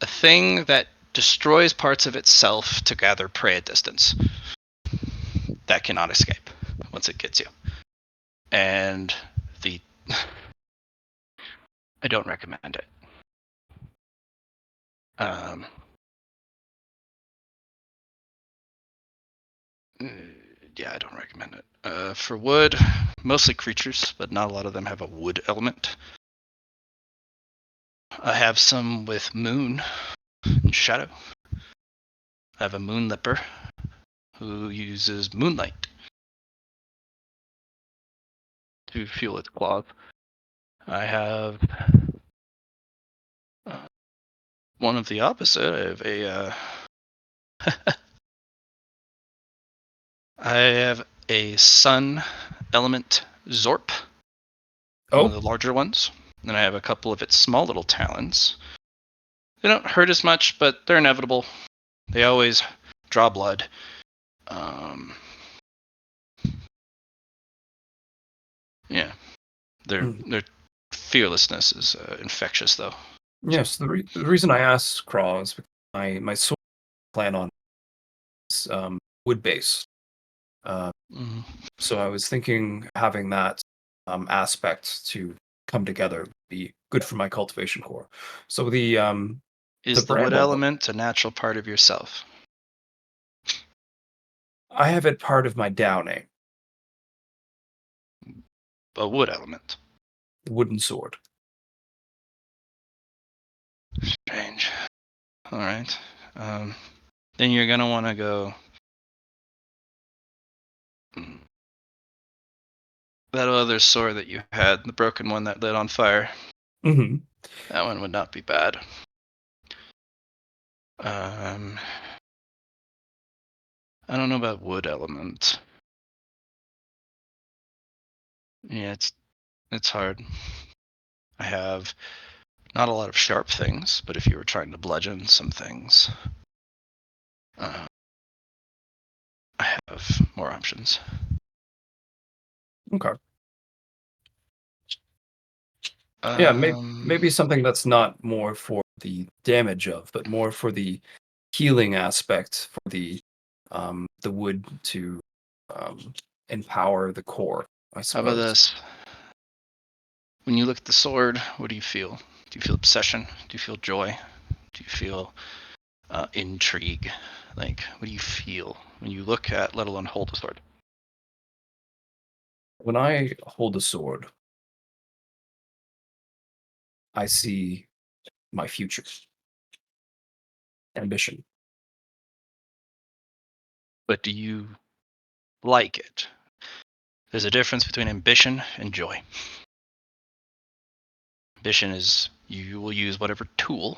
a thing that destroys parts of itself to gather prey at distance. That cannot escape once it gets you. And I don't recommend it. Yeah, I don't recommend it. For wood, mostly creatures, but not a lot of them have a wood element. I have some with moon and shadow. I have a moon leper who uses moonlight to fuel its claws. I have one of the opposite. I have a I have a sun element Zorp, one of the larger ones. Then I have a couple of its small little talons. They don't hurt as much, but they're inevitable. They always draw blood. Yeah, their fearlessness is infectious, though. Yes, the reason I asked Craw is because my sword plan on is wood based. So I was thinking having that aspect to come together would be good for my cultivation core. So is the wood bramble, element a natural part of yourself? I have it part of my downing, A wood element. the wooden sword. Strange. All right. Then you're gonna want to go. That other sword that you had, the broken one that lit on fire. Mm-hmm. That one would not be bad. I don't know about wood element. Yeah, it's hard. I have not a lot of sharp things, but if you were trying to bludgeon some things, I have more options. Okay. Yeah, maybe something that's not more for the damage of, but more for the healing aspect, for the wood to empower the core, I How suppose. about this? When you look at the sword, what do you feel? Do you feel obsession? Do you feel joy? Do you feel intrigue? Like, what do you feel when you look at, let alone hold a sword? When I hold a sword, I see my future, ambition. But do you like it? There's a difference between ambition and joy. Ambition is you will use whatever tool,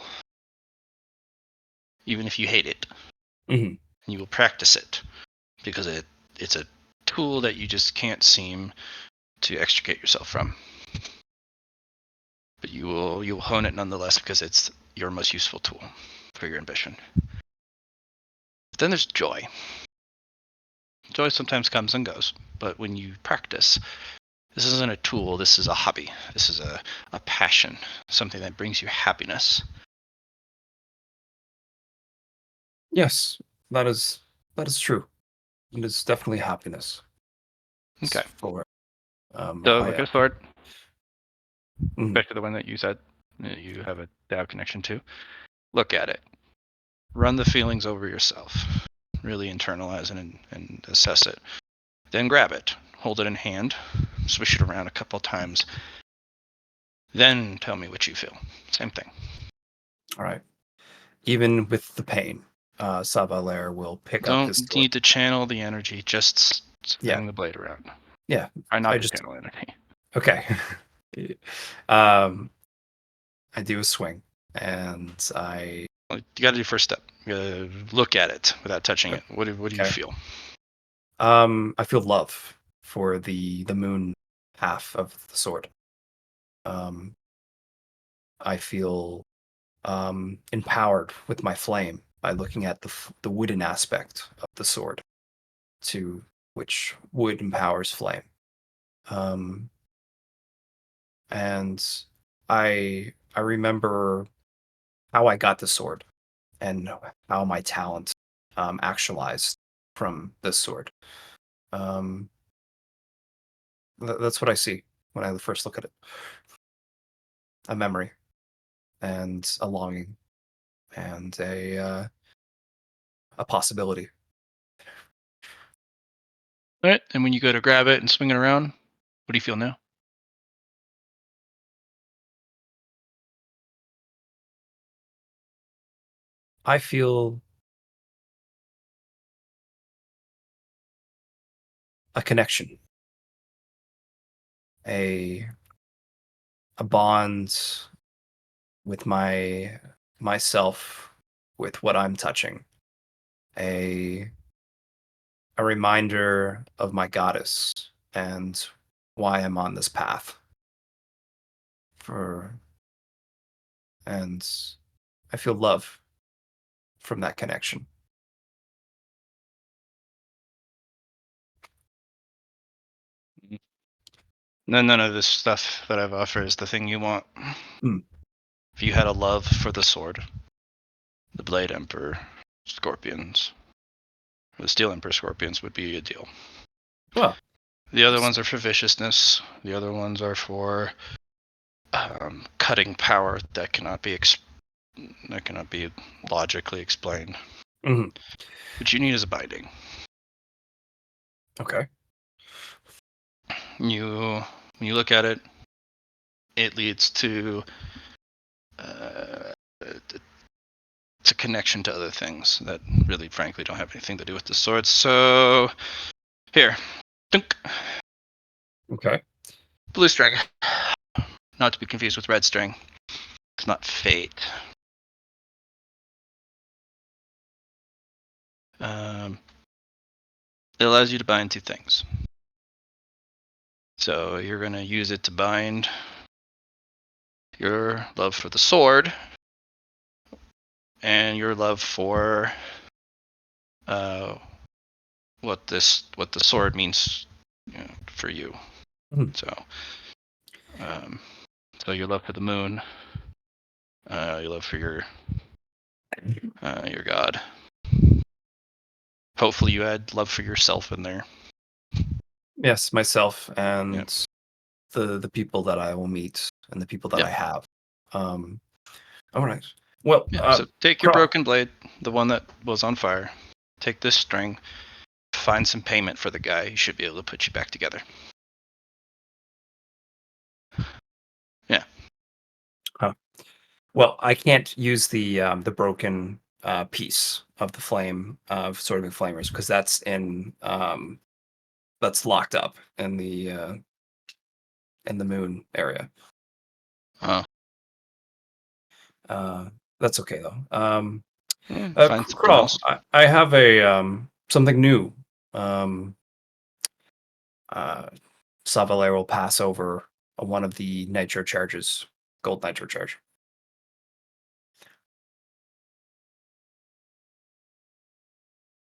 even if you hate it, Mm-hmm. and you will practice it because it's a tool that you just can't seem to extricate yourself from. But you will hone it nonetheless because it's your most useful tool for your ambition. But then there's joy. Joy sometimes comes and goes, but when you practice, this isn't a tool, this is a hobby. This is a passion, something that brings you happiness. Yes, that is true. It is definitely happiness. Okay. For So look at a sword, Mhm. especially the one that you said you have a DAO connection to. Look at it. Run the feelings over yourself. Really internalize and assess it. Then grab it. Hold it in hand. Swish it around a couple times. Then tell me what you feel. Same thing. All right. Even with the pain, Savalair will pick up his Don't sword. need to channel the energy. Just Yeah. swing the blade around. Yeah. Try not I to just channel energy. okay. I do a swing, and I You got to do first step. You got to look at it without touching it. What do you Okay. feel? I feel love for the moon half of the sword. I feel empowered with my flame by looking at the wooden aspect of the sword, to which wood empowers flame. And I remember how I got the sword and how my talent actualized from this sword. Um, that's what I see when I first look at it. A memory and a longing and a possibility. All right. And when you go to grab it and swing it around, what do you feel now? I feel a connection, a a bond with myself, with what I'm touching, a a reminder of my goddess and why I'm on this path. For and I feel love from that connection. None of this stuff that I've offered is the thing you want. Mm. If you had a love for the sword, the Blade Emperor Scorpions, the Steel Emperor Scorpions would be a deal. Well, The other ones are for viciousness. The other ones are for cutting power that cannot be logically explained. mhm. What you need is a binding. Okay. When you look at it, it leads to it's a connection to other things that really, frankly, don't have anything to do with the sword. So here, dunk, Okay. blue string, not to be confused with red string. It's not fate. It allows you to bind two things. So you're going to use it to bind your love for the sword and your love for what the sword means, for you. Mhm. So your love for the moon, your love for your god. Hopefully, you add love for yourself in there. Yes, myself and Yep. the people that I will meet and the people that Yep. I have. Um, all right. Well, Yeah. So take your Craw, broken blade, the one that was on fire. Take this string. Find some payment for the guy. He should be able to put you back together. Yeah. well, I can't use the broken piece of the flame of Sword of the Flamers because that's locked up in the moon area. Oh. That's okay though. Find something Crawl, else. I have a something new. Uh, Savalair will pass over one of the nitro charges, gold nitro charge.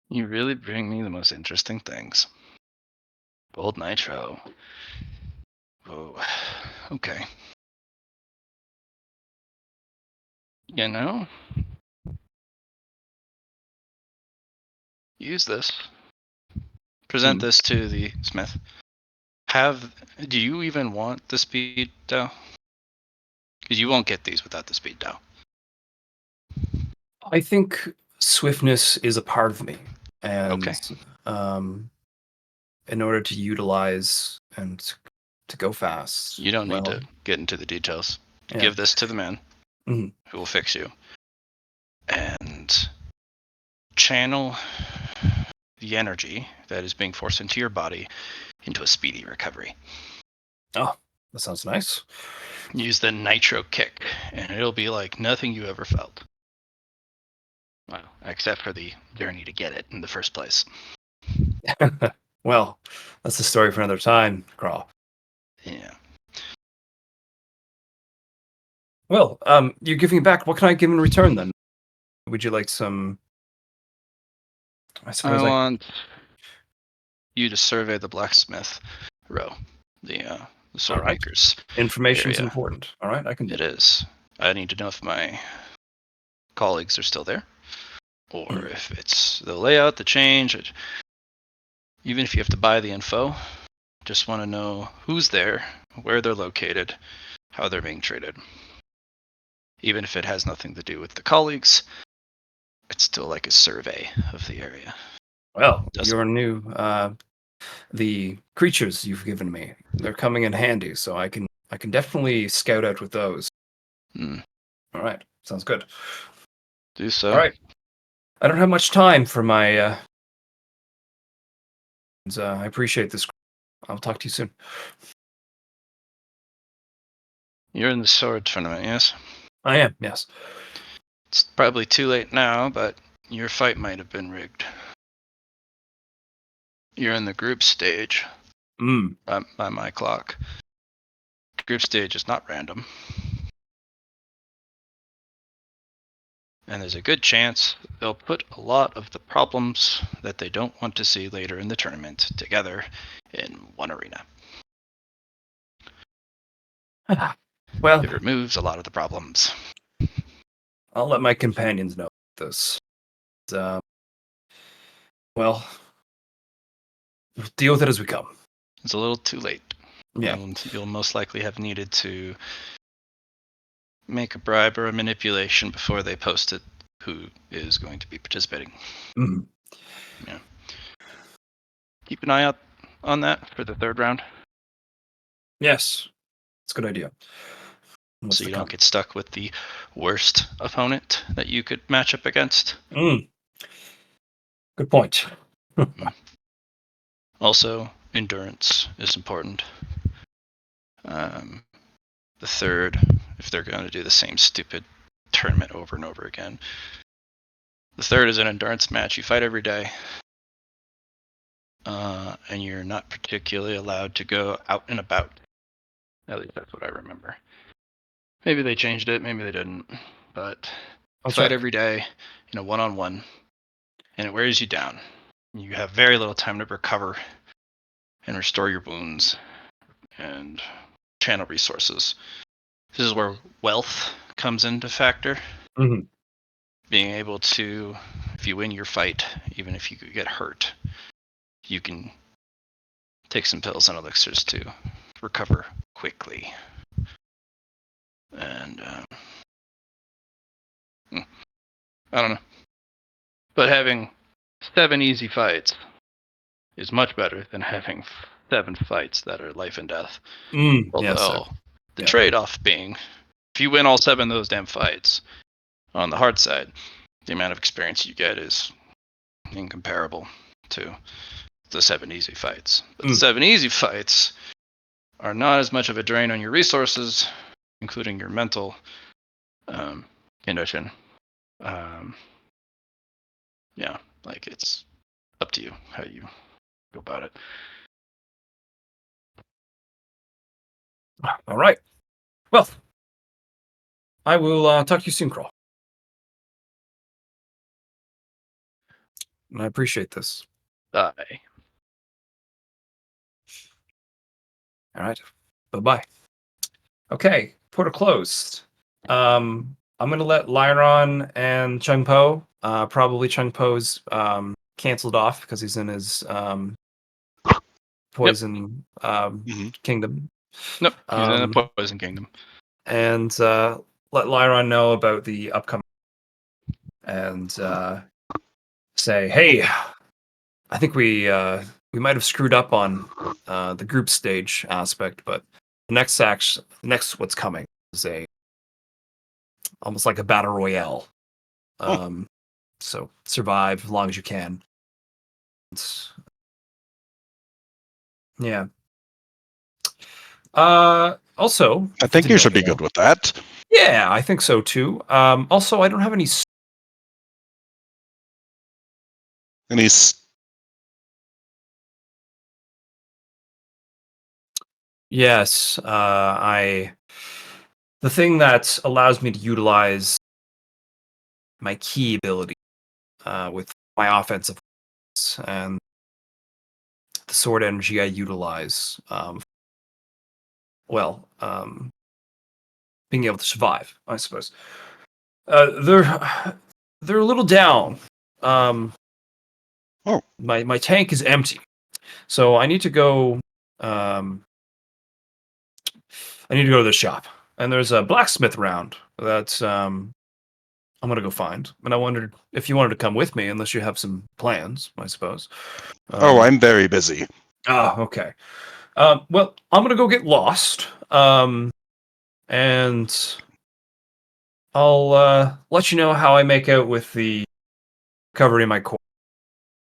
You really bring me the most interesting things. Gold nitro. Oh. Okay. You know, use this. Present this to the smith. Do you even want the speed dough? Because you won't get these without the speed dough. I think swiftness is a part of me, and Okay. in order to utilize and to go fast, You don't need well, to get into the details. yeah. Give this to the man Mhm. who will fix you. And channel the energy that is being forced into your body into a speedy recovery. Oh, that sounds nice. Use the nitro kick, and it'll be like nothing you ever felt. Well, except for the journey to get it in the first place. Well, that's a story for another time, Crawl. Yeah. Well, you're giving it back. What can I give in return then? Would you like some? I I suppose want you to survey the blacksmith row, the sword Alright. makers Information's area. important. All right, I can do It is. I need to know if my colleagues are still there, or if it's the layout, the change. Even if you have to buy the info, just want to know who's there, where they're located, how they're being treated. Even if it has nothing to do with the colleagues, it's still like a survey of the area. Well, Doesn't- your new the creatures you've given me, they're coming in handy, so I can definitely scout out with those. Hmm, All right, sounds good. do so. All right, I don't have much time for my. I appreciate this. I'll talk to you soon. You're in the sword tournament, yes? I am, yes. It's probably too late now, but your fight might have been rigged. You're in the group stage Mm. by my clock. Group stage is not random. And there's a good chance they'll put a lot of the problems that they don't want to see later in the tournament together in one arena. Well, It removes a lot of the problems. I'll let my companions know this. Uh, well, we'll deal with it as we come. It's a little too late. Yeah. And you'll most likely have needed to make a bribe or a manipulation before they post it who is going to be participating. Mm. Yeah. Keep an eye out on that for the third round. Yes, it's a good idea. What's So to you come? don't get stuck with the worst opponent that you could match up against. Mm. Good point. Also, endurance is important. The third, if they're going to do the same stupid tournament over and over again. The third is an endurance match. You fight every day. And you're not particularly allowed to go out and about. At least that's what I remember. Maybe they changed it, maybe they didn't. But I'll fight check. every day in a one-on-one, and it wears you down. You have very little time to recover and restore your wounds and channel resources. This is where wealth comes into factor. Mhm. Being able to, if you win your fight, even if you get hurt, you can take some pills and elixirs to recover quickly. And I don't know. But having 7 easy fights is much better than having 7 fights that are life and death. Yes, sir. Although the Yeah. trade-off being, if you win all 7 of those damn fights, on the hard side, the amount of experience you get is incomparable to the 7 easy fights. But the 7 easy fights are not as much of a drain on your resources, including your mental condition. Yeah, like it's up to you how you go about it. All right. Well, I will talk to you soon, Crawl. And I appreciate this. Bye. All right. Bye-bye. Okay, portal closed. I'm gonna let Lyron and Chung Po. Probably Chung Po's canceled off because he's in his poison Mhm. kingdom. Nope, he's in Um, the Poison Kingdom. and let Lyron know about the upcoming and say, hey, I think we might have screwed up on the group stage aspect, but the next what's coming is a almost like a battle royale. So survive as long as you can. Yeah. Also, I if think didn't you should be already know- good with that. Yeah, I think so too. Also, I don't have any. And he's Yes, I the thing that allows me to utilize my key ability with my offensive and the sword energy I utilize. Being able to survive, I suppose. They're a little down. My tank is empty, so I need to go. I need to go to the shop, and there's a blacksmith around that I'm gonna go find. And I wondered if you wanted to come with me, unless you have some plans, I suppose. I'm very busy. Okay. Well, I'm gonna go get lost. And I'll let you know how I make out with the recovery in my core.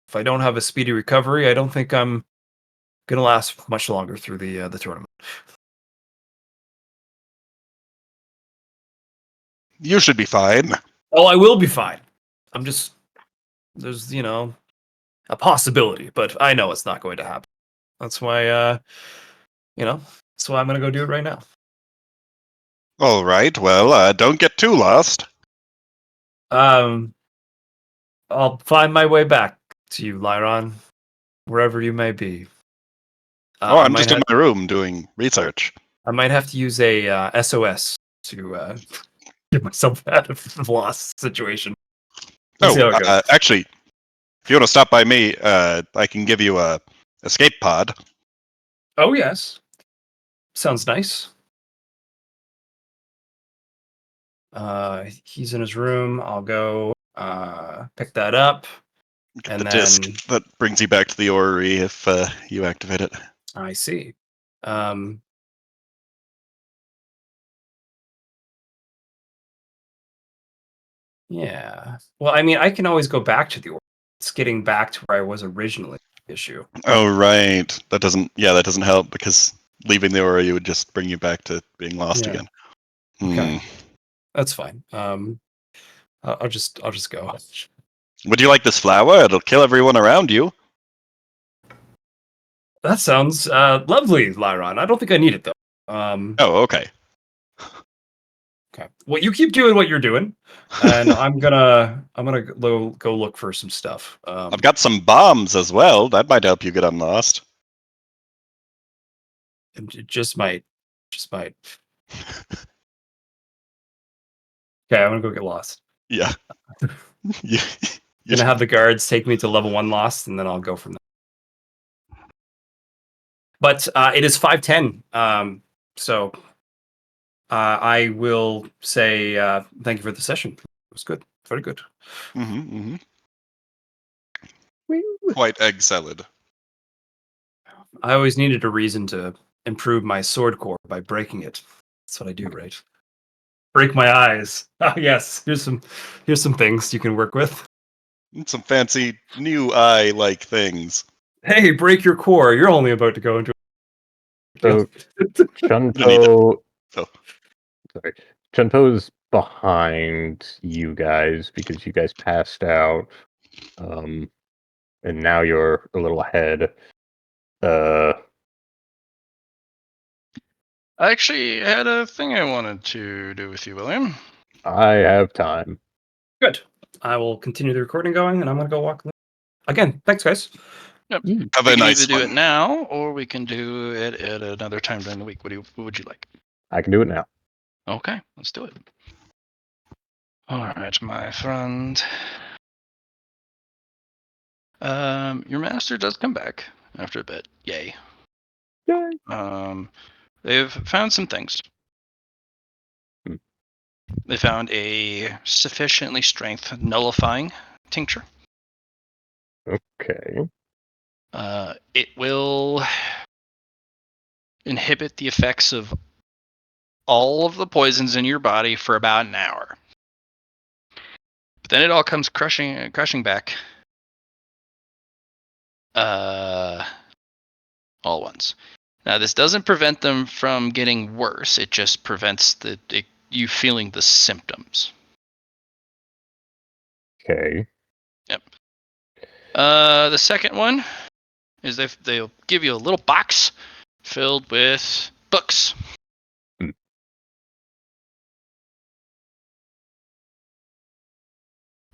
If I don't have a speedy recovery, I don't think I'm gonna last much longer through the tournament. You should be fine. Oh, I will be fine. I'm just there's a possibility, but I know it's not going to happen. That's why that's why I'm gonna go do it right now. All right. Well, don't get too lost. I'll find my way back to you, Lyron, wherever you may be. I'm just in my room doing research. I might have to use a SOS to get myself out of the lost situation. Let's see how it goes. Actually, if you want to stop by me, I can give you a escape pod. Oh yes, sounds nice. He's in his room. I'll go pick that up, Get and the then disc that brings you back to the orrery if you activate it. I see. Yeah. Well, I mean, I can always go back to the order. It's getting back to where I was originally. Issue. Oh right, that doesn't help because leaving the orrery would just bring you back to being lost again. Okay. That's fine. I'll just go. Would you like this flower? It'll kill everyone around you. That sounds lovely, Lyron. I don't think I need it though. Oh, okay. Okay. Well, you keep doing what you're doing, and I'm gonna go look for some stuff. I've got some bombs as well. That might help you get unlost. It just might. Okay, I'm gonna go get lost. Yeah. you, Gonna have the guards take me to level 1 lost, and then I'll go from there. But it is 5:10. So I will say thank you for the session. It was good. Very good. Quite egg salad. I always needed a reason to improve my sword core by breaking it. That's what I do, right? Break my eyes. Oh yes, here's some things you can work with. Some fancy new eye-like things. Hey, break your core. You're only about to go into. So Chunto, sorry, Chunto's behind you guys because you guys passed out, and now you're a little ahead. I actually had a thing I wanted to do with you, William. I have time. Good. I will continue the recording going, and I'm gonna go walk. Again, thanks, guys. Yep. Have We a can nice either do one. it now, or we can do it at another time during the week. What would you like? I can do it now. Okay, let's do it. All right, my friend. Your master does come back after a bit. Yay. Yay. They've found some things. They found a sufficiently strength nullifying tincture. Okay. It will inhibit the effects of all of the poisons in your body for about an hour. But then it all comes crushing back. All once. Now, this doesn't prevent them from getting worse. It just prevents you feeling the symptoms. Okay. Yep. The second one is they'll give you a little box filled with books.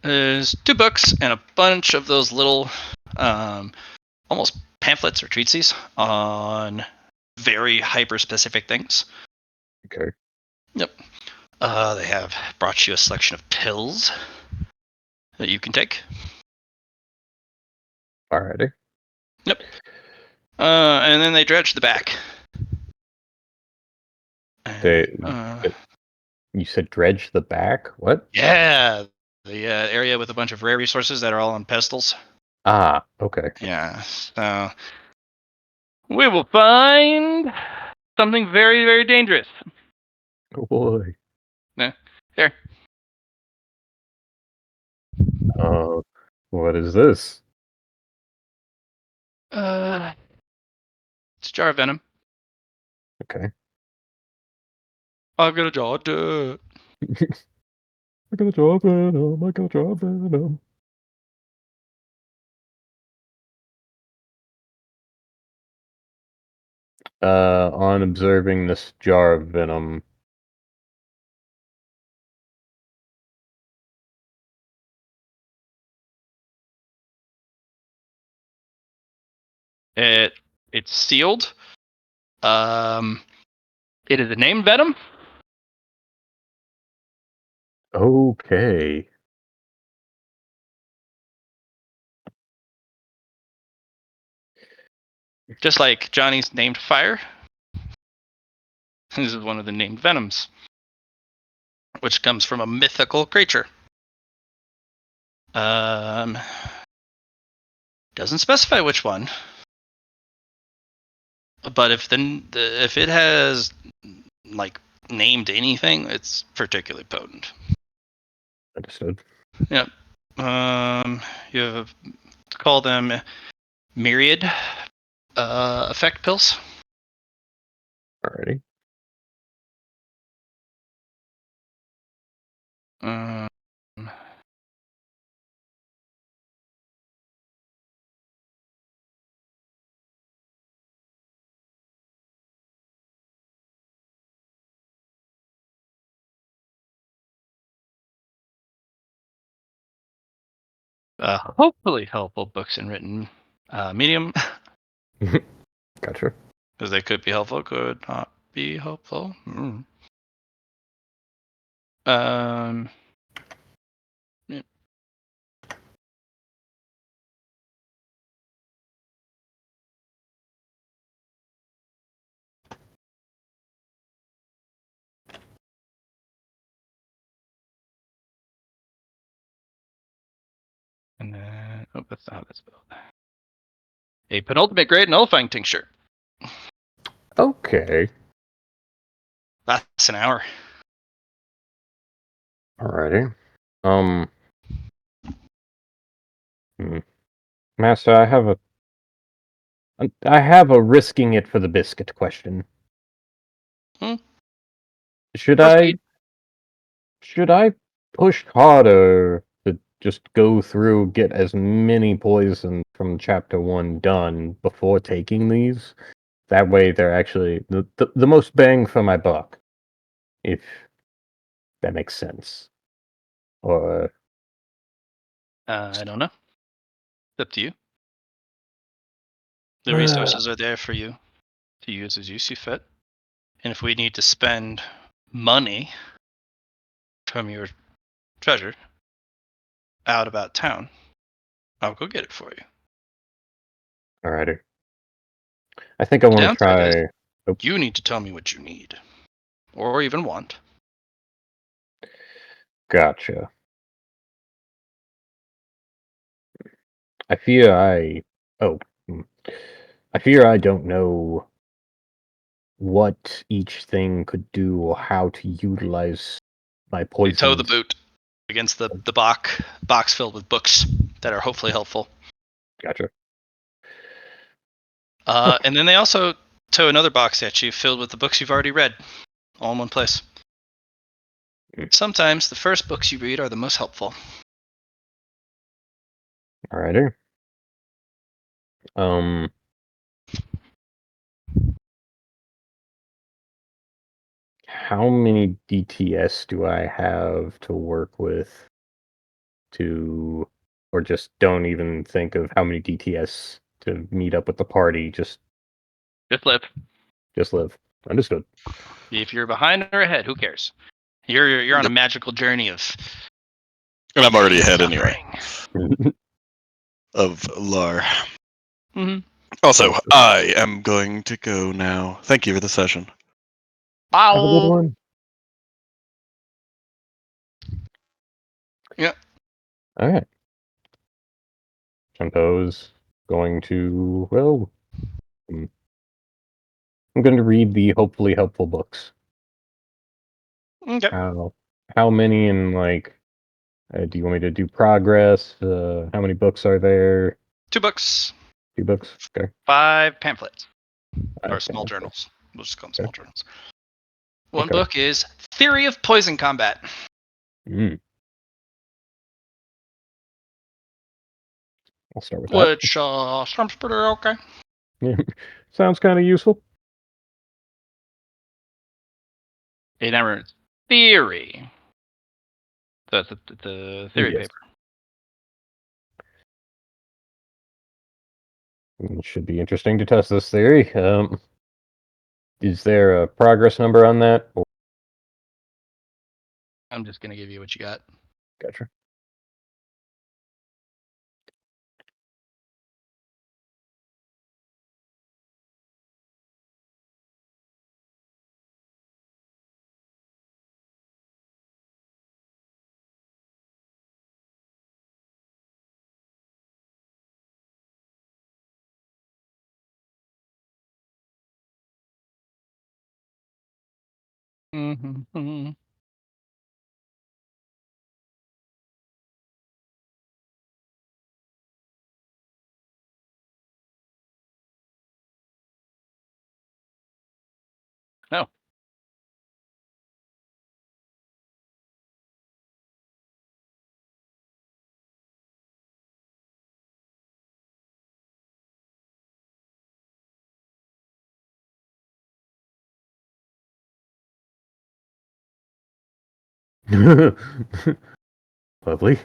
There's 2 books and a bunch of those little, almost pamphlets or treatises on very hyper-specific things. Okay. Yep. They have brought you a selection of pills that you can take. Alrighty. Yep. And then they dredge the back. They, Uh, you said dredge the back? What? yeah, the area with a bunch of rare resources that are all on pedestals. Ah, okay. Yeah. So we will find something very, very dangerous. Oh boy. Here. What is this? It's a jar of venom. Okay. I've got a jar. Duh. I got a job venom. I got a job venom. On observing this jar of venom, It's sealed. It is a named venom. okay. Just like Johnny's named fire. This is one of the named venoms, which comes from a mythical creature. Doesn't specify which one, but if it has like named anything, it's particularly potent. Understood. Yep. You have to call them myriad effect pills. Alrighty. Um, hopefully helpful books in written medium, Gotcha. because they could be helpful, could not be helpful. Um, yeah. And then, that's not how that's spelled. A penultimate grade nullifying tincture. Okay. That's an hour. Alrighty. Master, I have a risking it for the biscuit question. Hmm? Should Proceed. I push harder to just go through, get as many poison from chapter 1 done before taking these? That way they're actually the most bang for my buck, if that makes sense. Or I don't know. It's up to you. The resources are there for you to use as you see fit. And if we need to spend money from your treasure out about town, I'll go get it for you. alrighty. I think I The want to downside is try. Oh, you need to tell me what you need, or even want. gotcha. I fear I. Oh, I fear I don't know what each thing could do or how to utilize my You poison. tow the boot against the box filled with books that are hopefully helpful. Gotcha. And then they also tow another box at you filled with the books you've already read, all in one place. Sometimes the first books you read are the most helpful. Alrighty. How many DTS do I have to work with? to, or just don't even think of how many DTS to meet up with the party. Just live. live. Understood. If you're behind or ahead, who cares? You're on a Yep. magical journey of. And I'm already pain and ahead anyway suffering. of Lar. Mm-hmm. Also, I am going to go now. Thank you for the session. Bye. Have a good one. Yeah. All right. Chanto's going to, well, I'm going to read the hopefully helpful books. Okay. How many, and like, do you want me to do progress? How many books are there? 2 books, 2 books? Okay. 5 pamphlets, or 5 small pamphlets. journals. We'll just call them Okay. small journals. One Okay. book is Theory of Poison Combat. Mm. I'll start with that. Which sounds pretty okay. Sounds kind of useful. It never theory. So it's a theory Yes. paper. It should be interesting to test this theory. Is there a progress number on that? Or... I'm just gonna give you what you got. Gotcha. Mm-hmm. No. Lovely.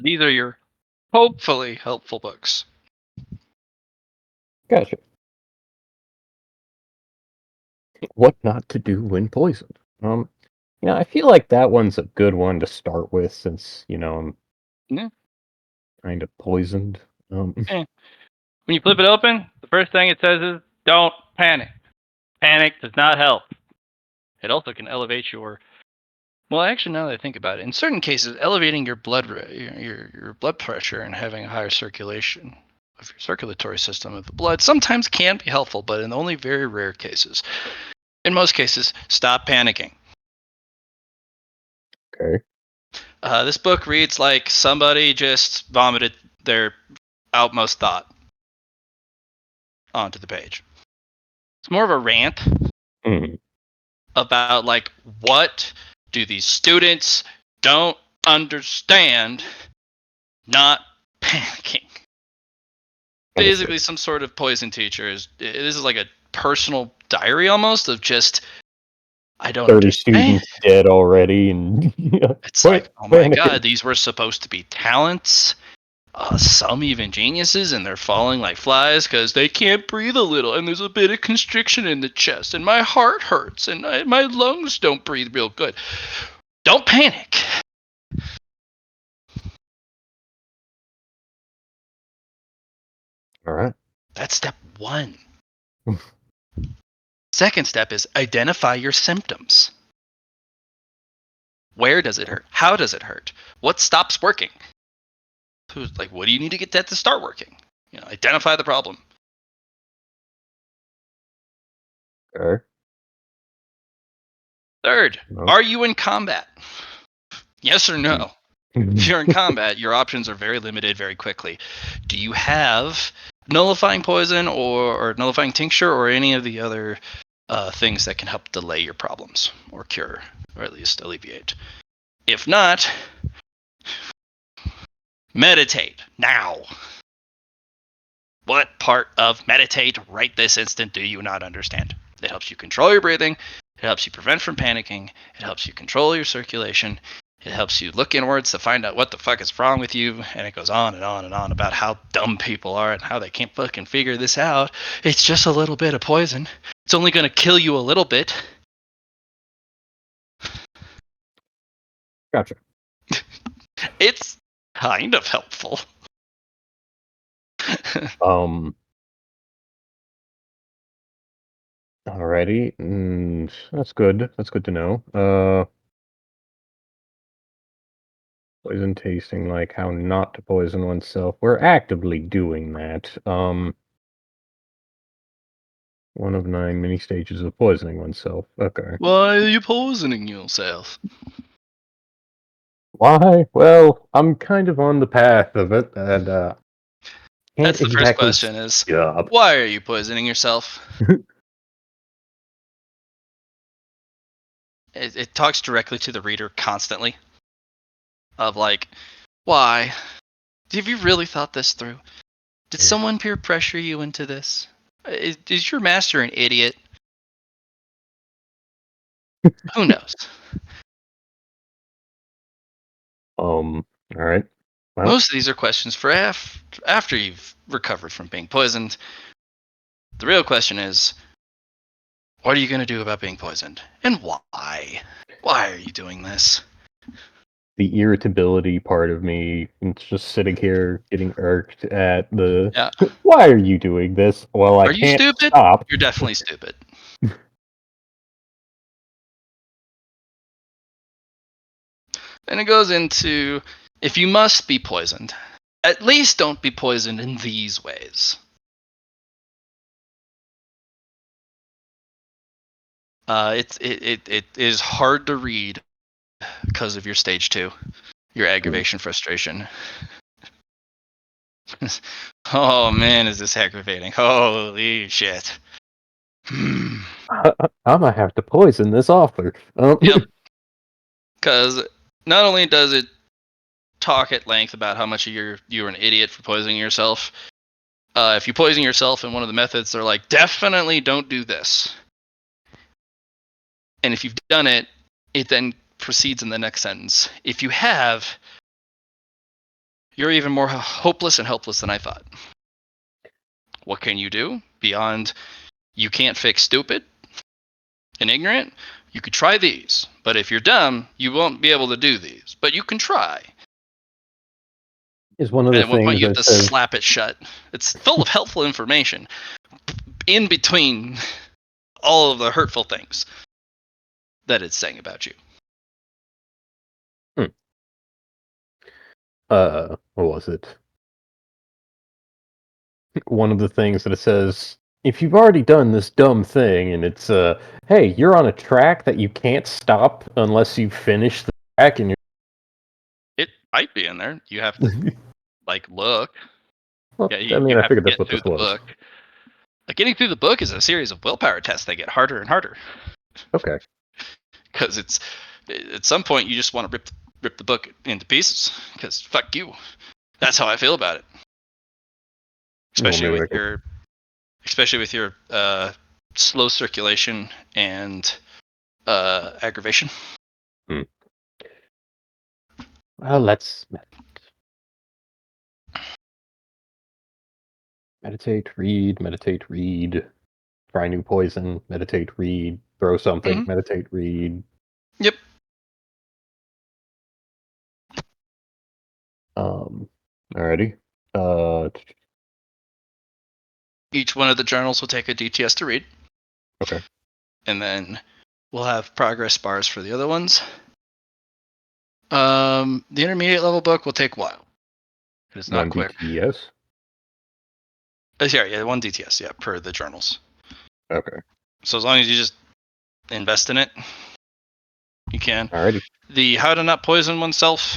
These are your hopefully helpful books. Gotcha. What not to do when poisoned? I feel like that one's a good one to start with, since I'm Yeah. kind of poisoned. When you flip it open, the first thing it says is don't panic. Panic does not help. It also can elevate your. Well, actually, now that I think about it, in certain cases, elevating your your blood pressure and having a higher circulation of your circulatory system of the blood sometimes can be helpful, but in only very rare cases. In most cases, stop panicking. Okay. This book reads like somebody just vomited their outmost thought onto the page. It's more of a rant about like what do these students don't understand, not panicking. Basically, some sort of poison teacher this is like a personal diary almost of just I don't 30 understand. students dead already, and It's like, oh my god, these were supposed to be talents. Some even geniuses, and they're falling like flies because they can't breathe a little, and there's a bit of constriction in the chest, and my heart hurts, and my lungs don't breathe real good. Don't panic. All right. That's step 1. Second step is identify your symptoms. Where does it hurt? How does it hurt? What stops working? Like, what do you need to get that to start working? Identify the problem. Okay. Third, No. are you in combat? Yes or no? If you're in combat, your options are very limited very quickly. Do you have nullifying poison or nullifying tincture or any of the other things that can help delay your problems or cure or at least alleviate? If not, meditate now. What part of meditate right this instant do you not understand? It helps you control your breathing. It helps you prevent from panicking. It helps you control your circulation. It helps you look inwards to find out what the fuck is wrong with you. And it goes on and on and on about how dumb people are and how they can't fucking figure this out. It's just a little bit of poison. It's only going to kill you a little bit. Gotcha. It's kind of helpful. Alrighty. That's good. That's good to know. Poison tasting, like how not to poison oneself. We're actively doing that. One of 9 mini stages of poisoning oneself. Okay. Why are you poisoning yourself? Why? Well, I'm kind of on the path of it, and That's the first exactly question is, up. why are you poisoning yourself? It talks directly to the reader constantly. Of like, why? Have you really thought this through? Did someone peer pressure you into this? Is your master an idiot? Who knows? All right. Well, Most of these are questions for after you've recovered from being poisoned. The real question is, what are you going to do about being poisoned? And why? Why are you doing this? the irritability part of me, it's just sitting here getting irked at the. Yeah. Why are you doing this? Well, I Are you can't stupid? stop. You're definitely stupid. And it goes into, if you must be poisoned, at least don't be poisoned in these ways. It is hard to read because of your stage 2, your aggravation, frustration. Oh man, is this aggravating? Holy shit. I might have to poison this author. Yep. Because not only does it talk at length about how much you're an idiot for poisoning yourself. If you poison yourself in one of the methods, they're like, definitely don't do this. And if you've done it, it then proceeds in the next sentence. If you have, you're even more hopeless and helpless than I thought. What can you do beyond you can't fix stupid and ignorant? You could try these, but if you're dumb, you won't be able to do these. But you can try. Is one of And the at one point things you have that to says slap it shut. It's full of helpful information in between all of the hurtful things that it's saying about you. what was it? One of the things that it says, if you've already done this dumb thing, and it's hey, you're on a track that you can't stop unless you finish the track, and Might be in there. You have to look. Well, Yeah, I mean, you I have to figured that's get what through this the was. book. Getting through the book is a series of willpower tests that get harder and harder. Okay. Because it's at some point you just want to rip the book into pieces. Because fuck you. That's how I feel about it. Well, Especially maybe with your slow circulation and aggravation. Well, let's meditate, read, try new poison, meditate, read, throw something, meditate, read. Yep. Alrighty. Each one of the journals will take a DTS to read. Okay. And then we'll have progress bars for the other ones. The intermediate level book will take a while. It's not One quick. DTS. Yeah, one DTS, yeah, per the journals. Okay. So as long as you just invest in it, you can. Alrighty. The How to Not Poison Oneself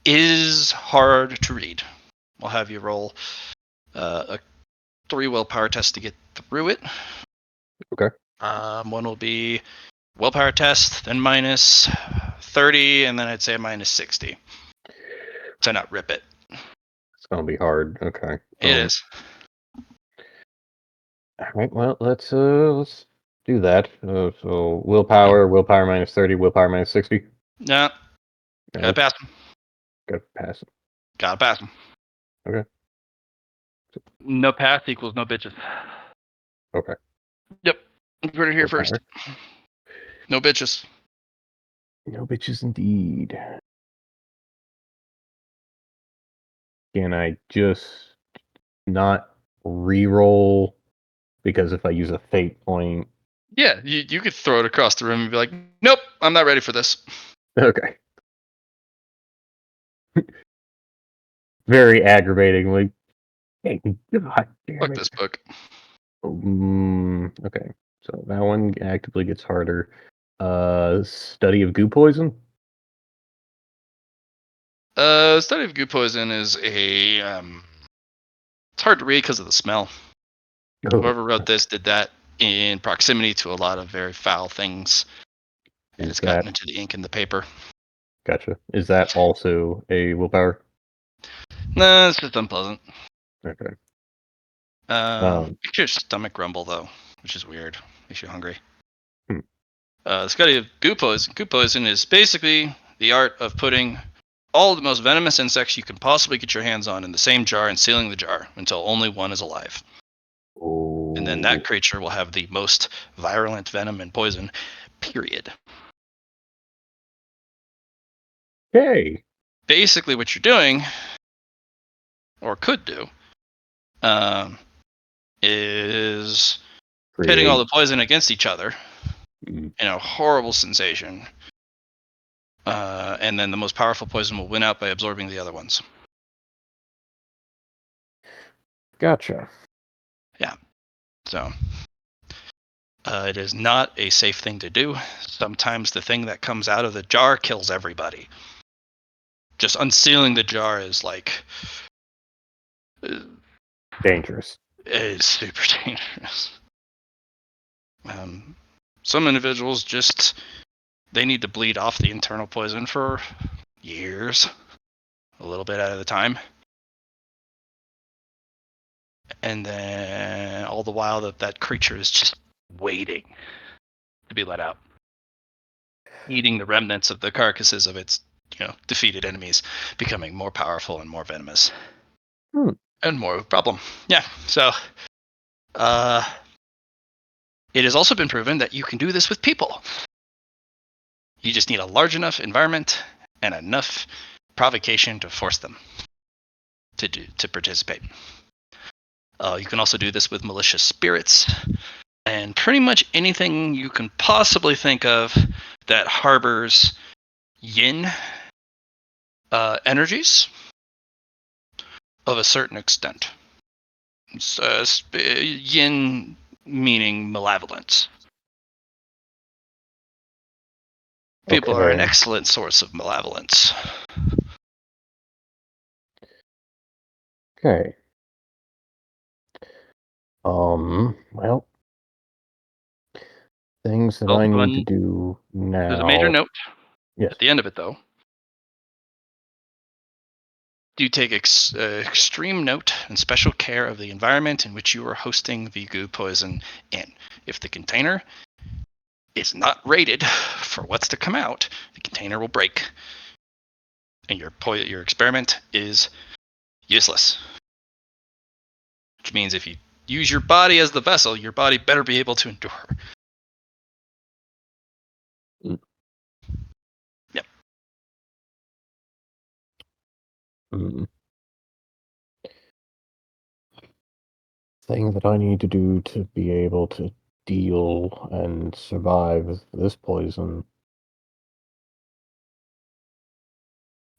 is hard to read. We'll have you roll a 3 willpower test to get through it. Okay. One will be willpower test, then minus 30, and then I'd say minus 60 to not rip it. It's gonna be hard. Okay. It is. All right. Well, let's do that. So willpower minus 30, willpower minus 60. No, gotta pass him. Gotta pass it. Gotta pass him. Okay. No pass equals no bitches. Okay. Yep. Put it here Willpower. first. No bitches. No bitches indeed. Can I just not re-roll? Because if I use a fate point. Yeah, you could throw it across the room and be like, nope, I'm not ready for this. Okay. Very aggravating. Like, hey, God damn Fuck it. this book. Okay. So that one actively gets harder. Study of goo poison. Study of goo poison is a it's hard to read because of the smell. Oh, Whoever wrote this did that in proximity to a lot of very foul things, and it's gotten into the ink in the paper. Gotcha. Is that also a willpower? No, it's just unpleasant. Okay. Makes your stomach grumble though, which is weird. Makes you hungry. Hmm. The study of goo poison. Goo poison is basically the art of putting all the most venomous insects you can possibly get your hands on in the same jar and sealing the jar until only one is alive. Oh. And then that creature will have the most virulent venom and poison, period. Okay. Basically what you're doing, or could do, is pitting all the poison against each other in a horrible sensation. And then the most powerful poison will win out by absorbing the other ones. Gotcha. Yeah. So it is not a safe thing to do. Sometimes the thing that comes out of the jar kills everybody. Just unsealing the jar is like Dangerous. is super dangerous. Some individuals just they need to bleed off the internal poison for years, a little bit at a time, and then all the while that creature is just waiting to be let out, eating the remnants of the carcasses of its defeated enemies, becoming more powerful and more venomous, and more of a problem. Yeah, so it has also been proven that you can do this with people. You just need a large enough environment and enough provocation to force them to participate. You can also do this with malicious spirits and pretty much anything you can possibly think of that harbors yin energies of a certain extent. Yin meaning malevolence. People are an excellent source of malevolence. Okay. Well, things that Well, I need one- to do There's a major now. note Yes. at the end of it, though. Do you take extreme note and special care of the environment in which you are hosting the goo poison in? If the container is not rated for what's to come out, the container will break, and your experiment is useless. Which means if you use your body as the vessel, your body better be able to endure. Yep. Mm. Thing that I need to do to be able to deal and survive this poison,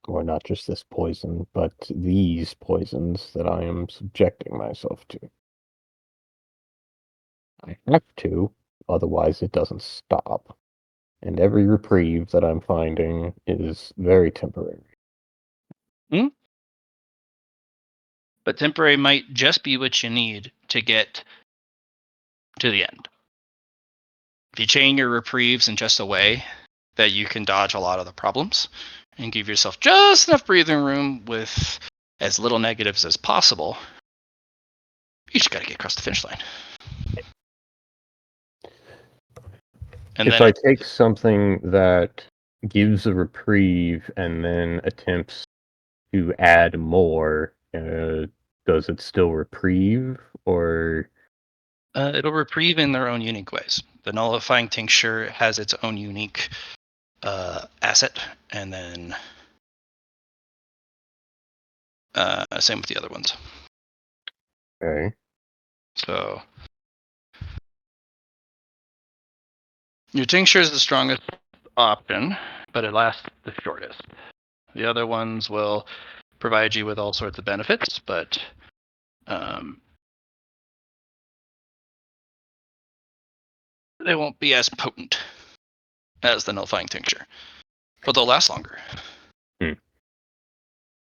or not just this poison, but these poisons that I am subjecting myself to. I have to, otherwise it doesn't stop. And every reprieve that I'm finding is very temporary. But temporary might just be what you need to get to the end. If you chain your reprieves in just a way that you can dodge a lot of the problems and give yourself just enough breathing room with as little negatives as possible, you just got to get across the finish line. And If then I take something that gives a reprieve and then attempts to add more, does it still reprieve, or it'll reprieve in their own unique ways. The nullifying tincture has its own unique asset, and then same with the other ones. okay? So your tincture is the strongest option, but it lasts the shortest. The other ones will provide you with all sorts of benefits, but they won't be as potent as the nullifying tincture, but they'll last longer.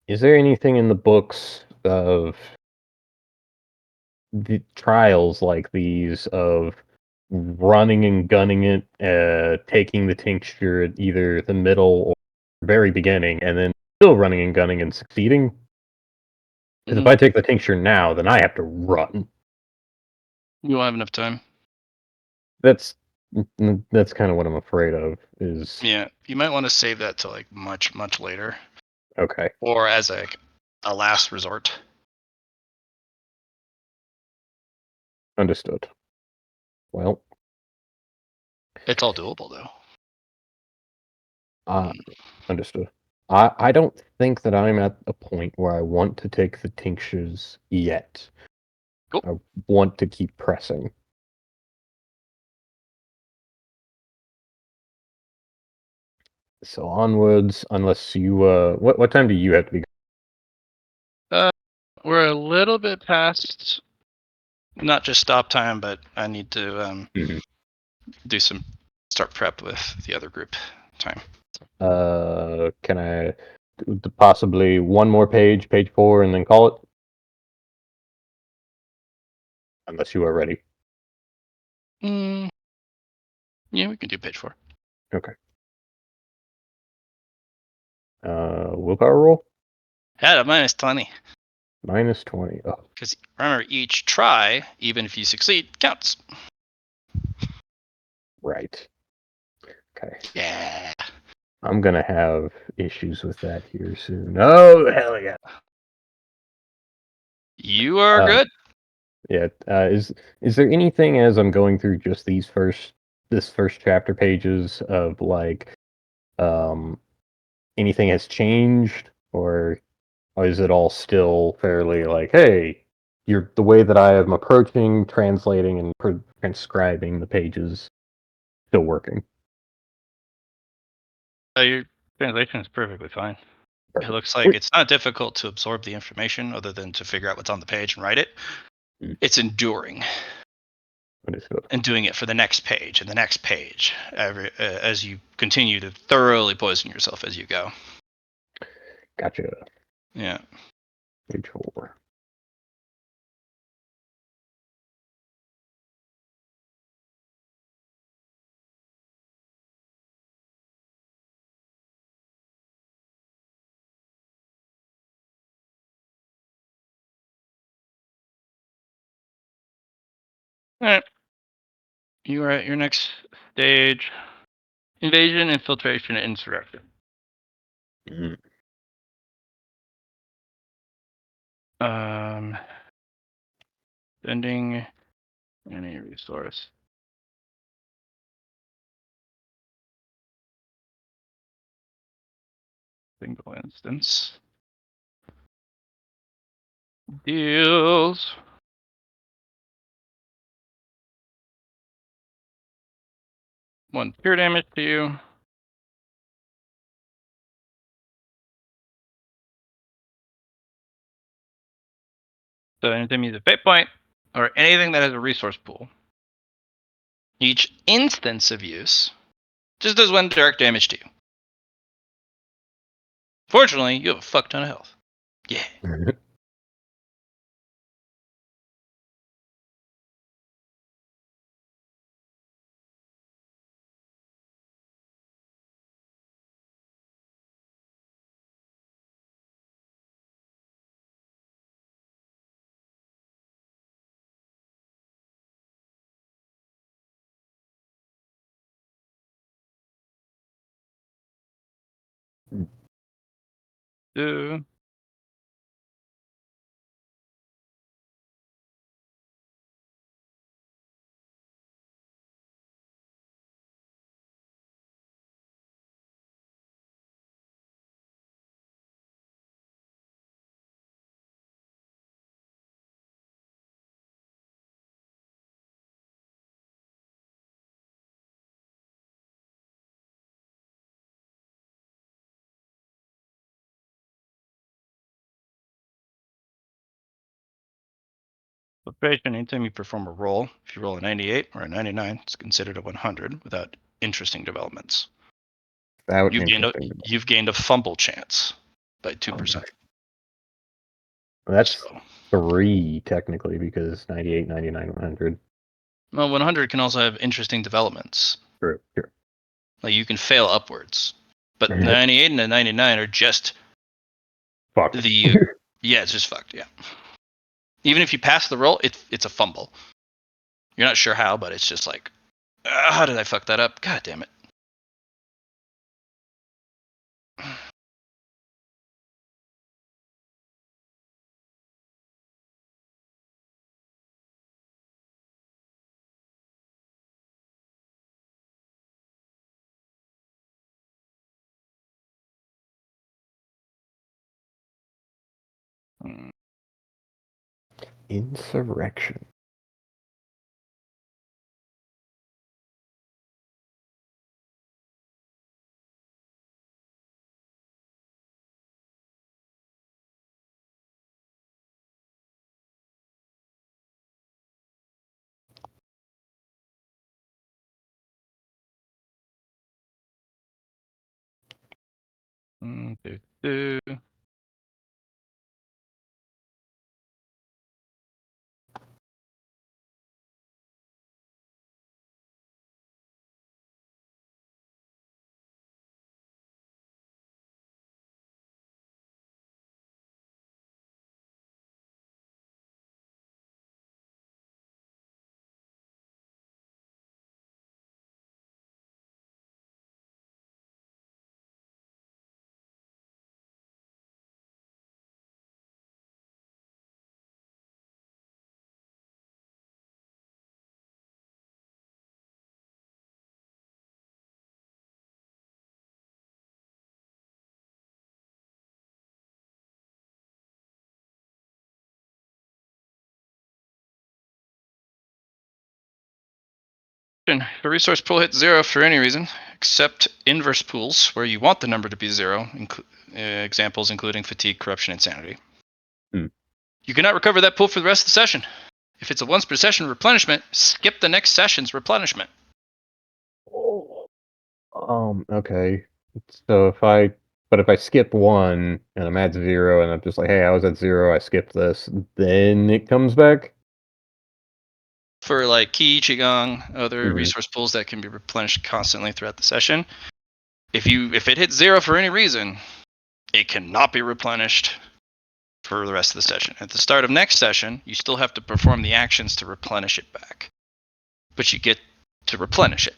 Is there anything in the books of the trials like these of running and gunning it, taking the tincture at either the middle or very beginning, and then still running and gunning and succeeding? Because if I take the tincture now, then I have to run. You won't have enough time. That's kind of what I'm afraid of. Is Yeah, you might want to save that to like much later, okay. or as a last resort. Understood. Well, It's all doable though. understood. I don't think that I'm at a point where I want to take the tinctures yet. Cool. I want to keep pressing. So onwards, unless you what time do you have to be? We're a little bit past not just stop time, but I need to do some start prep with the other group time. Can I do possibly one more page, page 4, and then call it? Unless you are ready. Yeah, we can do page 4. Okay. Willpower roll? Yeah, minus 20. Minus 20. Oh, Because remember, each try, even if you succeed, counts. right. Okay. Yeah. I'm gonna have issues with that here soon. Oh, hell yeah. You are good. Yeah. Is there anything as I'm going through just this first chapter pages of like anything has changed, or is it all still fairly like, hey, the way that I am approaching, translating, and transcribing the pages still working? Your translation is perfectly fine. It Perfect. looks like it's not difficult to absorb the information other than to figure out what's on the page and write it. It's enduring Understood. and doing it for the next page and the next page as you continue to thoroughly poison yourself as you go. Gotcha. Yeah. Page 4. All right. You are at your next stage: invasion, infiltration, and insurrection. Mhm. Spending any resource. Single instance. Deals. One pure damage to you. So anything means a fate point, or anything that has a resource pool. Each instance of use just does 1 direct damage to you. Fortunately, you have a fuck ton of health. Yeah. Do. Filtration, anytime you perform a roll, if you roll a 98 or a 99, it's considered a 100 without interesting developments. Without You've gained a, interesting. you've gained a fumble chance by 2%. Well, that's So, 3 technically because 98, 99, 100. well, 100 can also have interesting developments. True. Sure. Like you can fail upwards. But the 98 and the 99 are just Fuck. the yeah, it's just fucked, yeah. Even if you pass the roll, it's a fumble. You're not sure how, but it's just like, how did I fuck that up? God damn it. Insurrection. Do. If a resource pool hits 0 for any reason, except inverse pools where you want the number to be 0, examples including fatigue, corruption, insanity. You cannot recover that pool for the rest of the session. If it's a once per session replenishment, skip the next session's replenishment. Okay. So if I skip 1 and I'm at 0 and I'm just like, hey, I was at 0, I skipped this, then it comes back? For like Ki, Qigong, other Mhm. resource pools that can be replenished constantly throughout the session, if it hits 0 for any reason, it cannot be replenished for the rest of the session. At the start of next session, you still have to perform the actions to replenish it back. but you get to replenish it.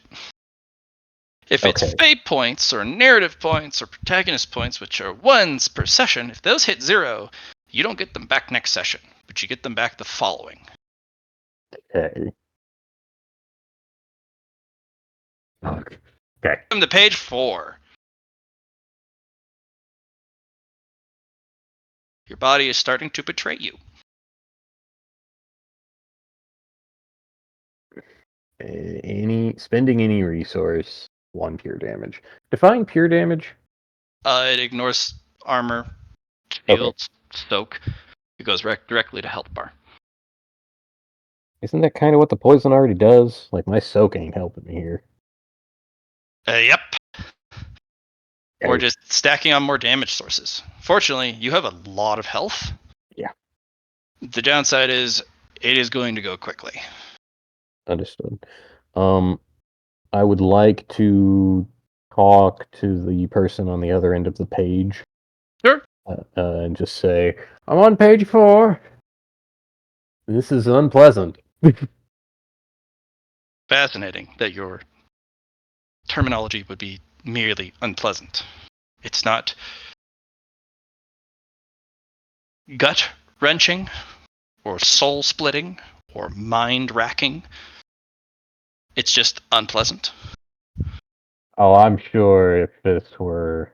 If it's Okay. fate points or narrative points or protagonist points, which are 1s per session, if those hit 0, you don't get them back next session, but you get them back the following. Okay. Okay. Welcome to page 4. Your body is starting to betray you. Spending any resource, 1 pure damage. Define pure damage. It ignores armor, Okay. shields, soak. It goes directly to health bar. Isn't that kind of what the poison already does? Like, my soak ain't helping me here. Yep. Or Okay. just stacking on more damage sources. Fortunately, you have a lot of health. Yeah. The downside is it is going to go quickly. Understood. I would like to talk to the person on the other end of the page. Sure. And just say, I'm on page 4. This is unpleasant. Fascinating that your terminology would be merely unpleasant. It's not gut wrenching or soul splitting or mind racking. It's just unpleasant. Oh, I'm sure if this were...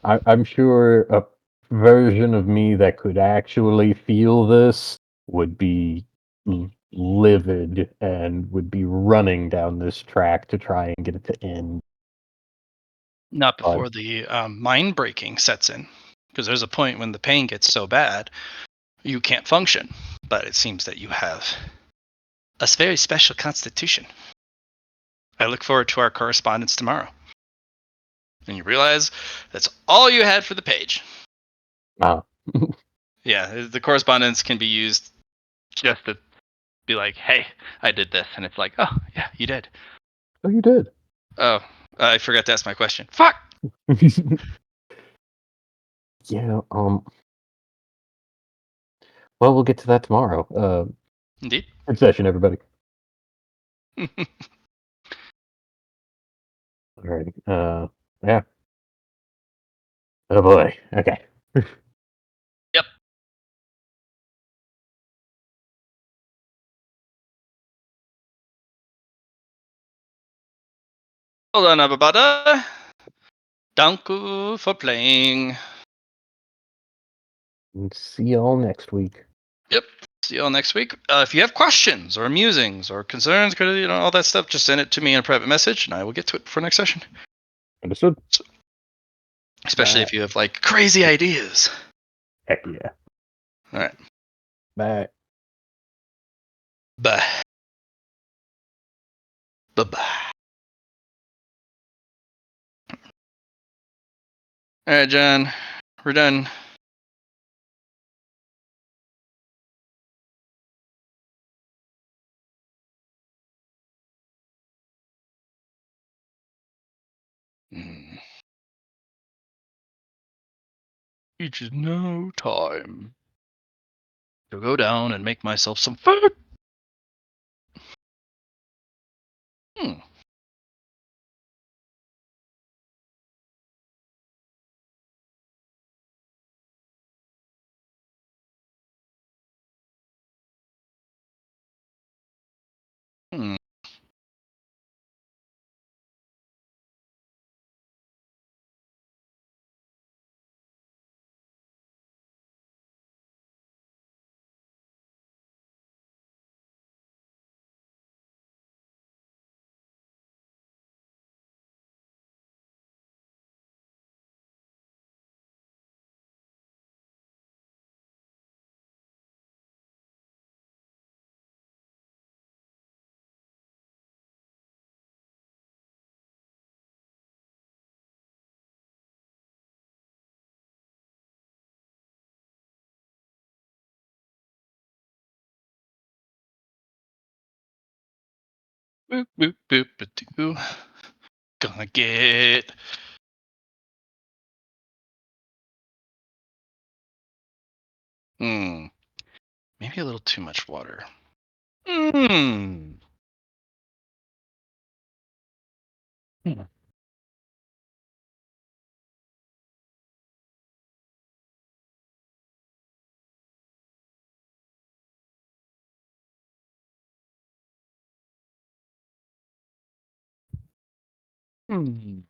I'm sure a version of me that could actually feel this would be livid and would be running down this track to try and get it to end. Not before the mind breaking sets in, because there's a point when the pain gets so bad you can't function. But it seems that you have a very special constitution. I look forward to our correspondence tomorrow. And you realize that's all you had for the page. Wow. Yeah, the correspondence can be used just to be like, hey, I did this. And it's like, oh, yeah, you did. Oh, you did. Oh, I forgot to ask my question. Fuck! Yeah, well, we'll get to that tomorrow. Indeed. Good session, everybody. Alright, yeah. Oh boy, okay. Yep. Hold on, everybody. Danke for playing. See y'all next week. Yep. See you all next week. If you have questions or musings or concerns, all that stuff, just send it to me in a private message, and I will get to it for next session. Understood. Especially Bye. if you have like crazy ideas. Heck yeah. All right. Bye. Bye. Bye-bye. All right, John. We're done. It is no time to go down and make myself some food. Hmm. Hmm. Boop, boop, boop, ba-doo. Gonna get. Maybe a little too much water. Hmm. Hmm.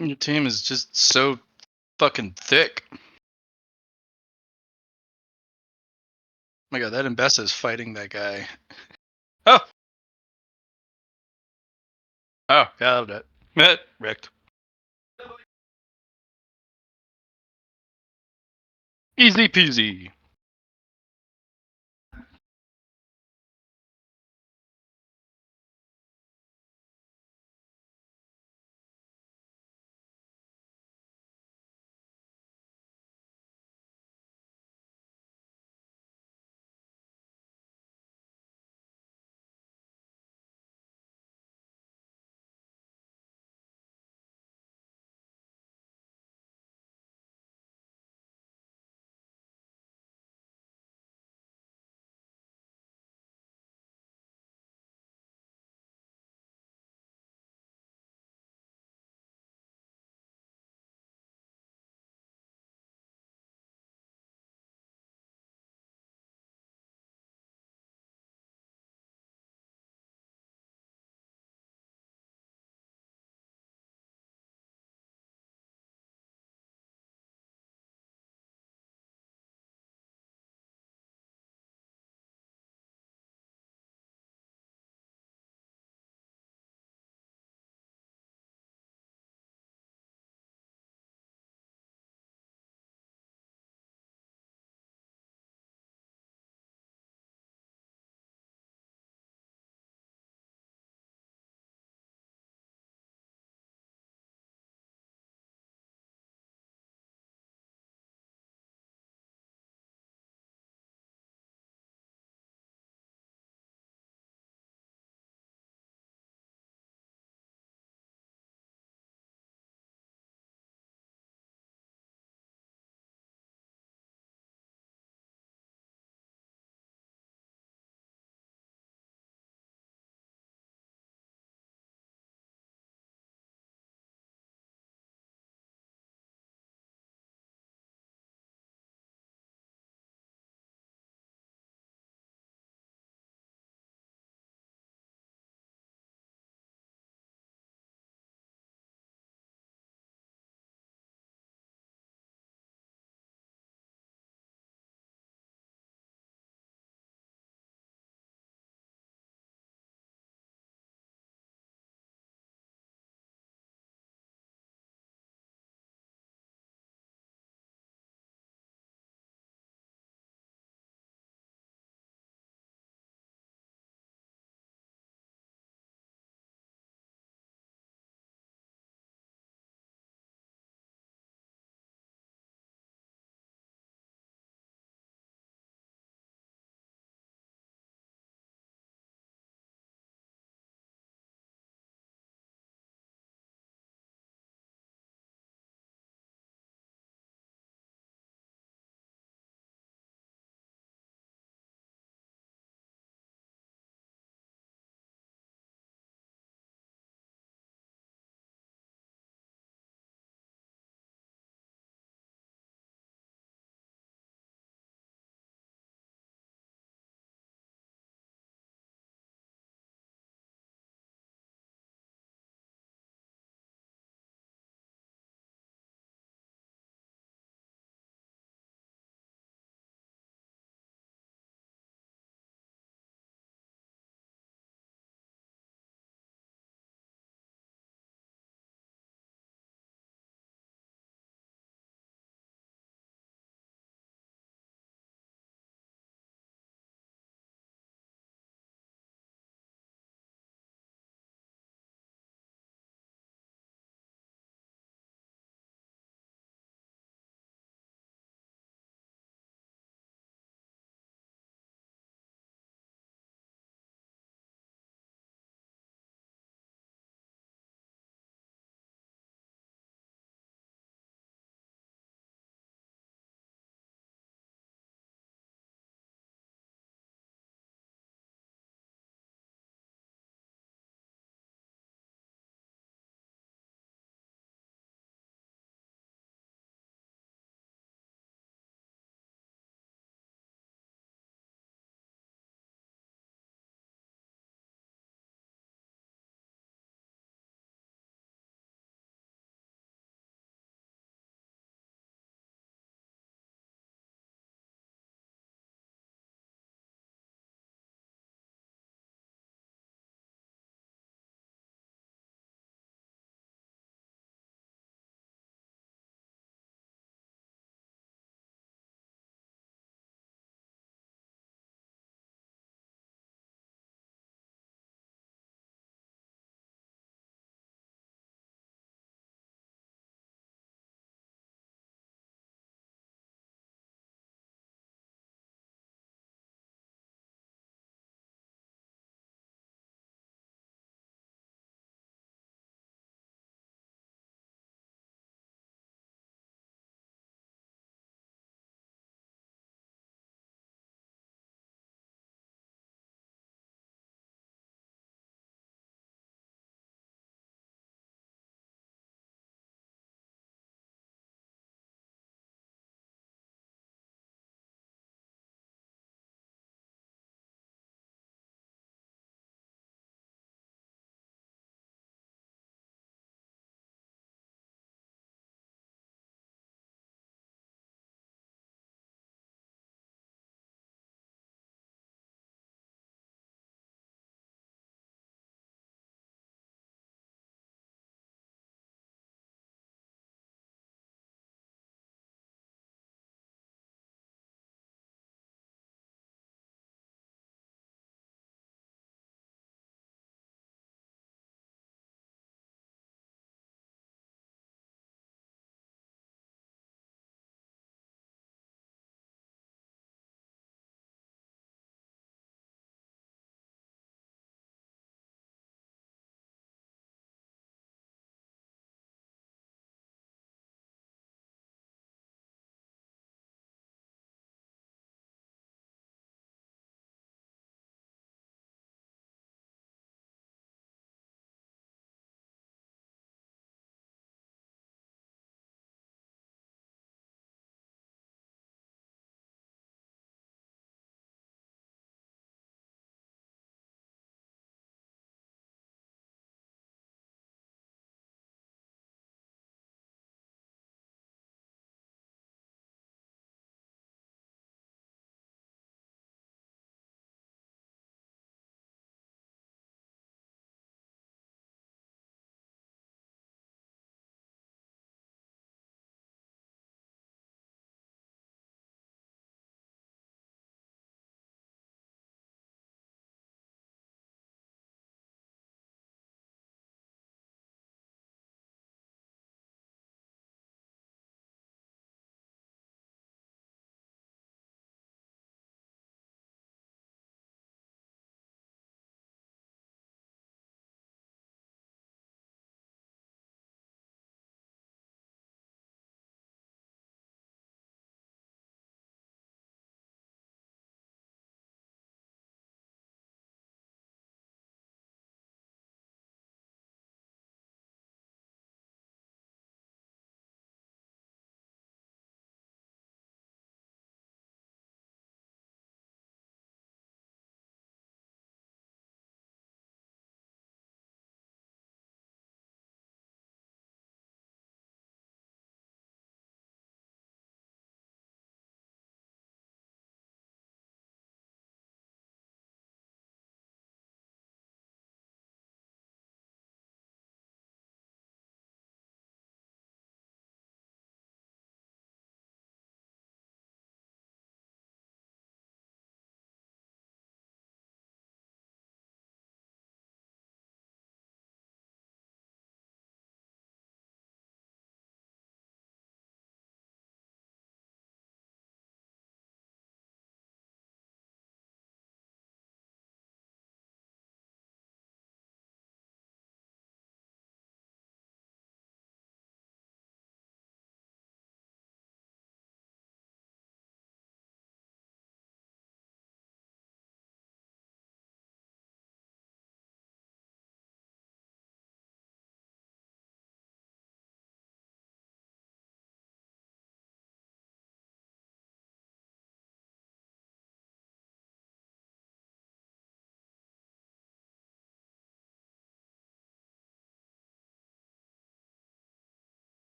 Your team is just so fucking thick. My god, that Imbessa is fighting that guy. Oh! Oh, got it. Wrecked. Easy peasy.